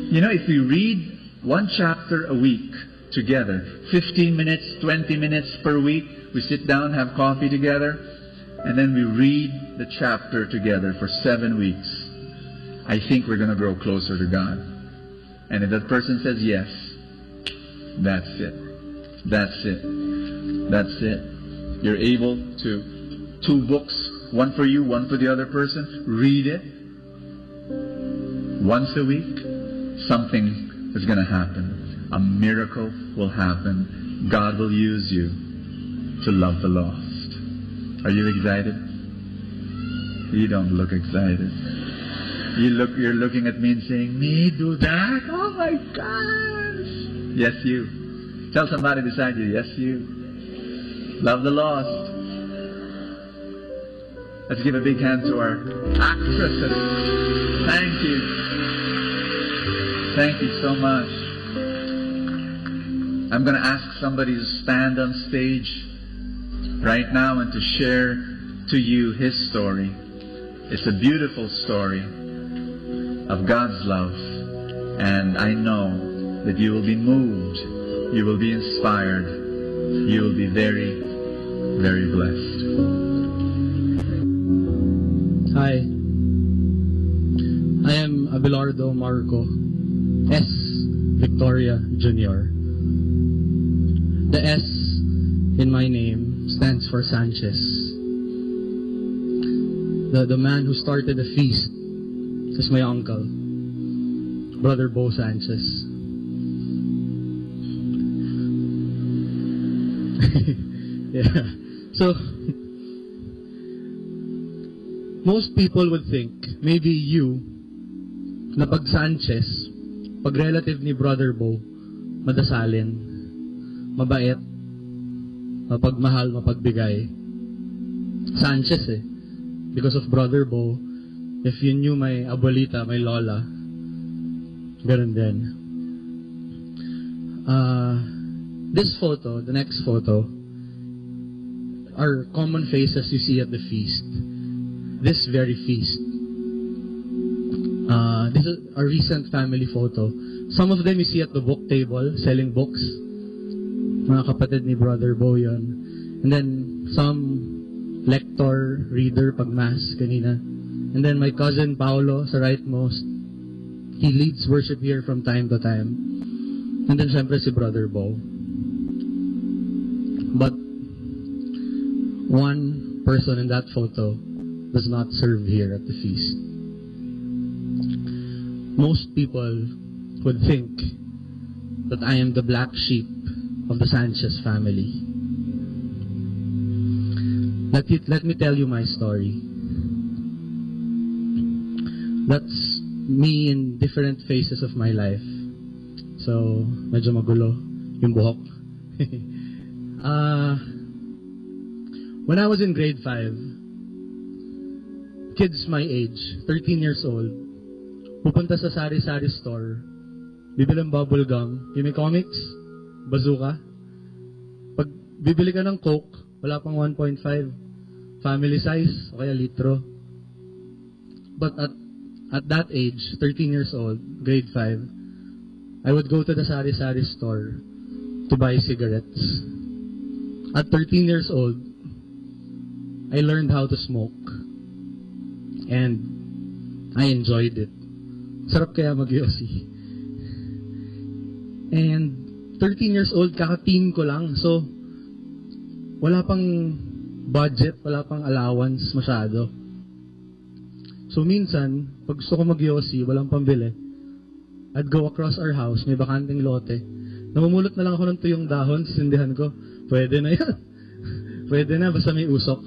If we read 1 chapter a week together, 15 minutes, 20 minutes per week, we sit down, have coffee together, and then we read the chapter together for 7 weeks. I think we're going to grow closer to God. And if that person says yes, that's it. That's it. That's it. You're able to, 2 books, one for you, one for the other person, read it. Once a week, something is going to happen. A miracle will happen. God will use you to love the lost. Are you excited? You don't look excited. You're looking at me and saying, me do that? Oh my gosh. Yes, you. Tell somebody beside you, yes, you. Love the lost. Let's give a big hand to our actresses. Thank you. Thank you so much. I'm going to ask somebody to stand on stage right now and to share to you his story. It's a beautiful story of God's love. And I know that you will be moved. You will be inspired. You will be very, very blessed. Hi. I am Abelardo Marco S. Victoria Jr. The S in my name stands for Sanchez. The man who started the feast is my uncle, Brother Bo Sanchez. Yeah. So, most people would think, maybe you, na pag Sanchez, pag relative ni Brother Bo, madasalin, mabait, mapagmahal, mapagbigay. Sanchez eh. Because of Brother Bo, if you knew my abuelita, my lola, ganun din. This photo, the next photo, are common faces you see at the feast. This very feast. This is a recent family photo. Some of them you see at the book table, selling books. Mga kapatid ni Brother Bo yun. And then, some lector, reader, pag mass, kanina. And then my cousin Paolo, sa rightmost, he leads worship here from time to time. And then, syempre, si Brother Bo. But, one person in that photo does not serve here at the feast. Most people would think that I am the black sheep of the Sanchez family. Let me tell you my story. That's me in different phases of my life. So, medyo magulo yung buhok. When I was in grade 5, kids my age, 13 years old, pupunta sa sari-sari store, bibili ng bubble gum, yung may comics, bazooka. Pag bibili ka ng Coke, wala pang 1.5, family size, o kaya litro. But at that age, 13 years old, grade 5, I would go to the sari-sari store to buy cigarettes. At 13 years old, I learned how to smoke. And I enjoyed it. Sarap kaya mag-yosi. And 13 years old, kaka-teen ko lang. So, wala pang budget, wala pang allowance masyado. So, minsan, pag gusto ko mag-yosi, walang pambili, I'd go across our house, may bakanting lote. Namumulot na lang ako ng tuyong dahon, sisindihan ko. Pwede na yan. Pwede na, basta may usok.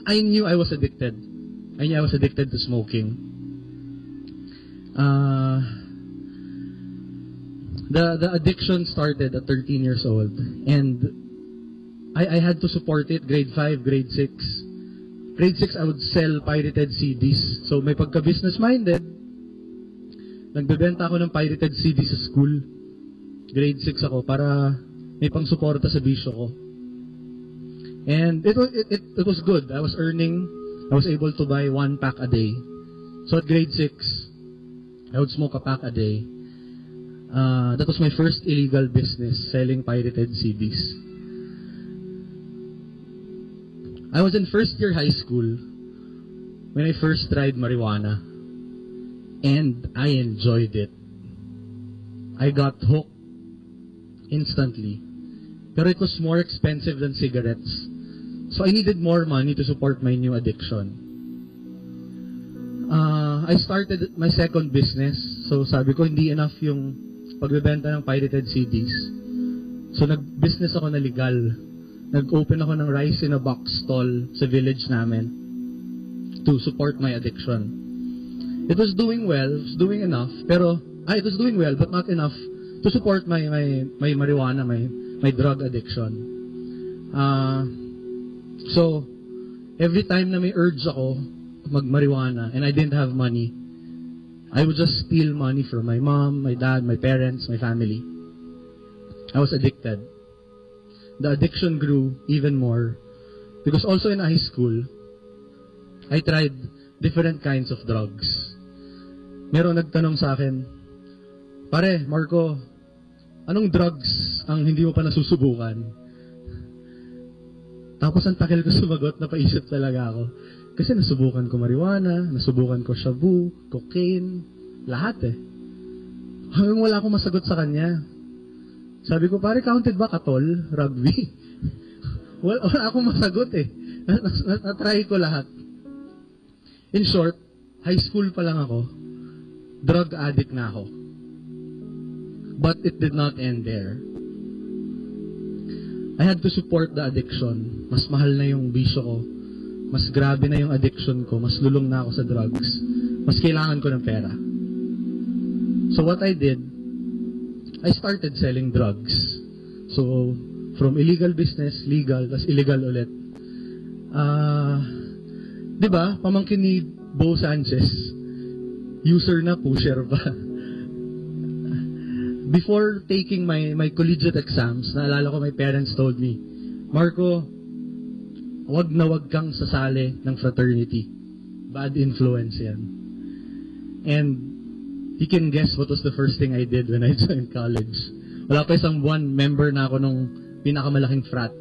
I knew I was addicted. I knew I was addicted to smoking. The addiction started at 13 years old. And I had to support it, grade 5, grade 6. Grade 6, I would sell pirated CDs. So, may pagka-business-minded. Nagbebenta ako ng pirated CDs sa school. Grade 6 ako para may pang-suporta sa bisyo ko. And it was good. I was earning. I was able to buy 1 pack a day. So at grade 6, I would smoke a pack a day. That was my first illegal business, selling pirated CDs. I was in first year high school when I first tried marijuana. And I enjoyed it. I got hooked instantly. Pero it was more expensive than cigarettes. So I needed more money to support my new addiction. I started my second business. So sabi ko, hindi enough yung pagbebenta ng pirated CDs. So nag-business ako na legal. Nag-open ako ng rice in a box stall sa village namin. to support my addiction. It was doing well, it was doing enough, it was doing well, but not enough to support my marijuana, my drug addiction. So, every time na may urge ako mag-marijuana and I didn't have money, I would just steal money from my mom, my dad, my parents, my family. I was addicted. The addiction grew even more because also in high school, I tried different kinds of drugs. Meron nagtanong sa akin, "Pare, Marco, anong drugs ang hindi mo pa nasusubukan?" Tapos ang takil ko sumagot, napaisip talaga ako. Kasi nasubukan ko marijuana, nasubukan ko shabu, cocaine, lahat eh. Hanggang wala akong masagot sa kanya. Sabi ko, "Pare, counted ba katol, rugby?" wala akong masagot eh. Natry ko lahat. In short, high school pa lang ako, drug addict na ako. But it did not end there. I had to support the addiction. Mas mahal na yung bisyo ko. Mas grabe na yung addiction ko. Mas lulong na ako sa drugs. Mas kailangan ko ng pera. So what I did, I started selling drugs. So, from illegal business, legal, tas illegal ulit. Diba, pamangkin ni Bo Sanchez, user na, pusher pa. Before taking my collegiate exams, naalala ko my parents told me, "Marco, wag na wag kang sasali ng fraternity. Bad influence yan." And you can guess what was the first thing I did when I joined college. Wala pa isang buwan, member na ako nung pinakamalaking frat.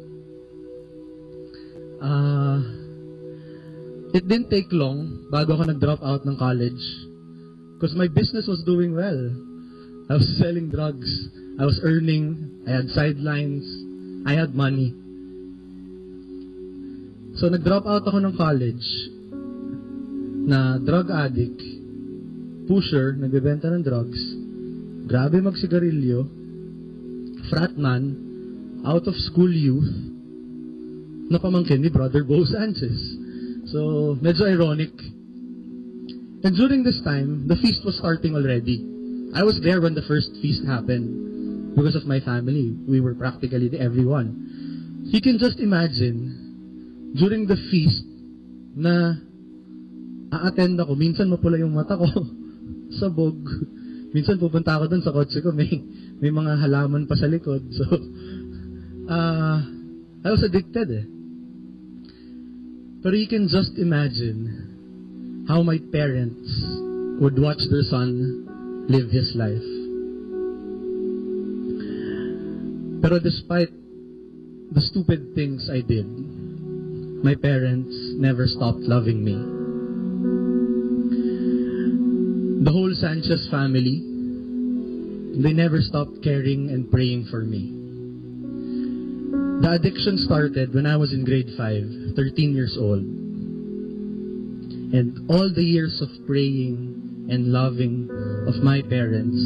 It didn't take long bago ako nag-drop out ng college because my business was doing well. I was selling drugs. I was earning. I had sidelines. I had money. So, nag-drop out ako ng college na drug addict, pusher, nagbebenta ng drugs, grabe magsigarilyo, fratman, out-of-school youth, na pamangkin ni Brother Bo Sanchez. So, medyo ironic. And during this time, the feast was starting already. I was there when the first feast happened because of my family. We were practically everyone. You can just imagine, during the feast, na a-attend ako, minsan mapula yung mata ko, sabog. Minsan pupunta ako dun sa kotse ko, may mga halaman pa sa likod. So, I was addicted eh. Pero you can just imagine how my parents would watch their son live his life. Pero despite the stupid things I did, my parents never stopped loving me. The whole Sanchez family, they never stopped caring and praying for me. The addiction started when I was in grade 5, 13 years old. And all the years of praying and loving of my parents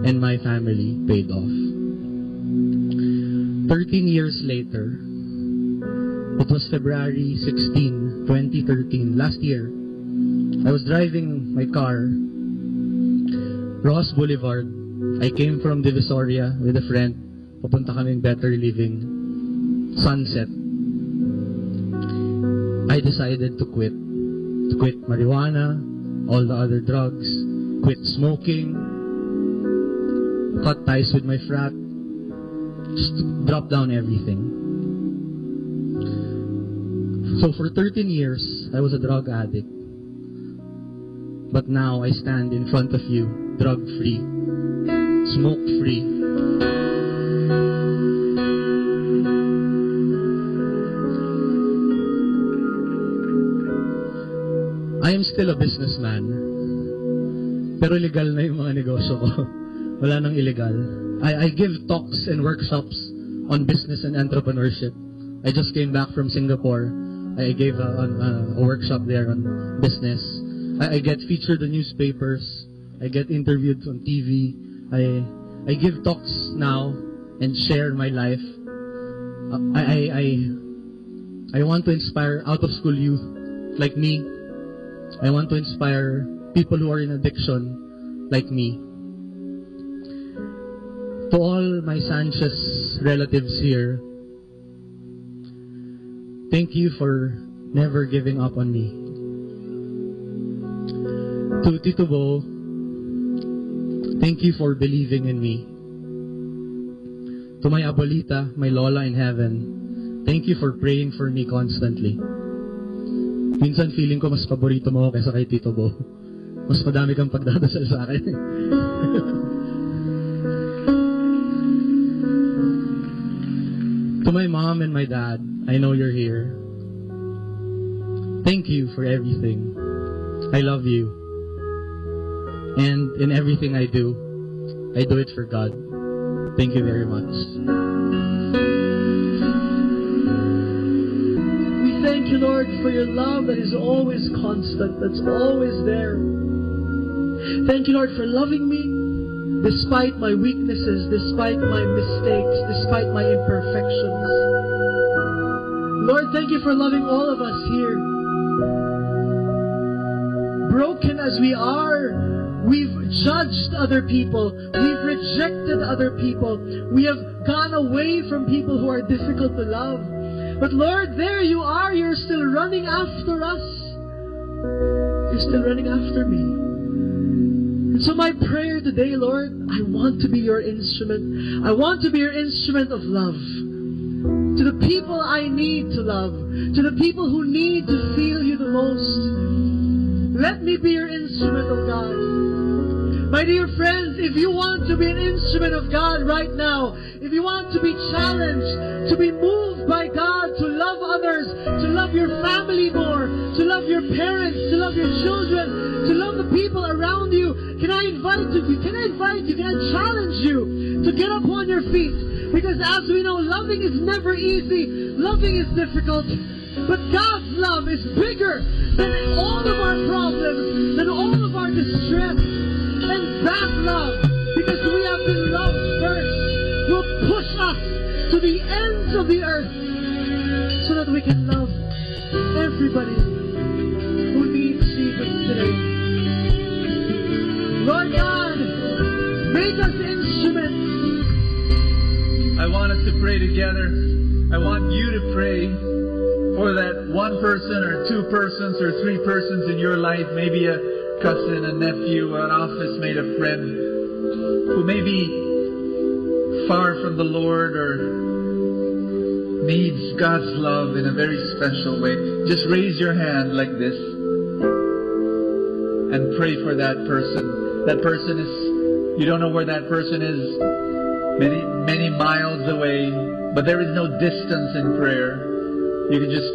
and my family paid off. 13 years later, it was February 16, 2013, last year, I was driving my car, Ross Boulevard. I came from Divisoria with a friend. Papunta kaming Better Living. Sunset. I decided to quit. To quit marijuana, all the other drugs, quit smoking, cut ties with my frat, just drop down everything. So for 13 years, I was a drug addict. But now I stand in front of you, drug-free, smoke-free. I am still a businessman. Pero legal na yung mga negosyo ko. Wala nang illegal. I give talks and workshops on business and entrepreneurship. I just came back from Singapore. I gave a workshop there on business. I get featured in newspapers. I get interviewed on TV. I give talks now and share my life. I want to inspire out-of-school youth like me I want to inspire people who are in addiction like me. To all my Sanchez relatives here, thank you for never giving up on me. To Tito Bo, thank you for believing in me. To my abuelita, my lola in heaven, thank you for praying for me constantly. Minsan feeling ko mas paborito mo ako kaysa kay Tito Bo. Mas madami kang pagdadasal sa akin. To my mom and my dad, I know you're here. Thank you for everything. I love you. And in everything I do it for God. Thank you very much. We thank you, Lord, for your love that is always constant, that's always there. Thank you, Lord, for loving me despite my weaknesses, despite my mistakes, despite my imperfections. Lord, thank you for loving all of us here. Broken as we are, we've judged other people. We've rejected other people. We have gone away from people who are difficult to love. But Lord, there you are. You're still running after us. You're still running after me. And so my prayer today, Lord, I want to be your instrument. I want to be your instrument of love. To the people I need to love. To the people who need to feel you the most. Let me be your instrument of God. My dear friends, if you want to be an instrument of God right now, if you want to be challenged, to be moved by God, to love others, to love your family more, to love your parents, to love your children, to love the people around you, can I challenge you to get up on your feet? Because as we know, loving is never easy, loving is difficult. But God's love is bigger than all of our problems, than all of our distress. And that love, because we have been loved first, will push us to the ends of the earth so that we can love everybody who needs Jesus today. Lord God, make us instruments. I want us to pray together. I want you to pray for that one person or two persons or three persons in your life, maybe a cousin, a nephew, an office mate, a friend, who may be far from the Lord or needs God's love in a very special way. Just raise your hand like this and pray for that person. That person is, you don't know where that person is, many miles away, but there is no distance in prayer. You can just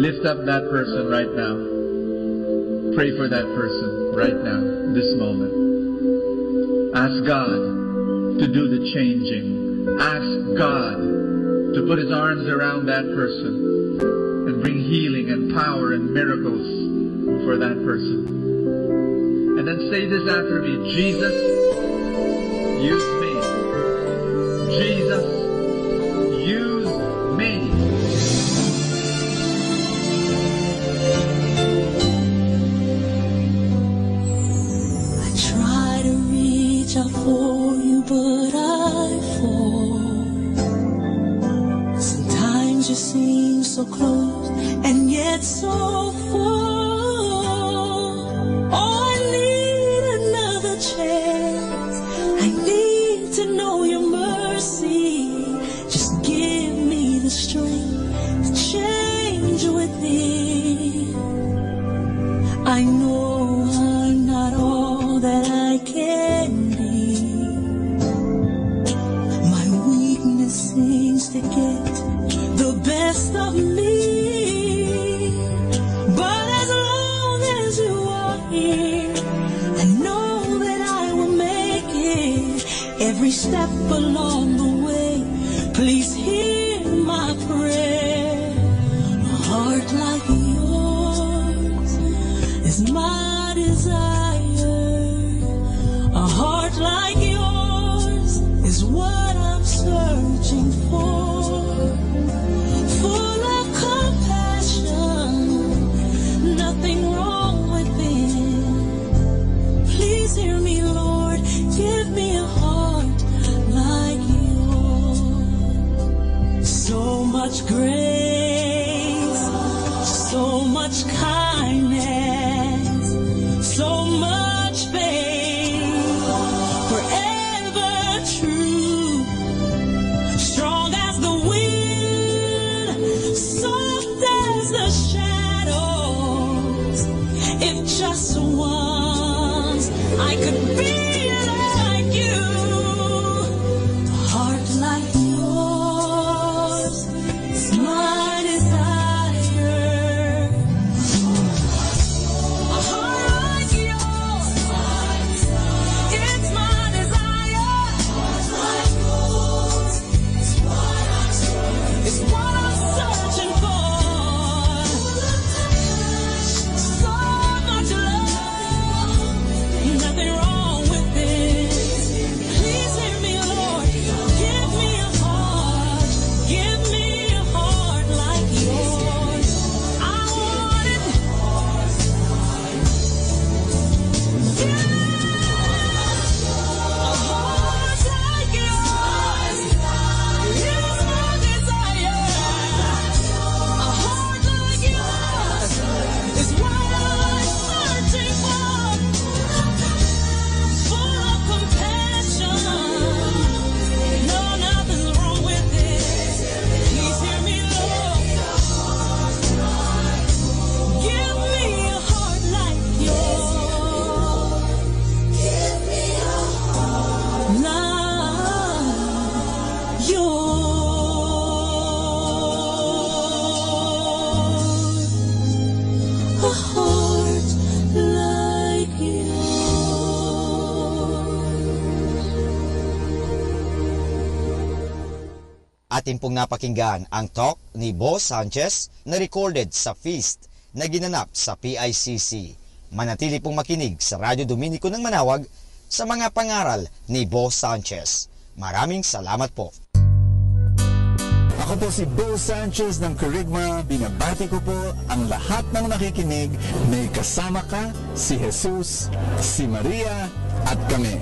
lift up that person right now. Pray for that person right now, this moment. Ask God to do the changing. Ask God to put His arms around that person and bring healing and power and miracles for that person. And then say this after me. Jesus, use me. Jesus, use me. Out for you, but I fall. Sometimes you seem so close and yet so far. Oh, I need another chance. I need to know your mercy. Just give me the strength to change within. I know I'm not all that I can. Seems to get the best of me, but as long as you are here, I know that I will make it every step along the way. Please hear my prayer. A heart like yours is my desire. A heart like yours is what I'm searching for. Full of compassion, nothing wrong with So much grace, so much kindness, so much faith, forever true, strong as the wind, soft as the shadows. If just once I could be like you, a heart like yours is my desire. A heart like yours, it's my desire. It's what I'm searching for. So much love, nothing wrong with it. Please hear me, Lord. Give me a heart. Give me a heart like yours. I want it. A heart like yours is my desire. A heart like yours is what I'm searching for. Full of compassion. No, nothing's wrong with it. Please hear me, Lord. Give me a heart like yours. Give me a heart like yours. A heart like Atin pong napakinggan ang talk ni Bo Sanchez na recorded sa feast na ginanap sa PICC. Manatili pong makinig sa Radyo Dominico ng Manawag sa mga pangaral ni Bo Sanchez. Maraming salamat po. Ako po si Bo Sanchez ng Kerygma. Binabati ko po ang lahat ng nakikinig. May kasama ka, si Jesus, si Maria, at kami.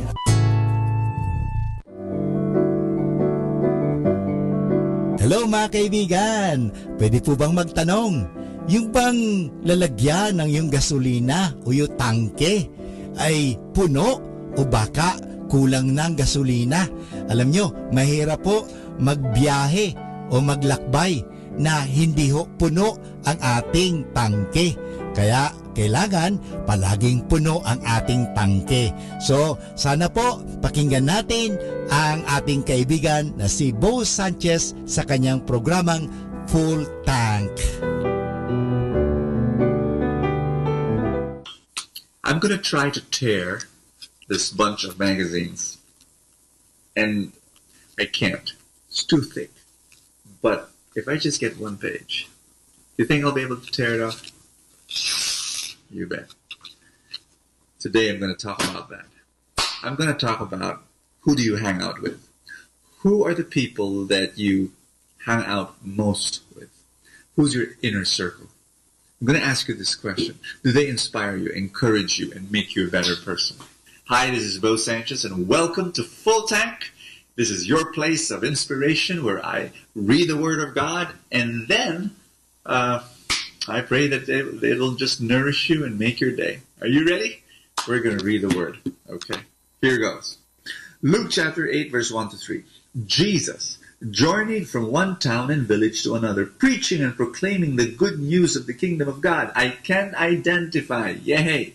Hello mga kaibigan! Pwede po bang magtanong? Yung bang lalagyan ng yung gasolina o yung tangke ay puno o baka kulang ng gasolina? Alam nyo, mahirap po magbiyahe o maglakbay na hindi ho puno ang ating tangke. Kaya kailangan palaging puno ang ating tangke. So sana po pakinggan natin ang ating kaibigan na si Bo Sanchez sa kanyang programang Full Tank. I'm going to try to tear this bunch of magazines. And I can't. It's too thick. But if I just get one page, do you think I'll be able to tear it off? You bet. Today I'm going to talk about that. I'm going to talk about who do you hang out with? Who are the people that you hang out most with? Who's your inner circle? I'm going to ask you this question. Do they inspire you, encourage you, and make you a better person? Hi, this is Bo Sanchez, and welcome to Full Tank. This is your place of inspiration where I read the Word of God, and then I pray that it'll just nourish you and make your day. Are you ready? We're going to read the Word. Okay, here goes. Luke chapter 8, verse 1 to 3. Jesus journeyed from one town and village to another, preaching and proclaiming the good news of the kingdom of God. I can identify, yay!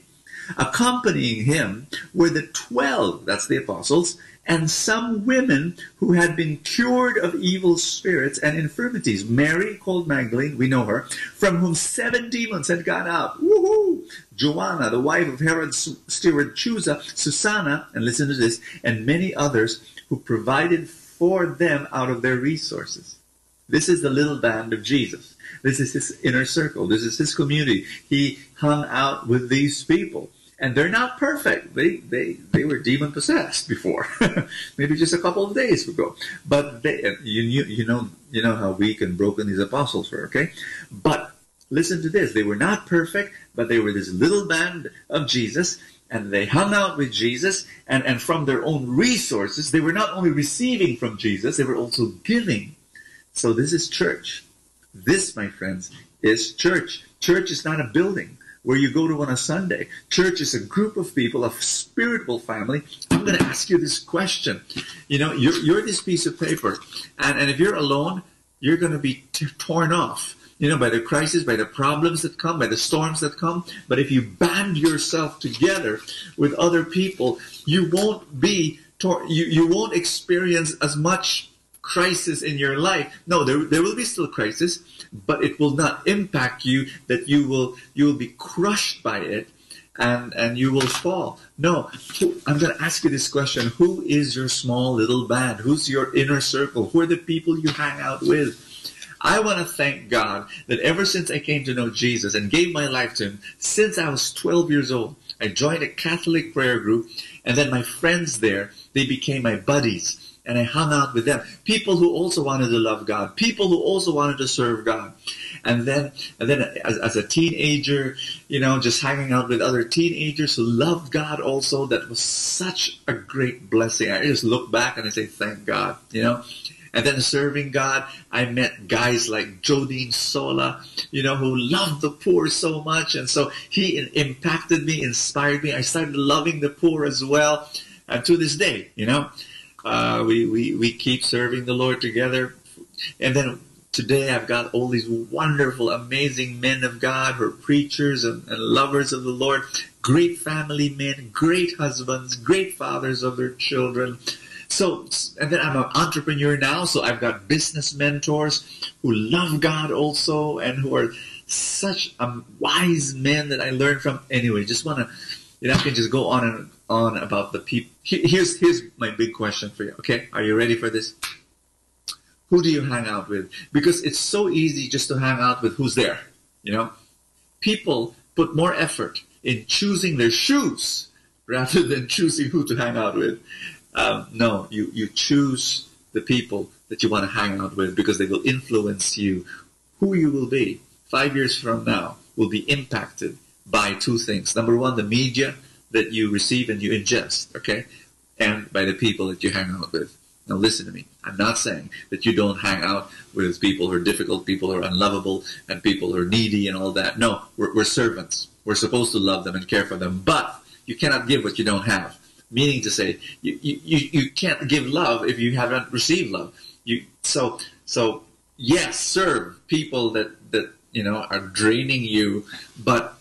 Accompanying him were the 12, that's the apostles, and some women who had been cured of evil spirits and infirmities. Mary, called Magdalene, we know her, from whom 7 demons had gone out. Woohoo! Joanna, the wife of Herod's steward Chusa, Susanna, and listen to this, and many others who provided for them out of their resources. This is the little band of Jesus. This is his inner circle. This is his community. He hung out with these people. And they're not perfect. They were demon-possessed before. Maybe just a couple of days ago. But you know how weak and broken these apostles were, okay? But listen to this. They were not perfect, but they were this little band of Jesus, and they hung out with Jesus, and from their own resources, they were not only receiving from Jesus, they were also giving So this is church. This, my friends, is church. Church is not a building where you go to on a Sunday. Church is a group of people, a spiritual family. I'm going to ask you this question. You know, you're this piece of paper, and if you're alone, you're going to be torn off, you know, by the crisis, by the problems that come, by the storms that come. But if you band yourself together with other people, you won't be you won't experience as much crisis in your life. No, there will be still crisis, but it will not impact you, that you will be crushed by it, and you will fall. No, I'm going to ask you this question. Who is your small little band? Who's your inner circle? Who are the people you hang out with? I want to thank God that ever since I came to know Jesus and gave my life to Him, since I was 12 years old, I joined a Catholic prayer group, and then my friends there, they became my buddies. And I hung out with them. People who also wanted to love God. People who also wanted to serve God. And then as a teenager, you know, just hanging out with other teenagers who loved God also. That was such a great blessing. I just look back and I say, thank God, you know. And then serving God, I met guys like Jodine Sola, you know, who loved the poor so much. And so he impacted me, inspired me. I started loving the poor as well. And to this day, you know, we keep serving the Lord together. And then today I've got all these wonderful, amazing men of God who are preachers and lovers of the Lord. Great family men, great husbands, great fathers of their children. So, and then I'm an entrepreneur now, so I've got business mentors who love God also and who are such wise men that I learned from. Anyway, just want to, you know, I can just go on and on about the people. Here's my big question for you. Okay, are you ready for this? Who do you hang out with? Because it's so easy just to hang out with who's there. You know, people put more effort in choosing their shoes rather than choosing who to hang out with. No, you choose the people that you want to hang out with because they will influence you. Who you will be 5 years from now will be impacted by two things. Number one, the media that you receive and you ingest, okay? And by the people that you hang out with. Now listen to me. I'm not saying that you don't hang out with people who are difficult, people who are unlovable, and people who are needy and all that. No, we're servants. We're supposed to love them and care for them. But you cannot give what you don't have. Meaning to say, you can't give love if you haven't received love. So yes, serve people that you know are draining you, but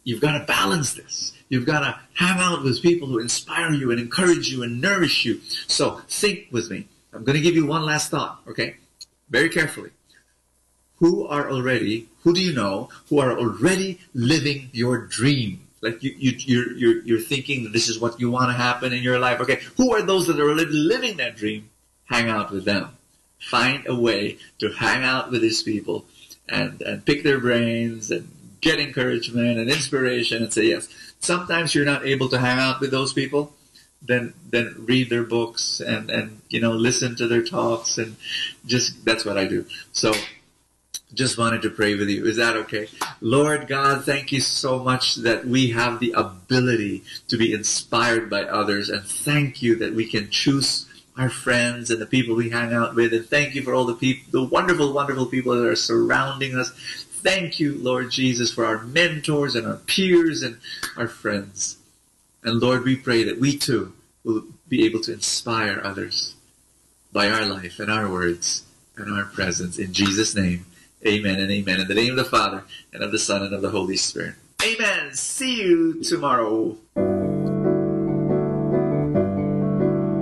you've got to balance this. You've got to hang out with people who inspire you and encourage you and nourish you. So think with me. I'm going to give you one last thought, okay? Very carefully. Who do you know who are already living your dream? Like you're thinking that this is what you want to happen in your life. Okay, who are those that are already living that dream? Hang out with them. Find a way to hang out with these people and pick their brains and get encouragement and inspiration and say yes. Sometimes you're not able to hang out with those people. Then read their books and you know, listen to their talks, and just that's what I do. So just wanted to pray with you. Is that okay? Lord God, thank you so much that we have the ability to be inspired by others, and thank you that we can choose our friends and the people we hang out with, and thank you for all the people, the wonderful, wonderful people that are surrounding us. Thank you, Lord Jesus, for our mentors and our peers and our friends. And Lord, we pray that we too will be able to inspire others by our life and our words and our presence. In Jesus' name, amen and amen. In the name of the Father, and of the Son, and of the Holy Spirit. Amen. See you tomorrow.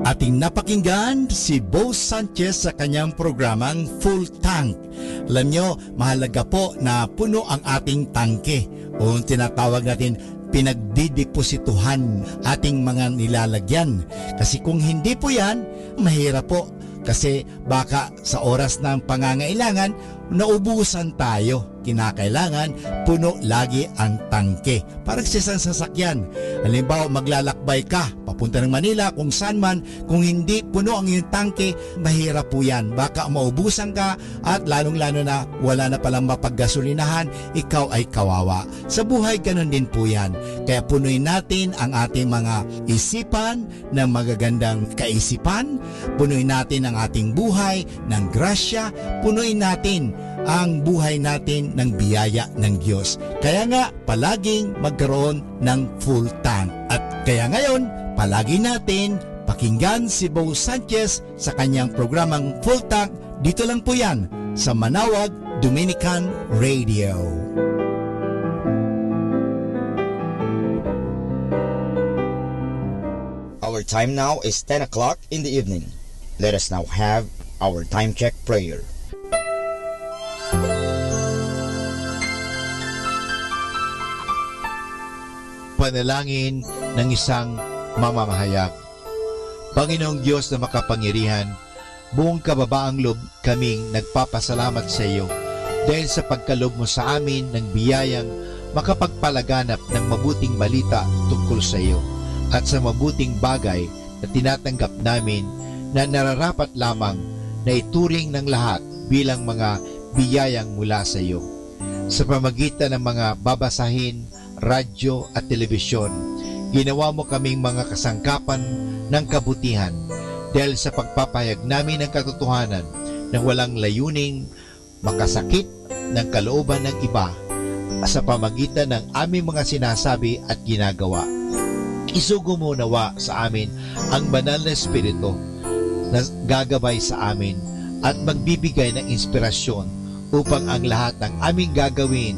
Ating napakinggan si Bo Sanchez sa kanyang programang Full Tank. Alam nyo, mahalaga po na puno ang ating tangke o tinatawag natin pinagdideposituhan ating mga nilalagyan. Kasi kung hindi po yan, mahirap po. Kasi baka sa oras ng pangangailangan, naubusan tayo. kinakailangan puno lagi ang tangke. Parang sa isang sasakyan. Halimbawa, maglalakbay ka papunta ng Manila, kung saan man, kung hindi puno ang iyong tangke, mahirap po yan. Baka maubusan ka at lalong-lalo na wala na palang mapaggasolinahan, ikaw ay kawawa. Sa buhay, ganun din po yan. Kaya punuin natin ang ating mga isipan ng magagandang kaisipan, punuin natin ang ating buhay ng grasya, punuin natin ang buhay natin ng biyaya ng Diyos. Kaya nga, palaging magkaroon ng full tank. At kaya ngayon, palagi natin pakinggan si Bo Sanchez sa kanyang programang Full Tank. Dito lang po yan sa Manawag Dominican Radio. Our time now is 10 o'clock in the evening. Let us now have our time check prayer. Panalangin ng isang mamamahayag. Panginoong Diyos na makapangyarihan, buong kababaang loob kaming nagpapasalamat sa iyo dahil sa pagkalob mo sa amin ng biyayang makapagpalaganap ng mabuting balita tungkol sa iyo at sa mabuting bagay na tinatanggap namin na nararapat lamang na ituring ng lahat bilang mga biyayang mula sa iyo. Sa pamagitan ng mga babasahin, radyo at telebisyon, ginawa mo kaming mga kasangkapan ng kabutihan dahil sa pagpapahayag namin ng katotohanan na walang layuning makasakit ng kalooban ng iba sa pamagitan ng aming mga sinasabi at ginagawa. Isugo mo nawa sa amin ang banal na Espiritu na gagabay sa amin at magbibigay ng inspirasyon upang ang lahat ng aming gagawin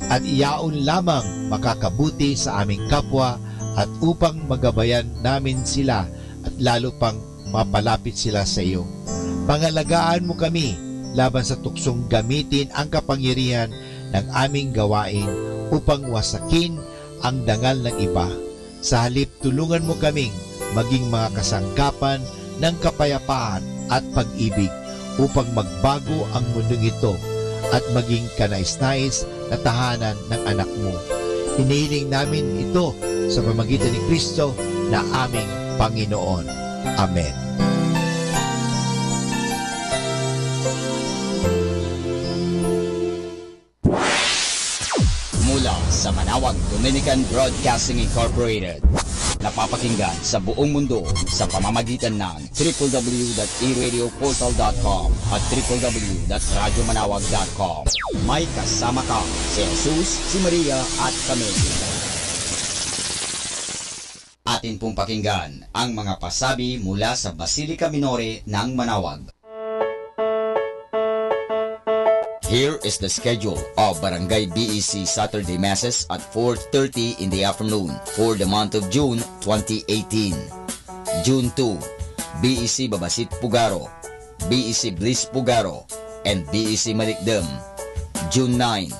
at iyaon lamang makakabuti sa aming kapwa at upang magabayan namin sila at lalo pang mapalapit sila sa iyo. Pangalagaan mo kami laban sa tuksong gamitin ang kapangyarihan ng aming gawain upang wasakin ang dangal ng iba. Sa halip, tulungan mo kaming maging mga kasangkapan ng kapayapaan at pag-ibig upang magbago ang mundong ito at maging kanais-nais na tahanan ng anak mo. Hinihiling namin ito sa pamamagitan ni Kristo na aming Panginoon. Amen. Mula sa Manawag Dominican Broadcasting Incorporated, napapakinggan sa buong mundo sa pamamagitan ng www.eradioportal.com at www.radyomanawag.com. May kasama ka si Jesus, si Maria at kami. Atin pong pakinggan ang mga pasabi mula sa Basilica Minore ng Manawag. Here is the schedule of Barangay BEC Saturday Masses at 4:30 in the afternoon for the month of June 2018. June 2, BEC Babasit Pugaro, BEC Bliss Pugaro, and BEC Malikdem. June 9,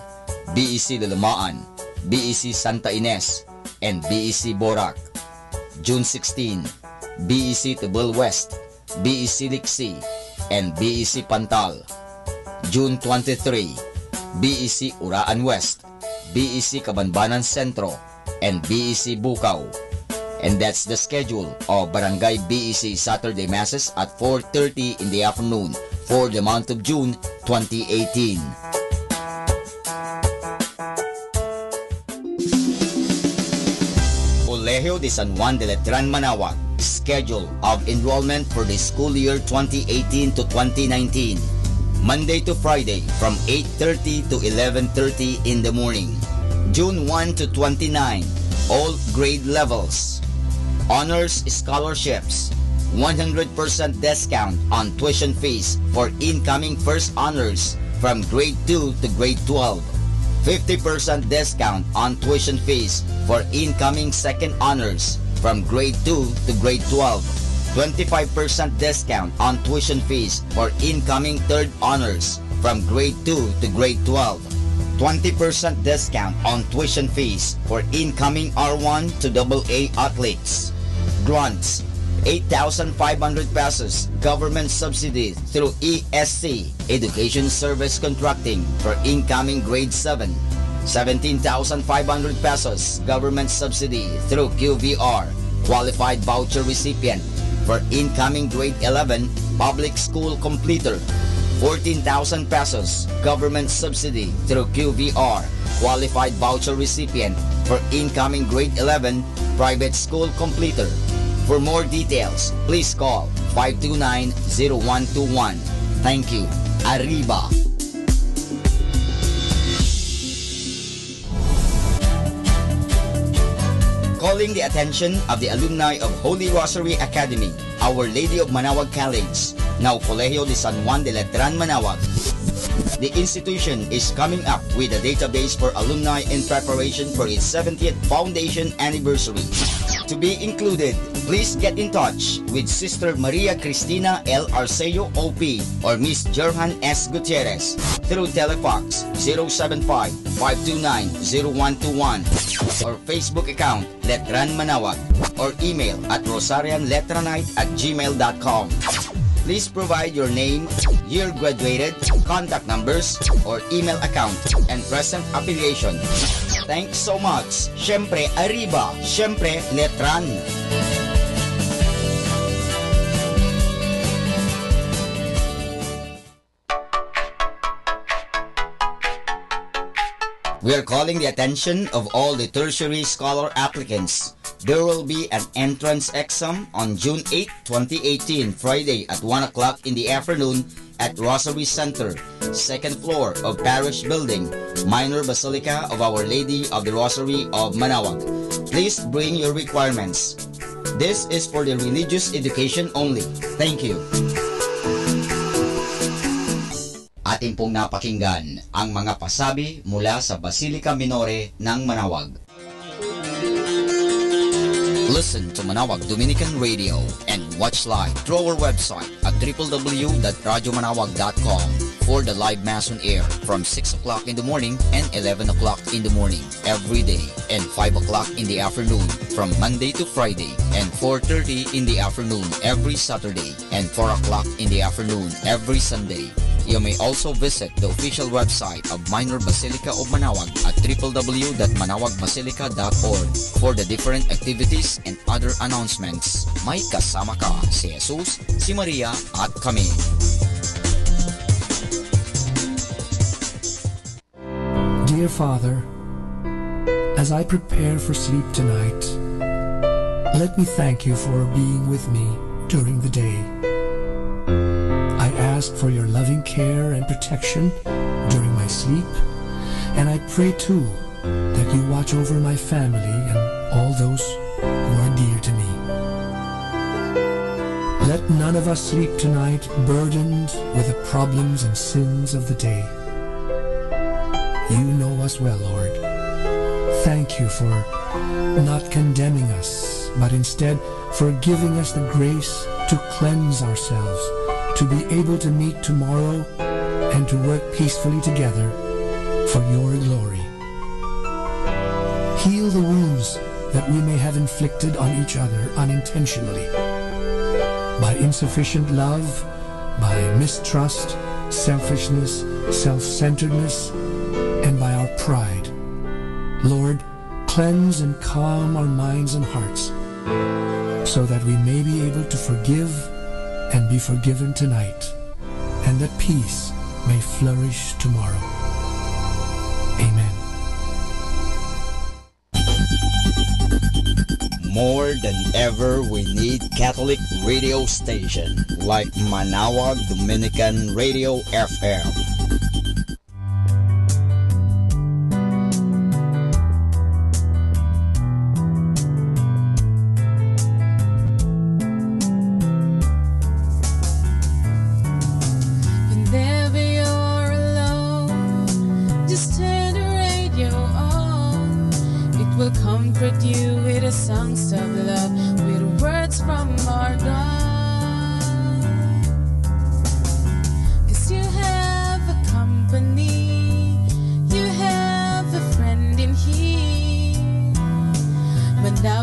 BEC Lulumaan, BEC Santa Ines, and BEC Borac. June 16, BEC Tubal West, BEC Liksi, and BEC Pantal. June 23, BEC Uraan West, BEC Kabanbanan Sentro, and BEC Bukaw. And that's the schedule of Barangay BEC Saturday Masses at 4:30 in the afternoon for the month of June 2018. Colegio de San Juan de Letran Manawag, schedule of enrollment for the school year 2018 to 2019. Monday to Friday from 8:30 to 11:30 in the morning. June 1 to 29, all grade levels. Honors scholarships, 100% discount on tuition fees for incoming first honors from grade 2 to grade 12. 50% discount on tuition fees for incoming second honors from grade 2 to grade 12. 25% discount on tuition fees for incoming third honors from grade 2 to grade 12. 20% discount on tuition fees for incoming R1 to AA athletes. Grants, 8,500 pesos government subsidy through ESC, Education Service Contracting, for incoming grade 7. 17,500 pesos government subsidy through QVR, qualified voucher recipient, for incoming grade 11 public school completer. 14,000 pesos government subsidy through QVR, qualified voucher recipient, for incoming grade 11 private school completer. For more details, please call 529-0121. Thank you. Arriba! Calling the attention of the alumni of Holy Rosary Academy, Our Lady of Manaoag College, now Colegio de San Juan de Letran, Manaoag. The institution is coming up with a database for alumni in preparation for its 70th foundation anniversary. To be included, please get in touch with Sister Maria Cristina L. Arceo OP or Miss Jerhan S. Gutierrez through Telefax 075-529-0121 or Facebook account Letran Manaoag or email at rosarianletranite@gmail.com. Please provide your name, year graduated, contact numbers, or email account, and present affiliation. Thanks so much. Syempre, Arriba. Syempre, Letran. We are calling the attention of all the tertiary scholar applicants. There will be an entrance exam on June 8, 2018, Friday at 1 o'clock in the afternoon at Rosary Center, second floor of Parish Building, Minor Basilica of Our Lady of the Rosary of Manaoag. Please bring your requirements. This is for the religious education only. Thank you. Atin pong napakinggan ang mga pasabi mula sa Basilica Minore ng Manaoag. Listen to Manaoag Dominican Radio and watch live through our website at www.radiomanawag.com for the live Mass on air from 6 o'clock in the morning and 11 o'clock in the morning every day and 5 o'clock in the afternoon from Monday to Friday and 4:30 in the afternoon every Saturday and 4 o'clock in the afternoon every Sunday. You may also visit the official website of Minor Basilica of Manaoag at www.manawagbasilica.org for the different activities and other announcements. May kasama ka si Jesus, si Maria at kami. Dear Father, as I prepare for sleep tonight, let me thank you for being with me during the day. I ask for your loving care and protection during my sleep, and I pray too that you watch over my family and all those who are dear to me. Let none of us sleep tonight burdened with the problems and sins of the day. You know us well, Lord. Thank you for not condemning us, but instead for giving us the grace to cleanse ourselves, to be able to meet tomorrow and to work peacefully together for your glory. Heal the wounds that we may have inflicted on each other unintentionally, by insufficient love, by mistrust, selfishness, self-centeredness, and by our pride. Lord, cleanse and calm our minds and hearts so that we may be able to forgive and be forgiven tonight, and that peace may flourish tomorrow. Amen. More than ever, we need Catholic radio station like Manaoag Dominican Radio FM.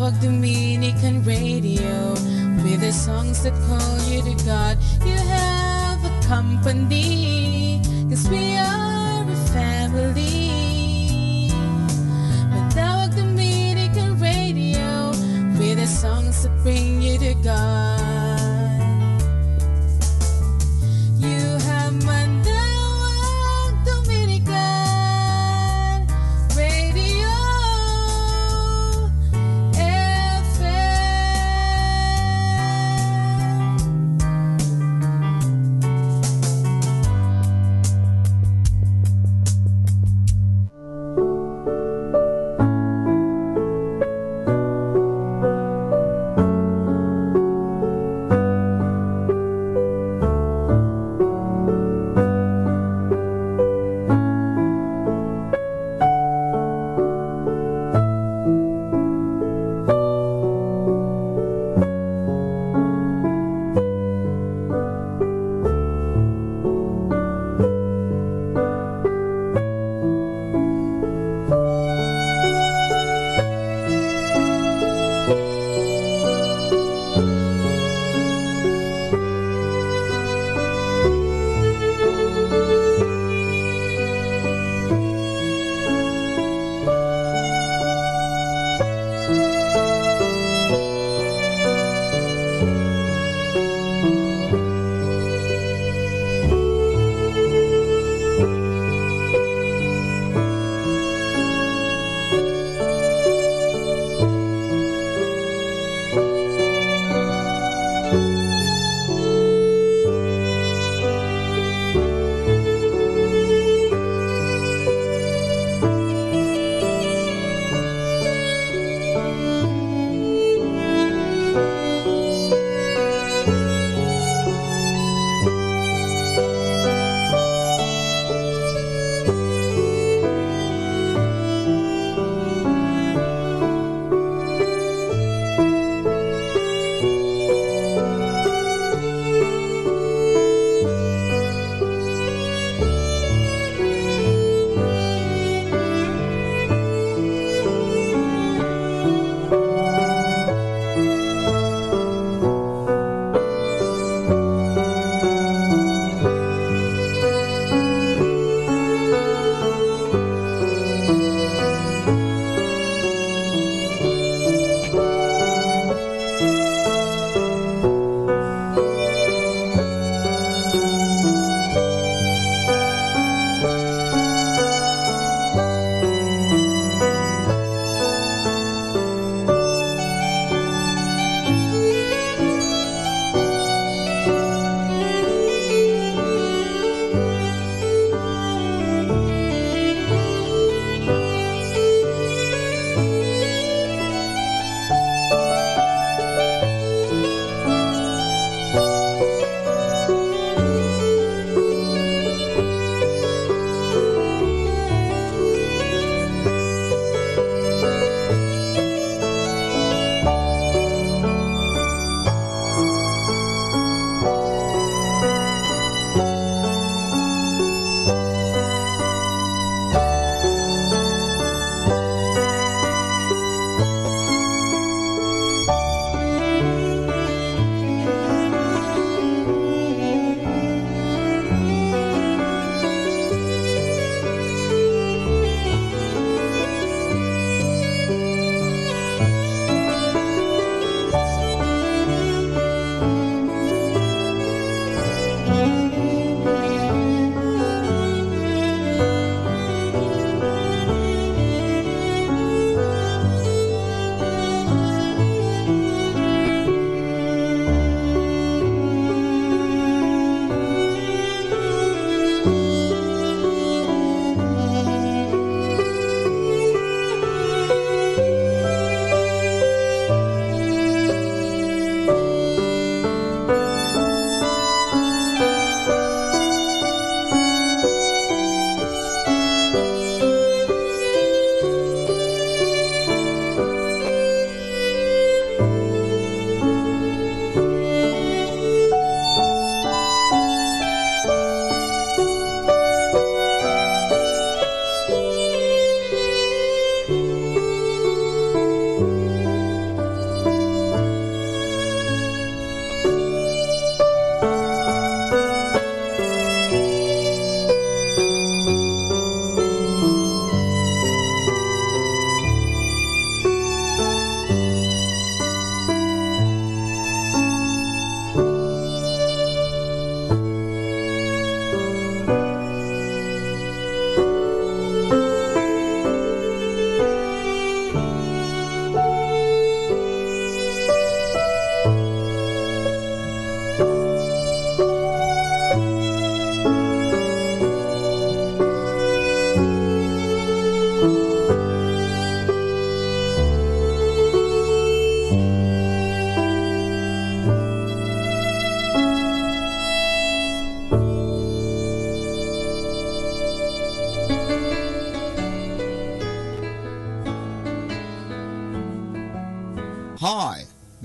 Manawag Dominican Radio with with the songs that call you to God. You have a company, 'cause we are a family. Manawag Dominican Radio, with the songs that bring you to God. You have Manawag Dominican Radio FM.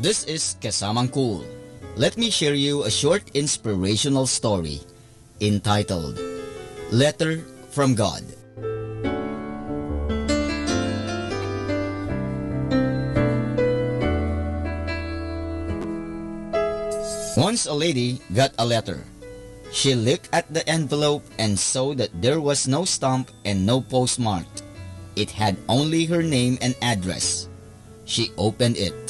This is Kasamang Cool. Let me share you a short inspirational story entitled Letter from God. Once a lady got a letter. She looked at the envelope and saw that there was no stamp and no postmark. It had only her name and address. She opened it.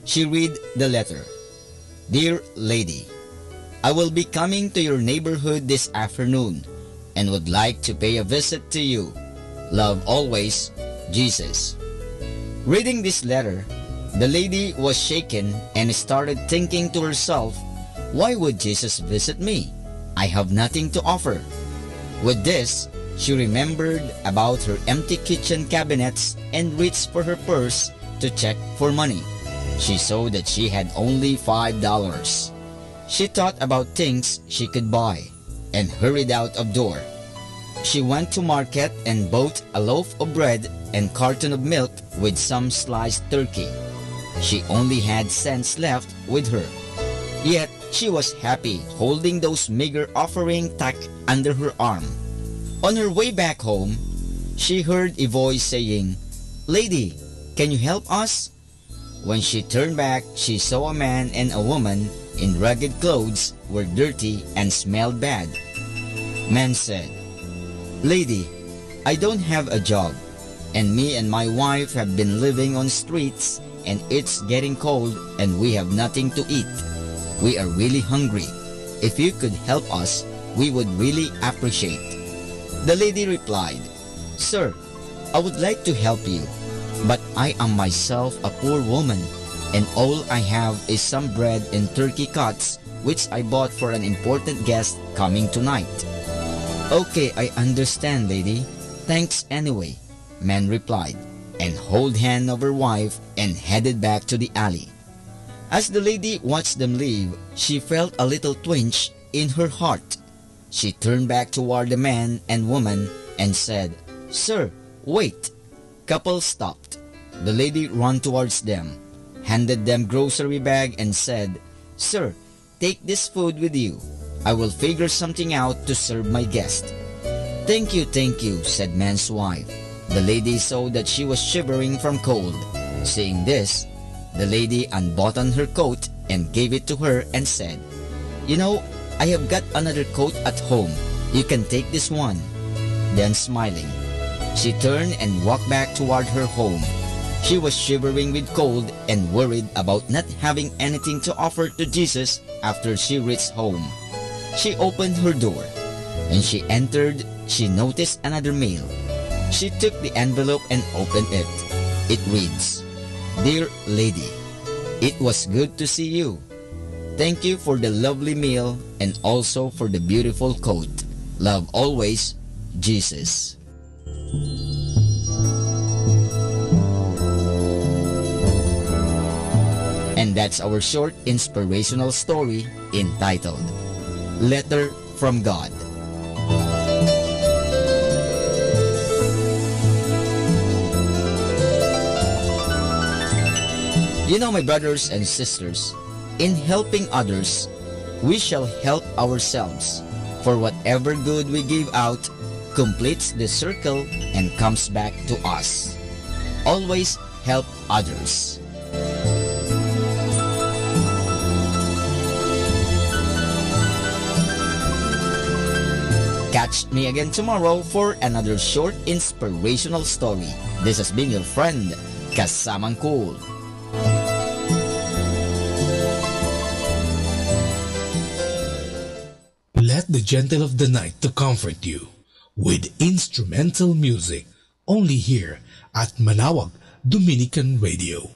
She read the letter. Dear lady, I will be coming to your neighborhood this afternoon and would like to pay a visit to you. Love always, Jesus. Reading this letter, the lady was shaken and started thinking to herself, why would Jesus visit me? I have nothing to offer. With this, she remembered about her empty kitchen cabinets and reached for her purse to check for money. She saw that she had only $5. She thought about things she could buy and hurried out of door. She went to market and bought a loaf of bread and carton of milk with some sliced turkey. She only had cents left with her. Yet she was happy holding those meager offering tucked under her arm. On her way back home, she heard a voice saying, Lady, can you help us? When she turned back, she saw a man and a woman in ragged clothes were dirty and smelled bad. Man said, Lady, I don't have a job, and me and my wife have been living on streets, and it's getting cold and we have nothing to eat. We are really hungry. If you could help us, we would really appreciate. The lady replied, Sir, I would like to help you, but I am myself a poor woman, and all I have is some bread and turkey cuts which I bought for an important guest coming tonight. Okay, I understand, lady. Thanks anyway, man replied, and held hand of her wife and headed back to the alley. As the lady watched them leave, she felt a little twinge in her heart. She turned back toward the man and woman and said, Sir, wait. Couple stopped. The lady ran towards them, handed them grocery bag and said, Sir, take this food with you. I will figure something out to serve my guest. Thank you, said man's wife. The lady saw that she was shivering from cold. Seeing this, the lady unbuttoned her coat and gave it to her and said, You know, I have got another coat at home. You can take this one. Then smiling, she turned and walked back toward her home. She was shivering with cold and worried about not having anything to offer to Jesus after she reached home. She opened her door. When she entered, she noticed another mail. She took the envelope and opened it. It reads, Dear lady, it was good to see you. Thank you for the lovely meal and also for the beautiful coat. Love always, Jesus. And that's our short inspirational story entitled Letter from God. You know, my brothers and sisters, in helping others, we shall help ourselves, for whatever good we give out completes the circle and comes back to us. Always help others. Catch me again tomorrow for another short inspirational story. This has been your friend, Kasamang Cool. Let the gentle of the night to comfort you with instrumental music only here at Manawag Dominican Radio.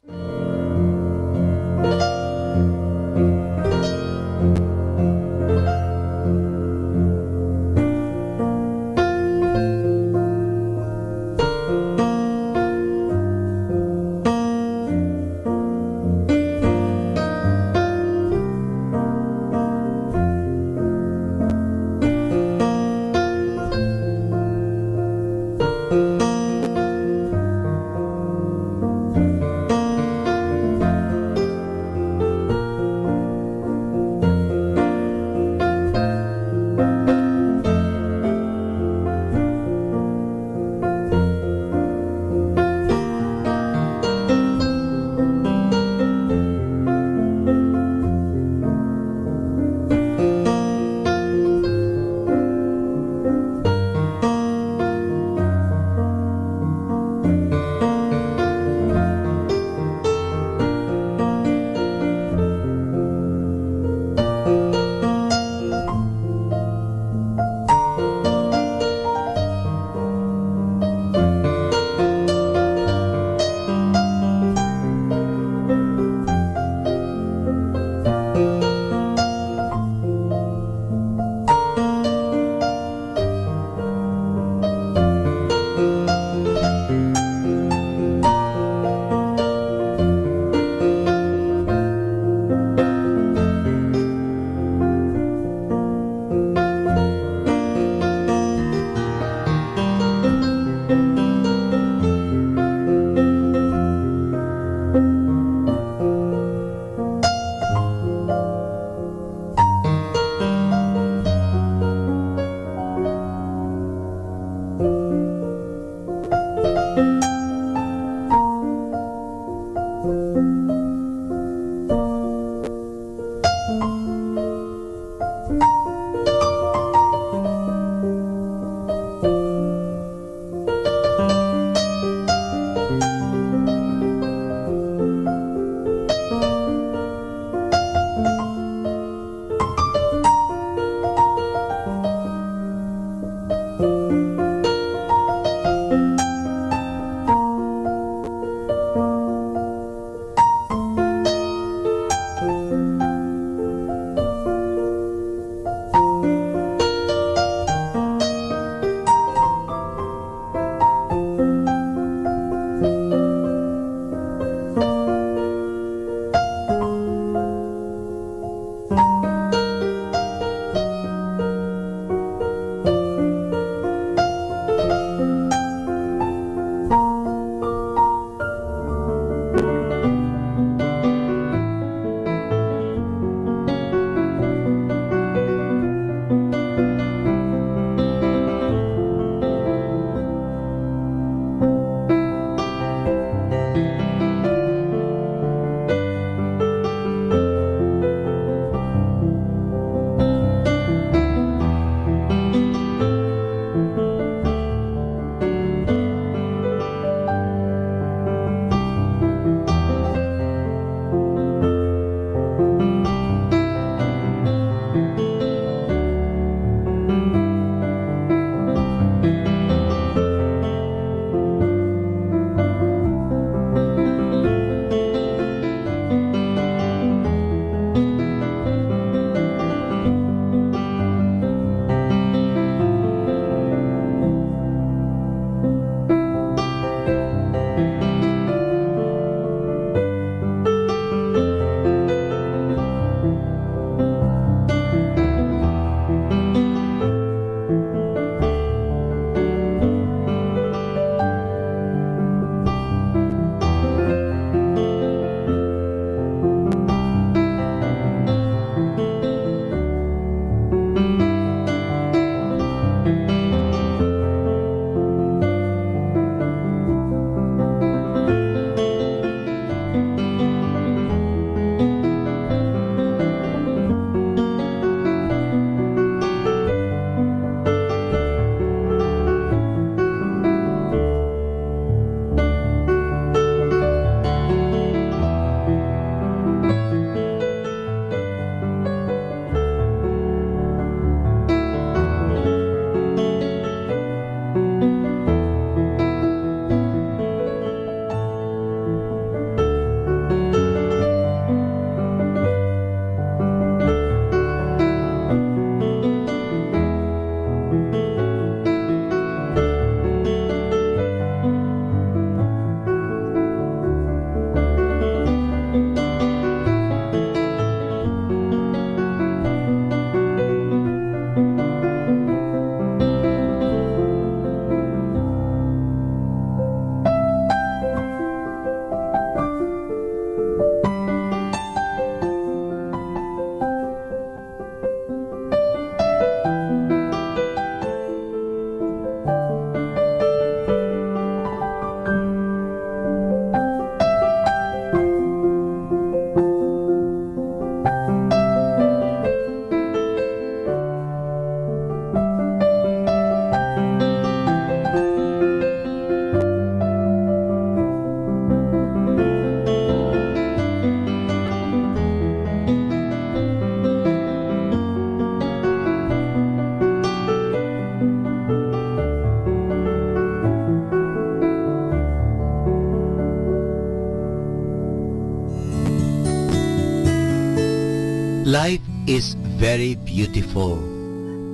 is very beautiful.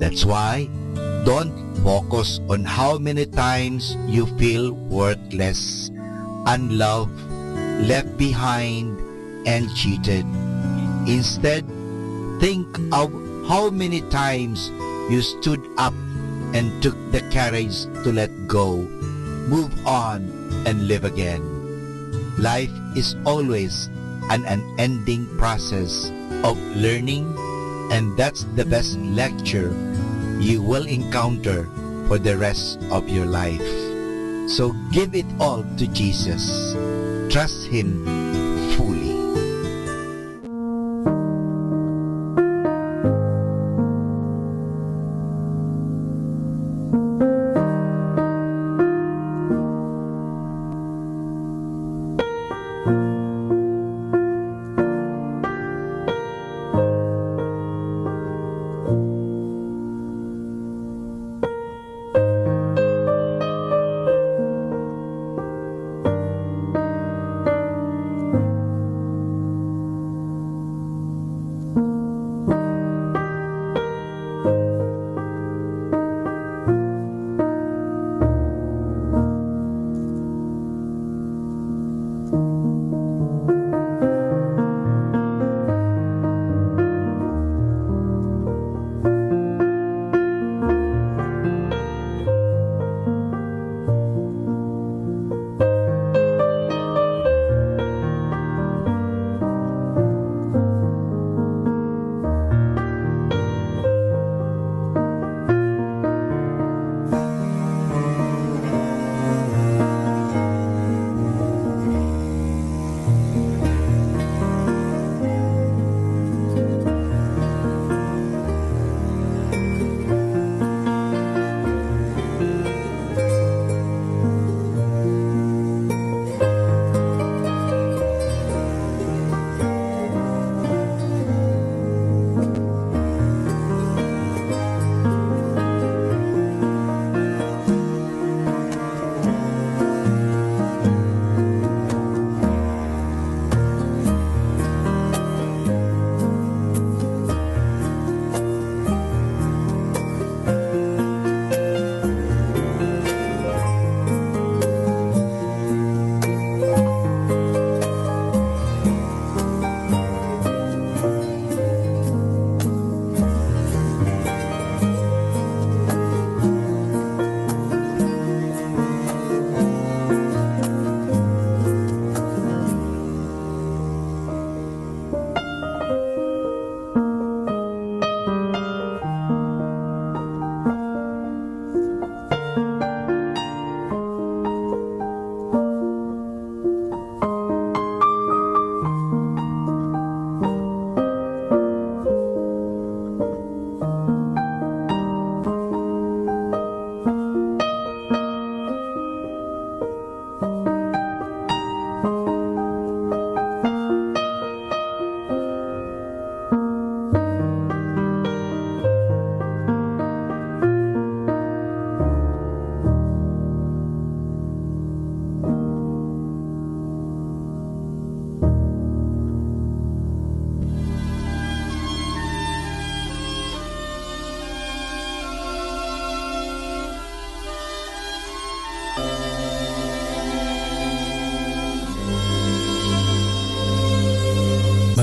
That's why don't focus on how many times you feel worthless, unloved, left behind, and cheated. Instead, think of how many times you stood up and took the courage to let go, move on, and live again. Life is always an unending process of learning, and that's the best lecture you will encounter for the rest of your life. So give it all to Jesus. Trust Him fully.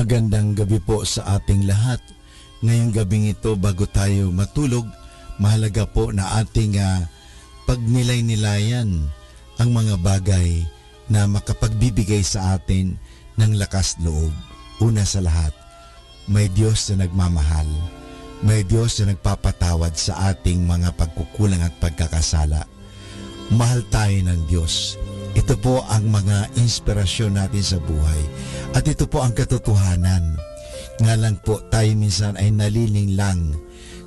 Magandang gabi po sa ating lahat. Ngayong gabing ito, bago tayo matulog, mahalaga po na ating pagnilay-nilayan ang mga bagay na makapagbibigay sa atin ng lakas loob. Una sa lahat, may Diyos na nagmamahal. May Diyos na nagpapatawad sa ating mga pagkukulang at pagkakasala. Mahal tayo ng Diyos. Ito po ang mga inspirasyon natin sa buhay. At ito po ang katotohanan. Nga lang po tayo minsan ay naliling lang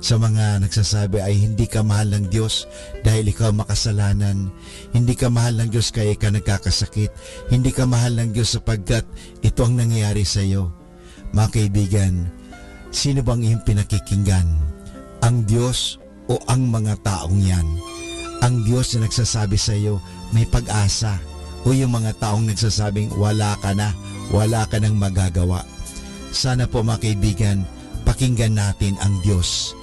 sa mga nagsasabi ay hindi ka mahal ng Diyos dahil ikaw makasalanan. Hindi ka mahal ng Diyos kaya ka nagkakasakit. Hindi ka mahal ng Diyos sapagkat ito ang nangyayari sa iyo. Mga kaibigan, sino bang iyong pinakikinggan? Ang Diyos o ang mga taong yan? Ang Diyos na nagsasabi sa iyo, may pag-asa, o yung mga taong nagsasabing wala ka na, wala ka nang magagawa. Sana po mga kaibigan, pakinggan natin ang Diyos.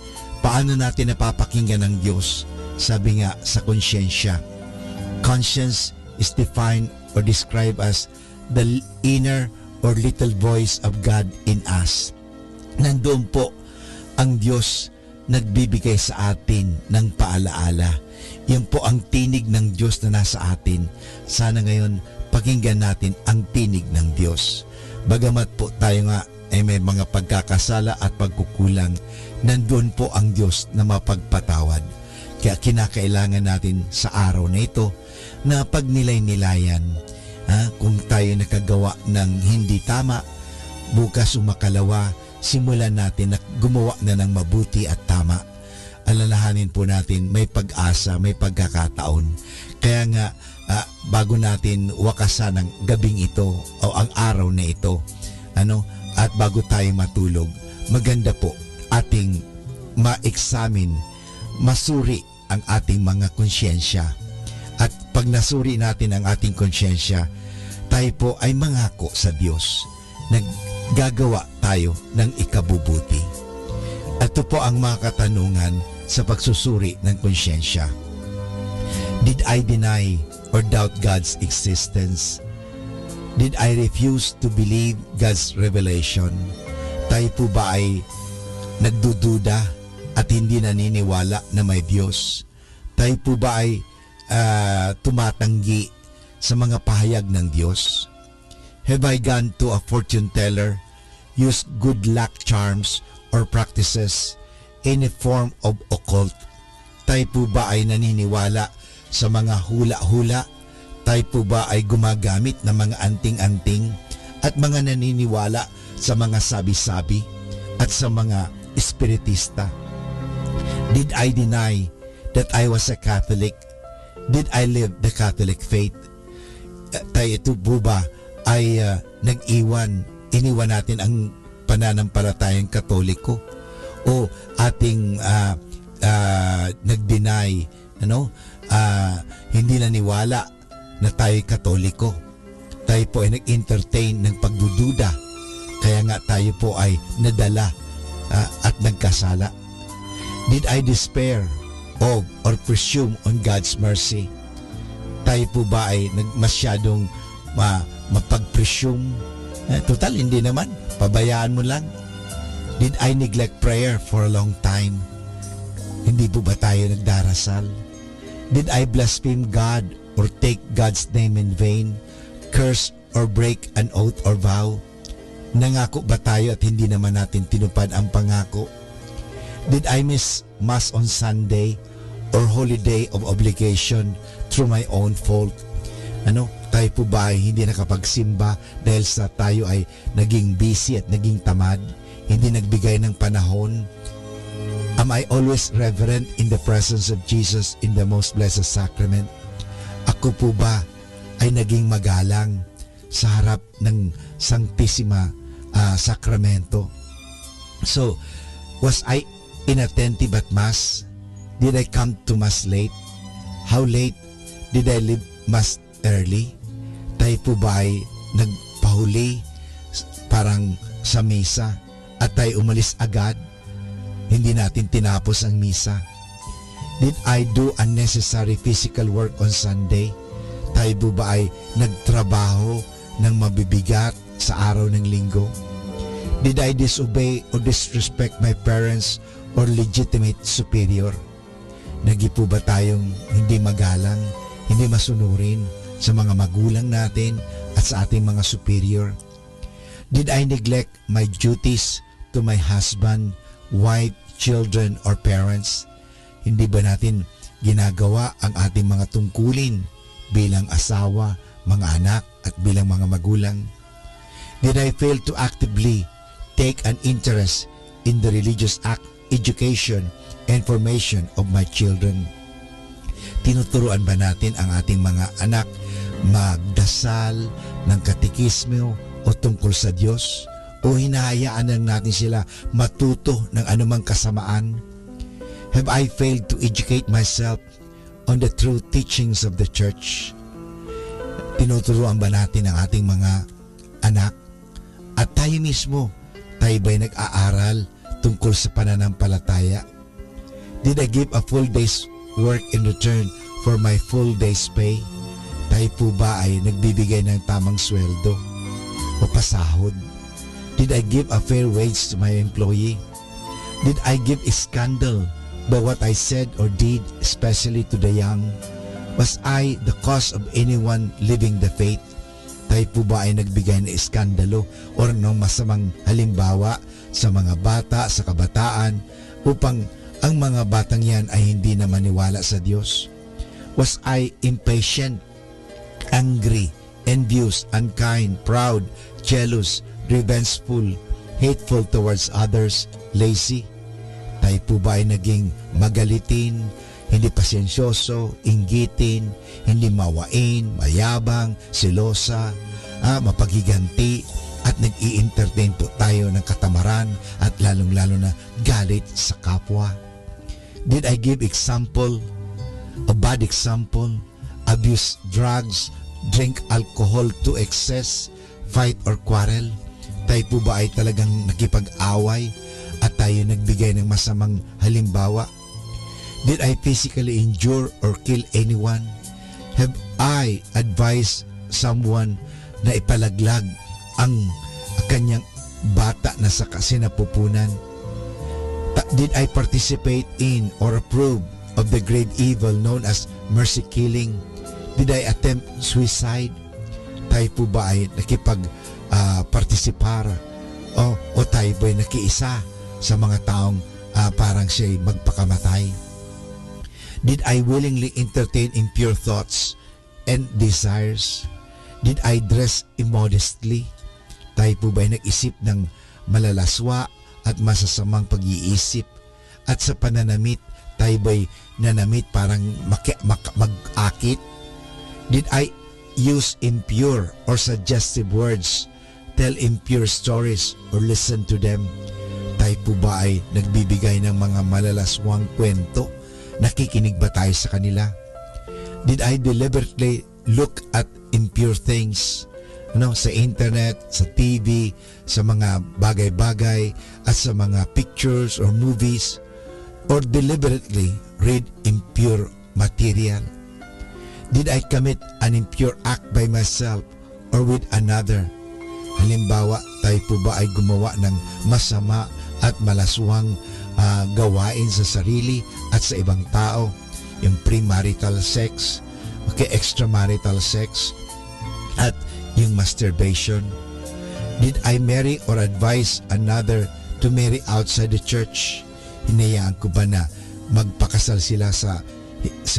Paano natin napapakinggan ang Diyos? Sabi nga sa konsyensya. Conscience is defined or described as the inner or little voice of God in us. Nandoon po ang Diyos nagbibigay sa atin ng paalaala. Yan po ang tinig ng Diyos na nasa atin. Sana ngayon pakinggan natin ang tinig ng Diyos. Bagamat po tayo nga ay may mga pagkakasala at pagkukulang, nandoon po ang Diyos na mapagpatawad. Kaya kinakailangan natin sa araw na ito na pagnilay-nilayan. Kung tayo nakagawa ng hindi tama, bukas umakalawa, simulan natin na gumawa na ng mabuti at tama. Alalahanin po natin may pag-asa, may pagkakataon. Kaya nga, bago natin wakasan ang gabing ito o ang araw na ito, at bago tayo matulog, maganda po ating ma-examine, masuri ang ating mga konsyensya. At pag nasuri natin ang ating konsyensya, tayo po ay mangako sa Diyos. Naggagawa tayo ng ikabubuti. Ito po ang mga katanungan sa pagsusuri ng konsyensya. Did I deny or doubt God's existence? Did I refuse to believe God's revelation? Tayo po ba ay nagdududa at hindi naniniwala na may Diyos? Tayo po ba ay tumatanggi sa mga pahayag ng Diyos? Have I gone to a fortune teller, used good luck charms or practices, any form of occult? Tayo po ba ay naniniwala sa mga hula-hula? Tayo po ba ay gumagamit ng mga anting-anting at mga naniniwala sa mga sabi-sabi at sa mga espiritista? Did I deny that I was a Catholic? Did I live the Catholic faith? Tayo ito po ba ay iniwan natin ang pananampalatayang Katoliko? O ating nag-deny, hindi naniwala na tayo'y Katoliko? Tayo po ay nag-entertain ng pagdududa, kaya nga tayo po ay nadala at nagkasala. Did I despair of or presume on God's mercy? Tayo po ba ay masyadong mapag-presume? Total, hindi naman. Pabayaan mo lang. Did I neglect prayer for a long time? Hindi po ba tayo nagdarasal? Did I blaspheme God or take God's name in vain? Curse or break an oath or vow? Nangako ba tayo at hindi naman natin tinupad ang pangako? Did I miss Mass on Sunday or holiday of obligation through my own fault? Tayo po ba ay hindi nakapagsimba dahil sa tayo ay naging busy at naging tamad? Hindi nagbigay ng panahon? Am I always reverent in the presence of Jesus in the most blessed sacrament? Ako po ba ay naging magalang sa harap ng Sanctissima Sacramento? So, was I inattentive at Mass? Did I come to Mass late? How late? Did I leave Mass early? Tayo po ba ay nagpahuli parang sa misa at tayo umalis agad? Hindi natin tinapos ang misa. Did I do unnecessary physical work on Sunday? Tayo po ba ay nagtrabaho ng mabibigat sa araw ng linggo? Did I disobey or disrespect my parents or legitimate superior? Nagi po ba tayong hindi magalang, hindi masunurin sa mga magulang natin at sa ating mga superior? Did I neglect my duties to my husband, wife, children, or parents? Hindi ba natin ginagawa ang ating mga tungkulin bilang asawa, mga anak, at bilang mga magulang? Did I fail to actively take an interest in the religious education and formation of my children? Tinuturuan ba natin ang ating mga anak magdasal ng katekismo o tungkol sa Diyos? O hinahayaan lang natin sila matuto ng anumang kasamaan? Have I failed to educate myself on the true teachings of the church? Tinuturuan ba natin ang ating mga anak? At tayo mismo, tayo ba'y nag-aaral tungkol sa pananampalataya? Did I give a full day's work in return for my full day's pay? Tayo po ba ay nagbibigay ng tamang sweldo o pasahod? Did I give a fair wage to my employee? Did I give a scandal by what I said or did, especially to the young? Was I the cause of anyone leaving the faith? Tayo po ba ay nagbigay ng iskandalo o ng masamang halimbawa sa mga bata, sa kabataan, upang ang mga batang yan ay hindi na maniwala sa Diyos? Was I impatient, angry, envious, unkind, proud, jealous, revengeful, hateful towards others, lazy? Tayo po ba ay naging magalitin, hindi pasensyoso, inggitin, hindi mawain, mayabang, selosa, mapaghiganti, at nag-i-entertain po tayo ng katamaran at lalong-lalo na galit sa kapwa? Did I give example, a bad example, abuse drugs, drink alcohol to excess, fight or quarrel? Tayo po ba ay talagang nakipag-away at tayo nagbigay ng masamang halimbawa? Did I physically injure or kill anyone? Have I advised someone na ipalaglag ang kanyang bata na sa kasinapupunan? Did I participate in or approve of the grave evil known as mercy killing? Did I attempt suicide? Tayo po ba ay nakipag-participar o tayo ba ay nakiisa sa mga taong parang siya'y magpakamatay? Did I willingly entertain impure thoughts and desires? Did I dress immodestly? Tayo po ba ay nag-isip ng malalaswa at masasamang pag-iisip? At sa pananamit, tayo ba'y nanamit parang mag-akit? Did I use impure or suggestive words, tell impure stories, or listen to them? Tayo po ba ay nagbibigay ng mga malalaswang kwento? Nakikinig ba tayo sa kanila? Did I deliberately look at impure things? Sa internet, sa TV, sa mga bagay-bagay, at sa mga pictures or movies, or deliberately read impure material? Did I commit an impure act by myself or with another? Halimbawa, tayo po ba ay gumawa ng masama at malaswang gawain sa sarili at sa ibang tao? Yung premarital sex, extramarital sex, at yung masturbation. Did I marry or advise another to marry outside the church? Hinayaan ko ba na magpakasal sila sa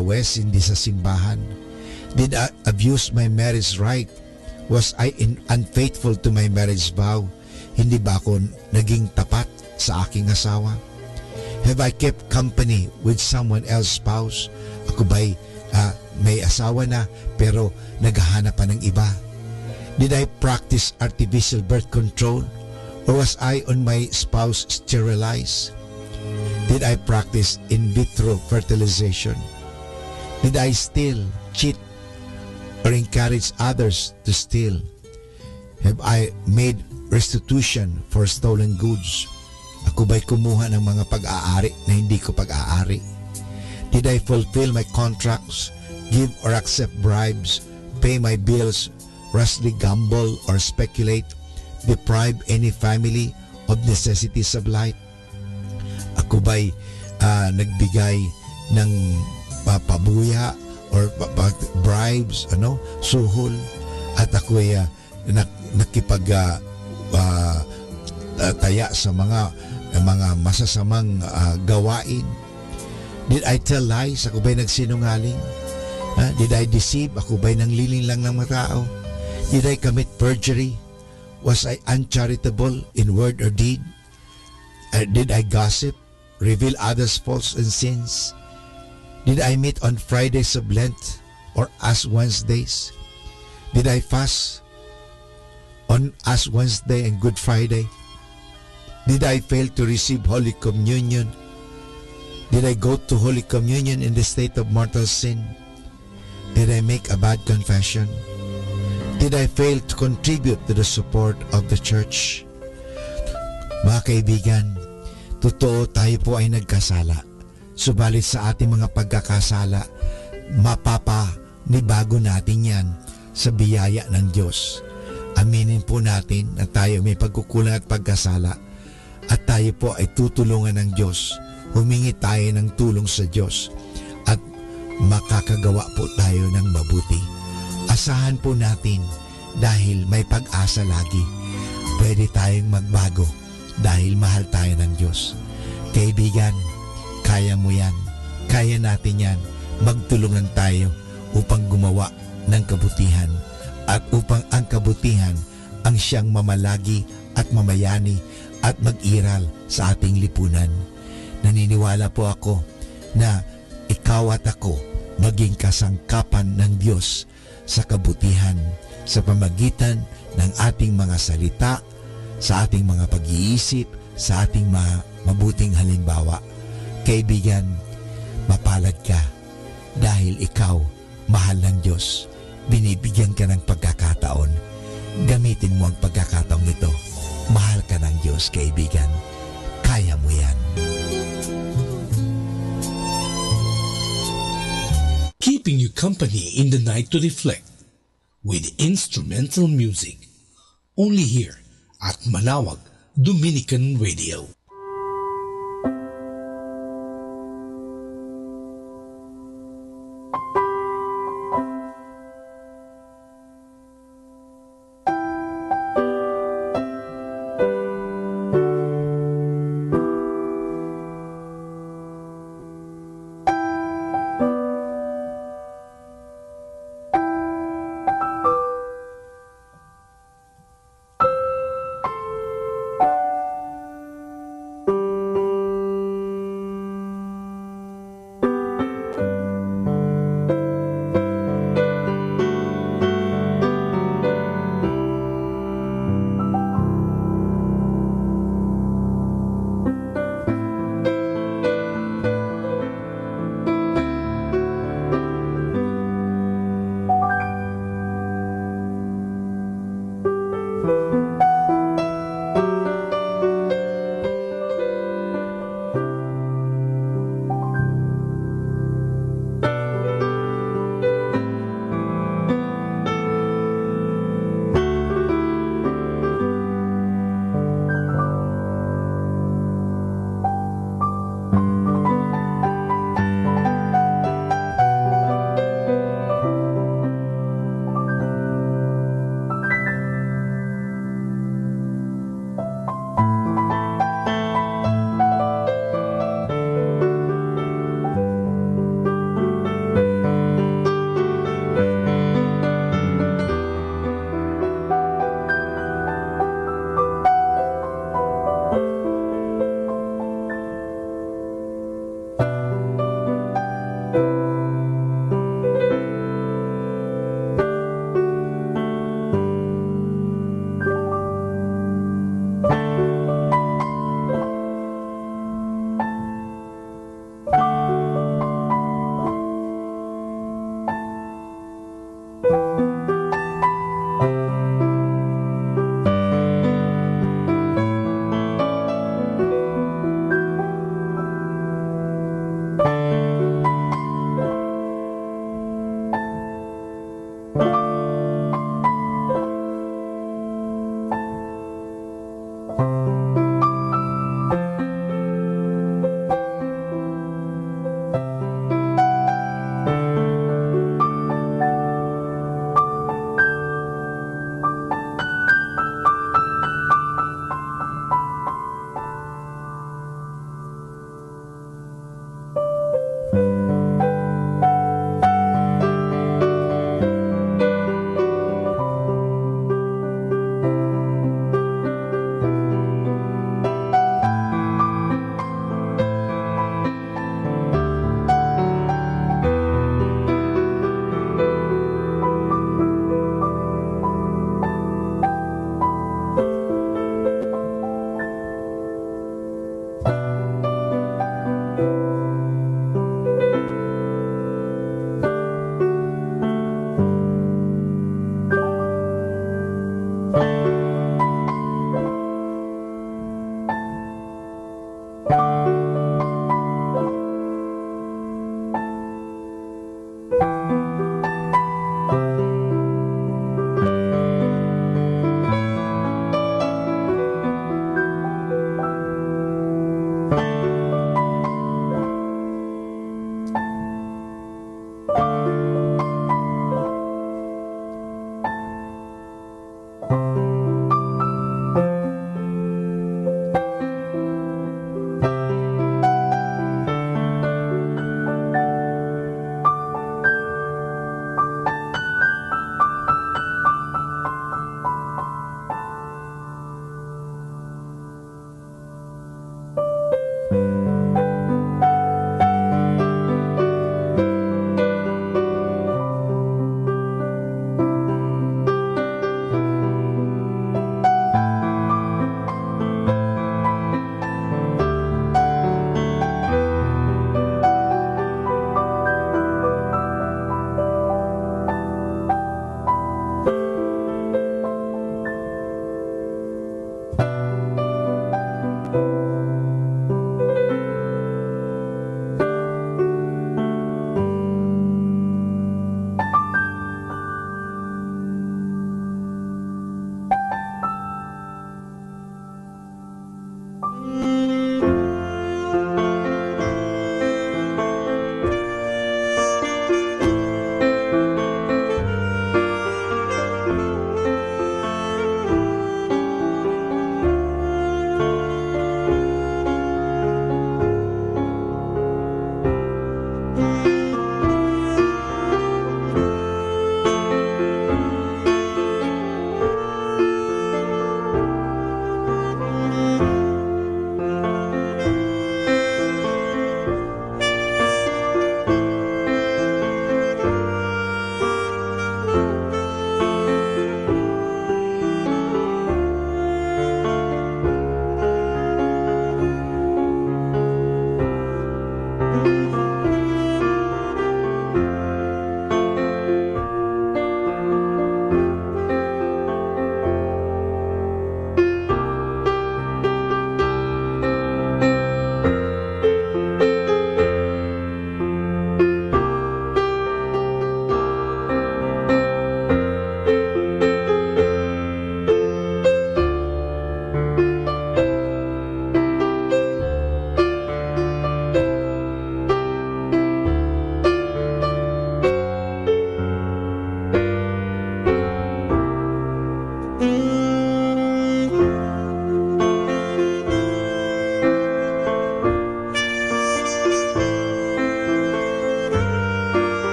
West, hindi sa simbahan? Did I abuse my marriage right? Was I unfaithful to my marriage vow? Hindi ba ako naging tapat sa aking asawa? Have I kept company with someone else's spouse? Ako ba'y may asawa na pero naghahanap pa ng iba? Did I practice artificial birth control? Or was I on my spouse sterilized? Did I practice in vitro fertilization? Did I steal, cheat, or encourage others to steal? Have I made restitution for stolen goods? Ako ba'y kumuha ng mga pag-aari na hindi ko pag-aari? Did I fulfill my contracts, give or accept bribes, pay my bills, rashly gamble or speculate, deprive any family of necessities of life? Ako ba'y nagbigay ng pabuya or bribes, suhol, at ako'y nakipag-taya sa mga masasamang gawain? Did I tell lies? Ako ba'y nagsinungaling? Did I deceive? Ako ba'y nangliling lang ng mga tao? Did I commit perjury? Was I uncharitable in word or deed? Did I gossip? Reveal others' faults and sins? Did I meet on Fridays of Lent or Ash Wednesdays? Did I fast on Ash Wednesday and Good Friday? Did I fail to receive Holy Communion? Did I go to Holy Communion in the state of mortal sin? Did I make a bad confession? Did I fail to contribute to the support of the church? Mga kaibigan, Totoo, tayo po ay nagkasala. Subalit sa ating mga pagkakasala, mapapanibago natin yan sa biyaya ng Diyos. Aminin po natin na tayo may pagkukulang at pagkasala at tayo po ay tutulungan ng Diyos. Humingi tayo ng tulong sa Diyos at makakagawa po tayo ng mabuti. Asahan po natin dahil may pag-asa lagi. Pwede tayong magbago dahil mahal tayo ng Diyos. Kaibigan, kaya mo yan. Kaya natin yan. Magtulungan tayo upang gumawa ng kabutihan at upang ang kabutihan ang siyang mamalagi at mamayani at mag-iral sa ating lipunan. Naniniwala po ako na ikaw at ako maging kasangkapan ng Diyos sa kabutihan sa pamagitan ng ating mga salita, sa ating mga pag-iisip, sa ating mga mabuting halimbawa. Kaibigan, mapalad ka dahil ikaw mahal ng Diyos. Binibigyan ka ng pagkakataon. Gamitin mo ang pagkakataong ito. Mahal ka ng Diyos, kaibigan. Kaya mo yan. Keeping you company in the night to reflect with instrumental music. Only here at Manawag Dominican Radio.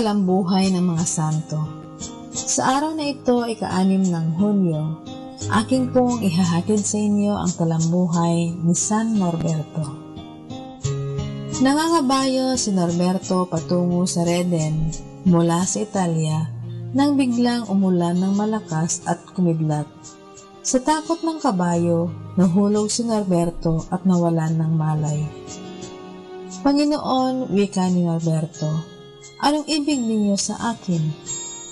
talambuhay ng mga santo. Sa araw na ito, ika-6 ng Hulyo, aking pong ihahatid sa inyo ang talambuhay ni San Norberto. Nangangabayo si Norberto patungo sa Reden mula sa Italia nang biglang umulan ng malakas at kumidlat. Sa takot ng kabayo, nahulog si Norberto at nawalan ng malay. Panginoon, wika ni Norberto, anong ibig ninyo sa akin?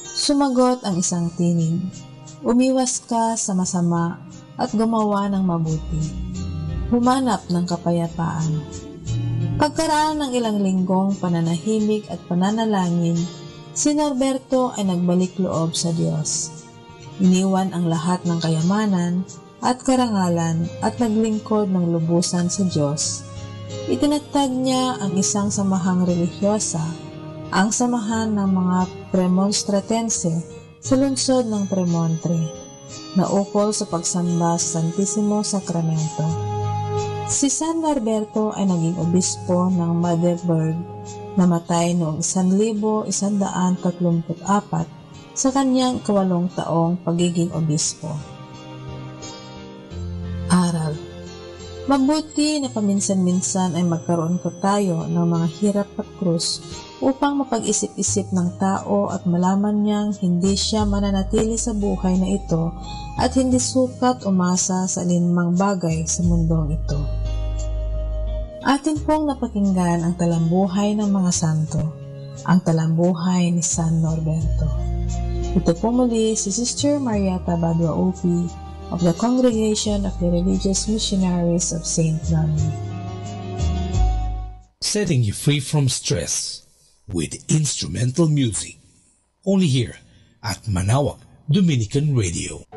Sumagot ang isang tinig, umiwas ka sa masama at gumawa ng mabuti. Humanap ng kapayapaan. Pagkaraan ng ilang linggong pananahimik at pananalangin, si Norberto ay nagbalik loob sa Diyos. Iniwan ang lahat ng kayamanan at karangalan at naglingkod ng lubusan sa Diyos. Itinatag niya ang isang samahang religyosa, ang samahan ng mga Premonstratense sa lungsod ng Premontre, na ukol sa pagsamba sa Santissimo Sacramento. Si San Norberto ay naging obispo ng Magdeburg, namatay noong 1134 sa kanyang 8 taong pagiging obispo. Aral. Mabuti na paminsan-minsan ay magkaroon ko tayo ng mga hirap at krus upang mapag-isip-isip ng tao at malaman niyang hindi siya mananatili sa buhay na ito at hindi sukat umasa sa alinmang bagay sa mundong ito. Atin pong napakinggan ang talambuhay ng mga santo, ang talambuhay ni San Norberto. Ito po muli si Sister Marieta Badua OP of the Congregation of the Religious Missionaries of St. Nami. Setting you free from stress with instrumental music. Only here at Manawag Dominican Radio.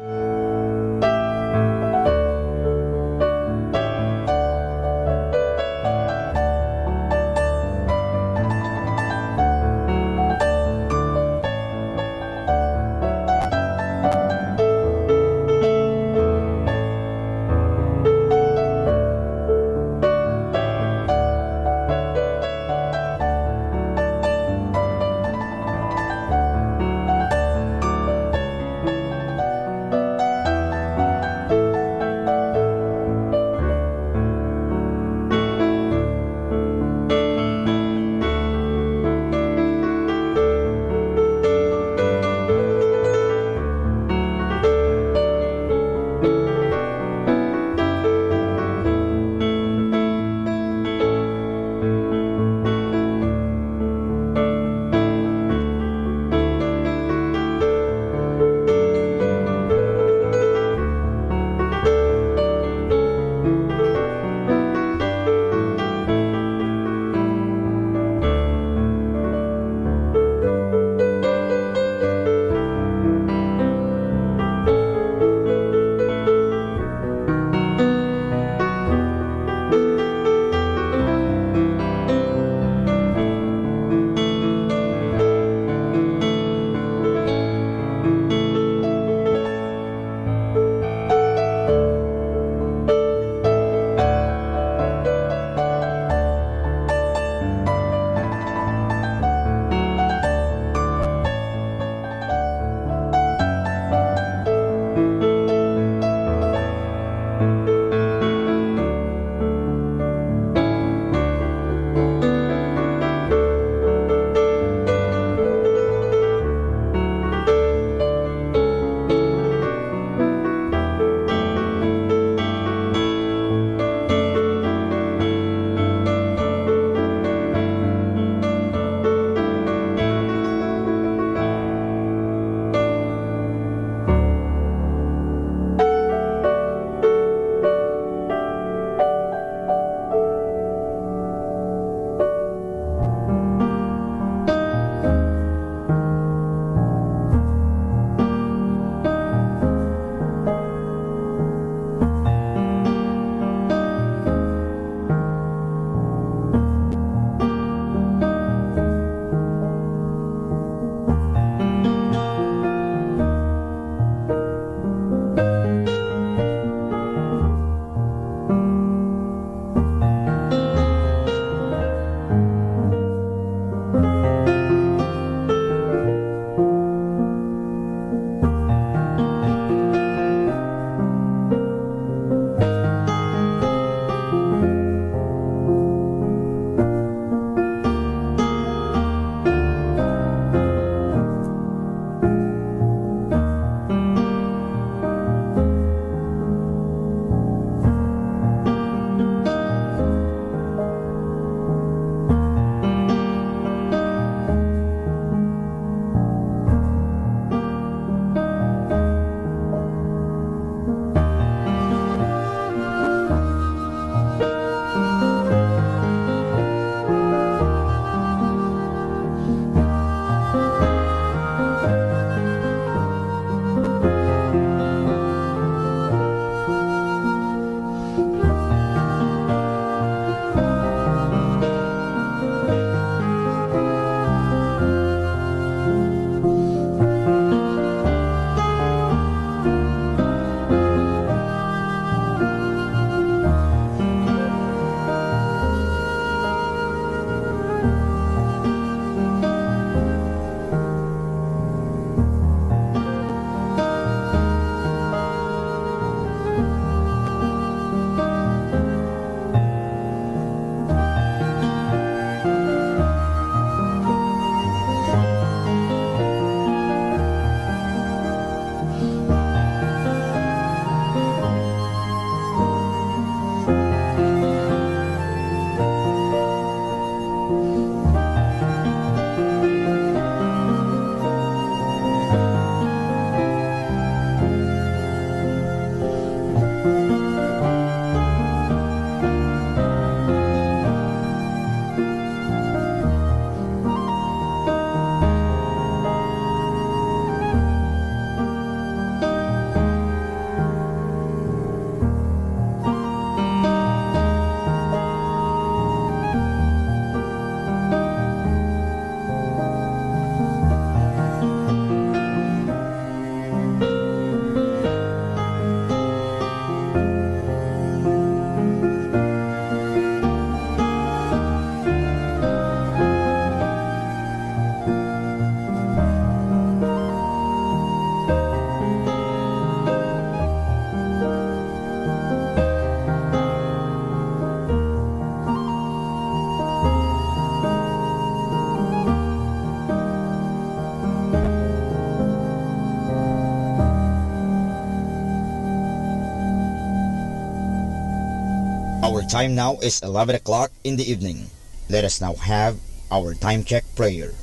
Our time now is 11 o'clock in the evening. Let us now have our time check prayer.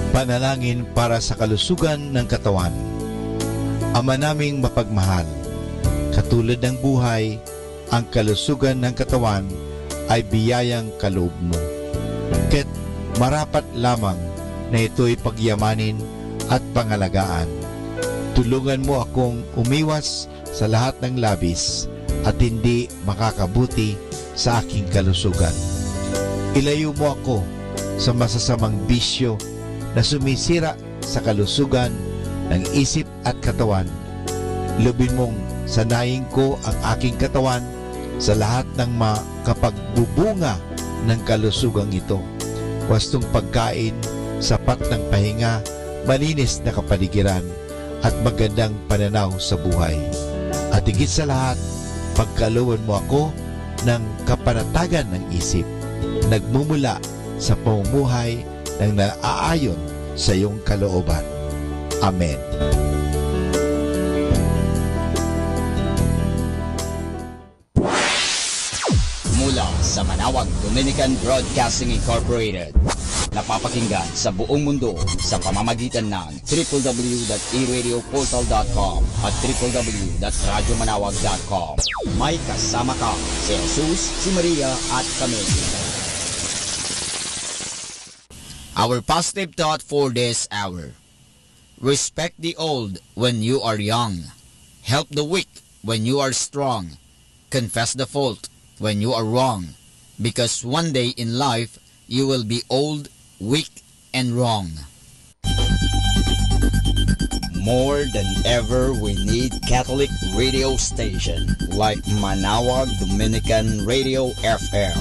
Panalangin para sa kalusugan ng katawan. Ama naming mapagmahal, katulad ng buhay, ang kalusugan ng katawan ay biyayang kaloob mo. Ket marapat lamang na ito'y pagyamanin at pangalagaan. Tulungan mo akong umiwas sa lahat ng labis at hindi makakabuti sa aking kalusugan. Ilayo mo ako sa masasamang bisyo na sumisira sa kalusugan ng isip at katawan. Lubin mong sanayin ko ang aking katawan sa lahat ng makapagbubunga ng kalusugang ito. Wastong pagkain, sapat ng pahinga, malinis na kapaligiran, at magandang pananaw sa buhay. At higit sa lahat, pagkalooban mo ako ng kapanatagan ng isip, nagmumula sa pamumuhay ng naaayon sa iyong kalooban. Amen. Mula sa Manawag Dominican Broadcasting Incorporated, napapakinggan sa buong mundo sa pamamagitan ng www.eradioportal.com at www.radyomanawag.com. May kasama ka si Jesus, si Maria at kami. Our positive thought for this hour: respect the old when you are young, help the weak when you are strong, confess the fault when you are wrong, because one day in life you will be old, weak, and wrong. More than ever, we need Catholic radio station like Manawag Dominican Radio FM.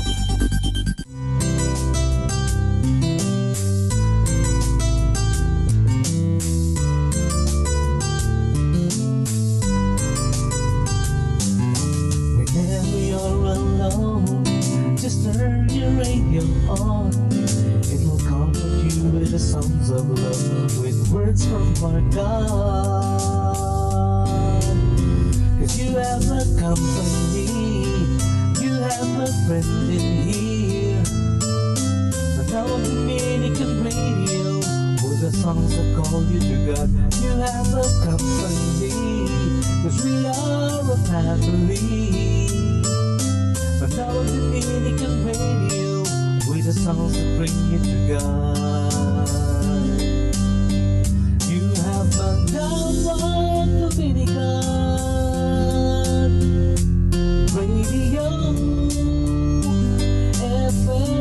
Whenever you're alone, just turn your radio on. It will comfort you with the songs of love, with words from our God. 'Cause you have a company, you have a friend in here. Manawag Dominican Radio, with the songs that call you to God. You have a company, 'cause we are a family. Manawag Dominican Radio, with the songs that bring you to God. You have Manawag Dominican Radio FM.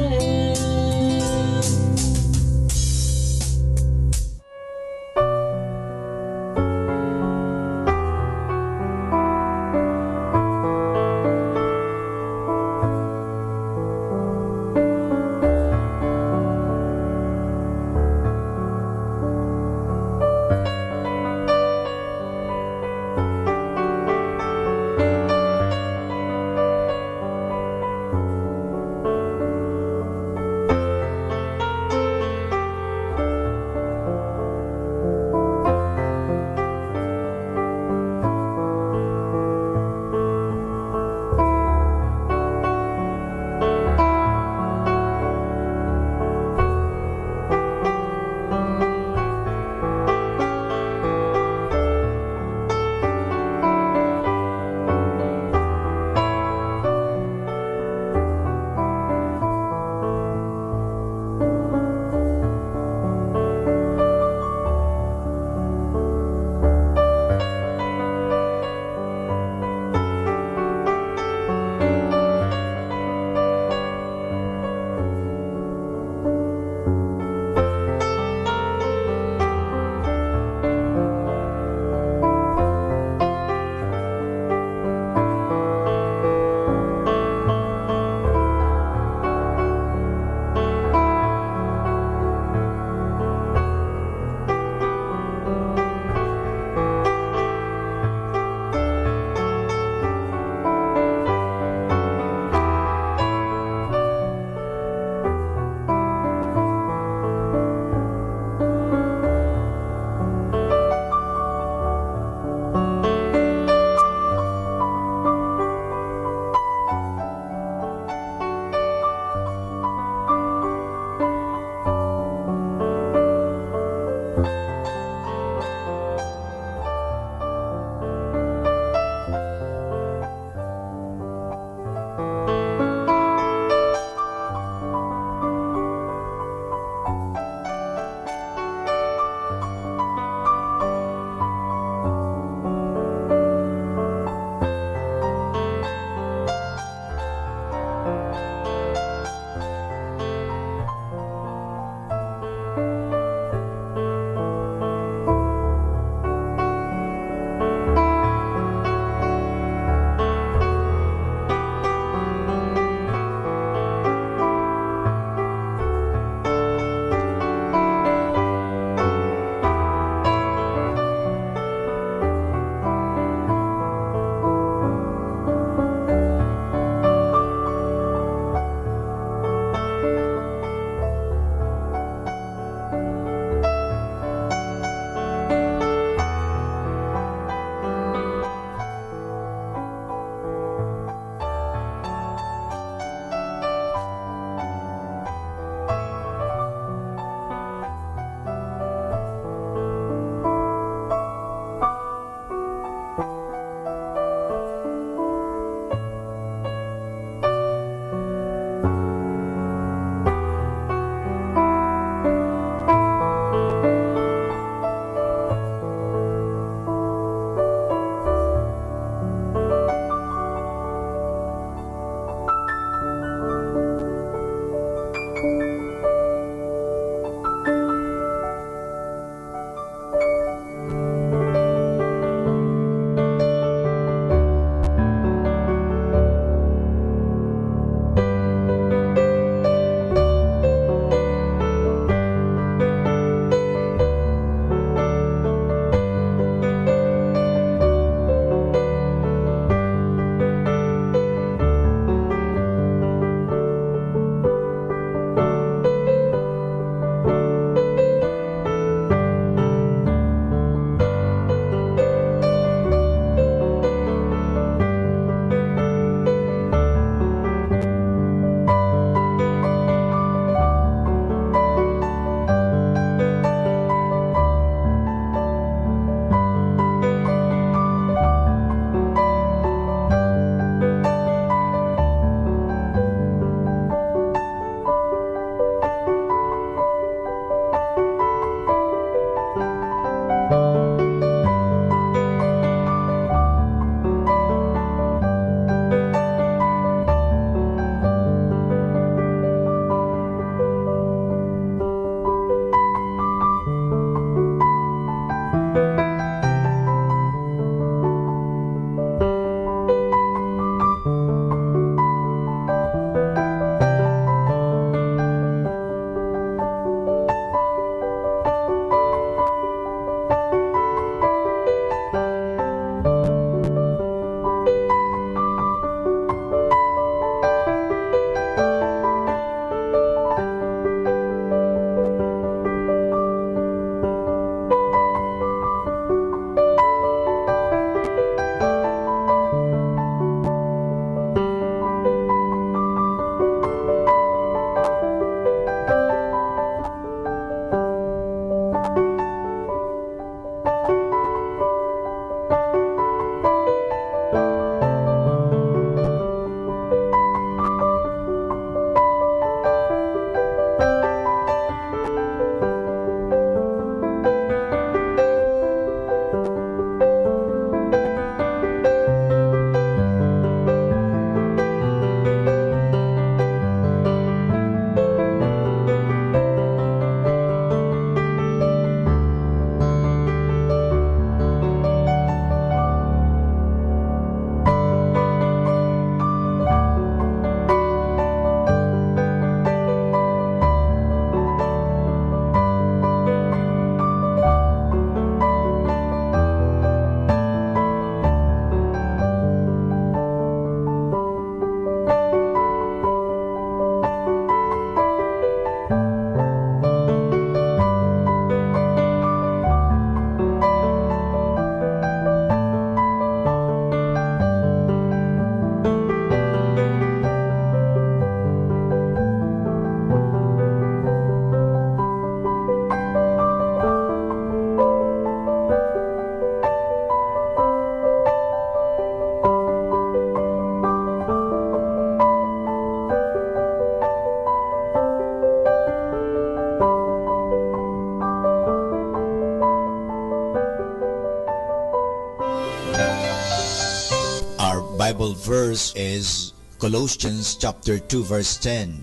Bible verse is Colossians chapter 2 verse 10.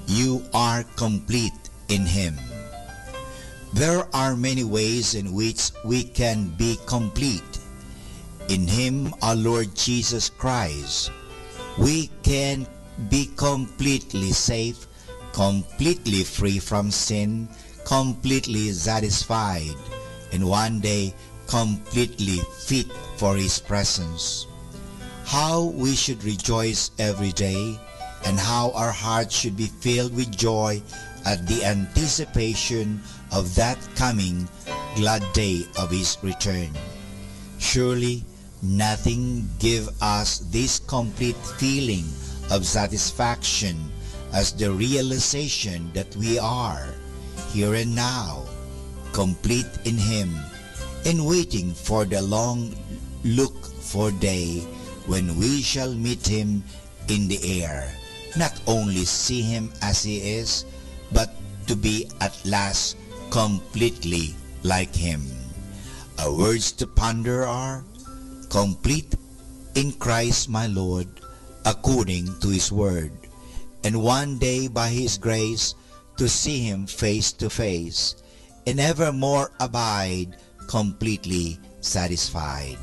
You are complete in Him. There are many ways in which we can be complete. In Him, our Lord Jesus Christ, we can be completely safe, completely free from sin, completely satisfied, and one day completely fit for His presence. How we should rejoice every day, and how our hearts should be filled with joy at the anticipation of that coming glad day of His return. Surely nothing gives us this complete feeling of satisfaction as the realization that we are, here and now, complete in Him, and waiting for the long looked-for day when we shall meet Him in the air, not only see Him as He is, but to be at last completely like Him. Our words to ponder are, complete in Christ my Lord, according to His word, and one day by His grace to see Him face to face, and evermore abide completely satisfied.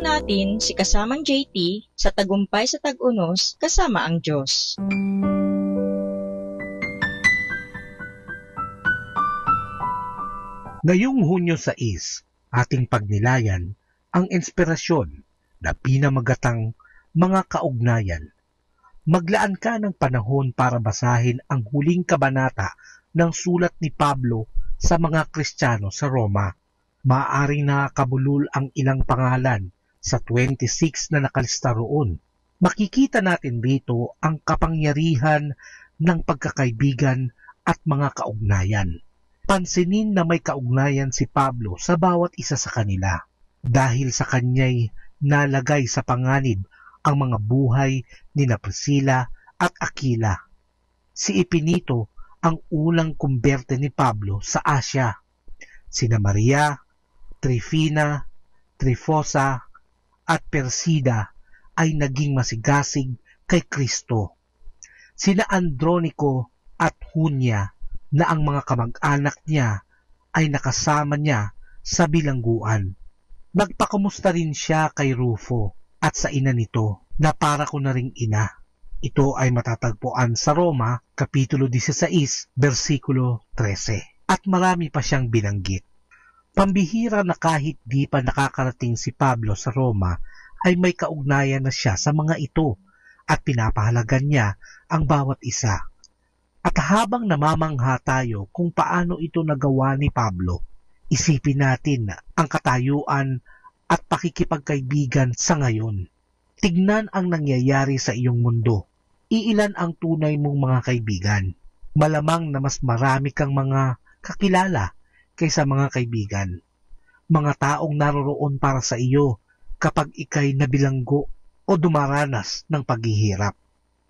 natin si kasamang JT sa Tagumpay sa Tag-Unos kasama ang Diyos. Ngayong Hunyo 6, ating pagnilayan ang inspirasyon na pinamagatang mga kaugnayan. Maglaan ka ng panahon para basahin ang huling kabanata ng sulat ni Pablo sa mga Kristiyano sa Roma. Maaaring nakakabulol ang ilang pangalan sa 26 na nakalista roon. Makikita natin rito ang kapangyarihan ng pagkakaibigan at mga kaugnayan. Pansinin na may kaugnayan si Pablo sa bawat isa sa kanila dahil sa kanya'y nalagay sa panganib ang mga buhay ni Priscilla at Aquila. Si Epinito ang unang kumberte ni Pablo sa Asya. Sina Maria, Trifina, Trifosa at Persida ay naging masigasig kay Kristo. Sina Andronico at Junia na ang mga kamag-anak niya ay nakasama niya sa bilangguan. Nagpakamusta rin siya kay Rufo at sa ina nito na para ko na ring ina. Ito ay matatagpuan sa Roma, Kapitulo 16, versikulo 13. At marami pa siyang binanggit. Pambihira na kahit di pa nakakarating si Pablo sa Roma ay may kaugnayan na siya sa mga ito at pinapahalagan niya ang bawat isa. At habang namamangha tayo kung paano ito nagawa ni Pablo, isipin natin ang katayuan at pakikipagkaibigan sa ngayon. Tignan ang nangyayari sa iyong mundo. Iilan ang tunay mong mga kaibigan? Malamang na mas marami kang mga kakilala kaysa mga kaibigan. Mga taong naroroon para sa iyo kapag ikay nabilanggo o dumaranas ng paghihirap.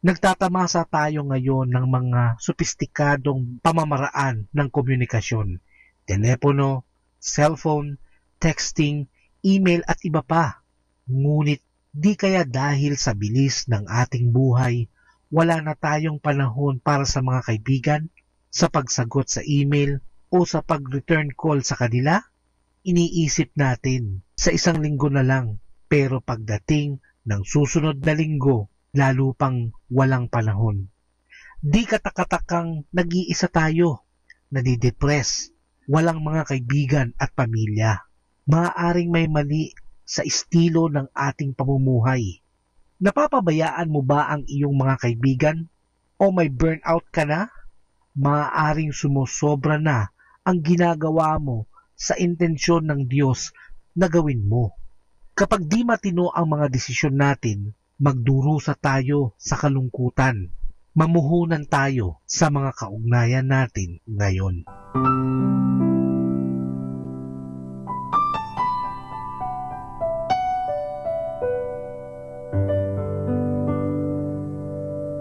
Nagtatamasa tayo ngayon ng mga sopistikadong pamamaraan ng komunikasyon, telepono, cellphone, texting, email at iba pa. Ngunit di kaya dahil sa bilis ng ating buhay, wala na tayong panahon para sa mga kaibigan, sa pagsagot sa email o sa pag-return call sa kanila? Iniisip natin sa isang linggo na lang, pero pagdating ng susunod na linggo, lalo pang walang panahon. Di katakatakang nag-iisa tayo, nadidepress, walang mga kaibigan at pamilya. Maaaring may mali sa estilo ng ating pamumuhay. Napapabayaan mo ba ang iyong mga kaibigan? O may burnout ka na? Maaaring sumusobra na ang ginagawa mo sa intensyon ng Diyos na gawin mo. Kapag di matino ang mga desisyon natin, magdurusa tayo sa kalungkutan. Mamuhunan tayo sa mga kaugnayan natin ngayon.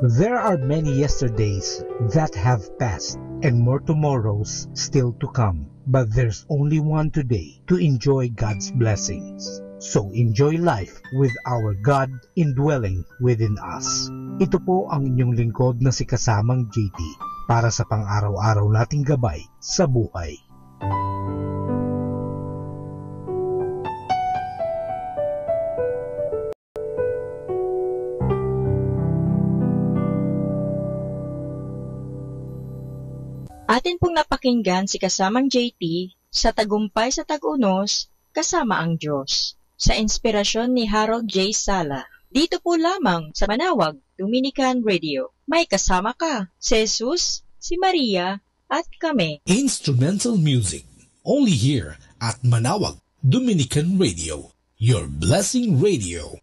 There are many yesterdays that have passed and more tomorrows still to come. But there's only one today to enjoy God's blessings. So enjoy life with our God indwelling within us. Ito po ang inyong lingkod na si Kasamang JT para sa pang-araw-araw nating gabay sa buhay. Atin pong napakinggan si Kasamang JT sa Tagumpay sa Tag-Unos kasama ang Diyos, sa inspirasyon ni Harold J. Sala. Dito po lamang sa Manawag Dominican Radio. May kasama ka, si Jesus, si Maria, at kami. Instrumental music, only here at Manawag Dominican Radio, your blessing radio.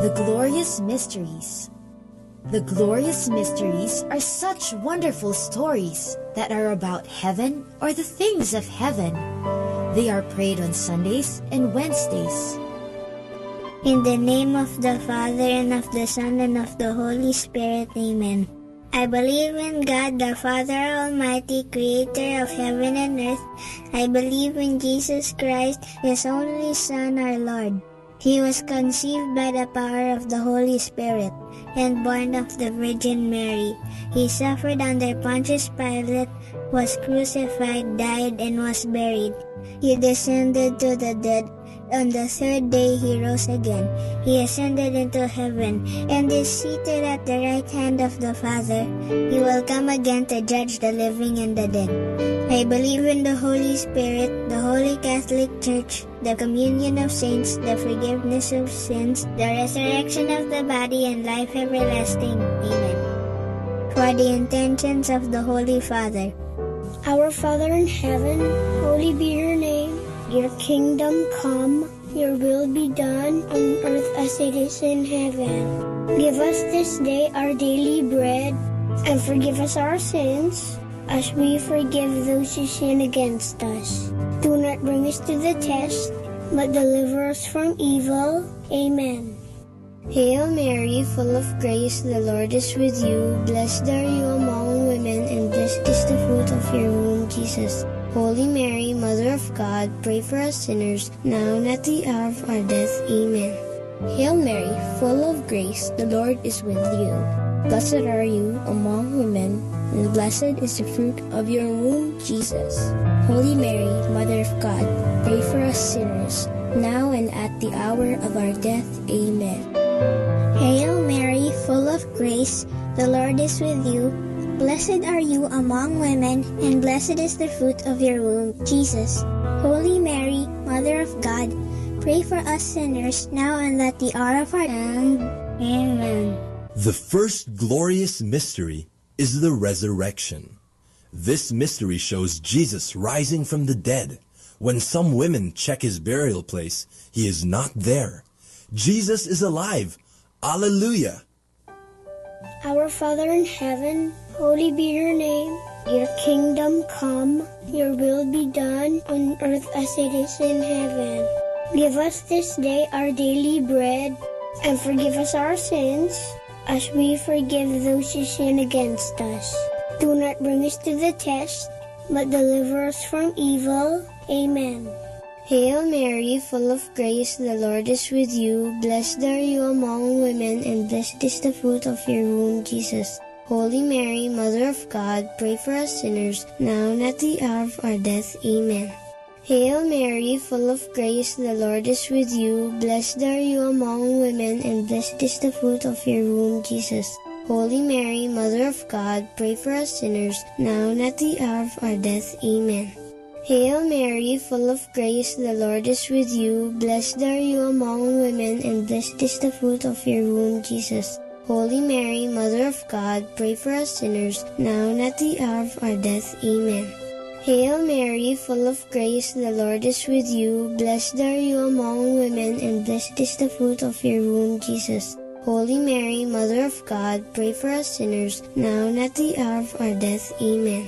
The glorious mysteries. The glorious mysteries are such wonderful stories that are about heaven or the things of heaven. They are prayed on Sundays and Wednesdays. In the name of the Father, and of the Son, and of the Holy Spirit, Amen. I believe in God, the Father Almighty, creator of heaven and earth. I believe in Jesus Christ, His only Son, our Lord. He was conceived by the power of the Holy Spirit and born of the Virgin Mary. He suffered under Pontius Pilate, was crucified, died, and was buried. He descended to the dead. On the third day he rose again. He ascended into heaven and is seated at the right hand of the Father. He will come again to judge the living and the dead. I believe in the Holy Spirit, the Holy Catholic Church, the communion of saints, the forgiveness of sins, the resurrection of the body, and life everlasting. Amen. For the intentions of the Holy Father. Our Father in heaven, holy be your name. Your kingdom come, your will be done on earth as it is in heaven. Give us this day our daily bread, and forgive us our sins, as we forgive those who sin against us. Do not bring us to the test, but deliver us from evil. Amen. Hail Mary, full of grace, the Lord is with you. Blessed are you among women, and blessed is the fruit of your womb, Jesus. Holy Mary, Mother of God, pray for us sinners, now and at the hour of our death. Amen. Hail Mary, full of grace, the Lord is with you. Blessed are you among women, and blessed is the fruit of your womb, Jesus. Holy Mary, Mother of God, pray for us sinners, now and at the hour of our death. Amen. Hail Mary, full of grace, the Lord is with you. Blessed are you among women, and blessed is the fruit of your womb, Jesus. Holy Mary, Mother of God, pray for us sinners, now and at the hour of our death. Amen. The first glorious mystery is the resurrection. This mystery shows Jesus rising from the dead. When some women check his burial place, he is not there. Jesus is alive. Alleluia. Our Father in heaven, holy be your name. Your kingdom come, your will be done on earth as it is in heaven. Give us this day our daily bread, and forgive us our sins, as we forgive those who sin against us. Do not bring us to the test, but deliver us from evil. Amen. Hail Mary, full of grace, the Lord is with you. Blessed are you among women, and blessed is the fruit of your womb, Jesus. Holy Mary, Mother of God, pray for us sinners, now and at the hour of our death. Amen. Hail Mary, full of grace, the Lord is with you. Blessed are you among women, and blessed is the fruit of your womb, Jesus. Holy Mary, Mother of God, pray for us sinners, now and at the hour of our death. Amen. Hail Mary, full of grace, the Lord is with you. Blessed are you among women, and blessed is the fruit of your womb, Jesus. Holy Mary, Mother of God, pray for us sinners, now and at the hour of our death. Amen. Hail Mary, full of grace, the Lord is with you. Blessed are you among women, and blessed is the fruit of your womb, Jesus. Holy Mary, Mother of God, pray for us sinners, now and at the hour of our death. Amen.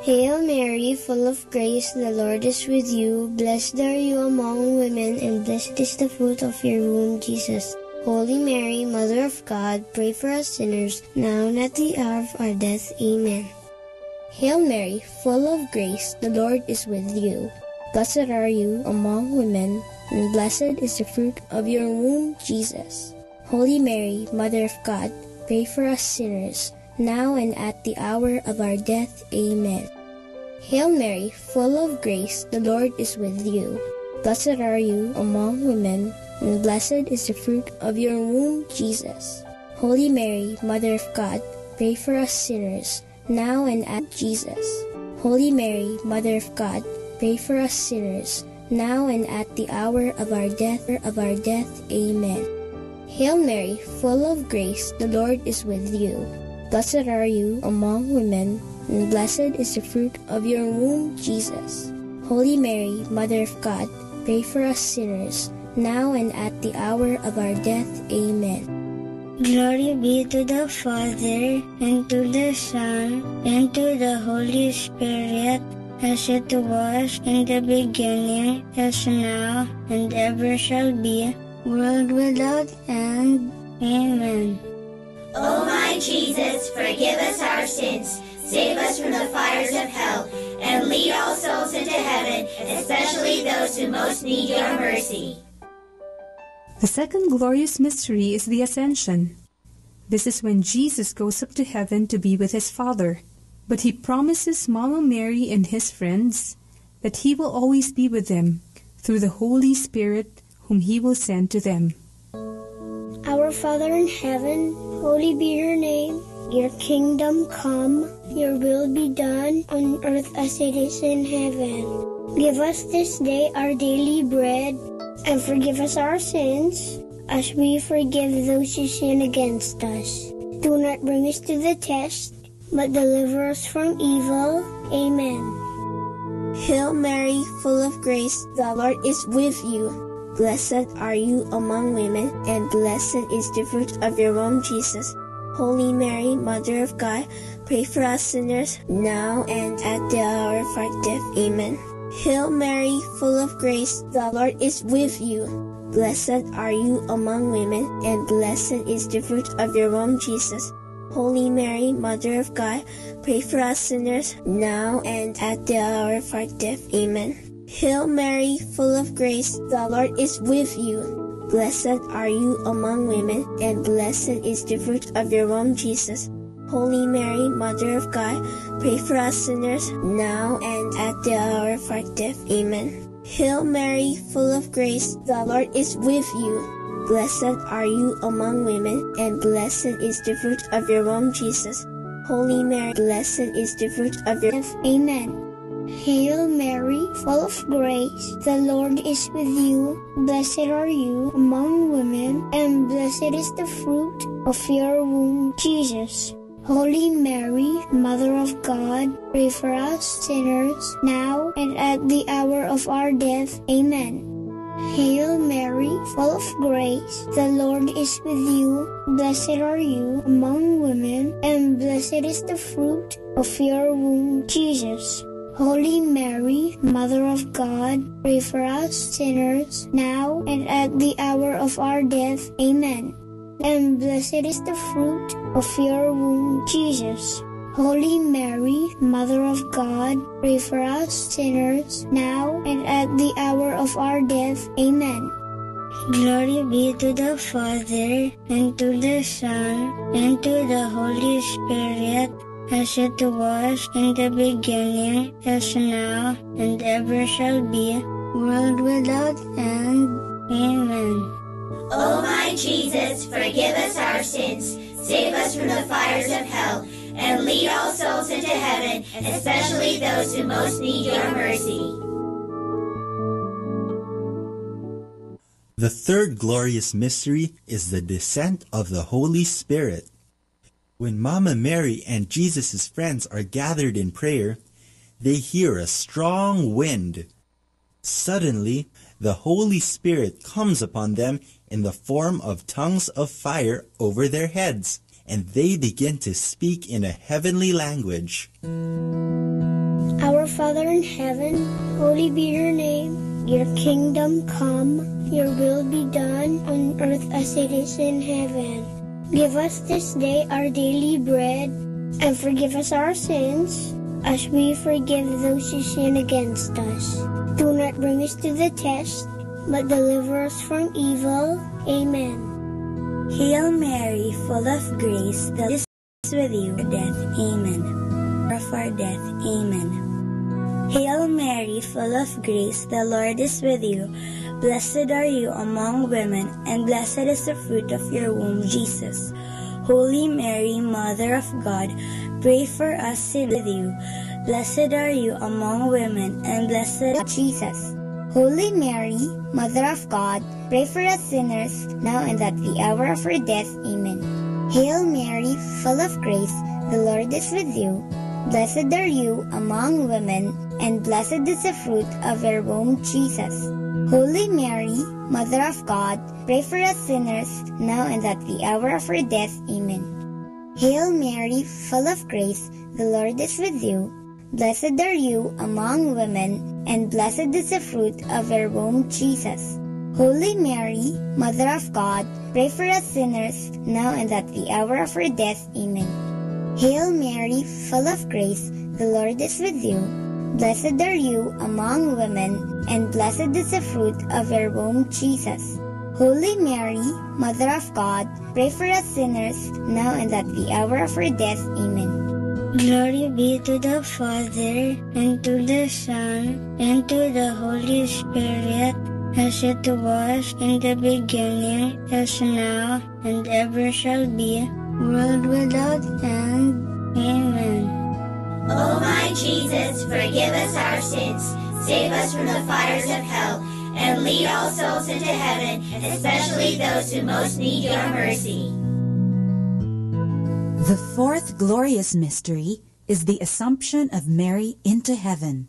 Hail Mary, full of grace, the Lord is with you. Blessed are you among women, and blessed is the fruit of your womb, Jesus. Holy Mary, Mother of God, pray for us sinners, now and at the hour of our death. Amen. Hail Mary, full of grace, the Lord is with you. Blessed are you among women, and blessed is the fruit of your womb, Jesus. Holy Mary, Mother of God, pray for us sinners, now and at the hour of our death. Amen. Hail Mary, full of grace, the Lord is with you. Blessed are you among women, and blessed is the fruit of your womb, Jesus. Holy Mary, Mother of God, pray for us sinners, now and at Jesus. Holy Mary, Mother of God, pray for us sinners, now and at the hour of our death. Amen. Hail Mary, full of grace, the Lord is with you. Blessed are you among women, and blessed is the fruit of your womb, Jesus. Holy Mary, Mother of God, pray for us sinners, now and at the hour of our death. Amen. Glory be to the Father, and to the Son, and to the Holy Spirit, as it was in the beginning, is now, and ever shall be, world without end. Amen. O my Jesus, forgive us our sins, save us from the fires of hell, and lead all souls into heaven, especially those who most need your mercy. The second glorious mystery is the Ascension. This is when Jesus goes up to heaven to be with his Father, but he promises Mama Mary and his friends that he will always be with them through the Holy Spirit whom he will send to them. Our Father in heaven, holy be your name. Your kingdom come, your will be done on earth as it is in heaven. Give us this day our daily bread, and forgive us our sins, as we forgive those who sin against us. Do not bring us to the test, but deliver us from evil. Amen. Hail Mary, full of grace, the Lord is with you. Blessed are you among women, and blessed is the fruit of your womb, Jesus. Holy Mary, Mother of God, pray for us sinners, now and at the hour of our death. Amen. Hail Mary, full of grace, the Lord is with you. Blessed are you among women, and blessed is the fruit of your womb, Jesus. Holy Mary, Mother of God, pray for us sinners, now and at the hour of our death. Amen. Hail Mary, full of grace, the Lord is with you. Blessed are you among women, and blessed is the fruit of your womb, Jesus. Holy Mary, Mother of God, pray for us sinners, now and at the hour of our death. Amen. Hail Mary, full of grace, the Lord is with you. Blessed are you among women, and blessed is the fruit of your womb, Jesus. Holy Mary, blessed is the fruit of your life. Amen. Hail Mary, full of grace, the Lord is with you. Blessed are you among women, and blessed is the fruit of your womb, Jesus. Holy Mary, Mother of God, pray for us sinners, now and at the hour of our death. Amen. Hail Mary, full of grace, the Lord is with you. Blessed are you among women, and blessed is the fruit of your womb, Jesus. Holy Mary, Mother of God, pray for us sinners, now and at the hour of our death. Amen. And blessed is the fruit of your womb, Jesus. Holy Mary, Mother of God, pray for us sinners, now and at the hour of our death. Amen. Glory be to the Father, and to the Son, and to the Holy Spirit, as it was in the beginning, is now, and ever shall be, world without end. Amen. O my Jesus, forgive us our sins, save us from the fires of hell, and lead all souls into heaven, especially those who most need your mercy. The third glorious mystery is the descent of the Holy Spirit. When Mama Mary and Jesus' friends are gathered in prayer, they hear a strong wind. Suddenly, the Holy Spirit comes upon them in the form of tongues of fire over their heads, and they begin to speak in a heavenly language. Our Father in heaven, holy be your name. Your kingdom come, your will be done on earth as it is in heaven. Give us this day our daily bread, and forgive us our sins, as we forgive those who sin against us. Do not bring us to the test, but deliver us from evil. Amen. Hail Mary, full of grace, the Lord is with you. Death. Amen. Of our death. Amen. Hail Mary, full of grace, the Lord is with you. Blessed are you among women, and blessed is the fruit of your womb, Jesus. Holy Mary, Mother of God, pray for us sinners with you. Blessed are you among women, and blessed is Jesus. Holy Mary, Mother of God, pray for us sinners, now and at the hour of our death. Amen. Hail Mary, full of grace, the Lord is with you. Blessed are you among women, and blessed is the fruit of your womb, Jesus. Holy Mary, Mother of God, pray for us sinners, now and at the hour of our death. Amen. Hail Mary, full of grace, the Lord is with you. Blessed are you among women, and blessed is the fruit of your womb, Jesus. Holy Mary, Mother of God, pray for us sinners, now and at the hour of our death. Amen. Hail Mary, full of grace, the Lord is with you. Blessed are you among women, and blessed is the fruit of your womb, Jesus. Holy Mary, Mother of God, pray for us sinners, now and at the hour of our death. Amen. Glory be to the Father, and to the Son, and to the Holy Spirit, as it was in the beginning, as now, and ever shall be, world without end. Amen. O my Jesus, forgive us our sins, save us from the fires of hell, and lead all souls into heaven, especially those who most need your mercy. The fourth glorious mystery is the Assumption of Mary into heaven.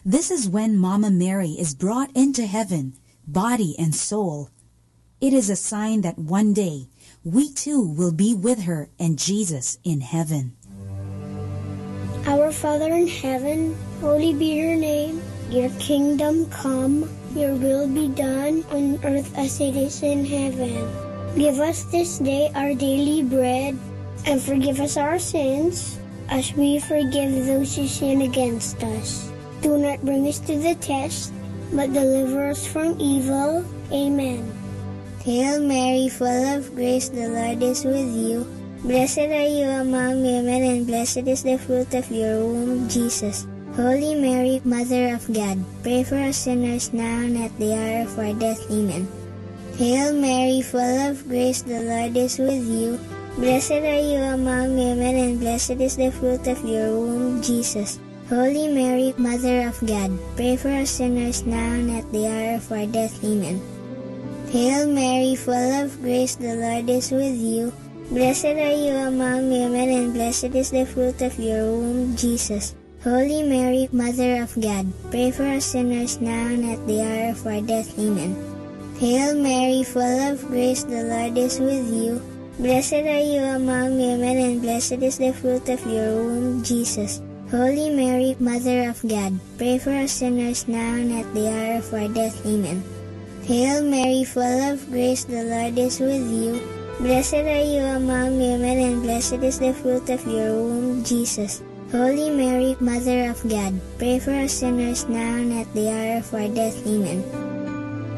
This is when Mama Mary is brought into heaven, body and soul. It is a sign that one day we too will be with her and Jesus in heaven. Our Father in heaven, holy be your name. Your kingdom come, your will be done on earth as it is in heaven. Give us this day our daily bread, and forgive us our sins, as we forgive those who sin against us. Do not bring us to the test, but deliver us from evil. Amen. Hail Mary, full of grace, the Lord is with you. Blessed are you among women, and blessed is the fruit of your womb, Jesus. Holy Mary, Mother of God, pray for us sinners now and at the hour of our death. Amen. Hail Mary, full of grace, the Lord is with you. Blessed are you among women, and blessed is the fruit of your womb, Jesus. Holy Mary, Mother of God, pray for us sinners now and at the hour of our death. Amen. Hail Mary, full of grace, the Lord is with you. Blessed are you among women, and blessed is the fruit of your womb, Jesus. Holy Mary, Mother of God, pray for us sinners now and at the hour of our death. Amen. Hail Mary, full of grace, the Lord is with you. Blessed are you among women, and blessed is the fruit of your womb, Jesus. Holy Mary, Mother of God, pray for us sinners now and at the hour of our death. Amen. Hail Mary, full of grace, the Lord is with you. Blessed are you among women, and blessed is the fruit of your womb, Jesus. Holy Mary, Mother of God, pray for us sinners now and at the hour of our death. Amen.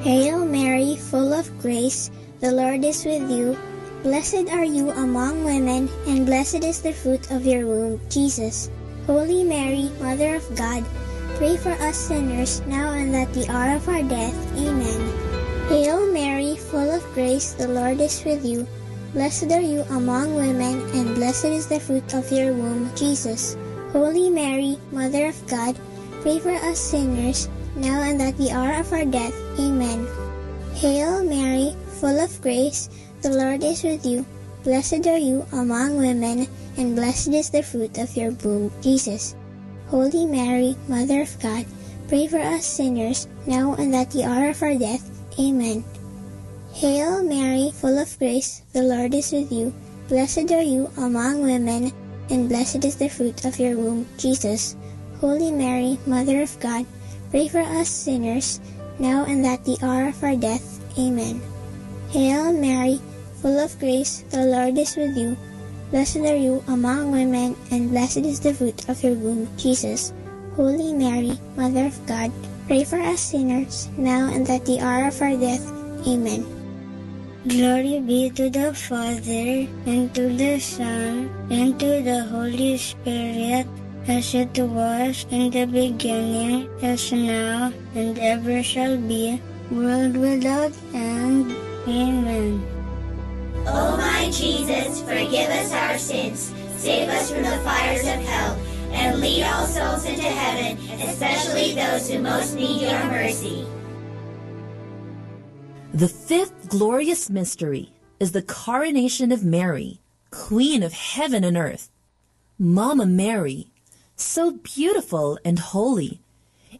Hail Mary, full of grace, the Lord is with you. Blessed are you among women, and blessed is the fruit of your womb, Jesus. Holy Mary, Mother of God, pray for us sinners, now and at the hour of our death. Amen. Hail Mary, full of grace, the Lord is with you. Blessed are you among women, and blessed is the fruit of your womb, Jesus. Holy Mary, Mother of God, pray for us sinners, now and at the hour of our death. Amen. Hail Mary, full of grace, the Lord is with you. Blessed are you among women, and blessed is the fruit of your womb, Jesus. Holy Mary, Mother of God, pray for us sinners, now and at the hour of our death. Amen. Hail Mary, full of grace, the Lord is with you. Blessed are you among women, and blessed is the fruit of your womb, Jesus. Holy Mary, Mother of God, pray for us sinners, now and at the hour of our death. Amen. Hail Mary, full of grace, the Lord is with you. Blessed are you among women, and blessed is the fruit of your womb, Jesus. Holy Mary, Mother of God, pray for us sinners, now and at the hour of our death. Amen. Glory be to the Father, and to the Son, and to the Holy Spirit, as it was in the beginning, as now, and ever shall be, world without end. Amen. O my Jesus, forgive us our sins, save us from the fires of hell, and lead all souls into heaven, especially those who most need your mercy. The fifth glorious mystery is the coronation of Mary, Queen of heaven and earth. Mama Mary, so beautiful and holy,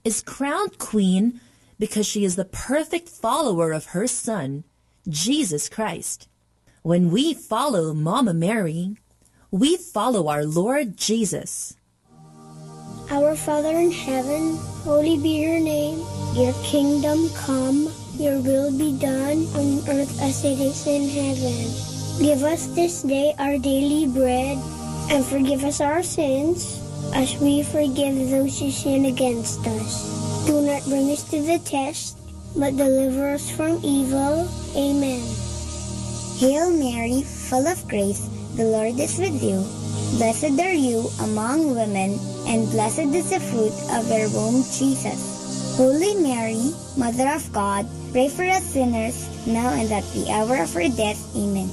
is crowned queen because she is the perfect follower of her Son, Jesus Christ. When we follow Mama Mary, we follow our Lord Jesus. Our Father in heaven, holy be your name. Your kingdom come, your will be done on earth as it is in heaven. Give us this day our daily bread, and forgive us our sins, as we forgive those who sin against us. Do not bring us to the test, but deliver us from evil. Amen. Hail Mary, full of grace, the Lord is with you. Blessed are you among women, and blessed is the fruit of your womb, Jesus. Holy Mary, Mother of God, pray for us sinners, now and at the hour of our death. Amen.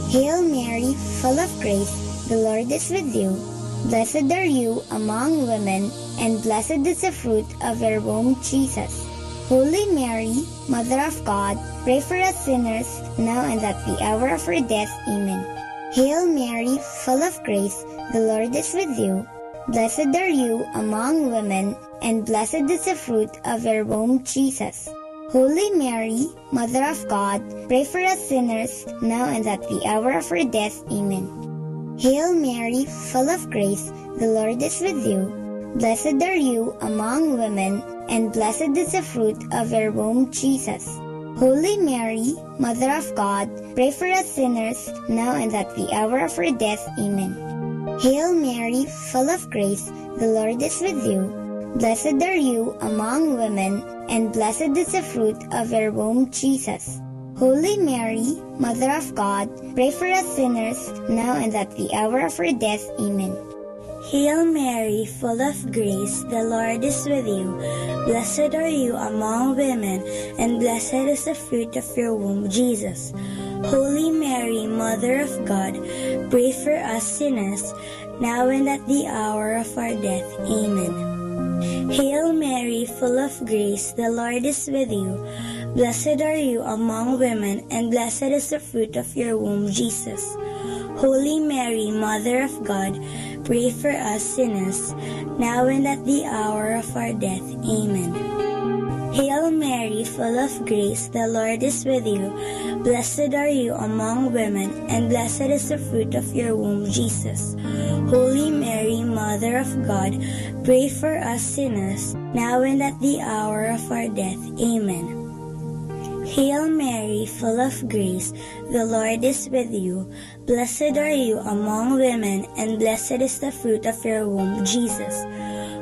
Hail Mary, full of grace, the Lord is with you. Blessed are you among women, and blessed is the fruit of your womb, Jesus. Holy Mary, Mother of God, pray for us sinners, now and at the hour of our death. Amen. Hail Mary, full of grace, the Lord is with you. Blessed are you among women, and blessed is the fruit of your womb, Jesus. Holy Mary, Mother of God, pray for us sinners, now and at the hour of our death. Amen. Hail Mary, full of grace, the Lord is with you. Blessed are you among women, and blessed is the fruit of your womb, Jesus. Holy Mary, Mother of God, pray for us sinners, now and at the hour of our death. Amen. Hail Mary, full of grace, the Lord is with you. Blessed are you among women, and blessed is the fruit of your womb, Jesus. Holy Mary, Mother of God, pray for us sinners, now and at the hour of our death. Amen. Hail Mary, full of grace, the Lord is with you. Blessed are you among women, and blessed is the fruit of your womb, Jesus. Holy Mary, Mother of God, pray for us sinners, now and at the hour of our death. Amen. Hail Mary, full of grace, the Lord is with you. Blessed are you among women, and blessed is the fruit of your womb, Jesus. Holy Mary, Mother of God, pray for us sinners, now and at the hour of our death. Amen. Hail Mary, full of grace, the Lord is with you. Blessed are you among women, and blessed is the fruit of your womb, Jesus. Holy Mary, Mother of God, pray for us sinners, now and at the hour of our death. Amen. Hail Mary, full of grace, the Lord is with you. Blessed are you among women, and blessed is the fruit of your womb, Jesus.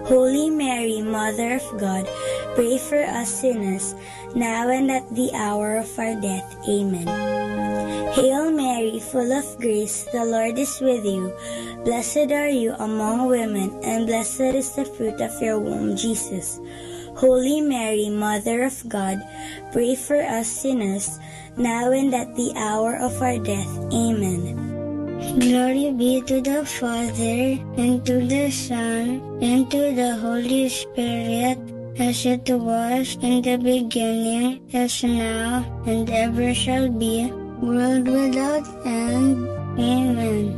Holy Mary, Mother of God, pray for us sinners, now and at the hour of our death. Amen. Hail Mary, full of grace, the Lord is with you. Blessed are you among women, and blessed is the fruit of your womb, Jesus. Holy Mary, Mother of God, pray for us sinners, now and at the hour of our death. Amen. Glory be to the Father, and to the Son, and to the Holy Spirit, as it was in the beginning, is now, and ever shall be, world without end. Amen.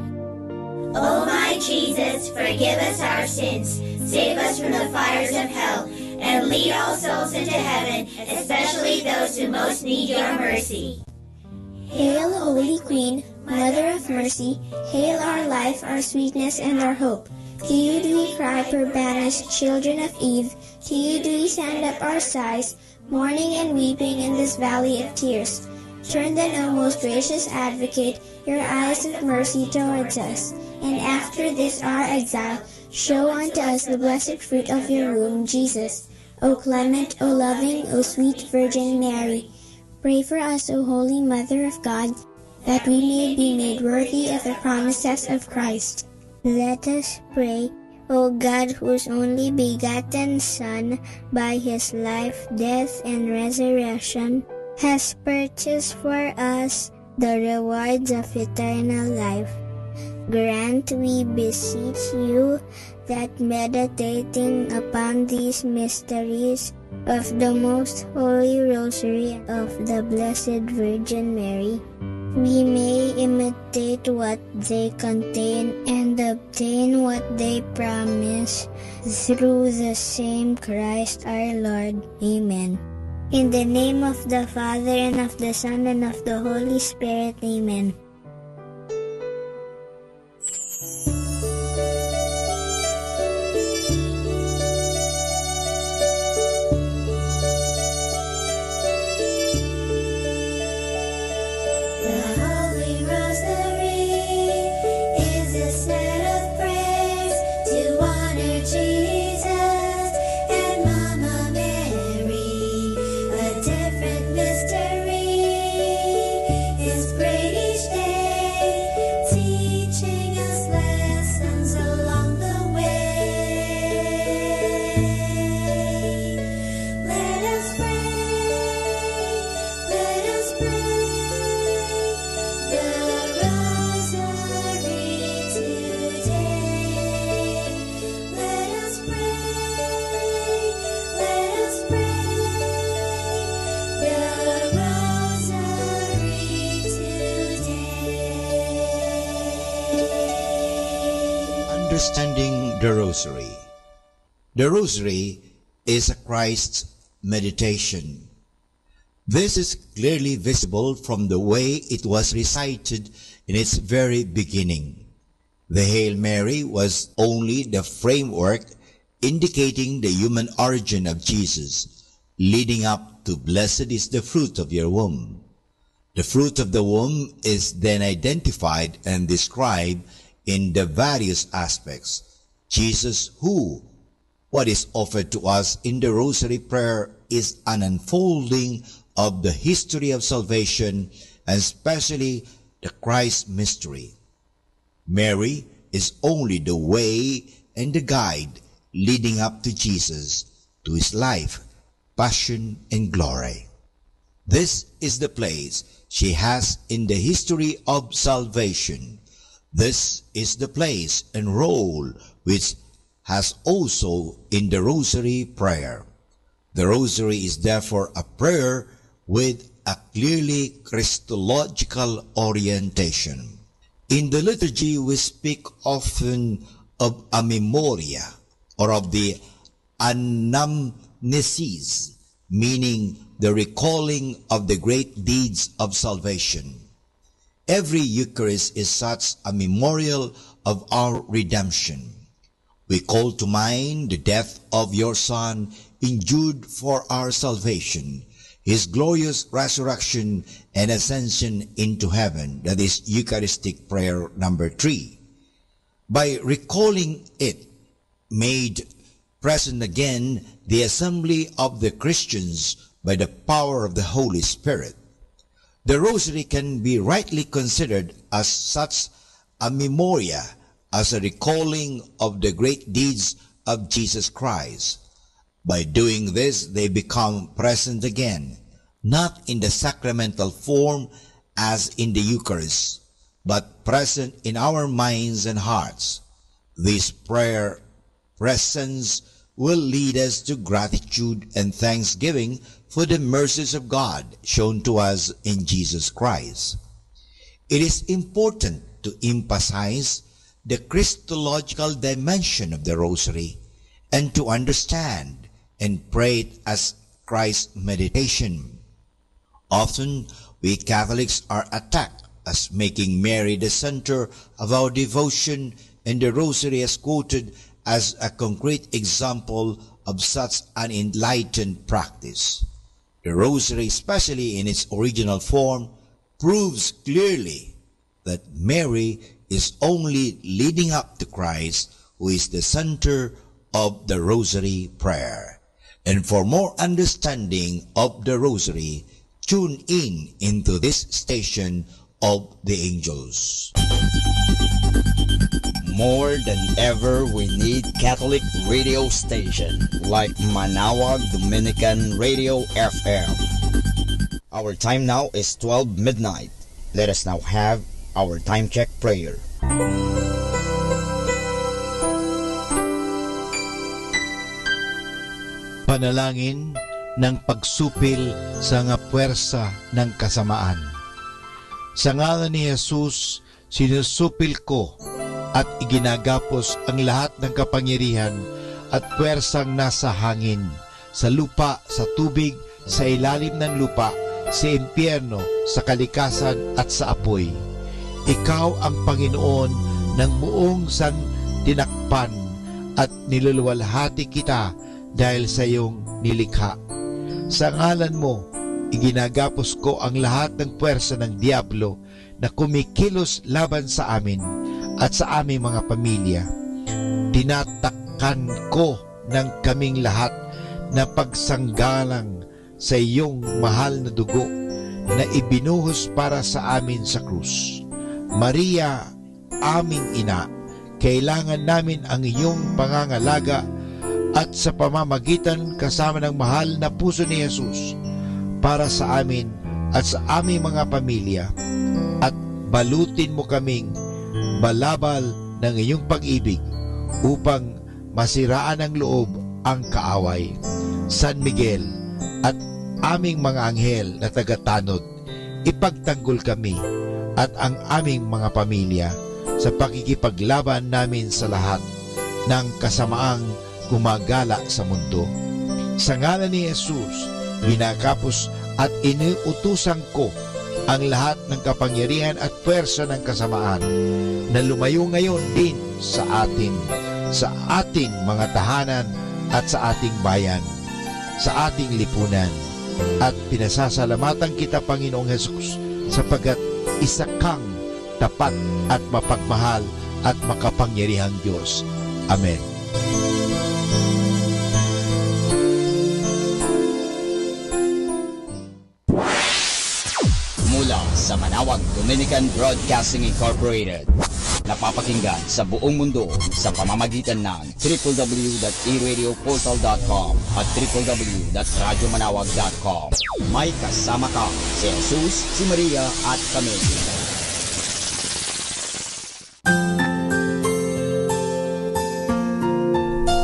O my Jesus, forgive us our sins, save us from the fires of hell, and lead all souls into heaven, especially those who most need your mercy. Hail, Holy Queen, Mother of Mercy, hail our life, our sweetness, and our hope. To you do we cry, poor banished children of Eve. To you do we send up our sighs, mourning and weeping in this valley of tears. Turn then, O most gracious Advocate, your eyes of mercy towards us, and after this our exile, show unto us the blessed fruit of your womb, Jesus. O clement, O loving, O sweet Virgin Mary, pray for us, O Holy Mother of God, that we may be made worthy of the promises of Christ. Let us pray. O God, whose only begotten Son, by his life, death, and resurrection, has purchased for us the rewards of eternal life, grant, we beseech you, that meditating upon these mysteries of the most holy rosary of the Blessed Virgin Mary, we may imitate what they contain and obtain what they promise through the same Christ our Lord. Amen. In the name of the Father, and of the Son, and of the Holy Spirit. Amen. Understanding the Rosary. The Rosary is a Christ's meditation. This is clearly visible from the way it was recited in its very beginning. The Hail Mary was only the framework indicating the human origin of Jesus, leading up to "Blessed is the fruit of your womb." The fruit of the womb is then identified and described in the various aspects. Jesus who, what is offered to us in the Rosary Prayer is an unfolding of the history of salvation, and especially the Christ mystery. Mary is only the way and the guide leading up to Jesus, to his life, passion, and glory. This is the place she has in the history of salvation. This is the place and role which has also in the Rosary Prayer. The Rosary is therefore a prayer with a clearly Christological orientation. In the liturgy we speak often of a memoria or of the anamnesis, meaning the recalling of the great deeds of salvation. Every Eucharist is such a memorial of our redemption. We call to mind the death of your Son, endured for our salvation, his glorious resurrection and ascension into heaven. That is Eucharistic prayer number 3. By recalling it, made present again the assembly of the Christians by the power of the Holy Spirit. The Rosary can be rightly considered as such a memoria, as a recalling of the great deeds of Jesus Christ. By doing this, they become present again, not in the sacramental form as in the Eucharist, but present in our minds and hearts. This prayer presence will lead us to gratitude and thanksgiving for the mercies of God shown to us in Jesus Christ. It is important to emphasize the Christological dimension of the Rosary and to understand and pray it as Christ's meditation. Often, we Catholics are attacked as making Mary the center of our devotion, and the Rosary is quoted as a concrete example of such an enlightened practice. The Rosary, especially in its original form, proves clearly that Mary is only leading up to Christ, who is the center of the Rosary Prayer. And for more understanding of the Rosary, tune in into this station of the angels. More than ever, we need Catholic radio station like Manaoag Dominican Radio FM. Our time now is 12 midnight. Let us now have our time check prayer. Panalangin ng pagsupil sa nga puwersa ng kasamaan. Sa ngalan ni Jesus, sinusupil ko at iginagapos ang lahat ng kapangyarihan at puwersang nasa hangin, sa lupa, sa tubig, sa ilalim ng lupa, sa impyerno, sa kalikasan at sa apoy. Ikaw ang Panginoon ng buong santinakpan at niluluwalhati kita dahil sa iyong nilikha. Sa ngalan mo, iginagapos ko ang lahat ng puwersa ng diablo na kumikilos laban sa amin at sa aming mga pamilya. Tinatakkan ko ng kaming lahat na pagsanggalang sa iyong mahal na dugo na ibinuhos para sa amin sa krus. Maria, aming ina, kailangan namin ang iyong pangangalaga at sa pamamagitan kasama ng mahal na puso ni Jesus para sa amin at sa aming mga pamilya, at balutin mo kaming balabal ng iyong pag-ibig upang masiraan ng loob ang kaaway. San Miguel at aming mga anghel na tagatanod, ipagtanggol kami at ang aming mga pamilya sa pakikipaglaban namin sa lahat ng kasamaang gumagala sa mundo. Sa ngalan ni Jesus, ginagapos at iniutusan ko ang lahat ng kapangyarihan at puwersa ng kasamaan na lumayo ngayon din sa ating mga tahanan at sa ating bayan, sa ating lipunan. At pinasasalamatan kita, Panginoong Jesus, sapagkat isa kang tapat at mapagmahal at makapangyarihang Diyos. Amen. Mula sa Manawag Dominican Broadcasting Incorporated, napapakinggan sa buong mundo sa pamamagitan ng www.eradioportal.com at www.radyomanawag.com. May kasama ka si Jesus, si Maria at kami.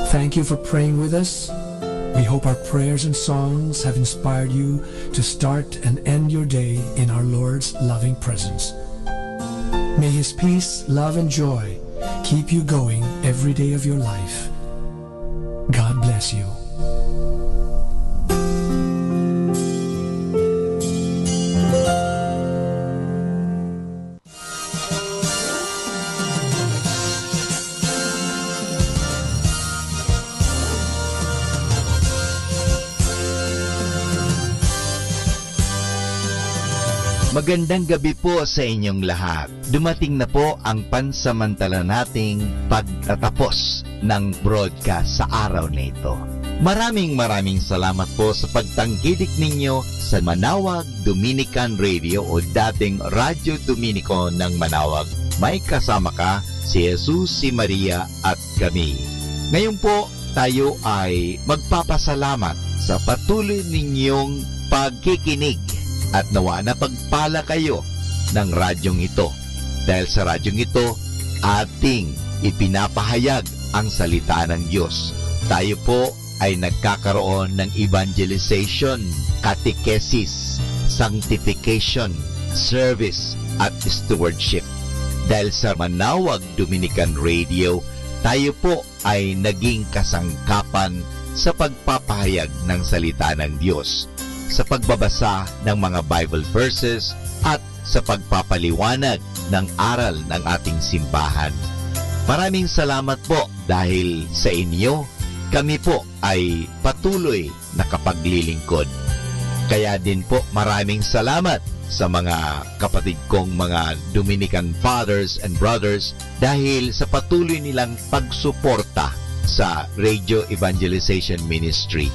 Thank you for praying with us. We hope our prayers and songs have inspired you to start and end your day in our Lord's loving presence. May His peace, love, and joy keep you going every day of your life. God bless you. Magandang gabi po sa inyong lahat. Dumating na po ang pansamantala nating pagtatapos ng broadcast sa araw na ito. Maraming salamat po sa pagtangkilik ninyo sa Manawag Dominican Radio o dating Radyo Dominico ng Manawag. May kasama ka, si Jesus, si Maria at kami. Ngayon po, tayo ay magpapasalamat sa patuloy ninyong pagkikinig. At nawa na pagpala kayo ng radyong ito. Dahil sa radyong ito, ating ipinapahayag ang salita ng Diyos. Tayo po ay nagkakaroon ng evangelization, catechesis, sanctification, service, at stewardship. Dahil sa Manawag Dominican Radio, tayo po ay naging kasangkapan sa pagpapahayag ng salita ng Diyos, sa pagbabasa ng mga Bible verses at sa pagpapaliwanag ng aral ng ating simbahan. Maraming salamat po dahil sa inyo, kami po ay patuloy na kapaglilingkod. Kaya din po maraming salamat sa mga kapatid kong mga Dominican fathers and brothers dahil sa patuloy nilang pagsuporta sa Radio Evangelization Ministry.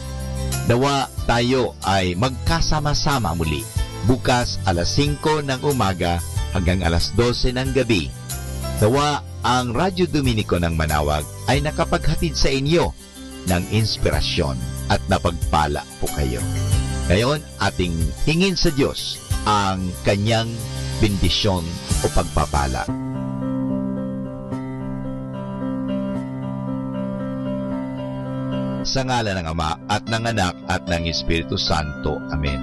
Nawa tayo ay magkasama-sama muli bukas alas 5 ng umaga hanggang alas 12 ng gabi. Nawa ang Radyo Dominico ng Manawag ay nakapaghatid sa inyo ng inspirasyon at napagpala po kayo. Ngayon, ating hingin sa Diyos ang kanyang bendisyon o pagpapala. Sa ngalan ng Ama at ng Anak at ng Espiritu Santo. Amen.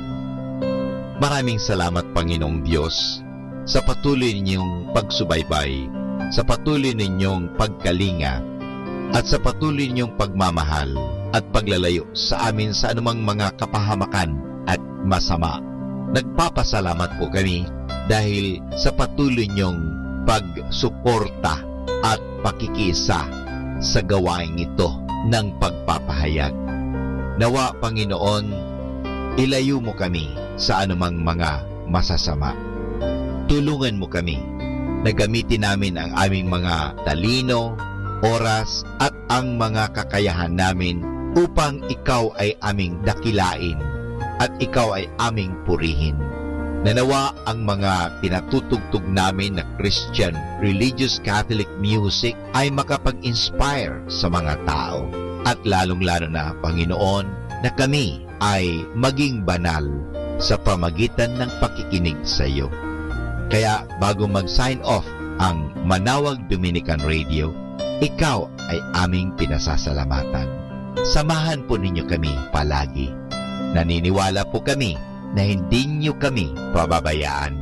Maraming salamat, Panginoong Diyos, sa patuloy ninyong pagsubaybay, sa patuloy ninyong pagkalinga, at sa patuloy ninyong pagmamahal at paglalayo sa amin sa anumang mga kapahamakan at masama. Nagpapasalamat po kami dahil sa patuloy niyong pagsuporta at pakikisa sa gawain ito ng pagpapahayag. Nawa, Panginoon, ilayo mo kami sa anumang mga masasama. Tulungan mo kami na gamitin namin ang aming mga talino, oras at ang mga kakayahan namin upang ikaw ay aming dakilain at ikaw ay aming purihin. Nanawa ang mga pinatutugtog namin na Christian religious Catholic music ay makapag-inspire sa mga tao. At lalong-lalo na, Panginoon, na kami ay maging banal sa pamagitan ng pakikinig sa iyo. Kaya bago mag-sign off ang Manawag Dominican Radio, ikaw ay aming pinasasalamatan. Samahan po ninyo kami palagi. Naniniwala po kami na hindi nyo kami pababayaan,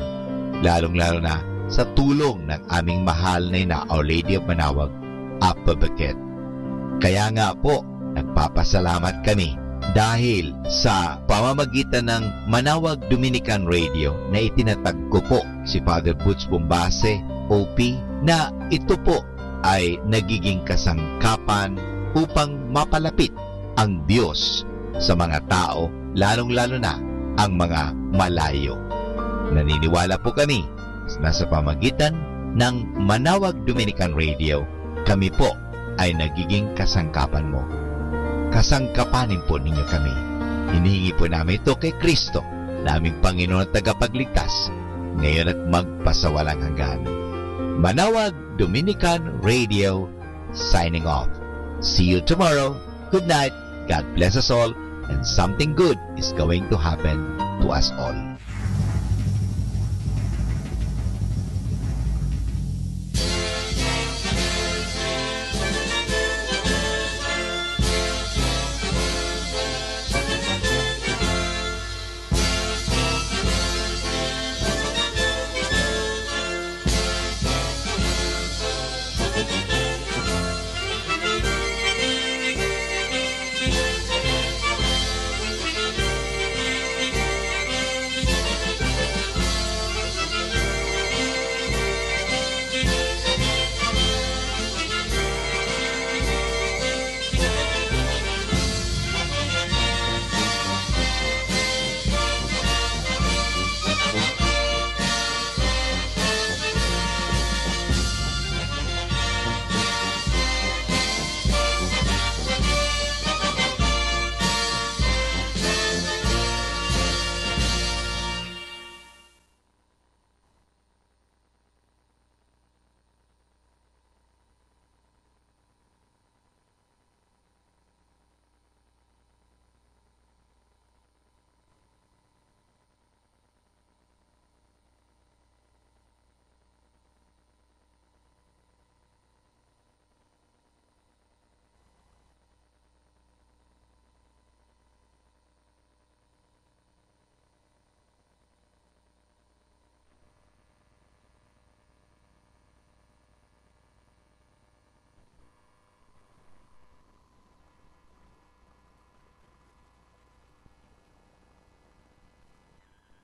lalong-lalo na sa tulong ng aming mahal na Our Lady of Manawag, Upper Bucket. Kaya nga po, nagpapasalamat kami dahil sa pamamagitan ng Manawag Dominican Radio na itinatag ko po si Father Butch Bombase, OP, na ito po ay nagiging kasangkapan upang mapalapit ang Diyos sa mga tao, lalong-lalo na ang mga malayo. Naniniwala po kami na sa pamagitan ng Manawag Dominican Radio, kami po ay nagiging kasangkapan mo. Kasangkapanin po ninyo kami. Hinihingi po namin ito kay Kristo, naming Panginoon at tagapagligtas, ngayon at magpasawalang hanggan. Manawag Dominican Radio, signing off. See you tomorrow. Good night. God bless us all, and something good is going to happen to us all.